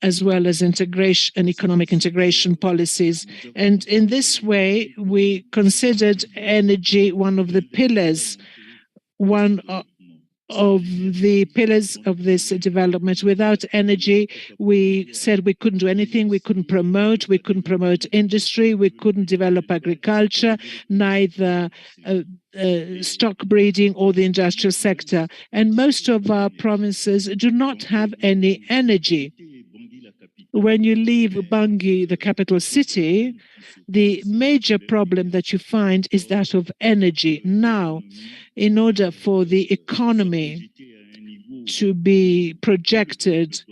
as well as integration and economic integration policies. And in this way, we considered energy one of the pillars, one of the pillars of this development. Without energy, we said we couldn't do anything. We couldn't promote industry. We couldn't develop agriculture, neither stock breeding or the industrial sector. And most of our provinces do not have any energy. When you leave Bangui, the capital city, the major problem that you find is that of energy. Now, in order for the economy to be projected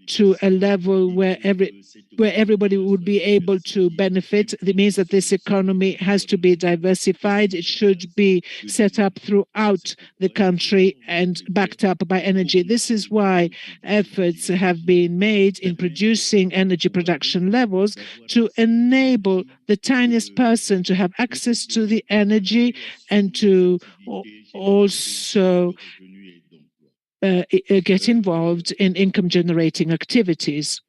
to a level where everybody would be able to benefit, it means that this economy has to be diversified. It should be set up throughout the country and backed up by energy. This is why efforts have been made in producing energy production levels to enable the tiniest person to have access to the energy and to also get involved in income-generating activities.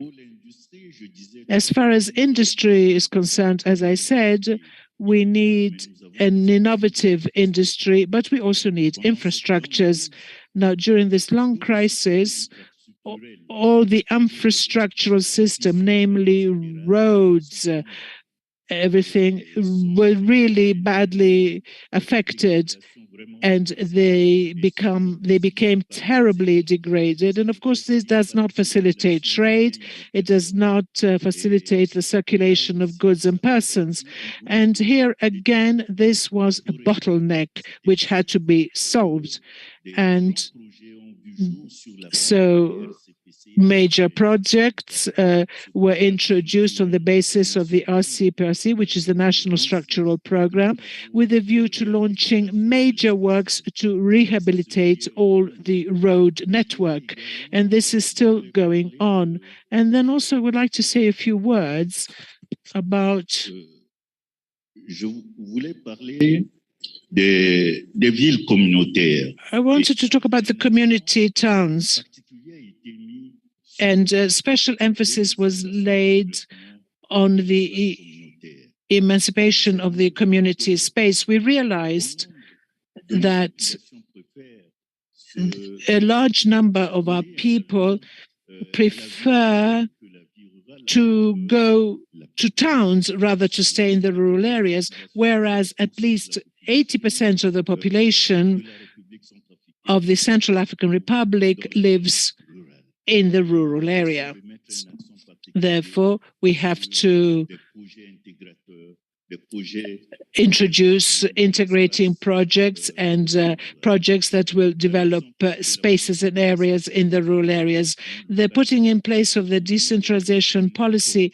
As far as industry is concerned, as I said, we need an innovative industry, but we also need infrastructures. Now, during this long crisis, all the infrastructural system, namely roads everything were really badly affected, and they became terribly degraded. And of course, this does not facilitate trade. It does not facilitate the circulation of goods and persons. And here again, this was a bottleneck which had to be solved. And so major projects were introduced on the basis of the RCPRC, which is the National Structural Program, with a view to launching major works to rehabilitate all the road network. And this is still going on. And then also I would like to say a few words about des villes communautaires. I wanted to talk about the community towns. And special emphasis was laid on the emancipation of the community space. We realized that a large number of our people prefer to go to towns rather to stay in the rural areas, whereas at least 80% of the population of the Central African Republic lives in the rural area. Therefore, we have to introduce integrating projects and projects that will develop spaces and areas in the rural areas. The putting in place of the decentralization policy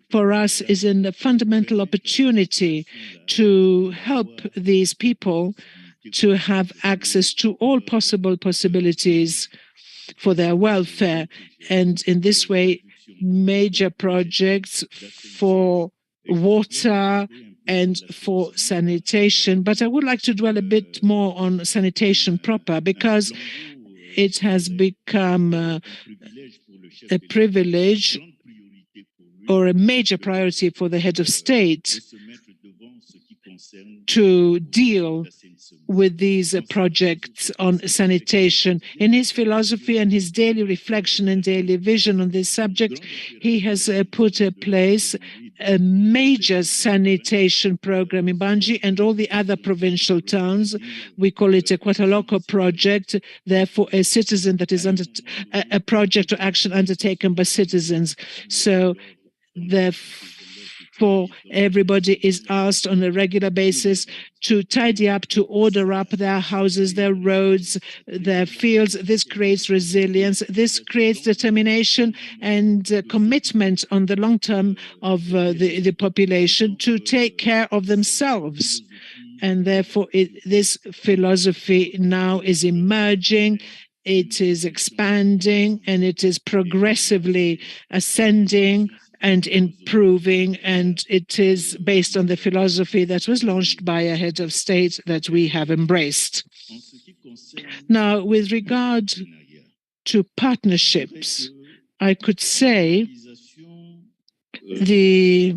for us is a fundamental opportunity to help these people to have access to all possible possibilities for their welfare. And in this way, major projects for water and for sanitation. But I would like to dwell a bit more on sanitation proper, because it has become a privilege or a major priority for the head of state to deal with these projects on sanitation. In his philosophy and his daily reflection and daily vision on this subject, he has put in place a major sanitation program in Banji and all the other provincial towns. We call it a Kwataloco project, therefore a citizen that is under a project or action undertaken by citizens. So therefore, everybody is asked on a regular basis to tidy up, to order up their houses, their roads, their fields. This creates resilience. This creates determination and commitment on the long term of the population to take care of themselves. And therefore, this philosophy now is emerging. It is expanding, and it is progressively ascending and improving, and it is based on the philosophy that was launched by a head of state that we have embraced. Now, with regard to partnerships, I could say the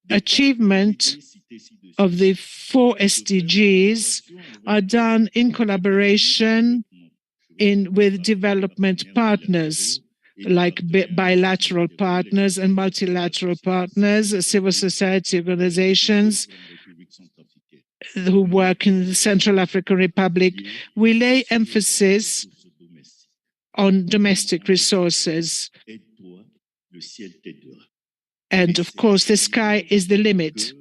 achievement of the 4 SDGs are done in collaboration with development partners, like bilateral partners and multilateral partners, civil society organizations who work in the Central African Republic. We lay emphasis on domestic resources. And of course, the sky is the limit.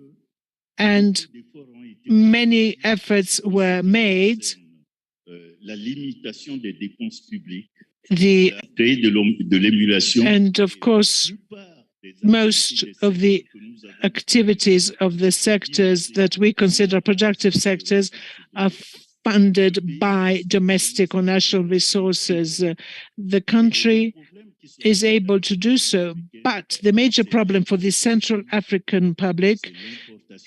And many efforts were made. And of course, most of the activities of the sectors that we consider productive sectors are funded by domestic or national resources. The country is able to do so, but the major problem for the Central African Republic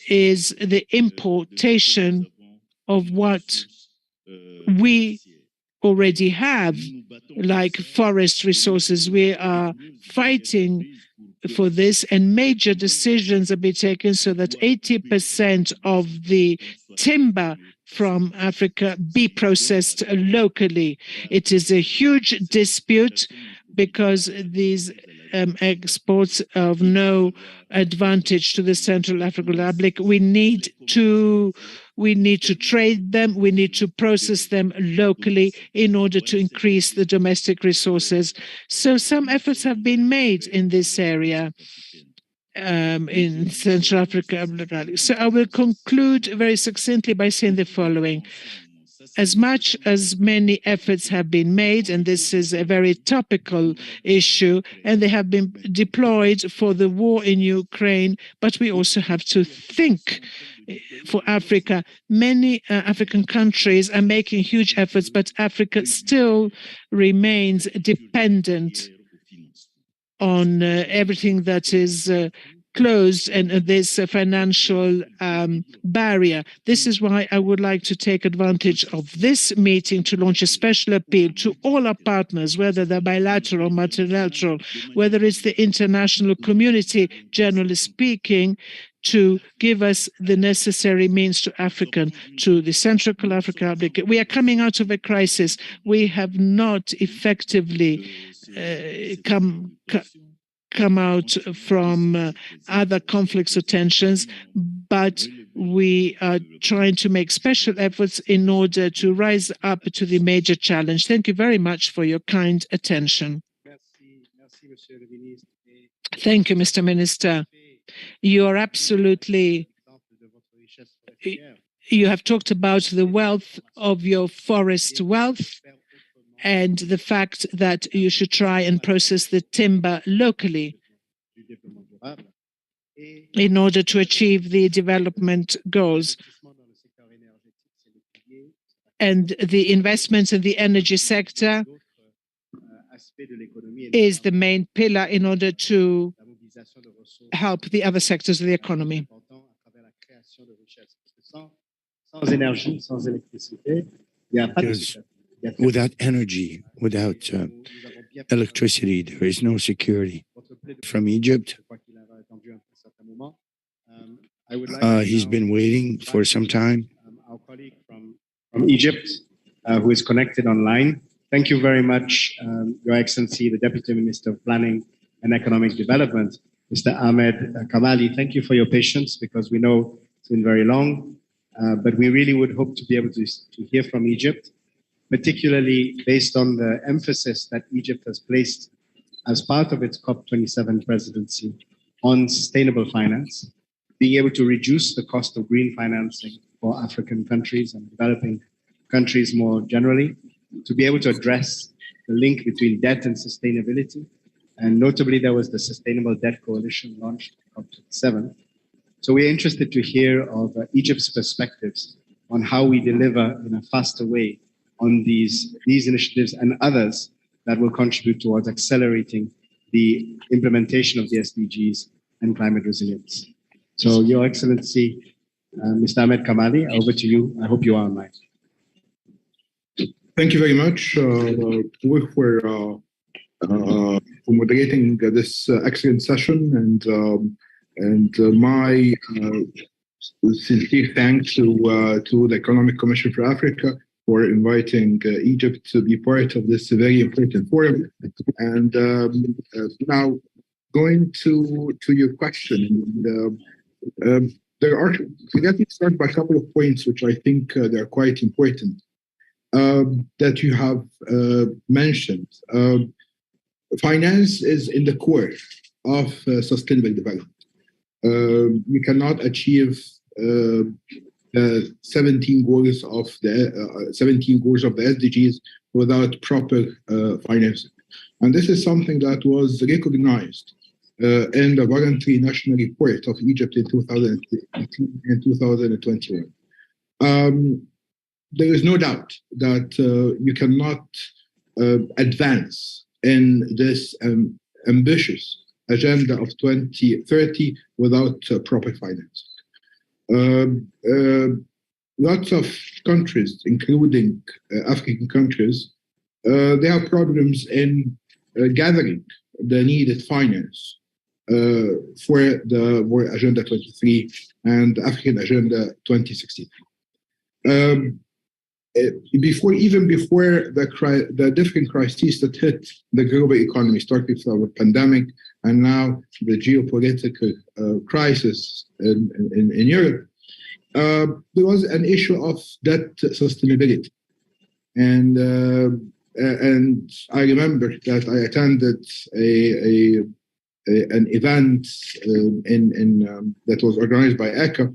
is the importation of what we already have, like forest resources. We are fighting for this, and major decisions are being taken so that 80% of the timber from Africa be processed locally. It is a huge dispute because these exports of no advantage to the Central African Republic. We need to trade them. We need to process them locally in order to increase the domestic resources. So some efforts have been made in this area. In Central Africa. So I will conclude very succinctly by saying the following. As much as many efforts have been made, and this is a very topical issue, and they have been deployed for the war in Ukraine, but we also have to think for Africa. Many African countries are making huge efforts, but Africa still remains dependent on everything that is closed and this financial barrier. This is why I would like to take advantage of this meeting to launch a special appeal to all our partners, whether they're bilateral or multilateral, whether it's the international community, generally speaking, to give us the necessary means to the Central African Republic. We are coming out of a crisis. We have not effectively come out from other conflicts or tensions, but we are trying to make special efforts in order to rise up to the major challenge. Thank you very much for your kind attention. Thank you, Mr. Minister. You are absolutely, you have talked about the wealth of your forest wealth and the fact that you should try and process the timber locally in order to achieve the development goals. And the investments in the energy sector is the main pillar in order to help the other sectors of the economy. Because without energy, without electricity, there is no security. From Egypt, he's been waiting for some time. Our colleague from Egypt, who is connected online. Thank you very much, Your Excellency, the Deputy Minister of Planning and Economic Development, Mr. Ahmed Kamali. Thank you for your patience, because we know it's been very long, but we really would hope to be able to hear from Egypt, particularly based on the emphasis that Egypt has placed as part of its COP27 presidency on sustainable finance, being able to reduce the cost of green financing for African countries and developing countries more generally, to be able to address the link between debt and sustainability. And notably, there was the Sustainable Debt Coalition launched in COP27. So we're interested to hear of Egypt's perspectives on how we deliver in a faster way on these initiatives and others that will contribute towards accelerating the implementation of the SDGs and climate resilience. So, Your Excellency, Mr. Ahmed Kamali, over to you. I hope you are online. Thank you very much for moderating this excellent session, and my sincere thanks to the Economic Commission for Africa for inviting Egypt to be part of this very important forum. And now, going to your question, let me start by a couple of points which I think they're quite important that you have mentioned. Finance is in the core of sustainable development. We cannot achieve 17 goals of the SDGs without proper financing, and this is something that was recognized in the voluntary national report of Egypt in 2018 and 2021. There is no doubt that you cannot advance in this ambitious agenda of 2030 without proper finance. Lots of countries, including African countries, they have problems in gathering the needed finance for Agenda 23 and African Agenda 2063. even before the different crises that hit the global economy, starting from the pandemic and now the geopolitical crisis in Europe, there was an issue of debt sustainability. And I remember that I attended an event that was organized by ECA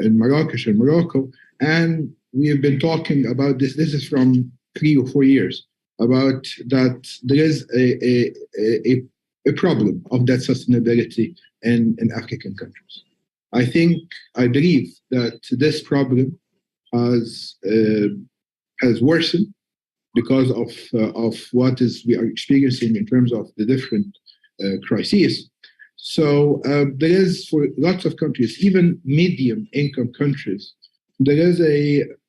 in Marrakesh, in Morocco, and we have been talking about this. This is from 3 or 4 years, about that there is a problem of debt sustainability in African countries. I believe that this problem has worsened because of what we are experiencing in terms of the different crises. So there is, for lots of countries, even medium income countries, there is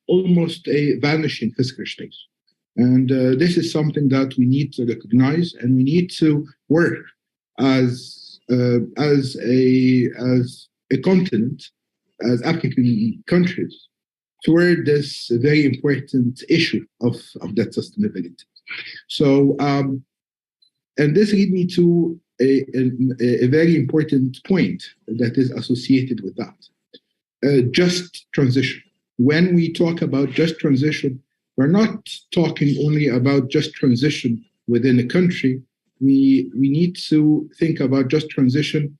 almost a vanishing fiscal space. And this is something that we need to recognize, and we need to work as a continent, as African countries, toward this very important issue of debt sustainability. So, and this leads me to a very important point that is associated with that. Just transition. When we talk about just transition, we're not talking only about just transition within a country. We need to think about just transition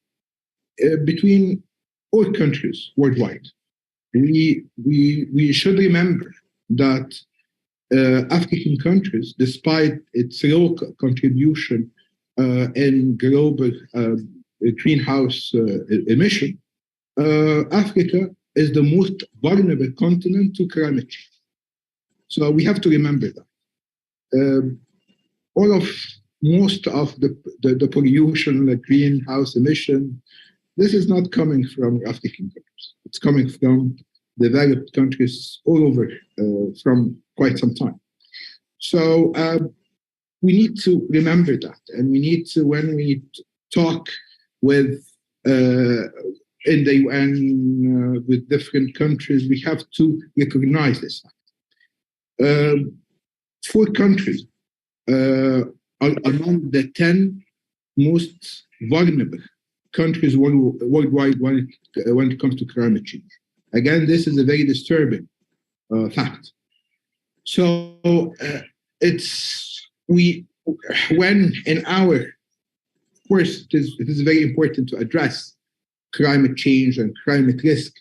between all countries worldwide. We should remember that African countries, despite its low contribution in global greenhouse emission, Africa is the most vulnerable continent to climate change. So we have to remember that. Most of the pollution, the greenhouse emission, this is not coming from African countries. It's coming from developed countries all over from quite some time. So we need to remember that, and we need to, when we talk with in the UN with different countries, we have to recognize this fact. 4 countries are among the 10 most vulnerable countries worldwide when it comes to climate change. Again, this is a very disturbing fact. So when in our, of course, it is very important to address climate change and climate risk,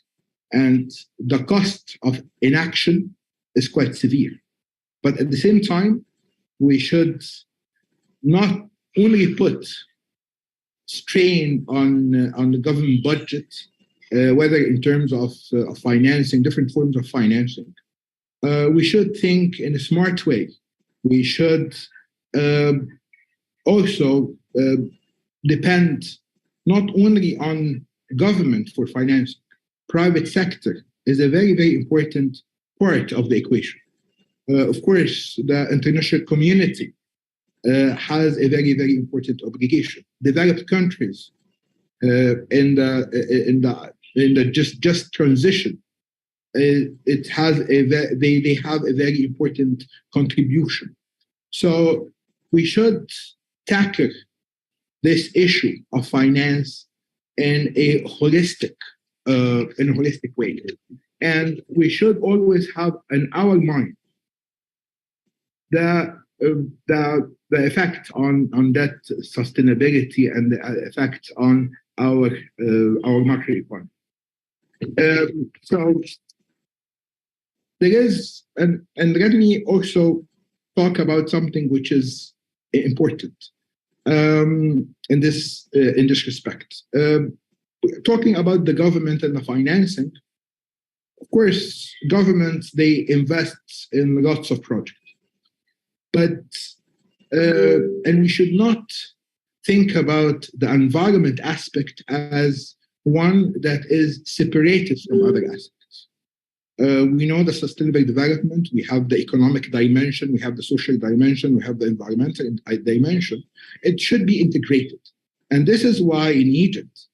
and the cost of inaction is quite severe. But at the same time, we should not only put strain on the government budget, whether in terms of financing, different forms of financing. We should think in a smart way. We should also depend not only on government for financing. Private sector is a very, very important part of the equation. Of course, the international community has a very, very important obligation. Developed countries in the just transition, they have a very important contribution. So we should tackle this issue of finance in a holistic way, and we should always have in our mind the effect on that sustainability and the effect on our macro economy. So there is, and let me also talk about something which is important in this respect. Talking about the government and the financing, of course, governments, they invest in lots of projects. But, and we should not think about the environment aspect as one that is separated from other aspects. We know the sustainable development, we have the economic dimension, we have the social dimension, we have the environmental dimension. It should be integrated. And this is why in Egypt,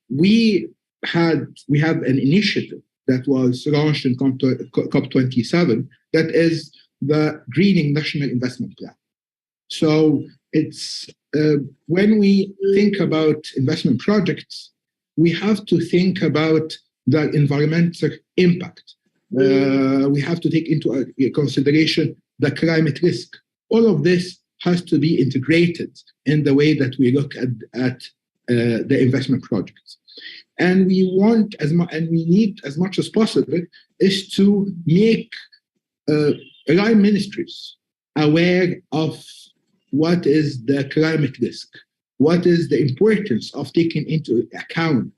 we have an initiative that was launched in COP27, that is the Greening National Investment Plan. So it's when we think about investment projects, we have to think about the environmental impact. We have to take into consideration the climate risk. All of this has to be integrated in the way that we look at the investment projects. And we want and we need as much as possible is to make line ministries aware of what is the climate risk, what is the importance of taking into account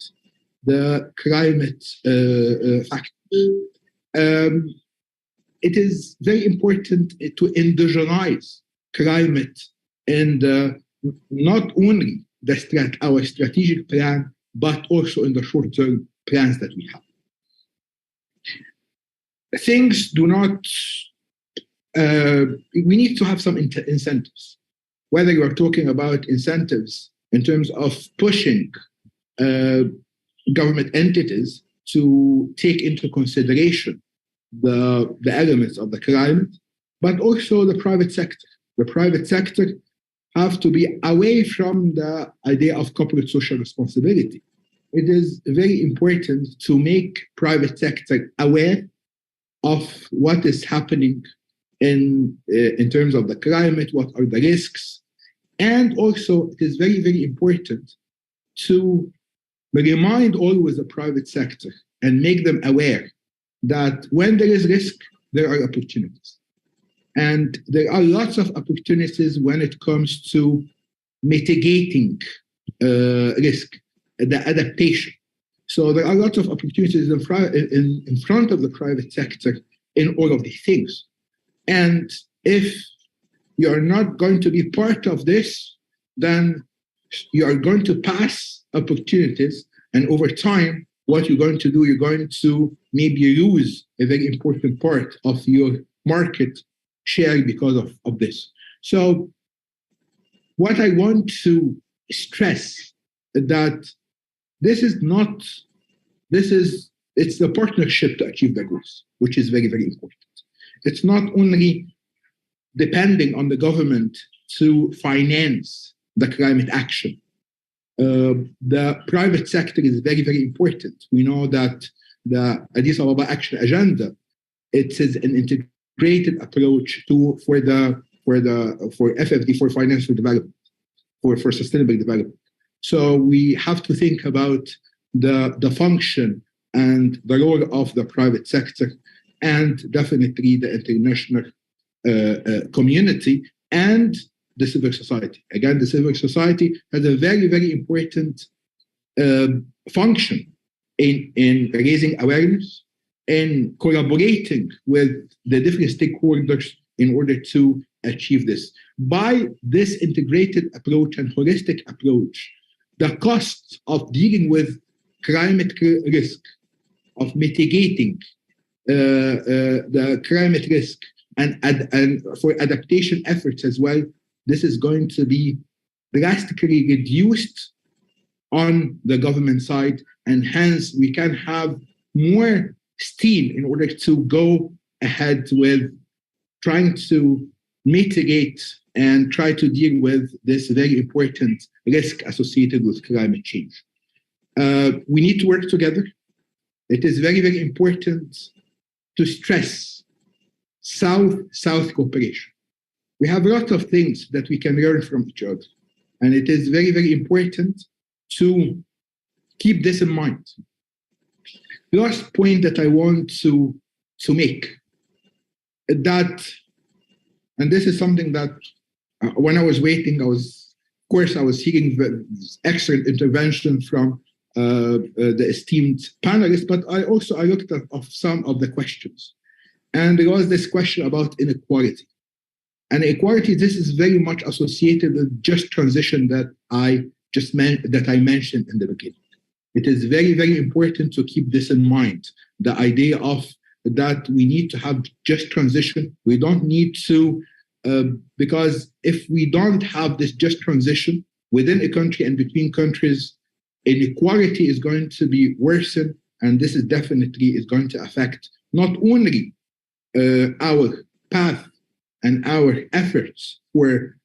the climate factor. It is very important to indigenize climate in not only our strategic plan, but also in the short-term plans that we have. Things do not, we need to have some incentives. Whether you are talking about incentives in terms of pushing government entities to take into consideration the elements of the climate, but also the private sector. The private sector have to be away from the idea of corporate social responsibility. It is very important to make private sector aware of what is happening in terms of the climate, what are the risks. And also it is very, very important to remind always the private sector and make them aware that when there is risk, there are opportunities. And there are lots of opportunities when it comes to mitigating risk, the adaptation. So there are lots of opportunities in front of the private sector in all of these things. And if you're not going to be part of this, then you are going to pass opportunities. And over time, what you're going to do, you're going to maybe lose a very important part of your market share because of this. So what I want to stress is that it's the partnership to achieve the goals, which is very, very important. It's not only depending on the government to finance the climate action. The private sector is very, very important. We know that the Addis Ababa Action Agenda, it is an integrated approach for FFD, for financial development, for sustainable development. So we have to think about the function and the role of the private sector, and definitely the international community and the civil society. Again, the civil society has a very, very important function in raising awareness, in collaborating with the different stakeholders in order to achieve this. By this integrated approach and holistic approach, the cost of dealing with climate risk, of mitigating the climate risk and for adaptation efforts as well, this is going to be drastically reduced on the government side, and hence we can have more steam in order to go ahead with trying to mitigate and try to deal with this very important risk associated with climate change. We need to work together. It is very, very important to stress South-South cooperation. We have a lot of things that we can learn from each other. And it is very, very important to keep this in mind. The last point that I want to make, that, and this is something that when I was waiting, I was hearing excellent intervention from the esteemed panelists, but I looked at some of the questions. And there was this question about inequality. And equality, this is very much associated with just transition that I mentioned in the beginning. It is very, very important to keep this in mind. The idea of that we need to have just transition. We don't need to, because if we don't have this just transition within a country and between countries, inequality is going to be worsened, And this is definitely is going to affect not only our path and our efforts for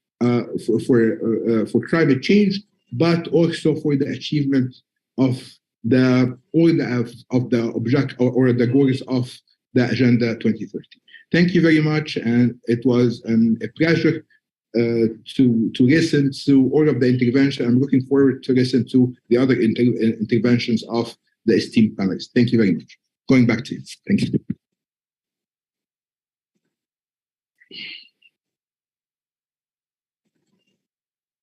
climate change, but also for the achievement of the object or the goals of the Agenda 2030. Thank you very much, and it was a pleasure to listen to all of the intervention. I'm looking forward to listen to the other interventions of the esteemed panelists. Thank you very much. Going back to you. Thank you.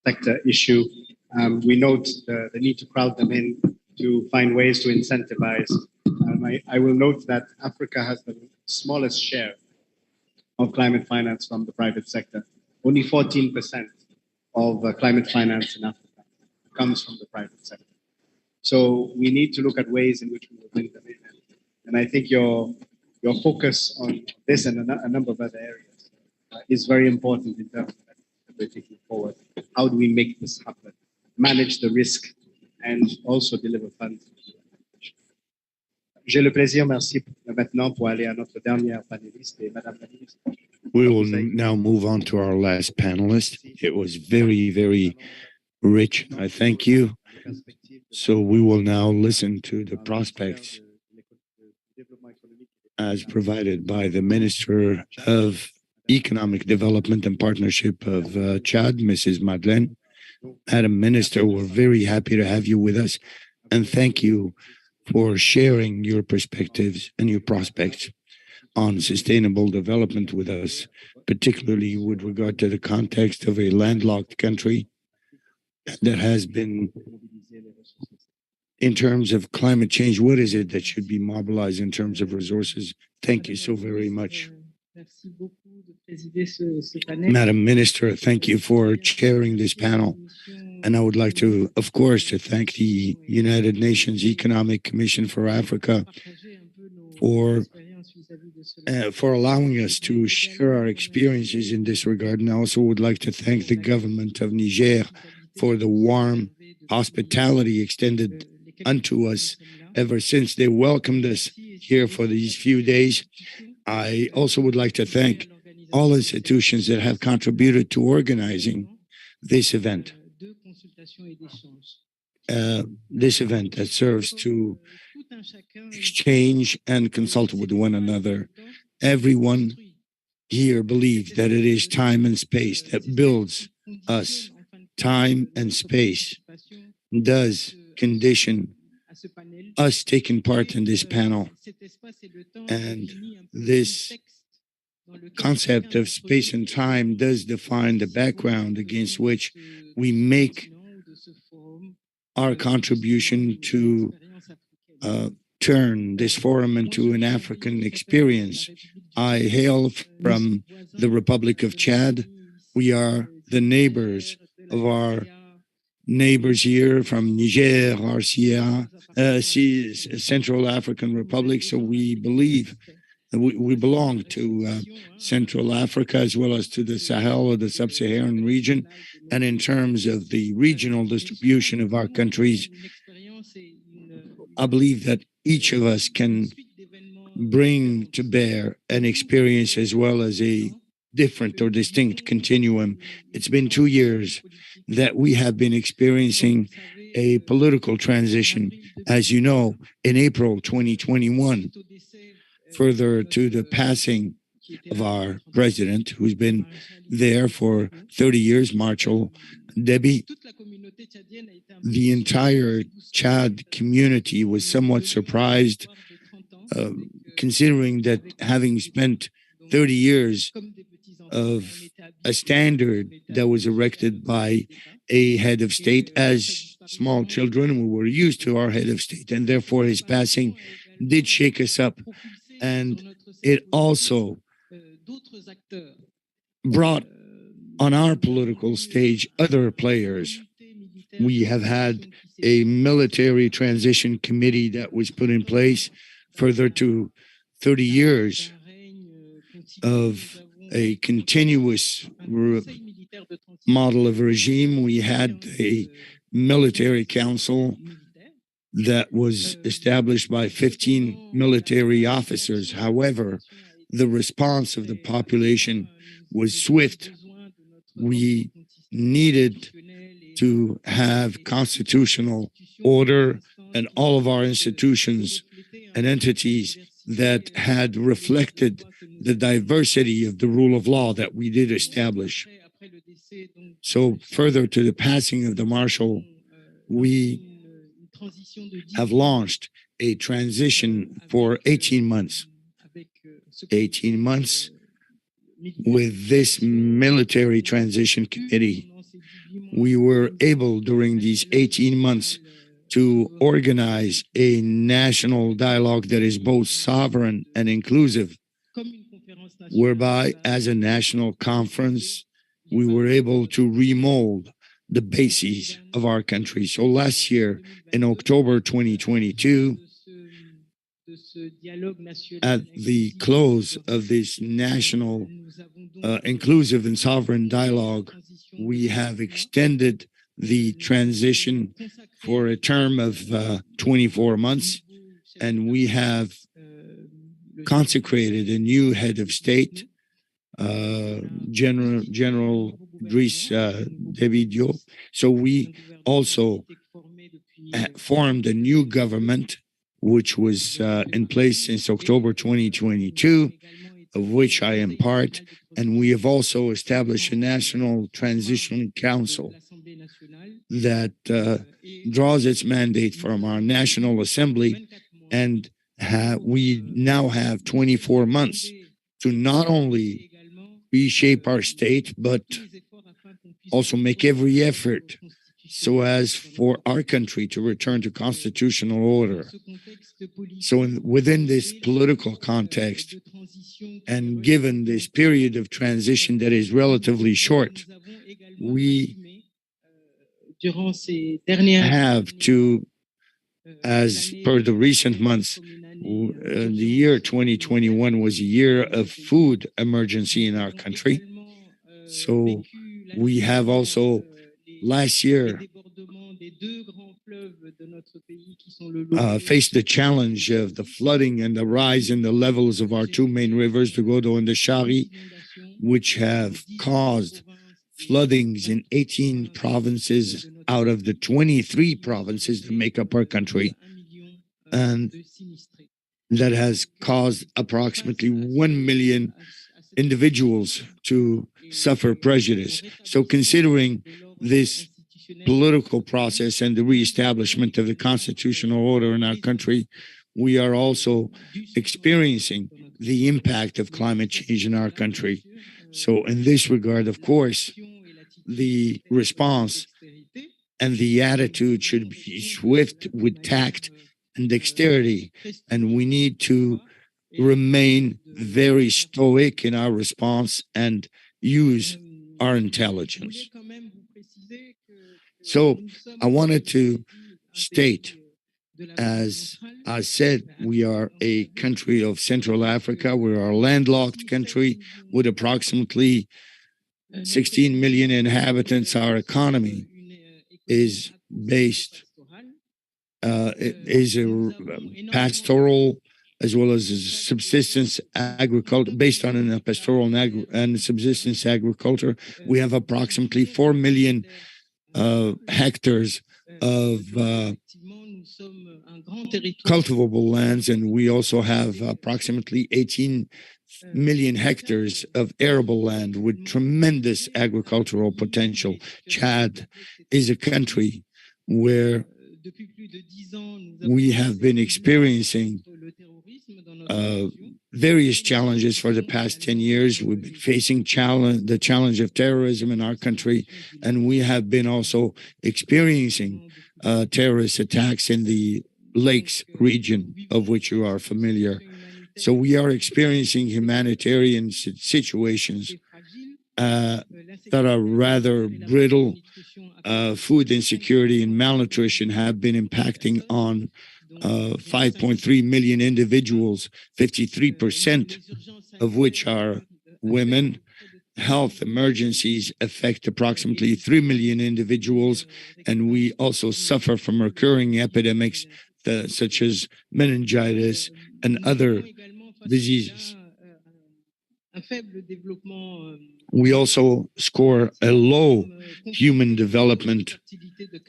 Sector issue. We note the need to crowd them in to find ways to incentivize. I will note that Africa has the smallest share of climate finance from the private sector. Only 14% of climate finance in Africa comes from the private sector. So we need to look at ways in which we will bring them in. And I think your focus on this and a number of other areas is very important in terms of that we're taking forward. How do we make this happen? Manage the risk and also deliver funds. J'ai le plaisir, merci maintenant pour aller à notre dernière panéliste, et Madame la Ministre. We will now move on to our last panelist. It was very, very rich. I thank you. So we will now listen to the prospects as provided by the Minister of Economic Development and Partnership of Chad, Mrs. Madeleine. Madam Minister, we're very happy to have you with us, and thank you for sharing your perspectives and your prospects on sustainable development with us, particularly with regard to the context of a landlocked country that has been, in terms of climate change, what is it that should be mobilized in terms of resources? Thank you so very much. Madam Minister, thank you for chairing this panel. And I would like to, of course, to thank the United Nations Economic Commission for Africa for allowing us to share our experiences in this regard. And I also would like to thank the government of Niger for the warm hospitality extended unto us ever since they welcomed us here for these few days. I also would like to thank all institutions that have contributed to organizing this event. This event that serves to exchange and consult with one another. Everyone here believes that it is time and space that builds us. Time and space does condition us taking part in this panel. And this concept of space and time does define the background against which we make our contribution to turn this forum into an African experience. I hail from the Republic of Chad. We are the neighbors of our neighbors here from Niger, RCA, Central African Republic. So we believe that we belong to Central Africa as well as to the Sahel or the Sub-Saharan region. And in terms of the regional distribution of our countries, I believe that each of us can bring to bear an experience as well as a different or distinct continuum. It's been 2 years that we have been experiencing a political transition. As you know, in April 2021, further to the passing of our president, who's been there for 30 years, Marshal Déby, the entire Chad community was somewhat surprised, considering that having spent 30 years of a standard that was erected by a head of state, as small children, we were used to our head of state, and therefore his passing did shake us up. And it also brought on our political stage other players. We have had a military transition committee that was put in place further to 30 years of a continuous model of regime. We had a military council that was established by 15 military officers. However, the response of the population was swift. We needed to have constitutional order and all of our institutions and entities that had reflected the diversity of the rule of law that we did establish. So further to the passing of the Marshal, we have launched a transition for 18 months. 18 months with this military transition committee. We were able during these 18 months to organize a national dialogue that is both sovereign and inclusive, whereby as a national conference, we were able to remold the bases of our country. So last year, in October 2022, at the close of this national inclusive and sovereign dialogue, we have extended the transition for a term of 24 months, and we have consecrated a new head of state, General Driss Déby Diop. So we also formed a new government, which was in place since October 2022, of which I am part, and we have also established a National Transition Council that draws its mandate from our National Assembly, and we now have 24 months to not only reshape our state, but also make every effort so as for our country to return to constitutional order. So within this political context, and given this period of transition that is relatively short, we have to, as per the recent months, the year 2021 was a year of food emergency in our country. So we have also last year faced the challenge of the flooding and the rise in the levels of our two main rivers, the Godo and the Shari, which have caused floodings in 18 provinces out of the 23 provinces that make up our country. And that has caused approximately 1 million individuals to suffer prejudice. So considering this political process and the reestablishment of the constitutional order in our country, we are also experiencing the impact of climate change in our country. So in this regard, of course, the response and the attitude should be swift with tact and dexterity, and we need to remain very stoic in our response and use our intelligence. So I wanted to state, as I said, we are a country of Central Africa. We are a landlocked country with approximately 16 million inhabitants. Our economy is based, is a pastoral as well as a subsistence agriculture, based on a pastoral and subsistence agriculture. We have approximately 4 million hectares of cultivable lands, and we also have approximately 18 million hectares of arable land with tremendous agricultural potential. Chad is a country where we have been experiencing various challenges for the past 10 years. We've been facing the challenge of terrorism in our country, and we have been also experiencing terrorist attacks in the Lakes region, of which you are familiar. So we are experiencing humanitarian situations that are rather brittle. Food insecurity and malnutrition have been impacting on 5.3 million individuals, 53% of which are women. health emergencies affect approximately 3 million individuals, and we also suffer from recurring epidemics such as meningitis and other diseases. We also score a low human development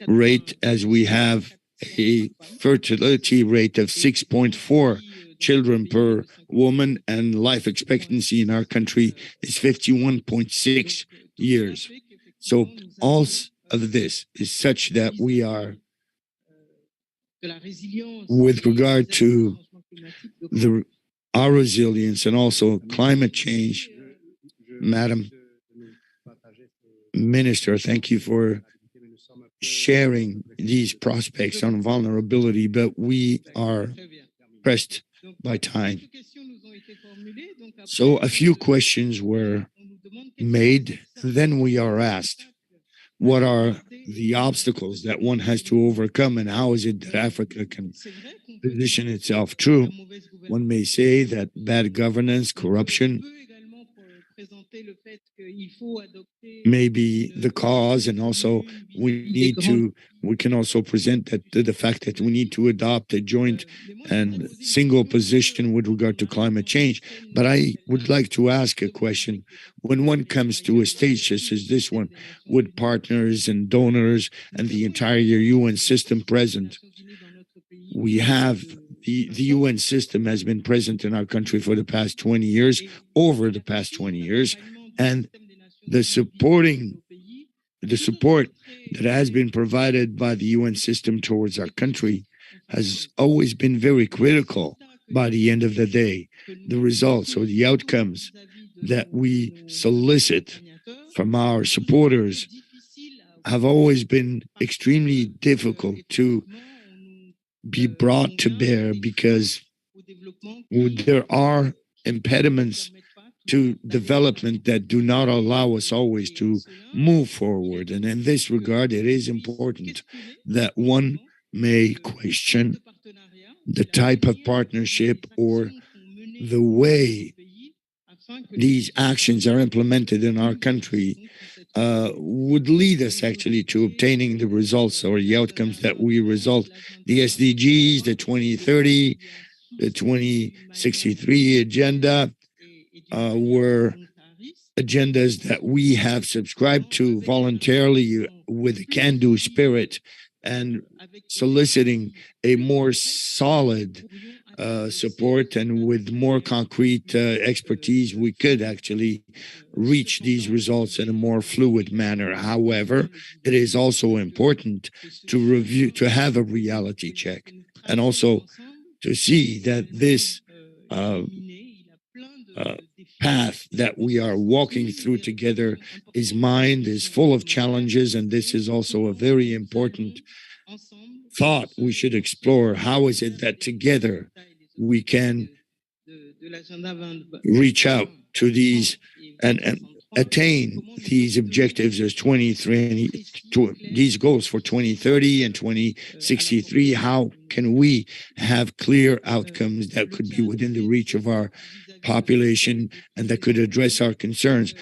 rate, as we have a fertility rate of 6.4 children per woman, and life expectancy in our country is 51.6 years. So all of this is such that we are, with regard to our resilience and also climate change. Madam Minister, thank you for sharing these prospects on vulnerability, but we are pressed by time. So a few questions were made, then we are asked, what are the obstacles that one has to overcome, and how is it that Africa can position itself? True, one may say that bad governance, corruption may be the cause, and also we can also present that the fact that we need to adopt a joint and single position with regard to climate change. But I would like to ask a question. When one comes to a stage such as this one, with partners and donors and the entire UN system present, we have the UN system has been present in our country for the past 20 years, over the past 20 years, and the support that has been provided by the UN system towards our country has always been very critical. By the end of the day, the results or the outcomes that we solicit from our supporters have always been extremely difficult to be brought to bear, because there are impediments to development that do not allow us always to move forward. And in this regard, it is important that one may question the type of partnership or the way these actions are implemented in our country would lead us actually to obtaining the results or the outcomes that we result. The SDGs, the 2030, the 2063 agenda were agendas that we have subscribed to voluntarily with a can-do spirit, and soliciting a more solid support and with more concrete expertise, we could actually reach these results in a more fluid manner. However, it is also important to have a reality check, and also to see that this path that we are walking through together is full of challenges, and this is also a very important thought we should explore. How is it that together we can reach out to these and attain these objectives as these goals for 2030 and 2063? How can we have clear outcomes that could be within the reach of our population and that could address our concerns?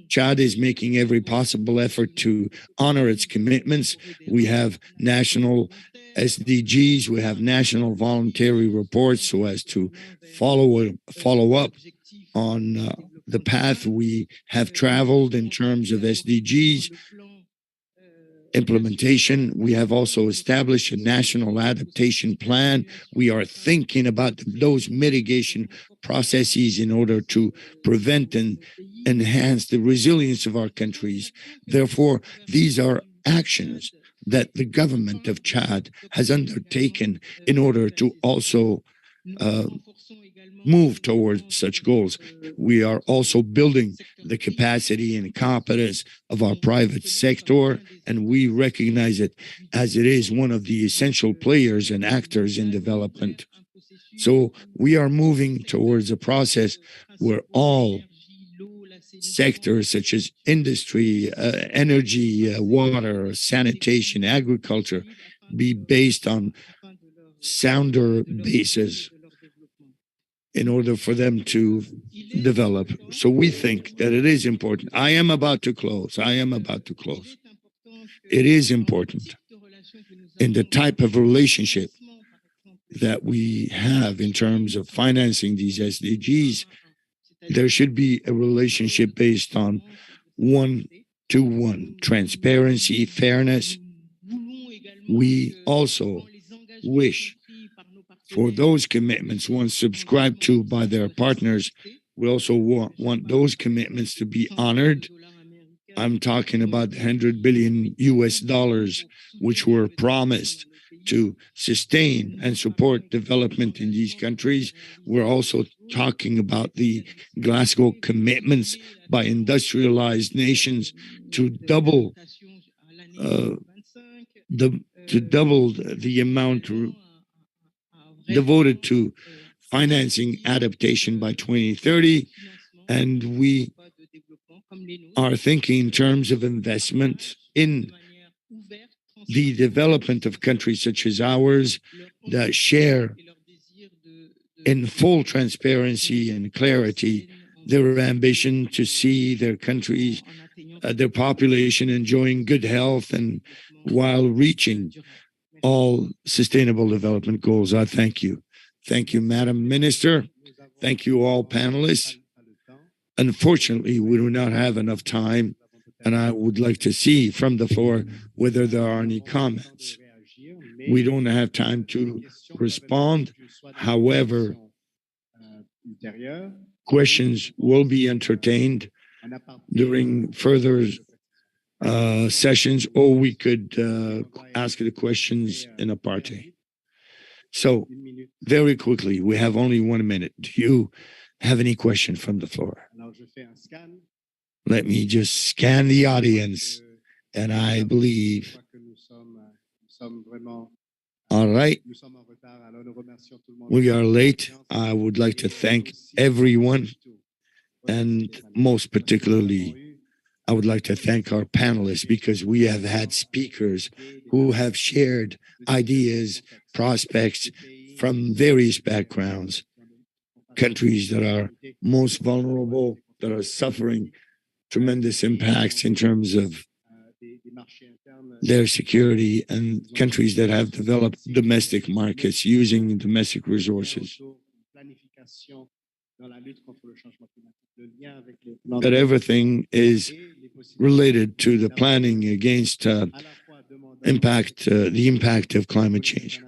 Chad is making every possible effort to honor its commitments. We have national SDGs, we have national voluntary reports so as to follow up on the path we have traveled in terms of SDGs implementation. We have also established a national adaptation plan. We are thinking about those mitigation processes in order to prevent and enhance the resilience of our countries. Therefore, these are actions that the government of Chad has undertaken in order to also move towards such goals. We are also building the capacity and competence of our private sector, and we recognize it as it is one of the essential players and actors in development. So we are moving towards a process where all sectors such as industry, energy, water, sanitation, agriculture be based on sounder bases in order for them to develop. So we think that it is important. I am about to close. It is important in the type of relationship that we have in terms of financing these SDGs. There should be a relationship based on one-to-one transparency, fairness. We also wish for those commitments once subscribed to by their partners. We also want those commitments to be honored. I'm talking about $100 billion US, which were promised to sustain and support development in these countries. We're also talking about the Glasgow commitments by industrialized nations to double the amount devoted to financing adaptation by 2030. And we are thinking in terms of investment in the development of countries such as ours that share in full transparency and clarity their ambition to see their countries, their population enjoying good health and while reaching all sustainable development goals. I thank you. Thank you, Madam Minister. Thank you, all panelists. Unfortunately, we do not have enough time, and I would like to see from the floor whether there are any comments. We don't have time to respond. However, questions will be entertained during further sessions, or we could ask the questions in a party. So, very quickly, we have only 1 minute. Do you have any question from the floor? Let me just scan the audience, and I believe. All right. We are late. I would like to thank everyone, and most particularly, I would like to thank our panelists, because we have had speakers who have shared ideas, prospects from various backgrounds, countries that are most vulnerable, that are suffering tremendous impacts in terms of their security, and countries that have developed domestic markets using domestic resources. That everything is related to the planning against the impact of climate change.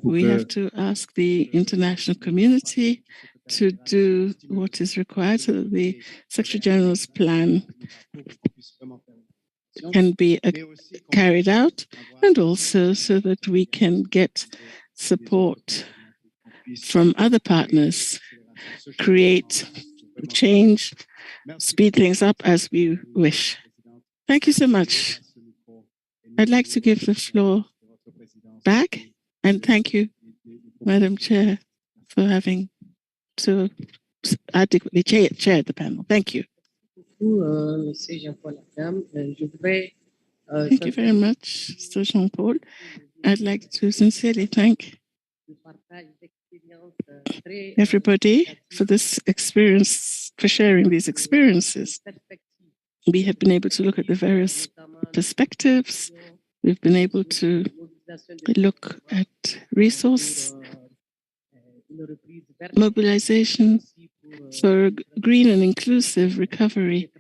We have to ask the international community to do what is required so that the Secretary General's plan can be carried out, and also so that we can get support from other partners, create change, speed things up as we wish. Thank you so much. I'd like to give the floor back, and thank you, Madam Chair, for having so adequately chaired the panel. Thank you. Thank you very much, Mr. Jean-Paul. I'd like to sincerely thank everybody for this experience, for sharing these experiences. We have been able to look at the various perspectives. We've been able to look at resource mobilization for green and inclusive recovery,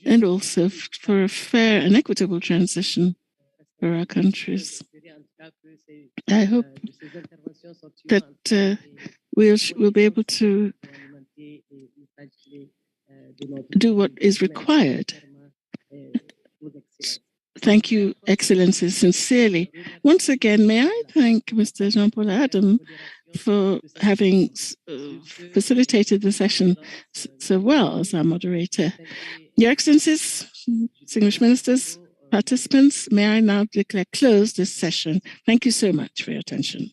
and also for a fair and equitable transition for our countries. I hope that we'll be able to do what is required. Thank you, Excellencies, sincerely. Once again, may I thank Mr. Jean-Paul Adam for having facilitated the session so well as our moderator. Your Excellencies, distinguished ministers, participants, may I now declare closed this session. Thank you so much for your attention.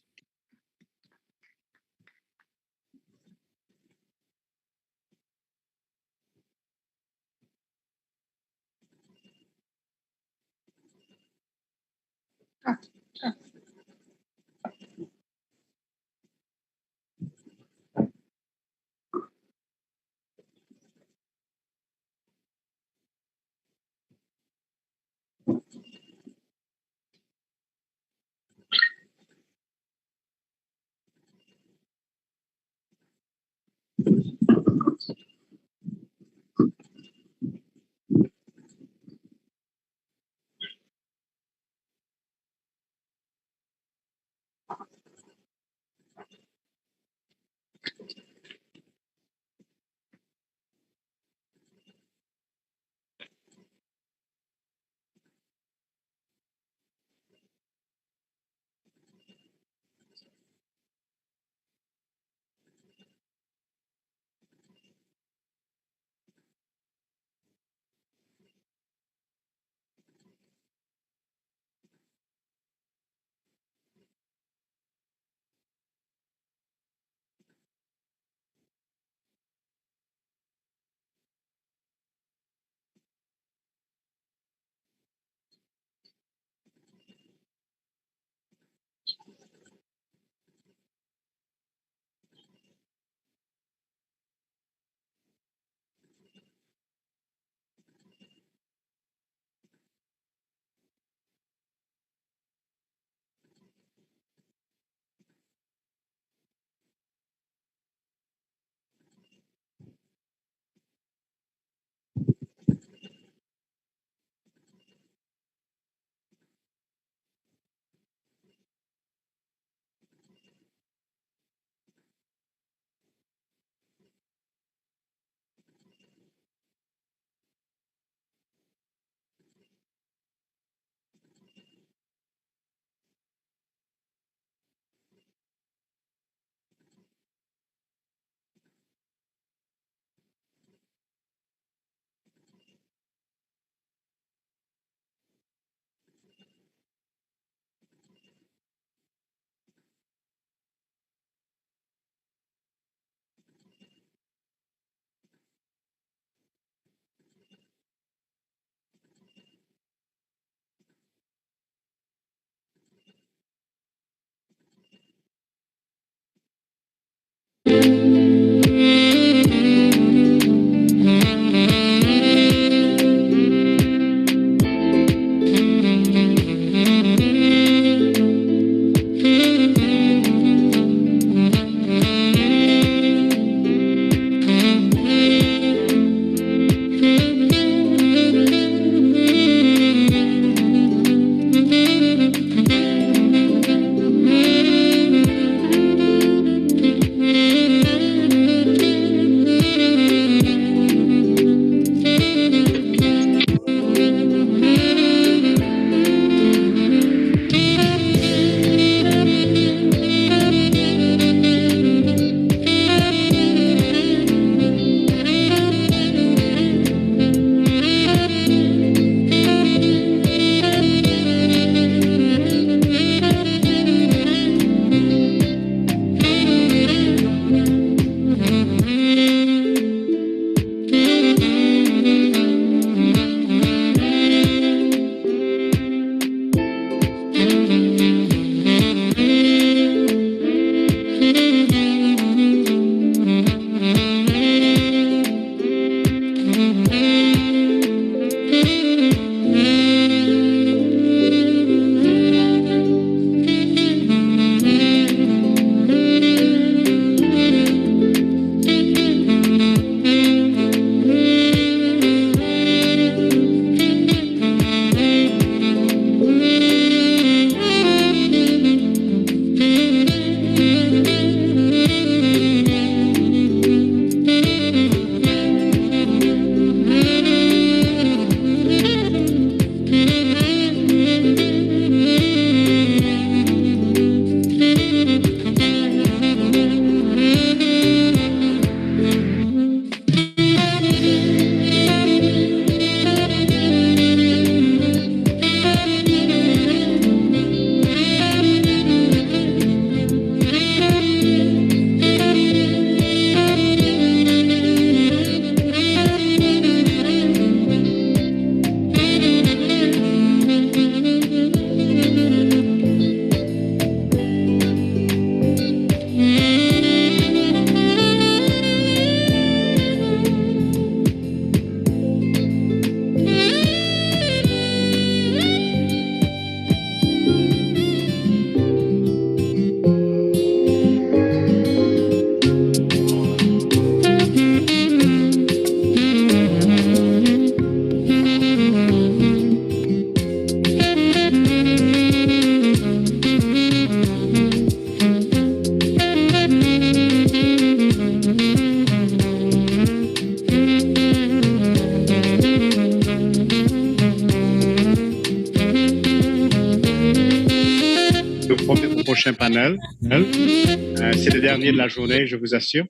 Prochain panel. C'est le dernier de la journée, je vous assure.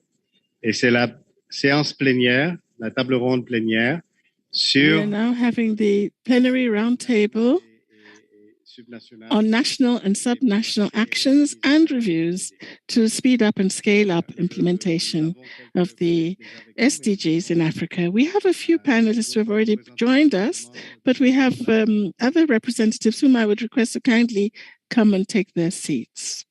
Et c'est la séance plénière, la table ronde plénière sur... We are now having the plenary roundtable on national and subnational actions and reviews to speed up and scale up implementation of the SDGs in Africa. We have a few panelists who have already joined us, but we have other representatives whom I would request to kindly come and take their seats.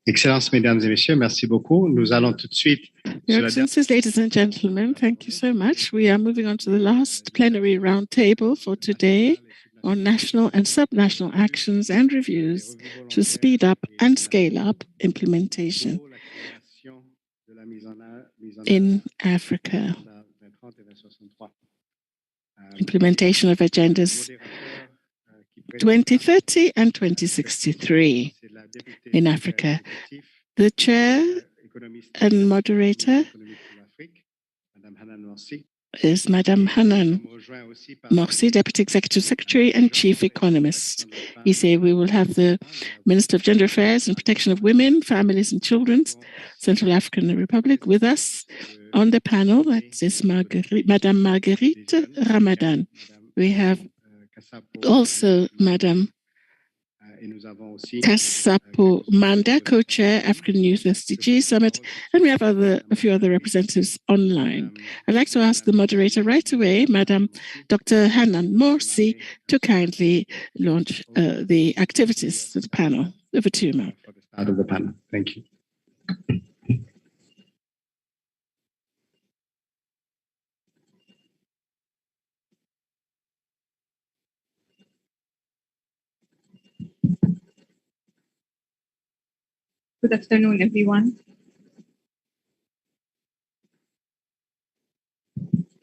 Excellences, Mesdames et Messieurs, merci beaucoup. Nous allons tout de suite. Your Excellencies, ladies and gentlemen, thank you so much. We are moving on to the last plenary roundtable for today on national and subnational actions and reviews to speed up and scale up implementation in Africa. Implementation of agendas 2030 and 2063 in Africa. The chair and moderator is Madame Hanan Morsi, Deputy Executive Secretary and Chief Economist. He said we will have the Minister of Gender Affairs and Protection of Women, Families and Children, Central African Republic, with us on the panel. That is Madame Marguerite Ramadan. We have also Madame Kassapo Manda, co-chair, African Youth SDG Summit, and we have a few other representatives online. I'd like to ask the moderator right away, Madame Dr. Hanan Morsi, to kindly launch the activities of the panel. Over to you, ma'am. Start of the panel. Thank you. Good afternoon, everyone.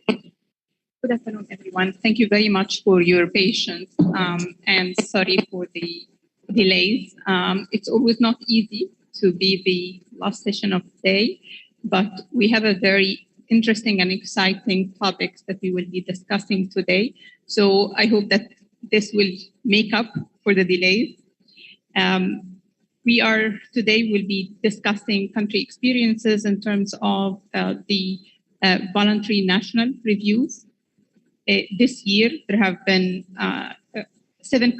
Good afternoon, everyone. Thank you very much for your patience and sorry for the delays. It's always not easy to be the last session of the day, but we have a very interesting and exciting topics that we will be discussing today. So I hope that this will make up for the delays. Today will be discussing country experiences in terms of the voluntary national reviews. This year, there have been seven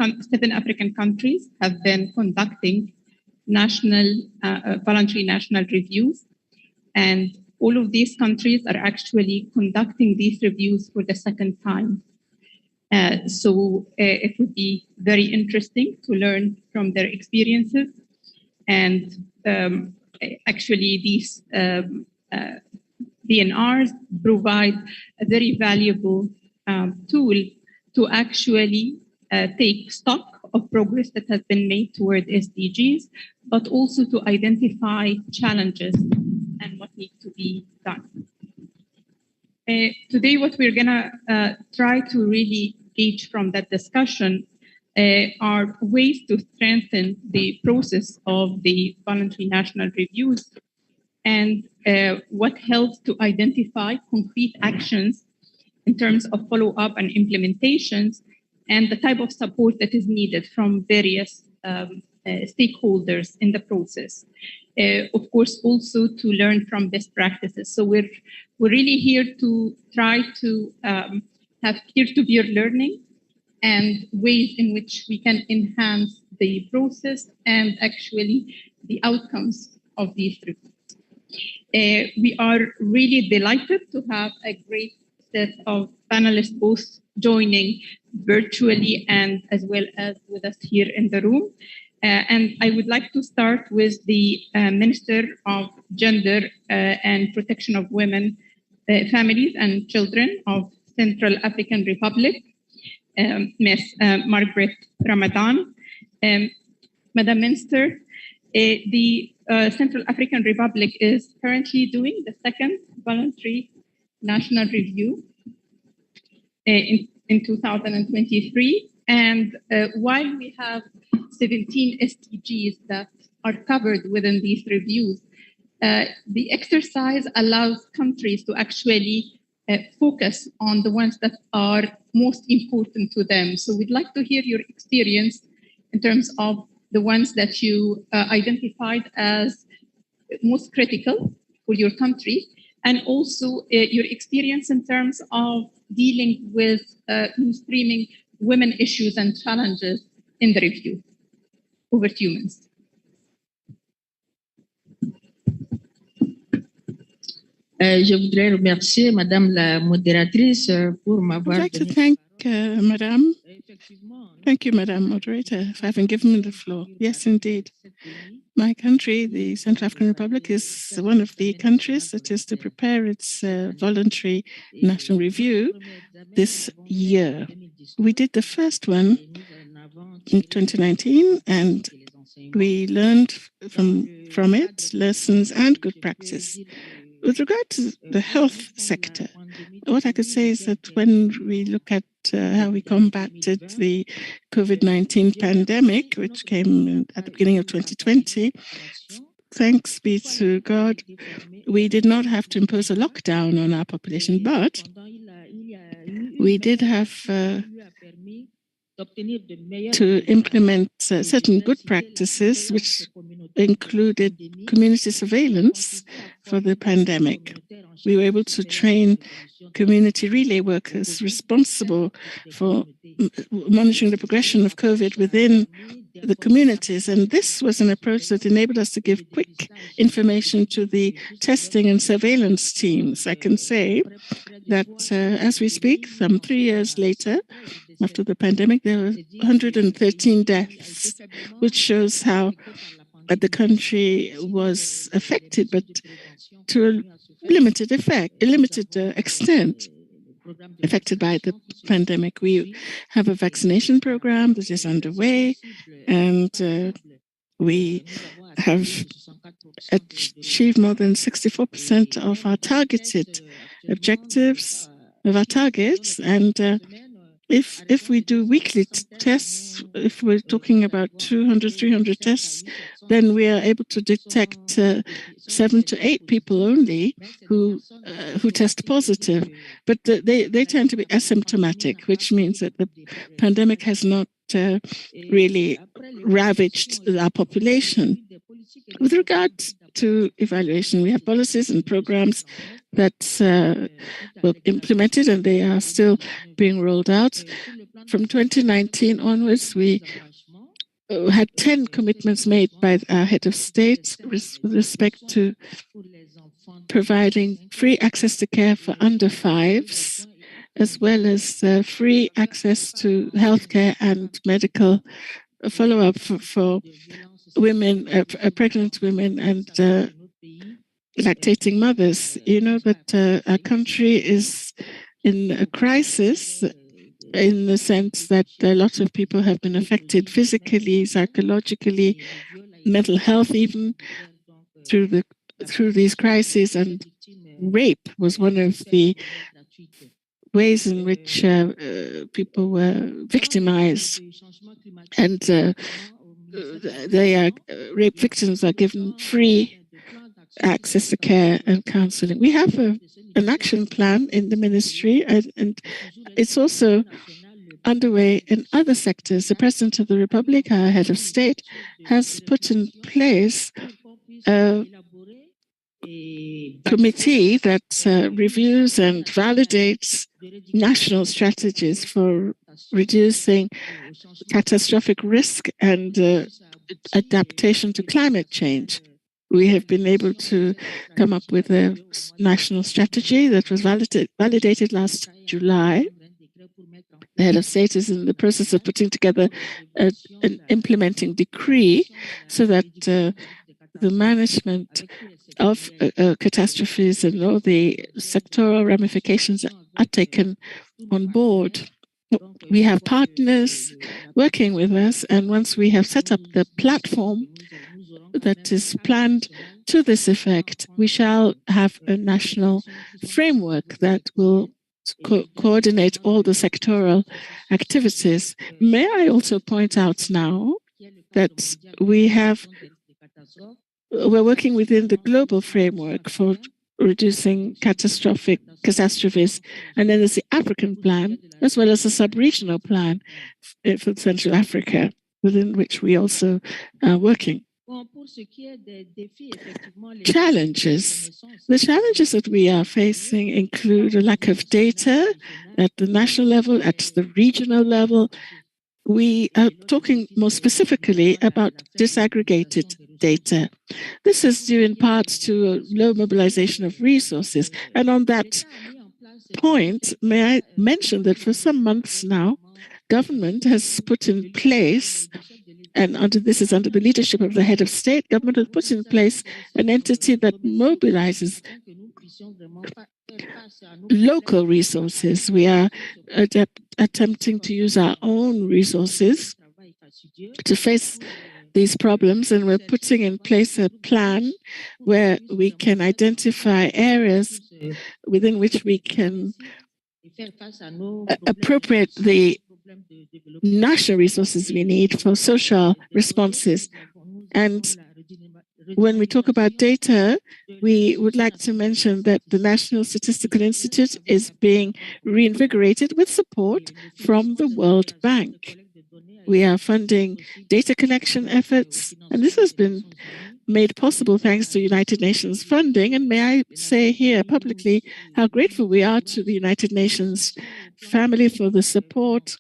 African countries have been conducting voluntary national reviews. And all of these countries are actually conducting these reviews for the second time. So it would be very interesting to learn from their experiences. And actually, these VNRs provide a very valuable tool to actually take stock of progress that has been made toward SDGs, but also to identify challenges and what needs to be done. Today, what we're gonna try to really gauge from that discussion are ways to strengthen the process of the voluntary national reviews and what helps to identify concrete actions in terms of follow-up and implementations and the type of support that is needed from various stakeholders in the process. Of course, also to learn from best practices. So we're really here to try to have peer-to-peer learning and ways in which we can enhance the process and actually the outcomes of these reviews. We are really delighted to have a great set of panelists both joining virtually and as well as with us here in the room. And I would like to start with the Minister of Gender and Protection of Women, Families and Children of Central African Republic, Ms. Margaret Ramadan. Madam Minister, the Central African Republic is currently doing the second voluntary national review in 2023. And while we have 17 SDGs that are covered within these reviews, the exercise allows countries to actually focus on the ones that are most important to them. So we'd like to hear your experience in terms of the ones that you identified as most critical for your country, and also your experience in terms of dealing with mainstreaming women issues and challenges in the review. Over to you, Minister. Je voudrais remercier Madame la modératrice pour I'd m'avoir like to donné. thank Madame. Thank you, Madam Moderator, for having given me the floor. Yes, indeed. My country, the Central African Republic, is one of the countries that is to prepare its voluntary national review this year. We did the first one in 2019, and we learned from it lessons and good practice. With regard to the health sector, what I could say is that when we look at how we combated the COVID-19 pandemic, which came at the beginning of 2020, thanks be to God, we did not have to impose a lockdown on our population, but we did have to implement certain good practices, which included community surveillance for the pandemic. We were able to train community relay workers responsible for monitoring the progression of COVID within the communities. And this was an approach that enabled us to give quick information to the testing and surveillance teams. I can say that as we speak, some 3 years later, after the pandemic, there were 113 deaths, which shows how the country was affected, but to a limited extent, affected by the pandemic. We have a vaccination program that is underway, and we have achieved more than 64% of our targeted objectives, of our targets, and if we do weekly tests, if we're talking about 200, 300 tests, then we are able to detect 7 to 8 people only who test positive. But they tend to be asymptomatic, which means that the pandemic has not really ravaged our population. With regards to evaluation, we have policies and programs that were implemented, and they are still being rolled out. From 2019 onwards, we had 10 commitments made by our head of state with respect to providing free access to care for under fives, as well as free access to healthcare and medical follow-up for women, pregnant women, and lactating mothers. You know that our country is in a crisis in the sense that a lot of people have been affected physically, psychologically, mental health, even through these crises. And rape was one of the ways in which people were victimized, and rape victims are given free access to care and counseling. We have an action plan in the ministry, and it's also underway in other sectors. The President of the Republic, our head of state, has put in place a committee that reviews and validates national strategies for reducing catastrophic risk and adaptation to climate change. We have been able to come up with a national strategy that was validated last July. The head of state is in the process of putting together an implementing decree so that the management of catastrophes and all the sectoral ramifications are taken on board. We have partners working with us, and once we have set up the platform that is planned to this effect, we shall have a national framework that will coordinate all the sectoral activities. May I also point out now that we're working within the global framework for reducing catastrophes, and then there's the African plan, as well as the sub-regional plan for Central Africa, within which we also are working. Challenges. The challenges that we are facing include a lack of data at the national level, at the regional level. We are talking more specifically about disaggregated data. This is due in part to a low mobilization of resources. And on that point, may I mention that for some months now, government has put in place, and this is under the leadership of the head of state, government has put in place an entity that mobilizes local resources. We are attempting to use our own resources to face these problems, and we're putting in place a plan where we can identify areas within which we can appropriate the national resources we need for social responses. And when we talk about data, we would like to mention that the National Statistical Institute is being reinvigorated with support from the World Bank. We are funding data collection efforts, and this has been made possible thanks to United Nations funding. And may I say here publicly how grateful we are to the United Nations family for the support,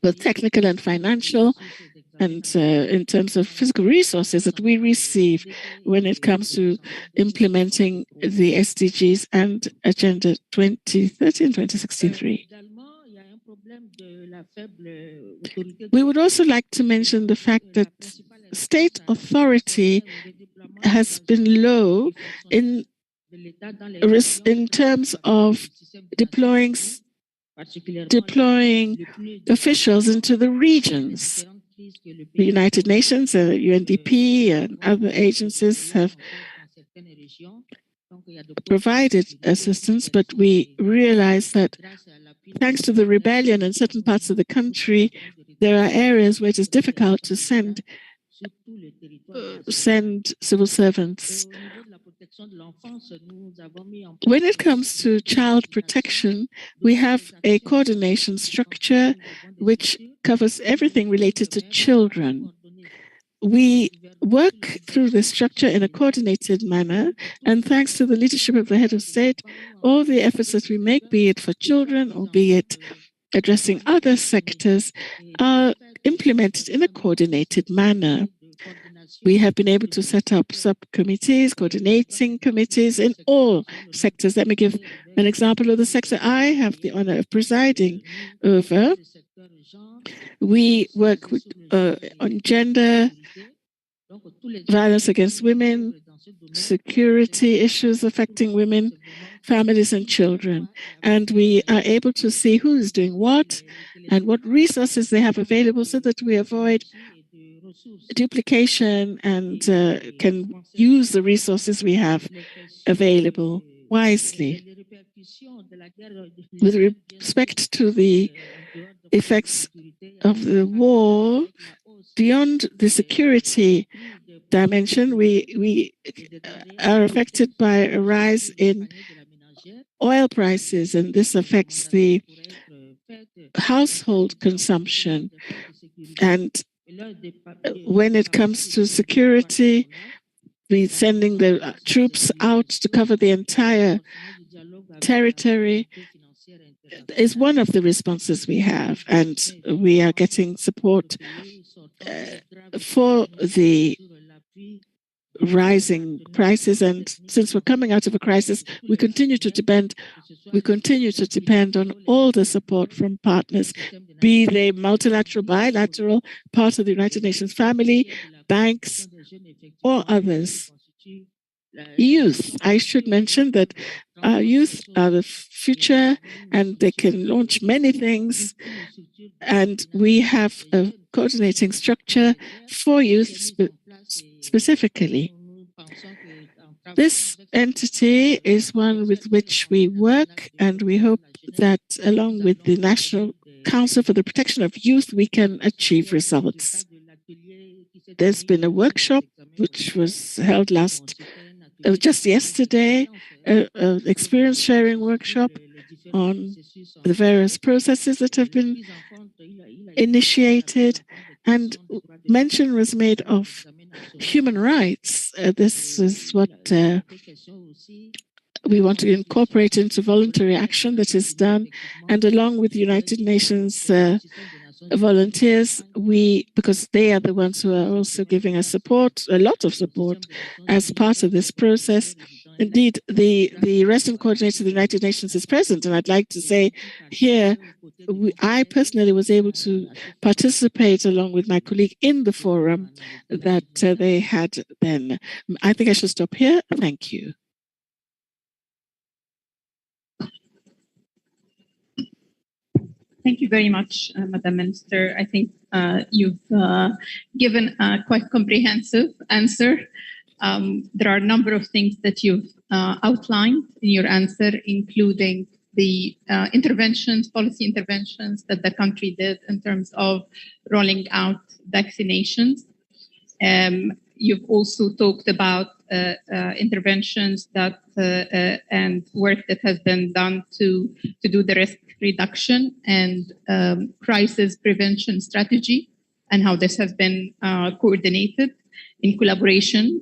both technical and financial, and in terms of physical resources that we receive when it comes to implementing the SDGs and Agenda 2030 and 2063. We would also like to mention the fact that state authority has been low in terms of deploying officials into the regions. The United Nations, UNDP, and other agencies have provided assistance, but we realize that thanks to the rebellion in certain parts of the country, there are areas where it is difficult to send civil servants. When it comes to child protection, we have a coordination structure which covers everything related to children. We work through this structure in a coordinated manner, and thanks to the leadership of the head of state, all the efforts that we make, be it for children or be it addressing other sectors, are implemented in a coordinated manner. We have been able to set up subcommittees, coordinating committees in all sectors. Let me give an example of the sector I have the honor of presiding over. We work with, on gender, violence against women, security issues affecting women, families, and children. And we are able to see who is doing what and what resources they have available so that we avoid duplication and can use the resources we have available wisely. With respect to the effects of the war, beyond the security dimension, we are affected by a rise in oil prices, and this affects the household consumption. And when it comes to security, we're sending the troops out to cover the entire territory is one of the responses we have, and we are getting support for the rising prices. And since we're coming out of a crisis, we continue to depend on all the support from partners, be they multilateral, bilateral, part of the United Nations family, banks, or others. Youth. I should mention that our youth are the future, and they can launch many things. And we have a coordinating structure for youth specifically. This entity is one with which we work, and we hope that along with the National Council for the Protection of Youth, we can achieve results. There's been a workshop which was held just yesterday, an experience sharing workshop on the various processes that have been initiated, and mention was made of human rights. This is what we want to incorporate into voluntary action that is done, and along with the United Nations volunteers, because they are the ones who are also giving us support, a lot of support as part of this process. Indeed, the resident coordinator of the United Nations is present, and I'd like to say here, I personally was able to participate along with my colleague in the forum that they had then. I think I should stop here. Thank you. Thank you very much, Madam Minister. I think you've given a quite comprehensive answer. There are a number of things that you've outlined in your answer, including the policy interventions that the country did in terms of rolling out vaccinations. You've also talked about interventions that and work that has been done to do the risk reduction and crisis prevention strategy, and how this has been coordinated in collaboration,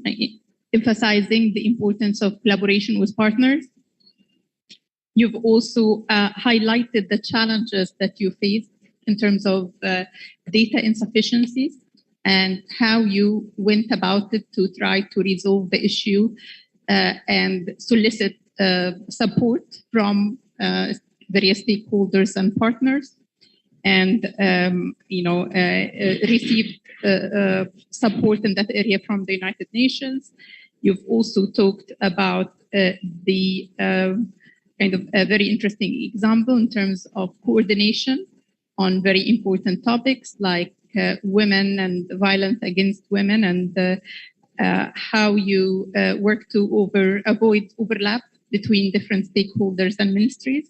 emphasizing the importance of collaboration with partners. You've also highlighted the challenges that you face in terms of data insufficiencies and how you went about it to try to resolve the issue and solicit support from various stakeholders and partners, and received support in that area from the United Nations. You've also talked about the kind of a very interesting example in terms of coordination on very important topics like women and violence against women, and how you work to avoid overlap between different stakeholders and ministries.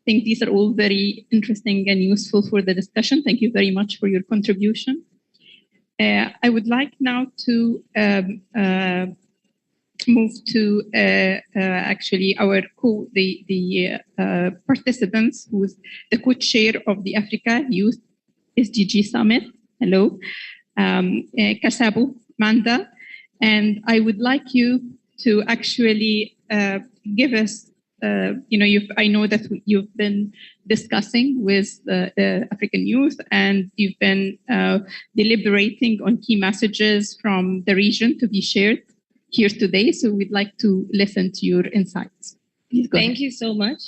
I think these are all very interesting and useful for the discussion. Thank you very much for your contribution. I would like now to move to actually our participants, who's the co-chair of the Africa Youth SDG Summit. Hello, Kasabo Manda, and I would like you to actually give us. I know that you've been discussing with the African youth, and you've been deliberating on key messages from the region to be shared here today. So we'd like to listen to your insights. Thank you so much.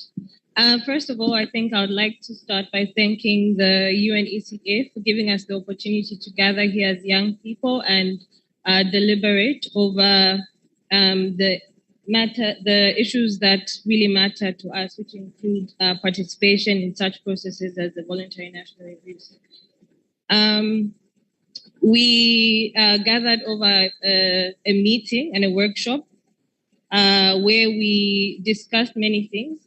First of all, I think I would like to start by thanking the UNECA for giving us the opportunity to gather here as young people and deliberate over the issues that really matter to us, which include participation in such processes as the voluntary national reviews. We gathered over a meeting and a workshop where we discussed many things.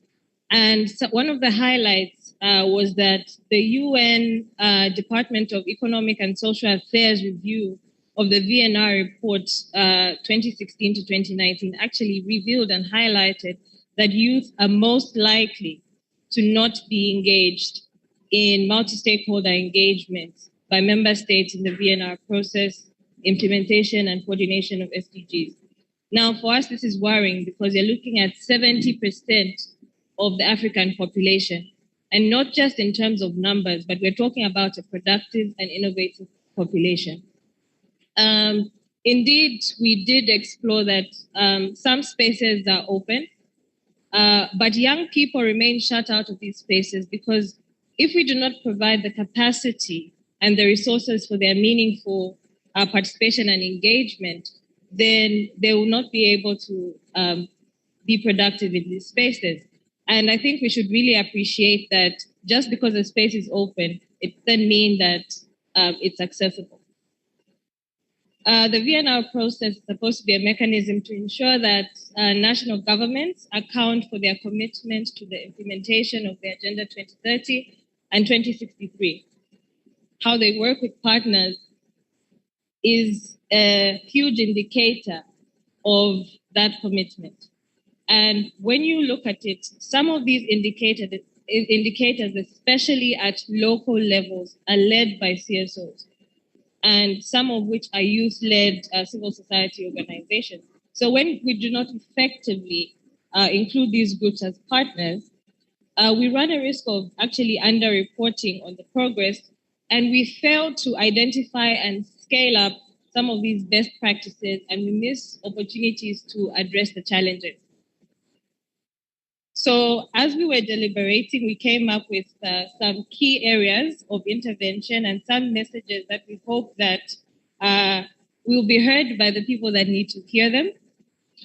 And so one of the highlights was that the UN Department of Economic and Social Affairs review of the VNR report 2016 to 2019 actually revealed and highlighted that youth are most likely to not be engaged in multi-stakeholder engagement by member states in the VNR process, implementation and coordination of SDGs. Now, for us, this is worrying because you're looking at 70% of the African population, and not just in terms of numbers, but we're talking about a productive and innovative population. Indeed, we did explore that some spaces are open, but young people remain shut out of these spaces because if we do not provide the capacity and the resources for their meaningful participation and engagement, then they will not be able to be productive in these spaces. And I think we should really appreciate that just because the space is open, it doesn't mean that it's accessible. The VNR process is supposed to be a mechanism to ensure that national governments account for their commitment to the implementation of the Agenda 2030 and 2063. How they work with partners is a huge indicator of that commitment. And when you look at it, some of these indicators, especially at local levels, are led by CSOs, and some of which are youth-led civil society organizations. So when we do not effectively include these groups as partners, we run a risk of actually under-reporting on the progress And we fail to identify and scale up some of these best practices, and we miss opportunities to address the challenges. So as we were deliberating, we came up with some key areas of intervention and some messages that we hope that will be heard by the people that need to hear them.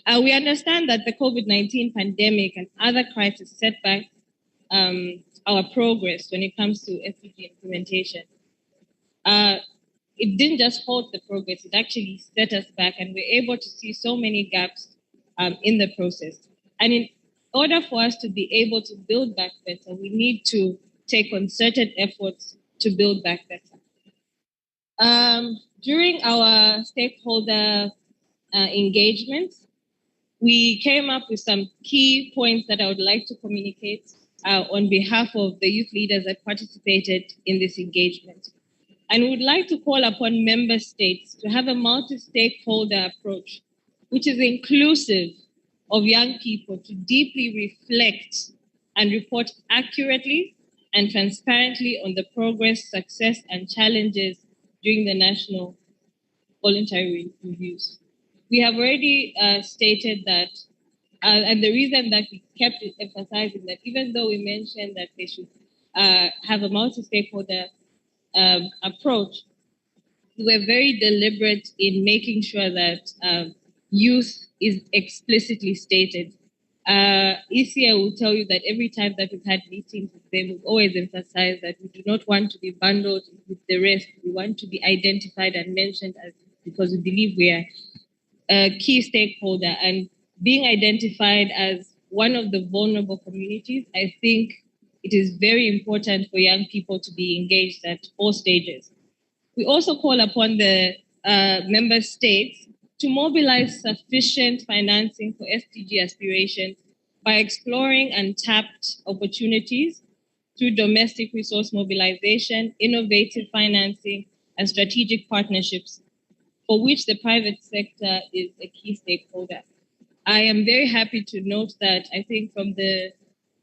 We understand that the COVID-19 pandemic and other crises set back our progress when it comes to SDG implementation. It didn't just halt the progress, it actually set us back, and we're able to see so many gaps in the process. And in order for us to be able to build back better, we need to take concerted efforts to build back better. During our stakeholder engagements, we came up with some key points that I would like to communicate on behalf of the youth leaders that participated in this engagement. And we would like to call upon member states to have a multi-stakeholder approach, which is inclusive of young people, to deeply reflect and report accurately and transparently on the progress, success, and challenges during the national voluntary reviews. We have already stated that, and the reason that we kept emphasizing that, even though we mentioned that they should have a multi-stakeholder approach, we were very deliberate in making sure that youth is explicitly stated. ECA will tell you that every time that we've had meetings with them, we've always emphasized that we do not want to be bundled with the rest. We want to be identified and mentioned as, because we believe we are a key stakeholder, and being identified as one of the vulnerable communities, I think it is very important for young people to be engaged at all stages. We also call upon the member states to mobilize sufficient financing for SDG aspirations by exploring untapped opportunities through domestic resource mobilization, innovative financing, and strategic partnerships, for which the private sector is a key stakeholder. I am very happy to note that I think from the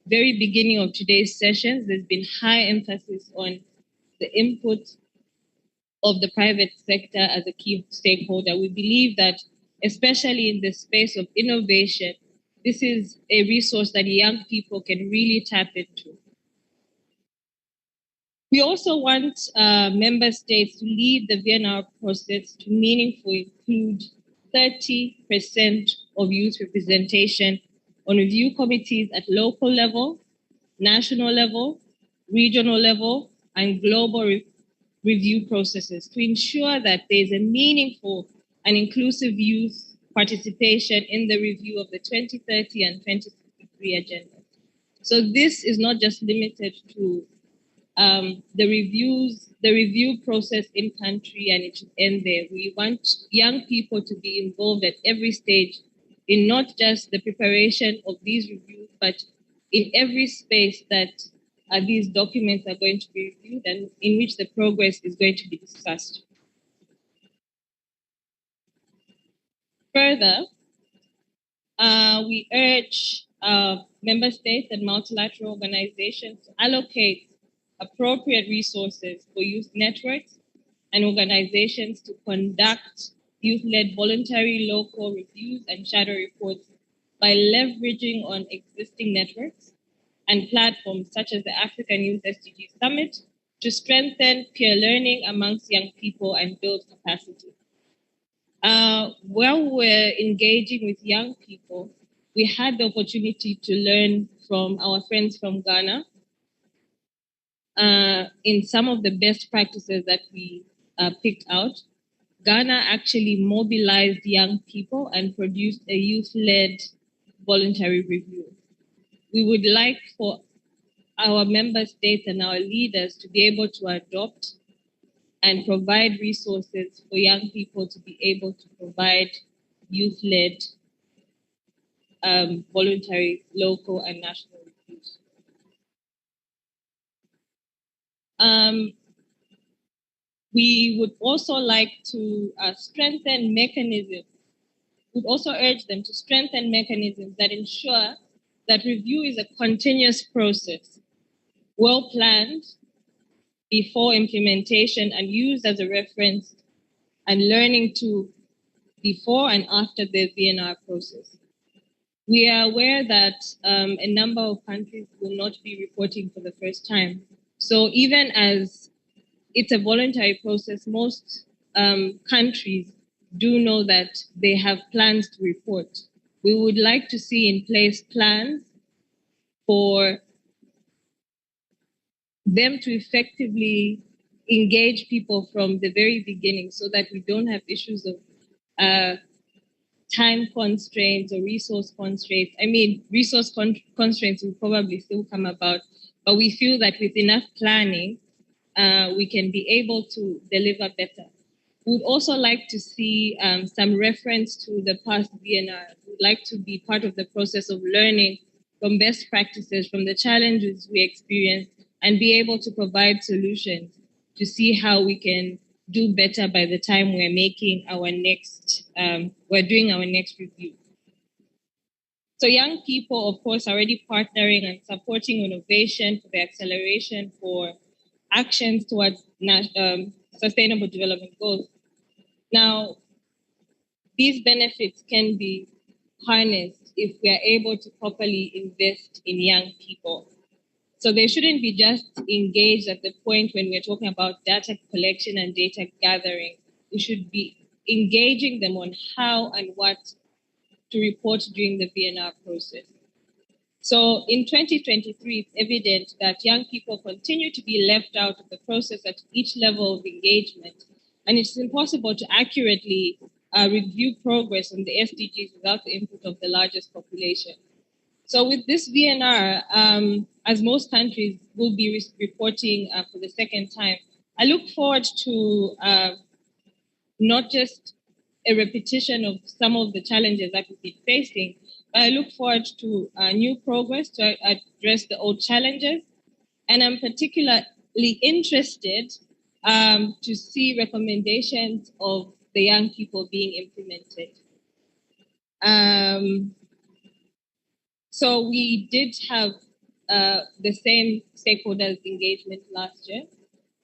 very beginning of today's sessions, there's been high emphasis on the input of the private sector as a key stakeholder. We believe that, especially in the space of innovation, this is a resource that young people can really tap into. We also want member states to lead the VNR process to meaningfully include 30% of youth representation on review committees at local level, national level, regional level, and global review processes to ensure that there's a meaningful and inclusive youth participation in the review of the 2030 and 2063 agenda. So this is not just limited to the review process in country and it should end there. We want young people to be involved at every stage in not just the preparation of these reviews, but in every space that these documents are going to be reviewed and in which the progress is going to be discussed. Further, we urge member states and multilateral organizations to allocate appropriate resources for youth networks and organizations to conduct youth-led voluntary local reviews and shadow reports by leveraging on existing networks and platforms such as the African Youth SDG Summit to strengthen peer learning amongst young people and build capacity. While we're engaging with young people, we had the opportunity to learn from our friends from Ghana in some of the best practices that we picked out. Ghana actually mobilized young people and produced a youth-led voluntary review. We would like for our member states and our leaders to be able to adopt and provide resources for young people to be able to provide youth-led voluntary local and national reviews. We would also like to strengthen mechanisms. We'd also urge them to strengthen mechanisms that ensure that review is a continuous process, well planned, before implementation and used as a reference and learning to before and after the VNR process. We are aware that a number of countries will not be reporting for the first time. So even as it's a voluntary process, most countries do know that they have plans to report. We would like to see in place plans for them to effectively engage people from the very beginning so that we don't have issues of time constraints or resource constraints. I mean, resource constraints will probably still come about, but we feel that with enough planning, we can be able to deliver better. We would also like to see some reference to the past VNR. We'd like to be part of the process of learning from best practices, from the challenges we experienced, and be able to provide solutions to see how we can do better by the time we're making our next, we're doing our next review. So young people, of course, are already partnering and supporting innovation for the acceleration for actions towards sustainable development goals. Now, these benefits can be harnessed if we are able to properly invest in young people. So they shouldn't be just engaged at the point when we're talking about data collection and data gathering. We should be engaging them on how and what to report during the VNR process. So in 2023, it's evident that young people continue to be left out of the process at each level of engagement, and it's impossible to accurately review progress on the SDGs without the input of the largest population. So with this VNR, as most countries will be reporting for the second time, I look forward to not just a repetition of some of the challenges that we've been facing, but I look forward to new progress to address the old challenges. And I'm particularly interested to see recommendations of the young people being implemented. So we did have the same stakeholders engagement last year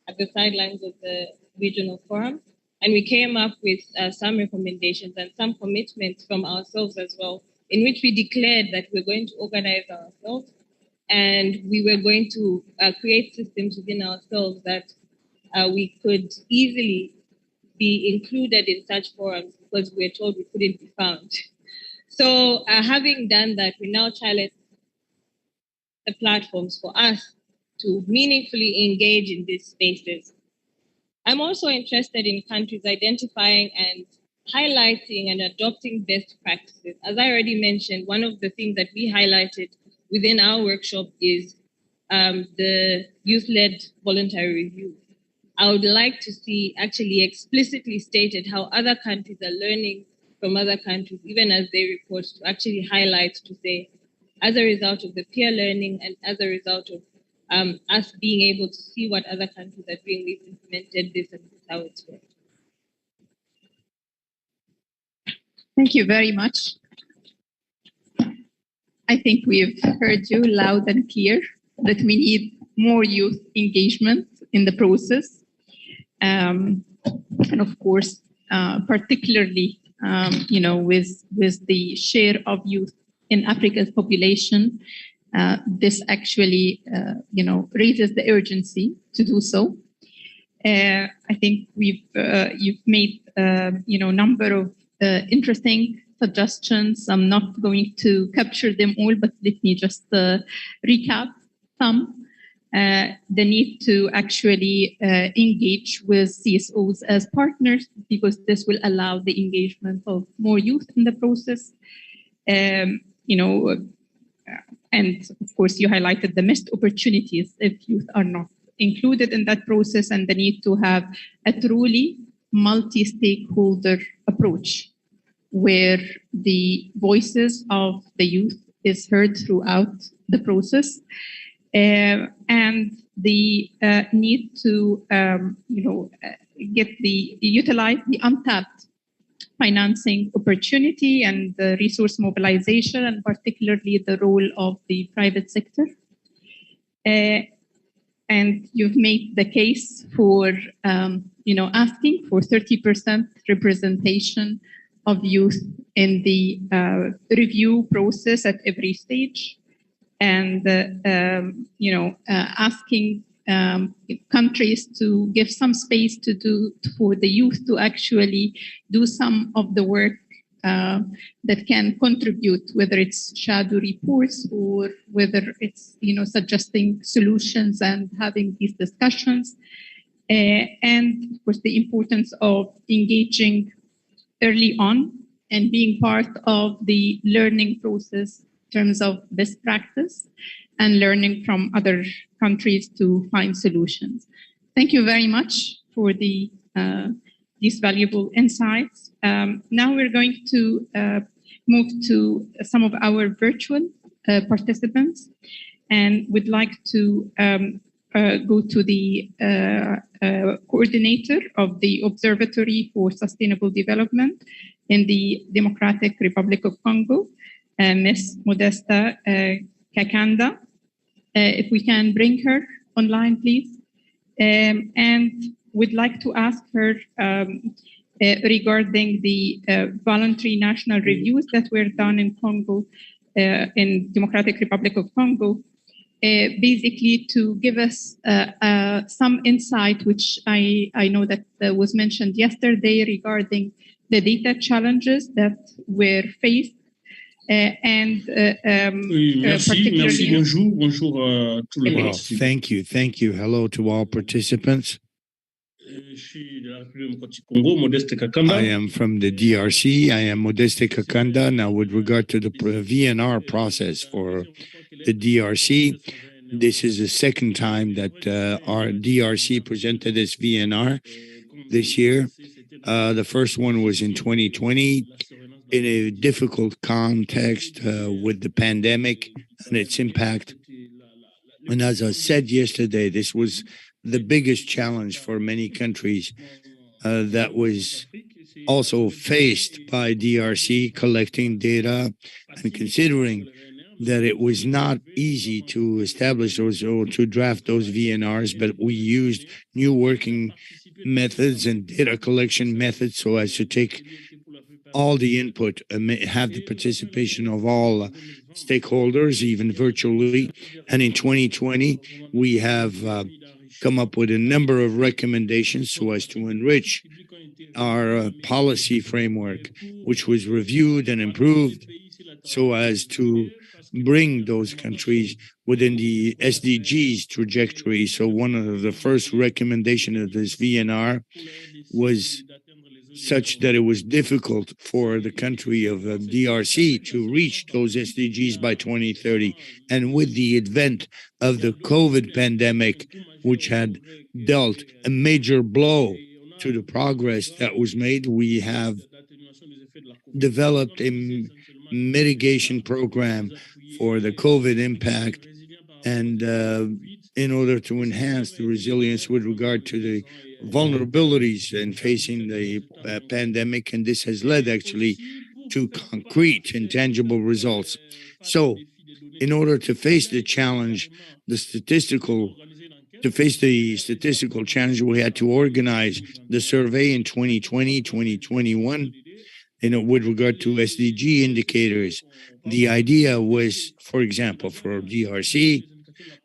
at the sidelines of the regional forum. And we came up with some recommendations and some commitments from ourselves as well, in which we declared that we're going to organize ourselves and we were going to create systems within ourselves that we could easily be included in such forums because we're told we couldn't be found. So having done that, we now challenge the platforms for us to meaningfully engage in these spaces. I'm also interested in countries identifying and highlighting and adopting best practices. As I already mentioned, one of the things that we highlighted within our workshop is the youth-led voluntary review. I would like to see actually explicitly stated how other countries are learning from other countries, even as they report, to actually highlight, to say, as a result of the peer learning and as a result of us being able to see what other countries are doing, we've implemented this and this is how it's worked. Thank you very much. I think we've heard you loud and clear that we need more youth engagement in the process. And of course, particularly, with the share of youth in Africa's population, this actually, raises the urgency to do so. I think you've made, number of interesting suggestions. I'm not going to capture them all, but let me just recap some. The need to actually engage with CSOs as partners, because this will allow the engagement of more youth in the process. And of course, you highlighted the missed opportunities if youth are not included in that process, and the need to have a truly multi-stakeholder approach where the voices of the youth is heard throughout the process. And the need to, utilize the untapped financing opportunity and the resource mobilization, and particularly the role of the private sector. and you've made the case for, asking for 30% representation of youth in the review process at every stage, and asking countries to give some space for the youth to actually do some of the work that can contribute, whether it's shadow reports or whether it's suggesting solutions and having these discussions, and of course the importance of engaging early on and being part of the learning process in terms of best practice and learning from other countries to find solutions. Thank you very much for these valuable insights. Now we're going to move to some of our virtual participants, and would like to go to the coordinator of the Observatory for Sustainable Development in the Democratic Republic of Congo, Ms. Modesta Kakanda. If we can bring her online, please. And we'd like to ask her regarding the voluntary national reviews that were done in Congo, in Democratic Republic of Congo, basically to give us some insight, which I know that was mentioned yesterday regarding the data challenges that were faced. Merci, bonjour à tout le monde. Thank you. Hello to all participants. I am from the DRC. I am Modeste Kakanda. Now, with regard to the VNR process for the DRC, this is the second time that our DRC presented its VNR this year. The first one was in 2020 in a difficult context with the pandemic and its impact. And as I said yesterday, this was the biggest challenge for many countries that was also faced by DRC collecting data, and considering that it was not easy to establish those or to draft those VNRs, but we used new working methods and data collection methods so as to take all the input and have the participation of all stakeholders, even virtually. And in 2020, we have come up with a number of recommendations so as to enrich our policy framework, which was reviewed and improved so as to bring those countries within the SDGs trajectory. So one of the first recommendations of this VNR was such that it was difficult for the country of DRC to reach those SDGs by 2030. And with the advent of the COVID pandemic, which had dealt a major blow to the progress that was made, we have developed a mitigation program for the COVID impact, and in order to enhance the resilience with regard to the vulnerabilities in facing the pandemic, and this has led actually to concrete and tangible results. So in order to face the challenge, the statistical challenge, we had to organize the survey in 2020, 2021, with regard to SDG indicators. The idea was, for example, for DRC,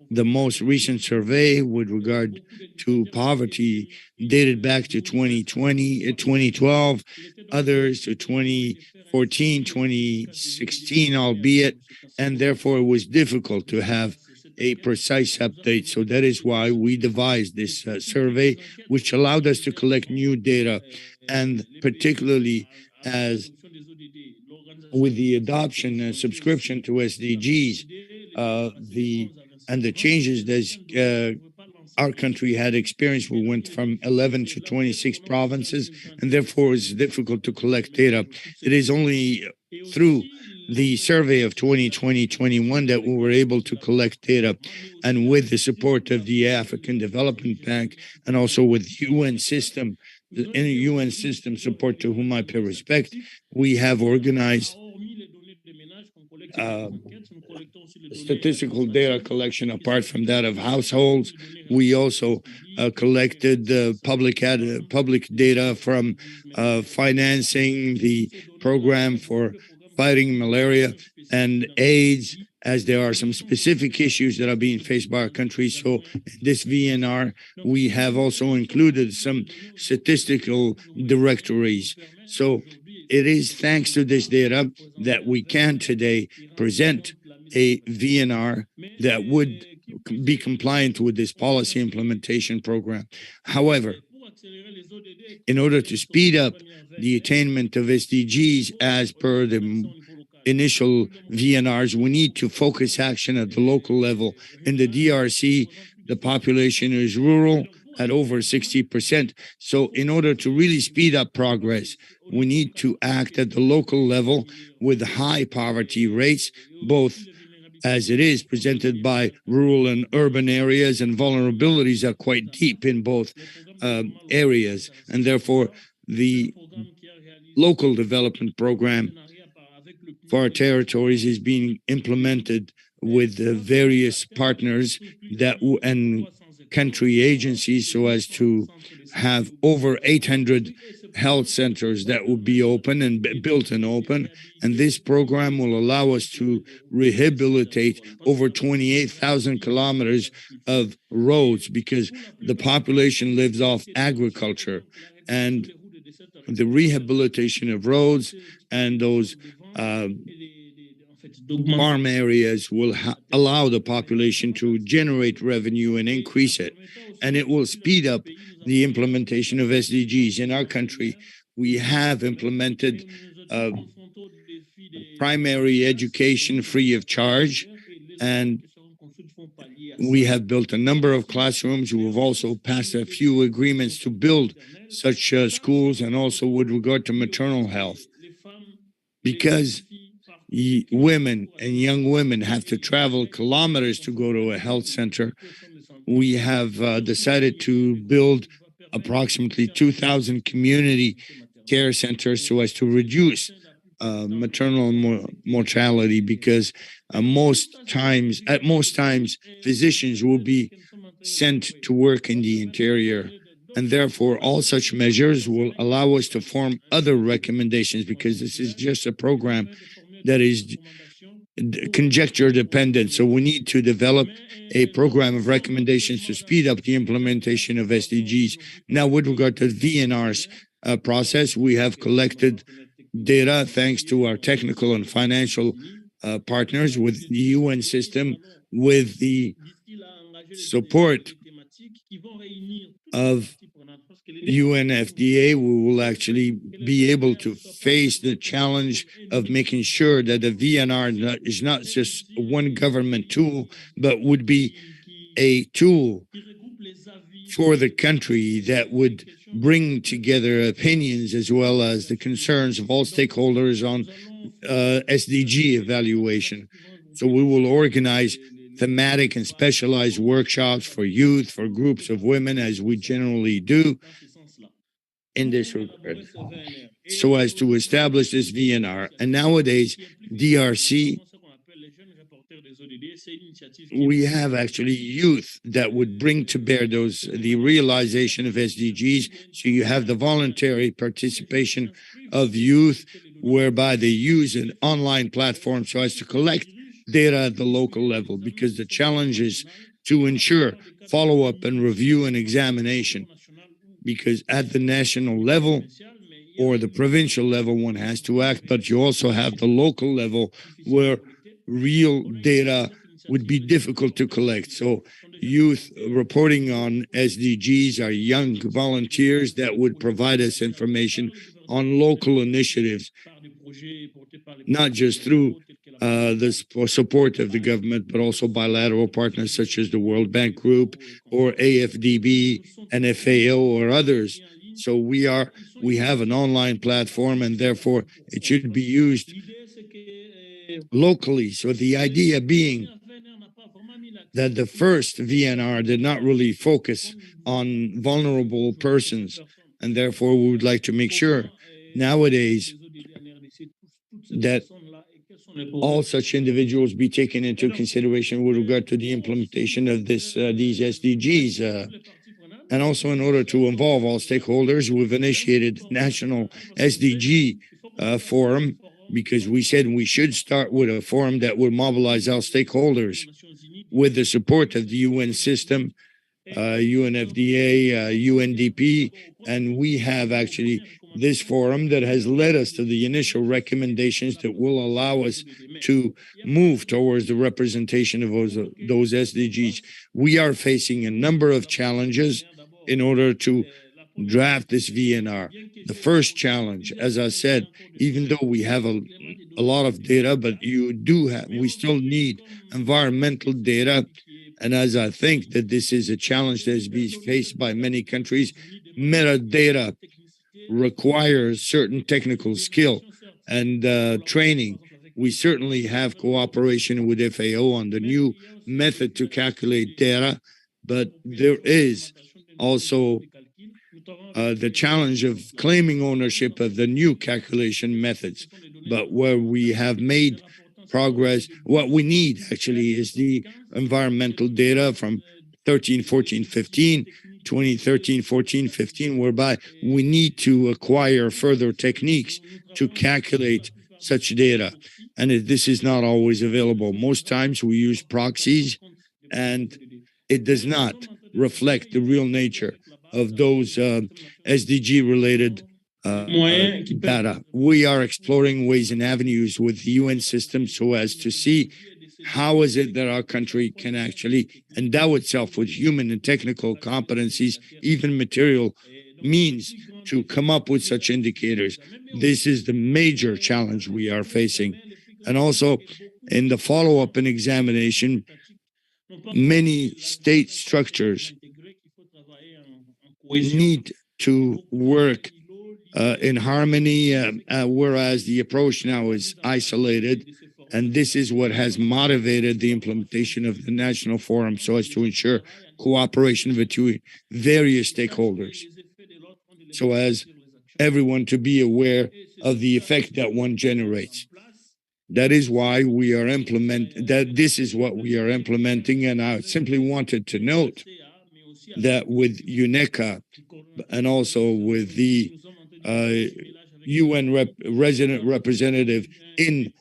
the most recent survey with regard to poverty dated back to 2012, others to 2014, 2016, albeit, and therefore it was difficult to have a precise update. So that is why we devised this survey, which allowed us to collect new data, and particularly as with the adoption and subscription to SDGs, and the changes that our country had experienced, we went from 11 to 26 provinces, and therefore it's difficult to collect data. It is only through the survey of 2020-21 that we were able to collect data, and with the support of the African Development Bank and also with UN system, the UN system support to whom I pay respect, we have organized statistical data collection apart from that of households. We also collected public data from financing the program for fighting malaria and AIDS, as there are some specific issues that are being faced by our country. So this VNR, we have also included some statistical directories. So it is thanks to this data that we can today present a VNR that would be compliant with this policy implementation program. However, in order to speed up the attainment of SDGs as per the initial VNRs, we need to focus action at the local level. In the DRC, the population is rural at over 60%. So in order to really speed up progress, we need to act at the local level with high poverty rates, both as it is presented by rural and urban areas, and vulnerabilities are quite deep in both areas. And therefore, the local development program for our territories is being implemented with various partners and country agencies, so as to have over 800 health centers that will be open and built and open. And this program will allow us to rehabilitate over 28,000 kilometers of roads, because the population lives off agriculture. And the rehabilitation of roads and those farm areas will allow the population to generate revenue and increase it. And it will speed up the implementation of SDGs. In our country, we have implemented primary education free of charge, and we have built a number of classrooms. We have also passed a few agreements to build such schools, and also with regard to maternal health. Because women and young women have to travel kilometers to go to a health center, we have decided to build approximately 2,000 community care centers so as to reduce maternal mortality, because at most times, physicians will be sent to work in the interior. And therefore, all such measures will allow us to form other recommendations, because this is just a program that is conjecture dependent. So we need to develop a program of recommendations to speed up the implementation of SDGs. Now, with regard to VNR's process, we have collected data thanks to our technical and financial partners with the UN system, with the support of UNFDA. We will actually be able to face the challenge of making sure that the VNR is not just one government tool, but would be a tool for the country that would bring together opinions as well as the concerns of all stakeholders on SDG evaluation. So we will organize thematic and specialized workshops for youth, for groups of women, as we generally do in this regard, so as to establish this VNR. And nowadays, DRC, we have actually youth that would bring to bear the realization of SDGs. So you have the voluntary participation of youth, whereby they use an online platform so as to collect data at the local level, because the challenge is to ensure follow-up and review and examination, because at the national level or the provincial level, one has to act, but you also have the local level where real data would be difficult to collect. So youth reporting on SDGs are young volunteers that would provide us information on local initiatives, not just through the support of the government, but also bilateral partners such as the World Bank Group or AFDB and FAO or others. So we have an online platform, and therefore it should be used locally. So the idea being that the first VNR did not really focus on vulnerable persons, and therefore we would like to make sure nowadays that all such individuals be taken into consideration with regard to the implementation of these SDGs. And also, in order to involve all stakeholders, we've initiated National SDG Forum, because we said we should start with a forum that would mobilize all stakeholders with the support of the UN system, UNFDA, UNDP, and we have actually this forum that has led us to the initial recommendations that will allow us to move towards the representation of those SDGs. We are facing a number of challenges in order to draft this VNR. The first challenge, as I said, even though we have a lot of data, but we still need environmental data. And as I think that this is a challenge that is being faced by many countries, metadata requires certain technical skill and training. We certainly have cooperation with FAO on the new method to calculate data, but there is also the challenge of claiming ownership of the new calculation methods. But where we have made progress, what we need actually is the environmental data from 13, 14, 15, 2013, 14, 15, whereby we need to acquire further techniques to calculate such data. And this is not always available. Most times we use proxies, and it does not reflect the real nature of those SDG-related data. We are exploring ways and avenues with the UN system so as to see how is it that our country can actually endow itself with human and technical competencies, even material means, to come up with such indicators. This is the major challenge we are facing. And also, in the follow-up and examination, many state structures need to work in harmony, whereas the approach now is isolated. And this is what has motivated the implementation of the National Forum, so as to ensure cooperation between various stakeholders, so as everyone to be aware of the effect that one generates. That is why we are this is what we are implementing. And I simply wanted to note that with UNECA and also with the UN resident representative in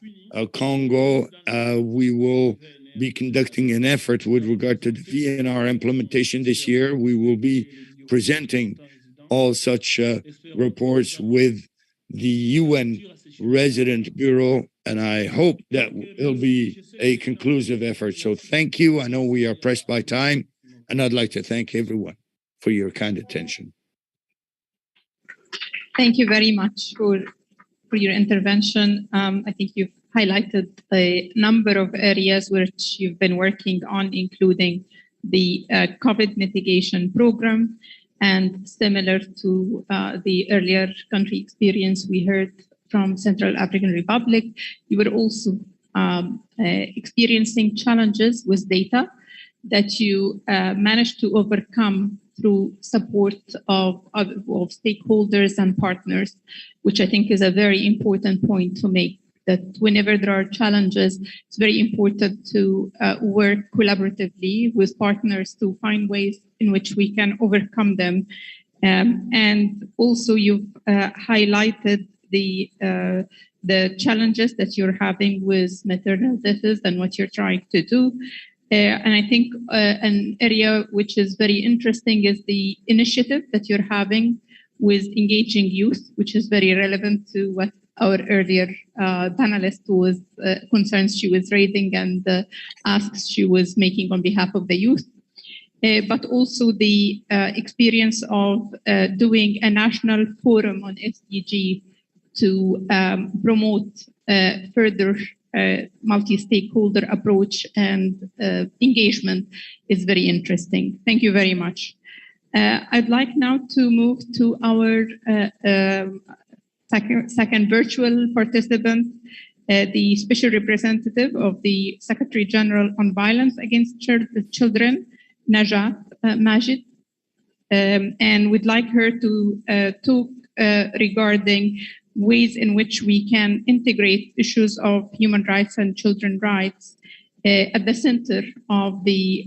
Congo, we will be conducting an effort with regard to the VNR implementation this year. We will be presenting all such reports with the UN Resident Bureau, and I hope that it'll be a conclusive effort. So thank you. I know we are pressed by time, and I'd like to thank everyone for your kind attention. Thank you very much for your intervention. I think you've highlighted a number of areas which you've been working on, including the COVID mitigation program. And similar to the earlier country experience we heard from Central African Republic, you were also experiencing challenges with data that you managed to overcome through support of stakeholders and partners, which I think is a very important point to make, that whenever there are challenges, it's very important to work collaboratively with partners to find ways in which we can overcome them. And also you've highlighted the challenges that you're having with maternal deaths and what you're trying to do. And I think an area which is very interesting is the initiative that you're having with engaging youth, which is very relevant to what our earlier panelist was concerns she was raising and asks she was making on behalf of the youth. But also the experience of doing a national forum on SDG to promote further multi-stakeholder approach and engagement is very interesting. Thank you very much. I'd like now to move to our second virtual participant, the Special Representative of the Secretary General on Violence Against Children, Najat Majid. And we'd like her to talk regarding ways in which we can integrate issues of human rights and children's rights at the center of the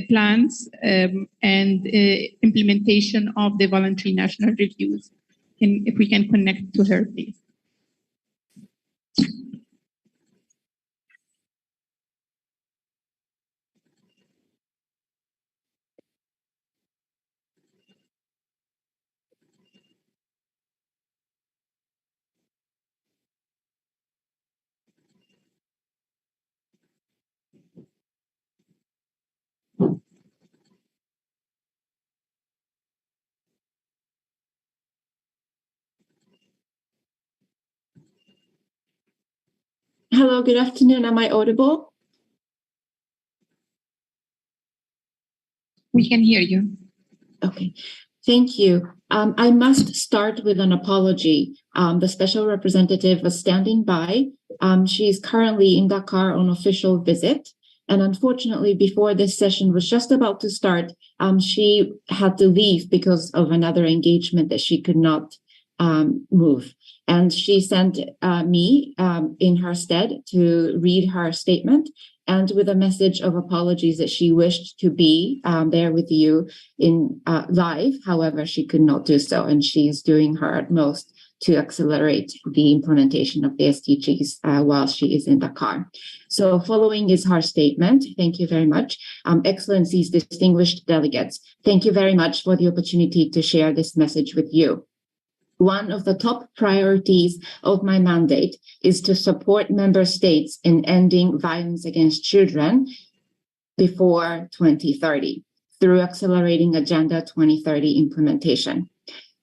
plans and implementation of the voluntary national reviews. And if we can connect to her, please. Hello, good afternoon. Am I audible? We can hear you. Okay, thank you. I must start with an apology. The special representative was standing by. She is currently in Dakar on official visit. And unfortunately, before this session was just about to start, she had to leave because of another engagement that she could not move. And she sent me in her stead to read her statement and with a message of apologies that she wished to be there with you in live. However, she could not do so, and she's doing her utmost to accelerate the implementation of the SDGs while she is in Dakar. So following is her statement. Thank you very much. Excellencies, distinguished delegates, thank you very much for the opportunity to share this message with you. One of the top priorities of my mandate is to support member states in ending violence against children before 2030 through accelerating Agenda 2030 implementation.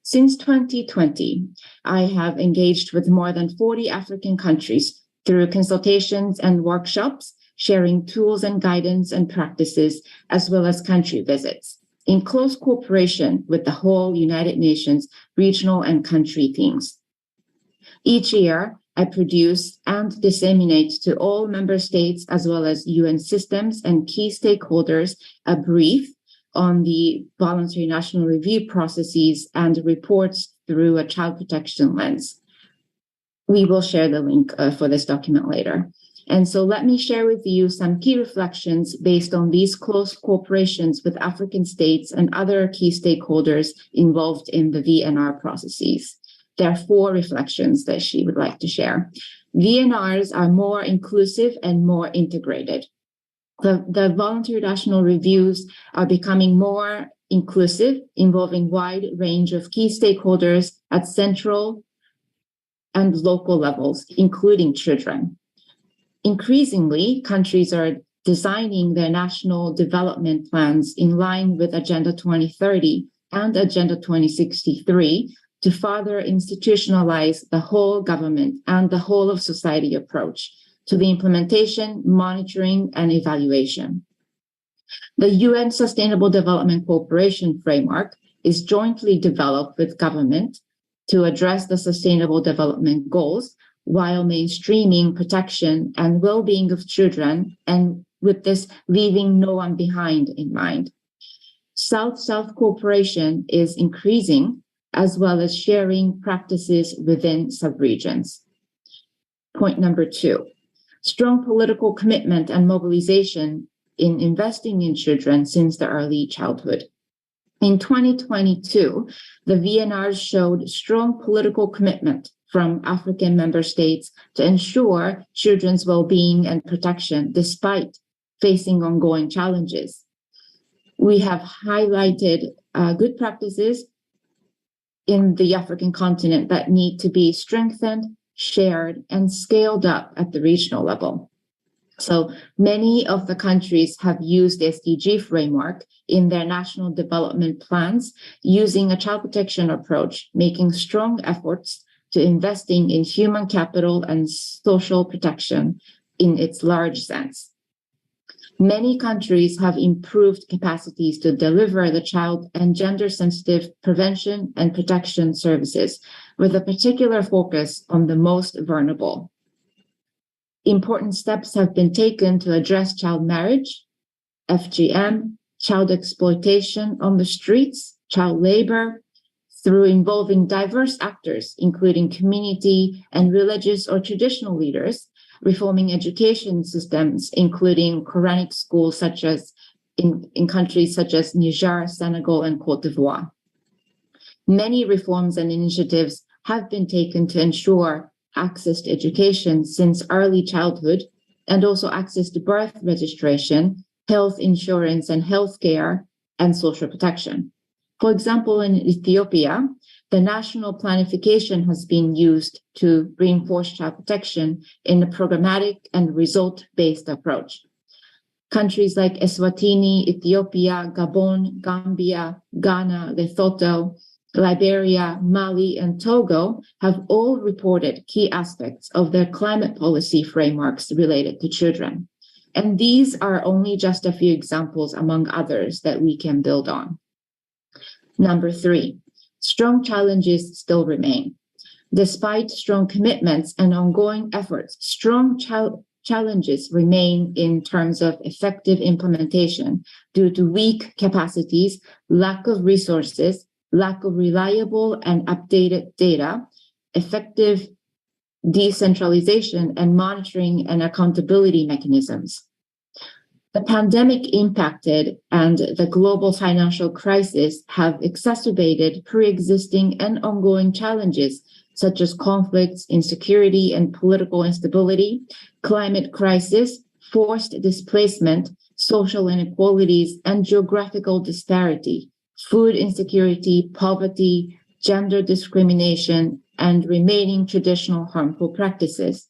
Since 2020, I have engaged with more than 40 African countries through consultations and workshops, sharing tools and guidance and practices, as well as country visits, in close cooperation with the whole United Nations regional and country teams. Each year, I produce and disseminate to all member states as well as UN systems and key stakeholders a brief on the voluntary national review processes and reports through a child protection lens. We will share the link for this document later. And so let me share with you some key reflections based on these close cooperations with African states and other key stakeholders involved in the VNR processes. There are 4 reflections that she would like to share. VNRs are more inclusive and more integrated. The voluntary national reviews are becoming more inclusive, involving wide range of key stakeholders at central and local levels, including children. Increasingly, countries are designing their national development plans in line with Agenda 2030 and Agenda 2063 to further institutionalize the whole government and the whole of society approach to the implementation, monitoring, and evaluation. The UN Sustainable Development Cooperation Framework is jointly developed with government to address the Sustainable Development Goals while mainstreaming protection and well-being of children, and with this leaving no one behind in mind. South-South cooperation is increasing, as well as sharing practices within subregions. Point number 2, strong political commitment and mobilization in investing in children since the early childhood. In 2022, the VNRs showed strong political commitment from African member states to ensure children's well-being and protection despite facing ongoing challenges. We have highlighted good practices in the African continent that need to be strengthened, shared, and scaled up at the regional level. So many of the countries have used the SDG framework in their national development plans using a child protection approach, making strong efforts to investing in human capital and social protection in its large sense. Many countries have improved capacities to deliver the child and gender-sensitive prevention and protection services, with a particular focus on the most vulnerable. Important steps have been taken to address child marriage, FGM, child exploitation on the streets, child labor, through involving diverse actors, including community and religious or traditional leaders, reforming education systems, including Quranic schools such as in countries such as Niger, Senegal, and Cote d'Ivoire. Many reforms and initiatives have been taken to ensure access to education since early childhood, and also access to birth registration, health insurance and healthcare, and social protection. For example, in Ethiopia, the national planification has been used to reinforce child protection in a programmatic and result-based approach. Countries like Eswatini, Ethiopia, Gabon, Gambia, Ghana, Lesotho, Liberia, Mali, and Togo have all reported key aspects of their climate policy frameworks related to children. And these are only just a few examples among others that we can build on. Number 3, strong challenges still remain. Despite strong commitments and ongoing efforts, strong challenges remain in terms of effective implementation due to weak capacities, lack of resources, lack of reliable and updated data, effective decentralization, and monitoring and accountability mechanisms. The pandemic impacted and the global financial crisis have exacerbated pre-existing and ongoing challenges such as conflicts, insecurity, and political instability, climate crisis, forced displacement, social inequalities, and geographical disparity, food insecurity, poverty, gender discrimination, and remaining traditional harmful practices.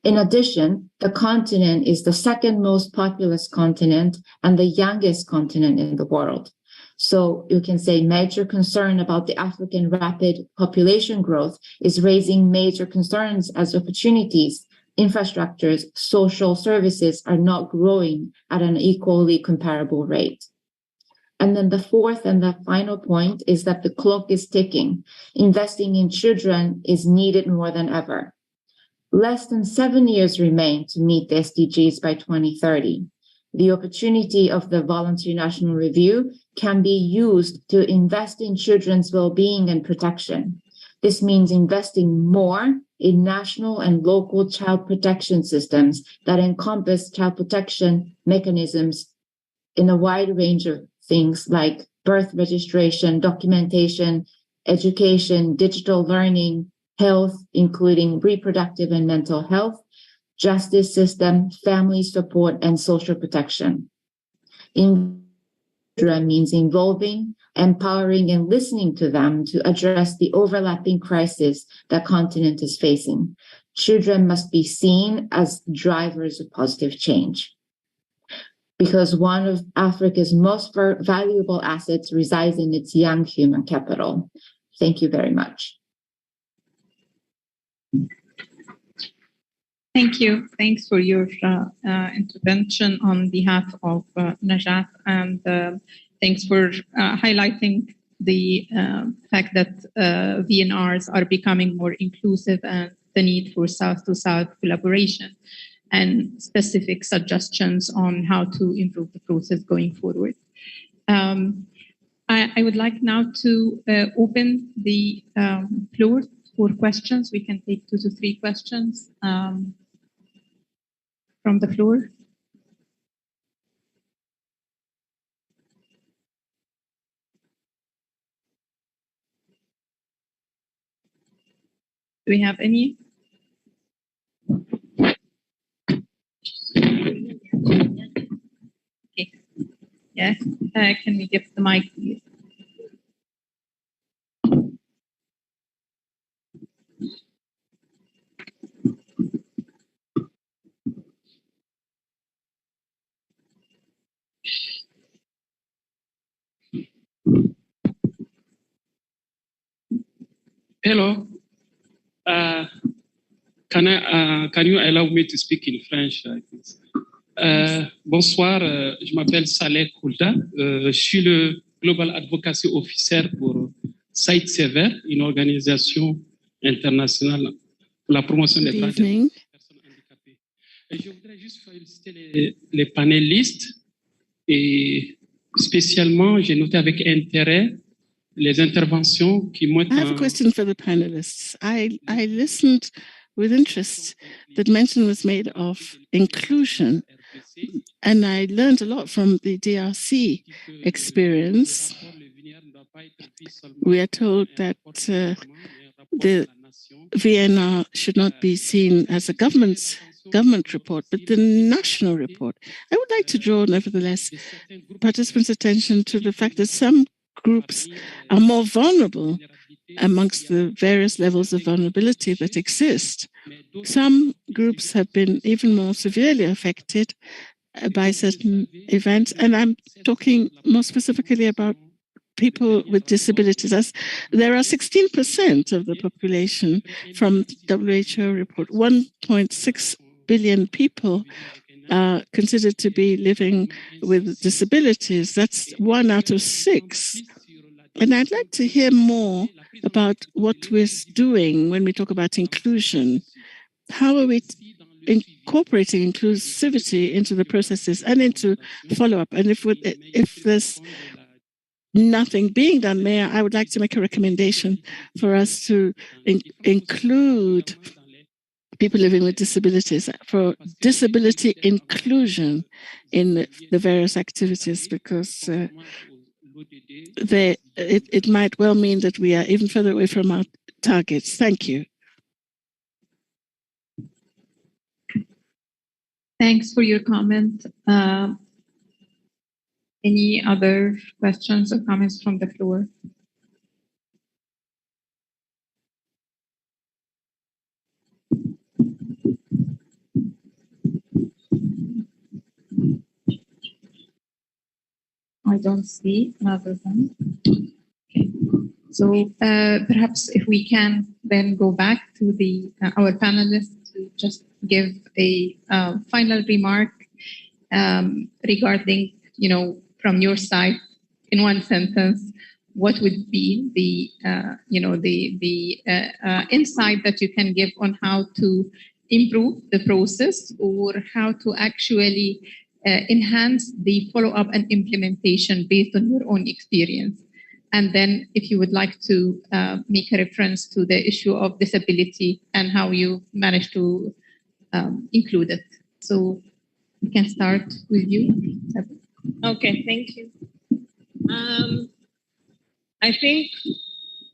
In addition, the continent is the second most populous continent and the youngest continent in the world. So you can say major concern about the African rapid population growth is raising major concerns as opportunities, infrastructures, social services are not growing at an equally comparable rate. And then the fourth and the final point is that the clock is ticking. Investing in children is needed more than ever. Less than 7 years remain to meet the SDGs by 2030. The opportunity of the Voluntary National Review can be used to invest in children's well-being and protection. This means investing more in national and local child protection systems that encompass child protection mechanisms in a wide range of things like birth registration, documentation, education, digital learning, health, including reproductive and mental health, justice system, family support, and social protection. Means involving, empowering, and listening to them to address the overlapping crisis the continent is facing. Children must be seen as drivers of positive change, because one of Africa's most valuable assets resides in its young human capital. Thank you very much. Thank you. Thanks for your intervention on behalf of Najat, and thanks for highlighting the fact that VNRs are becoming more inclusive and the need for South-to-South collaboration and specific suggestions on how to improve the process going forward. I would like now to open the floor for questions. We can take 2 to 3 questions from the floor. Do we have any? Okay. Yes. Can we give the mic, please? Hello. Can you allow me to speak in French? Bonsoir, je m'appelle Saleh Koulda. Je suis le Global Advocacy Officer pour Site Sever, une organisation internationale pour la promotion des droits des personnes handicapées. Et je voudrais juste féliciter les panélistes et spécialement, j'ai noté avec intérêt les interventions qui m'ont... I have a question for the panelists. I listened with interest that mention was made of inclusion, and I learned a lot from the DRC experience. We are told that the VNR should not be seen as a government report, but the national report. I would like to draw, nevertheless, participants' attention to the fact that some groups are more vulnerable amongst the various levels of vulnerability that exist. Some groups have been even more severely affected by certain events, and I'm talking more specifically about people with disabilities. As there are 16% of the population from WHO report, 1.6 billion people are considered to be living with disabilities. That's 1 out of 6. And I'd like to hear more about what we're doing when we talk about inclusion. How are we incorporating inclusivity into the processes and into follow-up? And if there's nothing being done, Mayor, I would like to make a recommendation for us to include people living with disabilities, for disability inclusion in the various activities, because it might well mean that we are even further away from our targets. Thank you. Thanks for your comment. Any other questions or comments from the floor? I don't see another one. Okay. So perhaps if we can then go back to our panelists to just give a final remark regarding, from your side, in one sentence, what would be the insight that you can give on how to improve the process, or how to actually enhance the follow-up and implementation based on your own experience. And then if you would like to make a reference to the issue of disability and how you managed to include it. So we can start with you. Okay, thank you. I think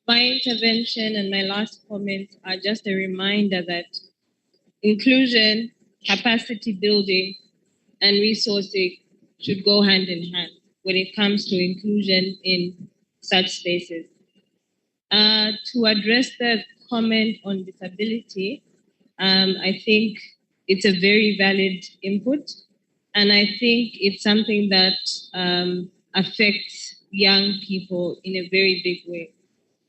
my intervention and my last comments are just a reminder that inclusion, capacity building, and resourcing should go hand in hand when it comes to inclusion in such spaces. To address the comment on disability, I think it's a very valid input, and I think it's something that affects young people in a very big way,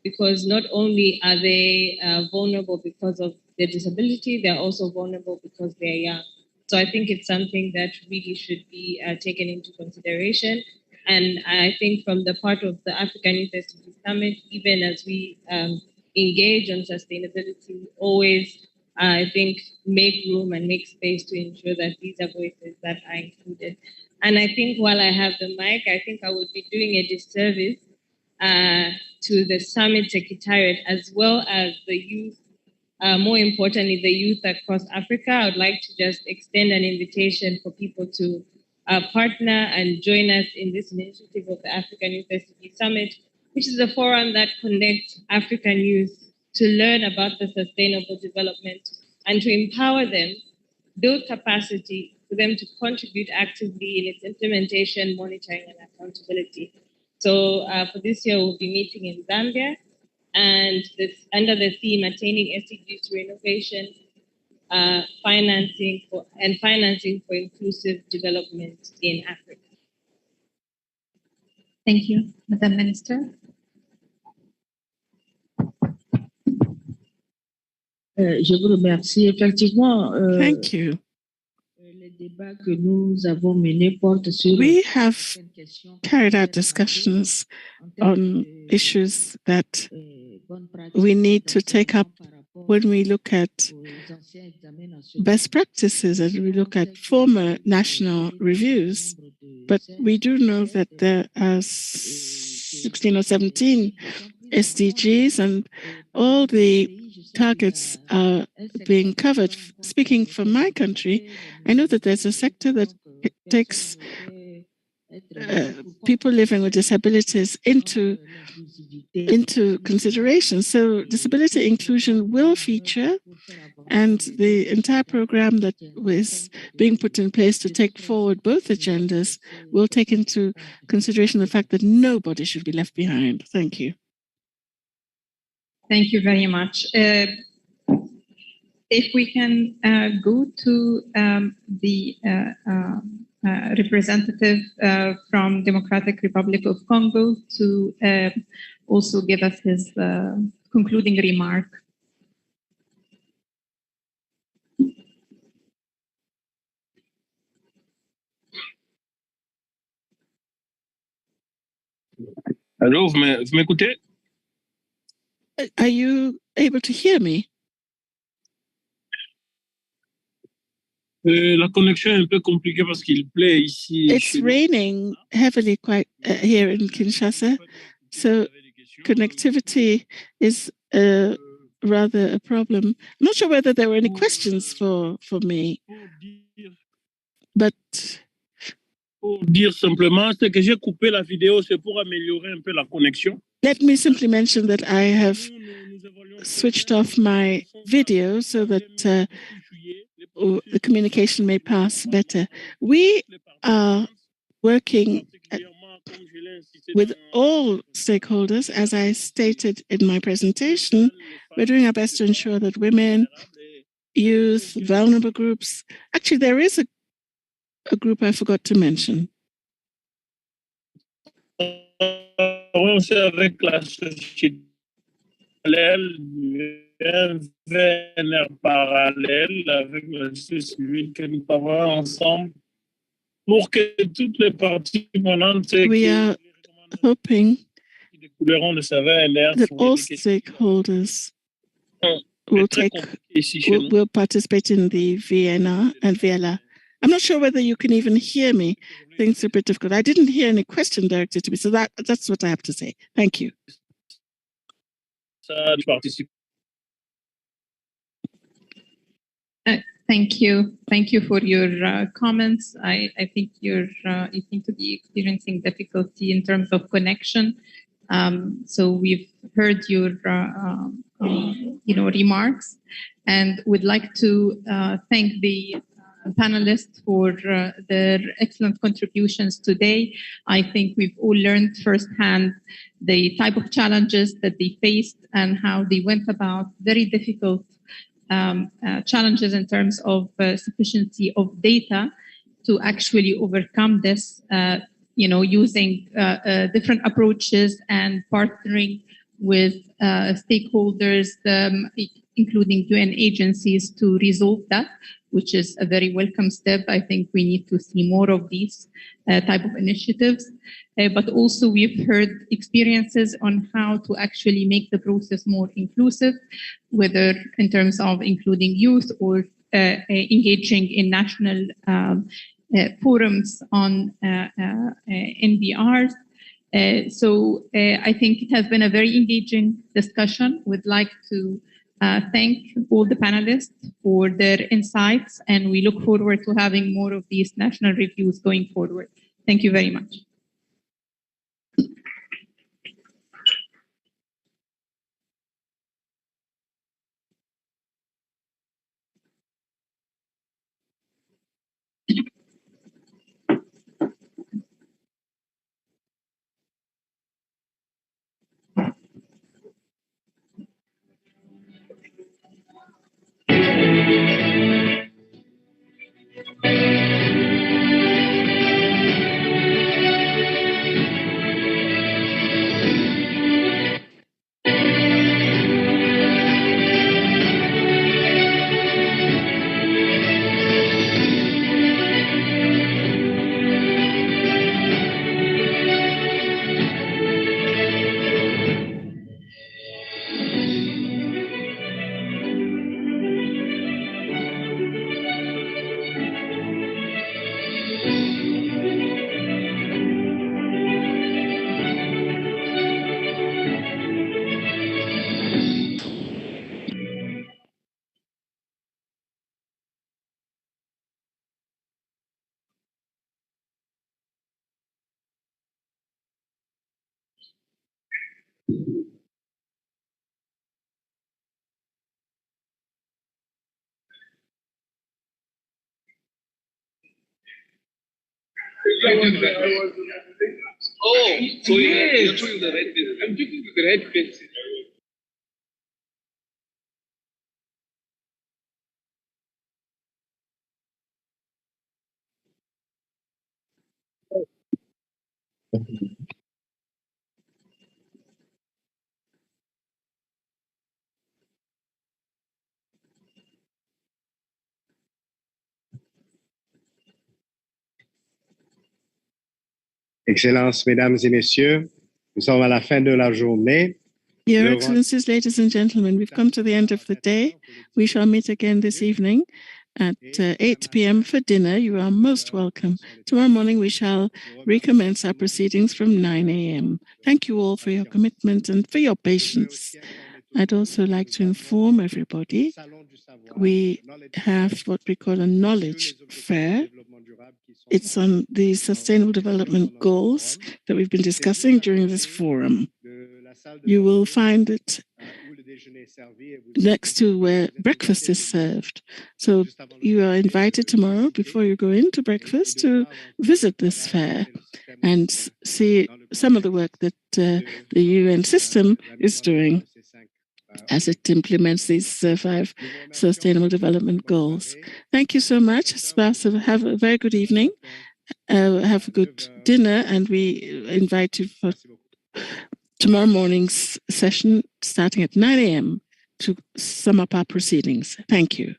because not only are they vulnerable because of their disability, they're also vulnerable because they're young. So I think it's something that really should be taken into consideration. And I think from the part of the African Youth SDG Summit, even as we engage on sustainability, always, I think, make room and make space to ensure that these are voices that are included. And I think while I have the mic, I think I would be doing a disservice to the Summit Secretariat, as well as the youth, more importantly, the youth across Africa. I would like to just extend an invitation for people to partner and join us in this initiative of the African Youth SDG Summit, which is a forum that connects African youth to learn about the sustainable development and to empower them, build capacity for them to contribute actively in its implementation, monitoring, and accountability. So for this year, we'll be meeting in Zambia, and under the theme, Attaining SDGs through Innovation, financing for inclusive development in Africa. Thank you, Madam Minister. Je vous remercie. Effectivement, thank you. Le débat que nous avons mené porte sur. We have carried out discussions on issues that we need to take up when we look at best practices and we look at former national reviews. But we do know that there are 16 or 17 SDGs, and all the targets are being covered. Speaking for my country, I know that there's a sector that takes people living with disabilities into consideration. So disability inclusion will feature, and the entire program that was being put in place to take forward both agendas will take into consideration the fact that nobody should be left behind. Thank you. Thank you very much. If we can go to the representative from Democratic Republic of Congo to also give us his concluding remark. Allô, vous m'écoutez? Are you able to hear me? La connexion est un peu compliquée parce qu'il pleut ici. It's raining heavily quite here in Kinshasa, so connectivity is rather a problem. I'm not sure whether there were any questions for me, but pour dire simplement, c'est que j'ai coupé la vidéo, c'est pour améliorer un peu la connexion. Let me simply mention that I have switched off my video so that the communication may pass better. We are working with all stakeholders. As I stated in my presentation, we're doing our best to ensure that women, youth, vulnerable groups. Actually, there is a group I forgot to mention. Avec la société VNR parallèle avec la société civile que nous travaillons ensemble pour que toutes les parties prenantes we are hoping that all stakeholders will participate in the VNR and VLR. I'm not sure whether you can even hear me. Things are a bit difficult. I didn't hear any question directed to me, so that's what I have to say. Thank you. Thank you. Thank you for your comments. I think you seem to be experiencing difficulty in terms of connection. So we've heard your remarks, and would like to thank the panelists for their excellent contributions today. I think we've all learned firsthand the type of challenges that they faced and how they went about very difficult challenges in terms of sufficiency of data to actually overcome this, using different approaches and partnering with stakeholders, including UN agencies, to resolve that, which is a very welcome step. I think we need to see more of these type of initiatives. But also we've heard experiences on how to actually make the process more inclusive, whether in terms of including youth or engaging in national forums on NBRs. So I think it has been a very engaging discussion. We'd like to thank all the panelists for their insights, and we look forward to having more of these national reviews going forward. Thank you very much. Oh, so you're choosing the red pencil. I'm choosing the red pencil. Excellences, Mesdames et Messieurs, nous sommes à la fin de la journée. Your Excellencies, ladies and gentlemen, we've come to the end of the day. We shall meet again this evening at 8 p.m. for dinner. You are most welcome. Tomorrow morning, we shall recommence our proceedings from 9 a.m. Thank you all for your commitment and for your patience. I'd also like to inform everybody we have what we call a knowledge fair. It's on the Sustainable Development Goals that we've been discussing during this forum. You will find it next to where breakfast is served. So you are invited tomorrow before you go into breakfast to visit this fair and see some of the work that the UN system is doing as it implements these 5 Sustainable Development Goals. Thank you so much. Have a very good evening. Have a good dinner, and we invite you for tomorrow morning's session starting at 9 a.m. to sum up our proceedings. Thank you.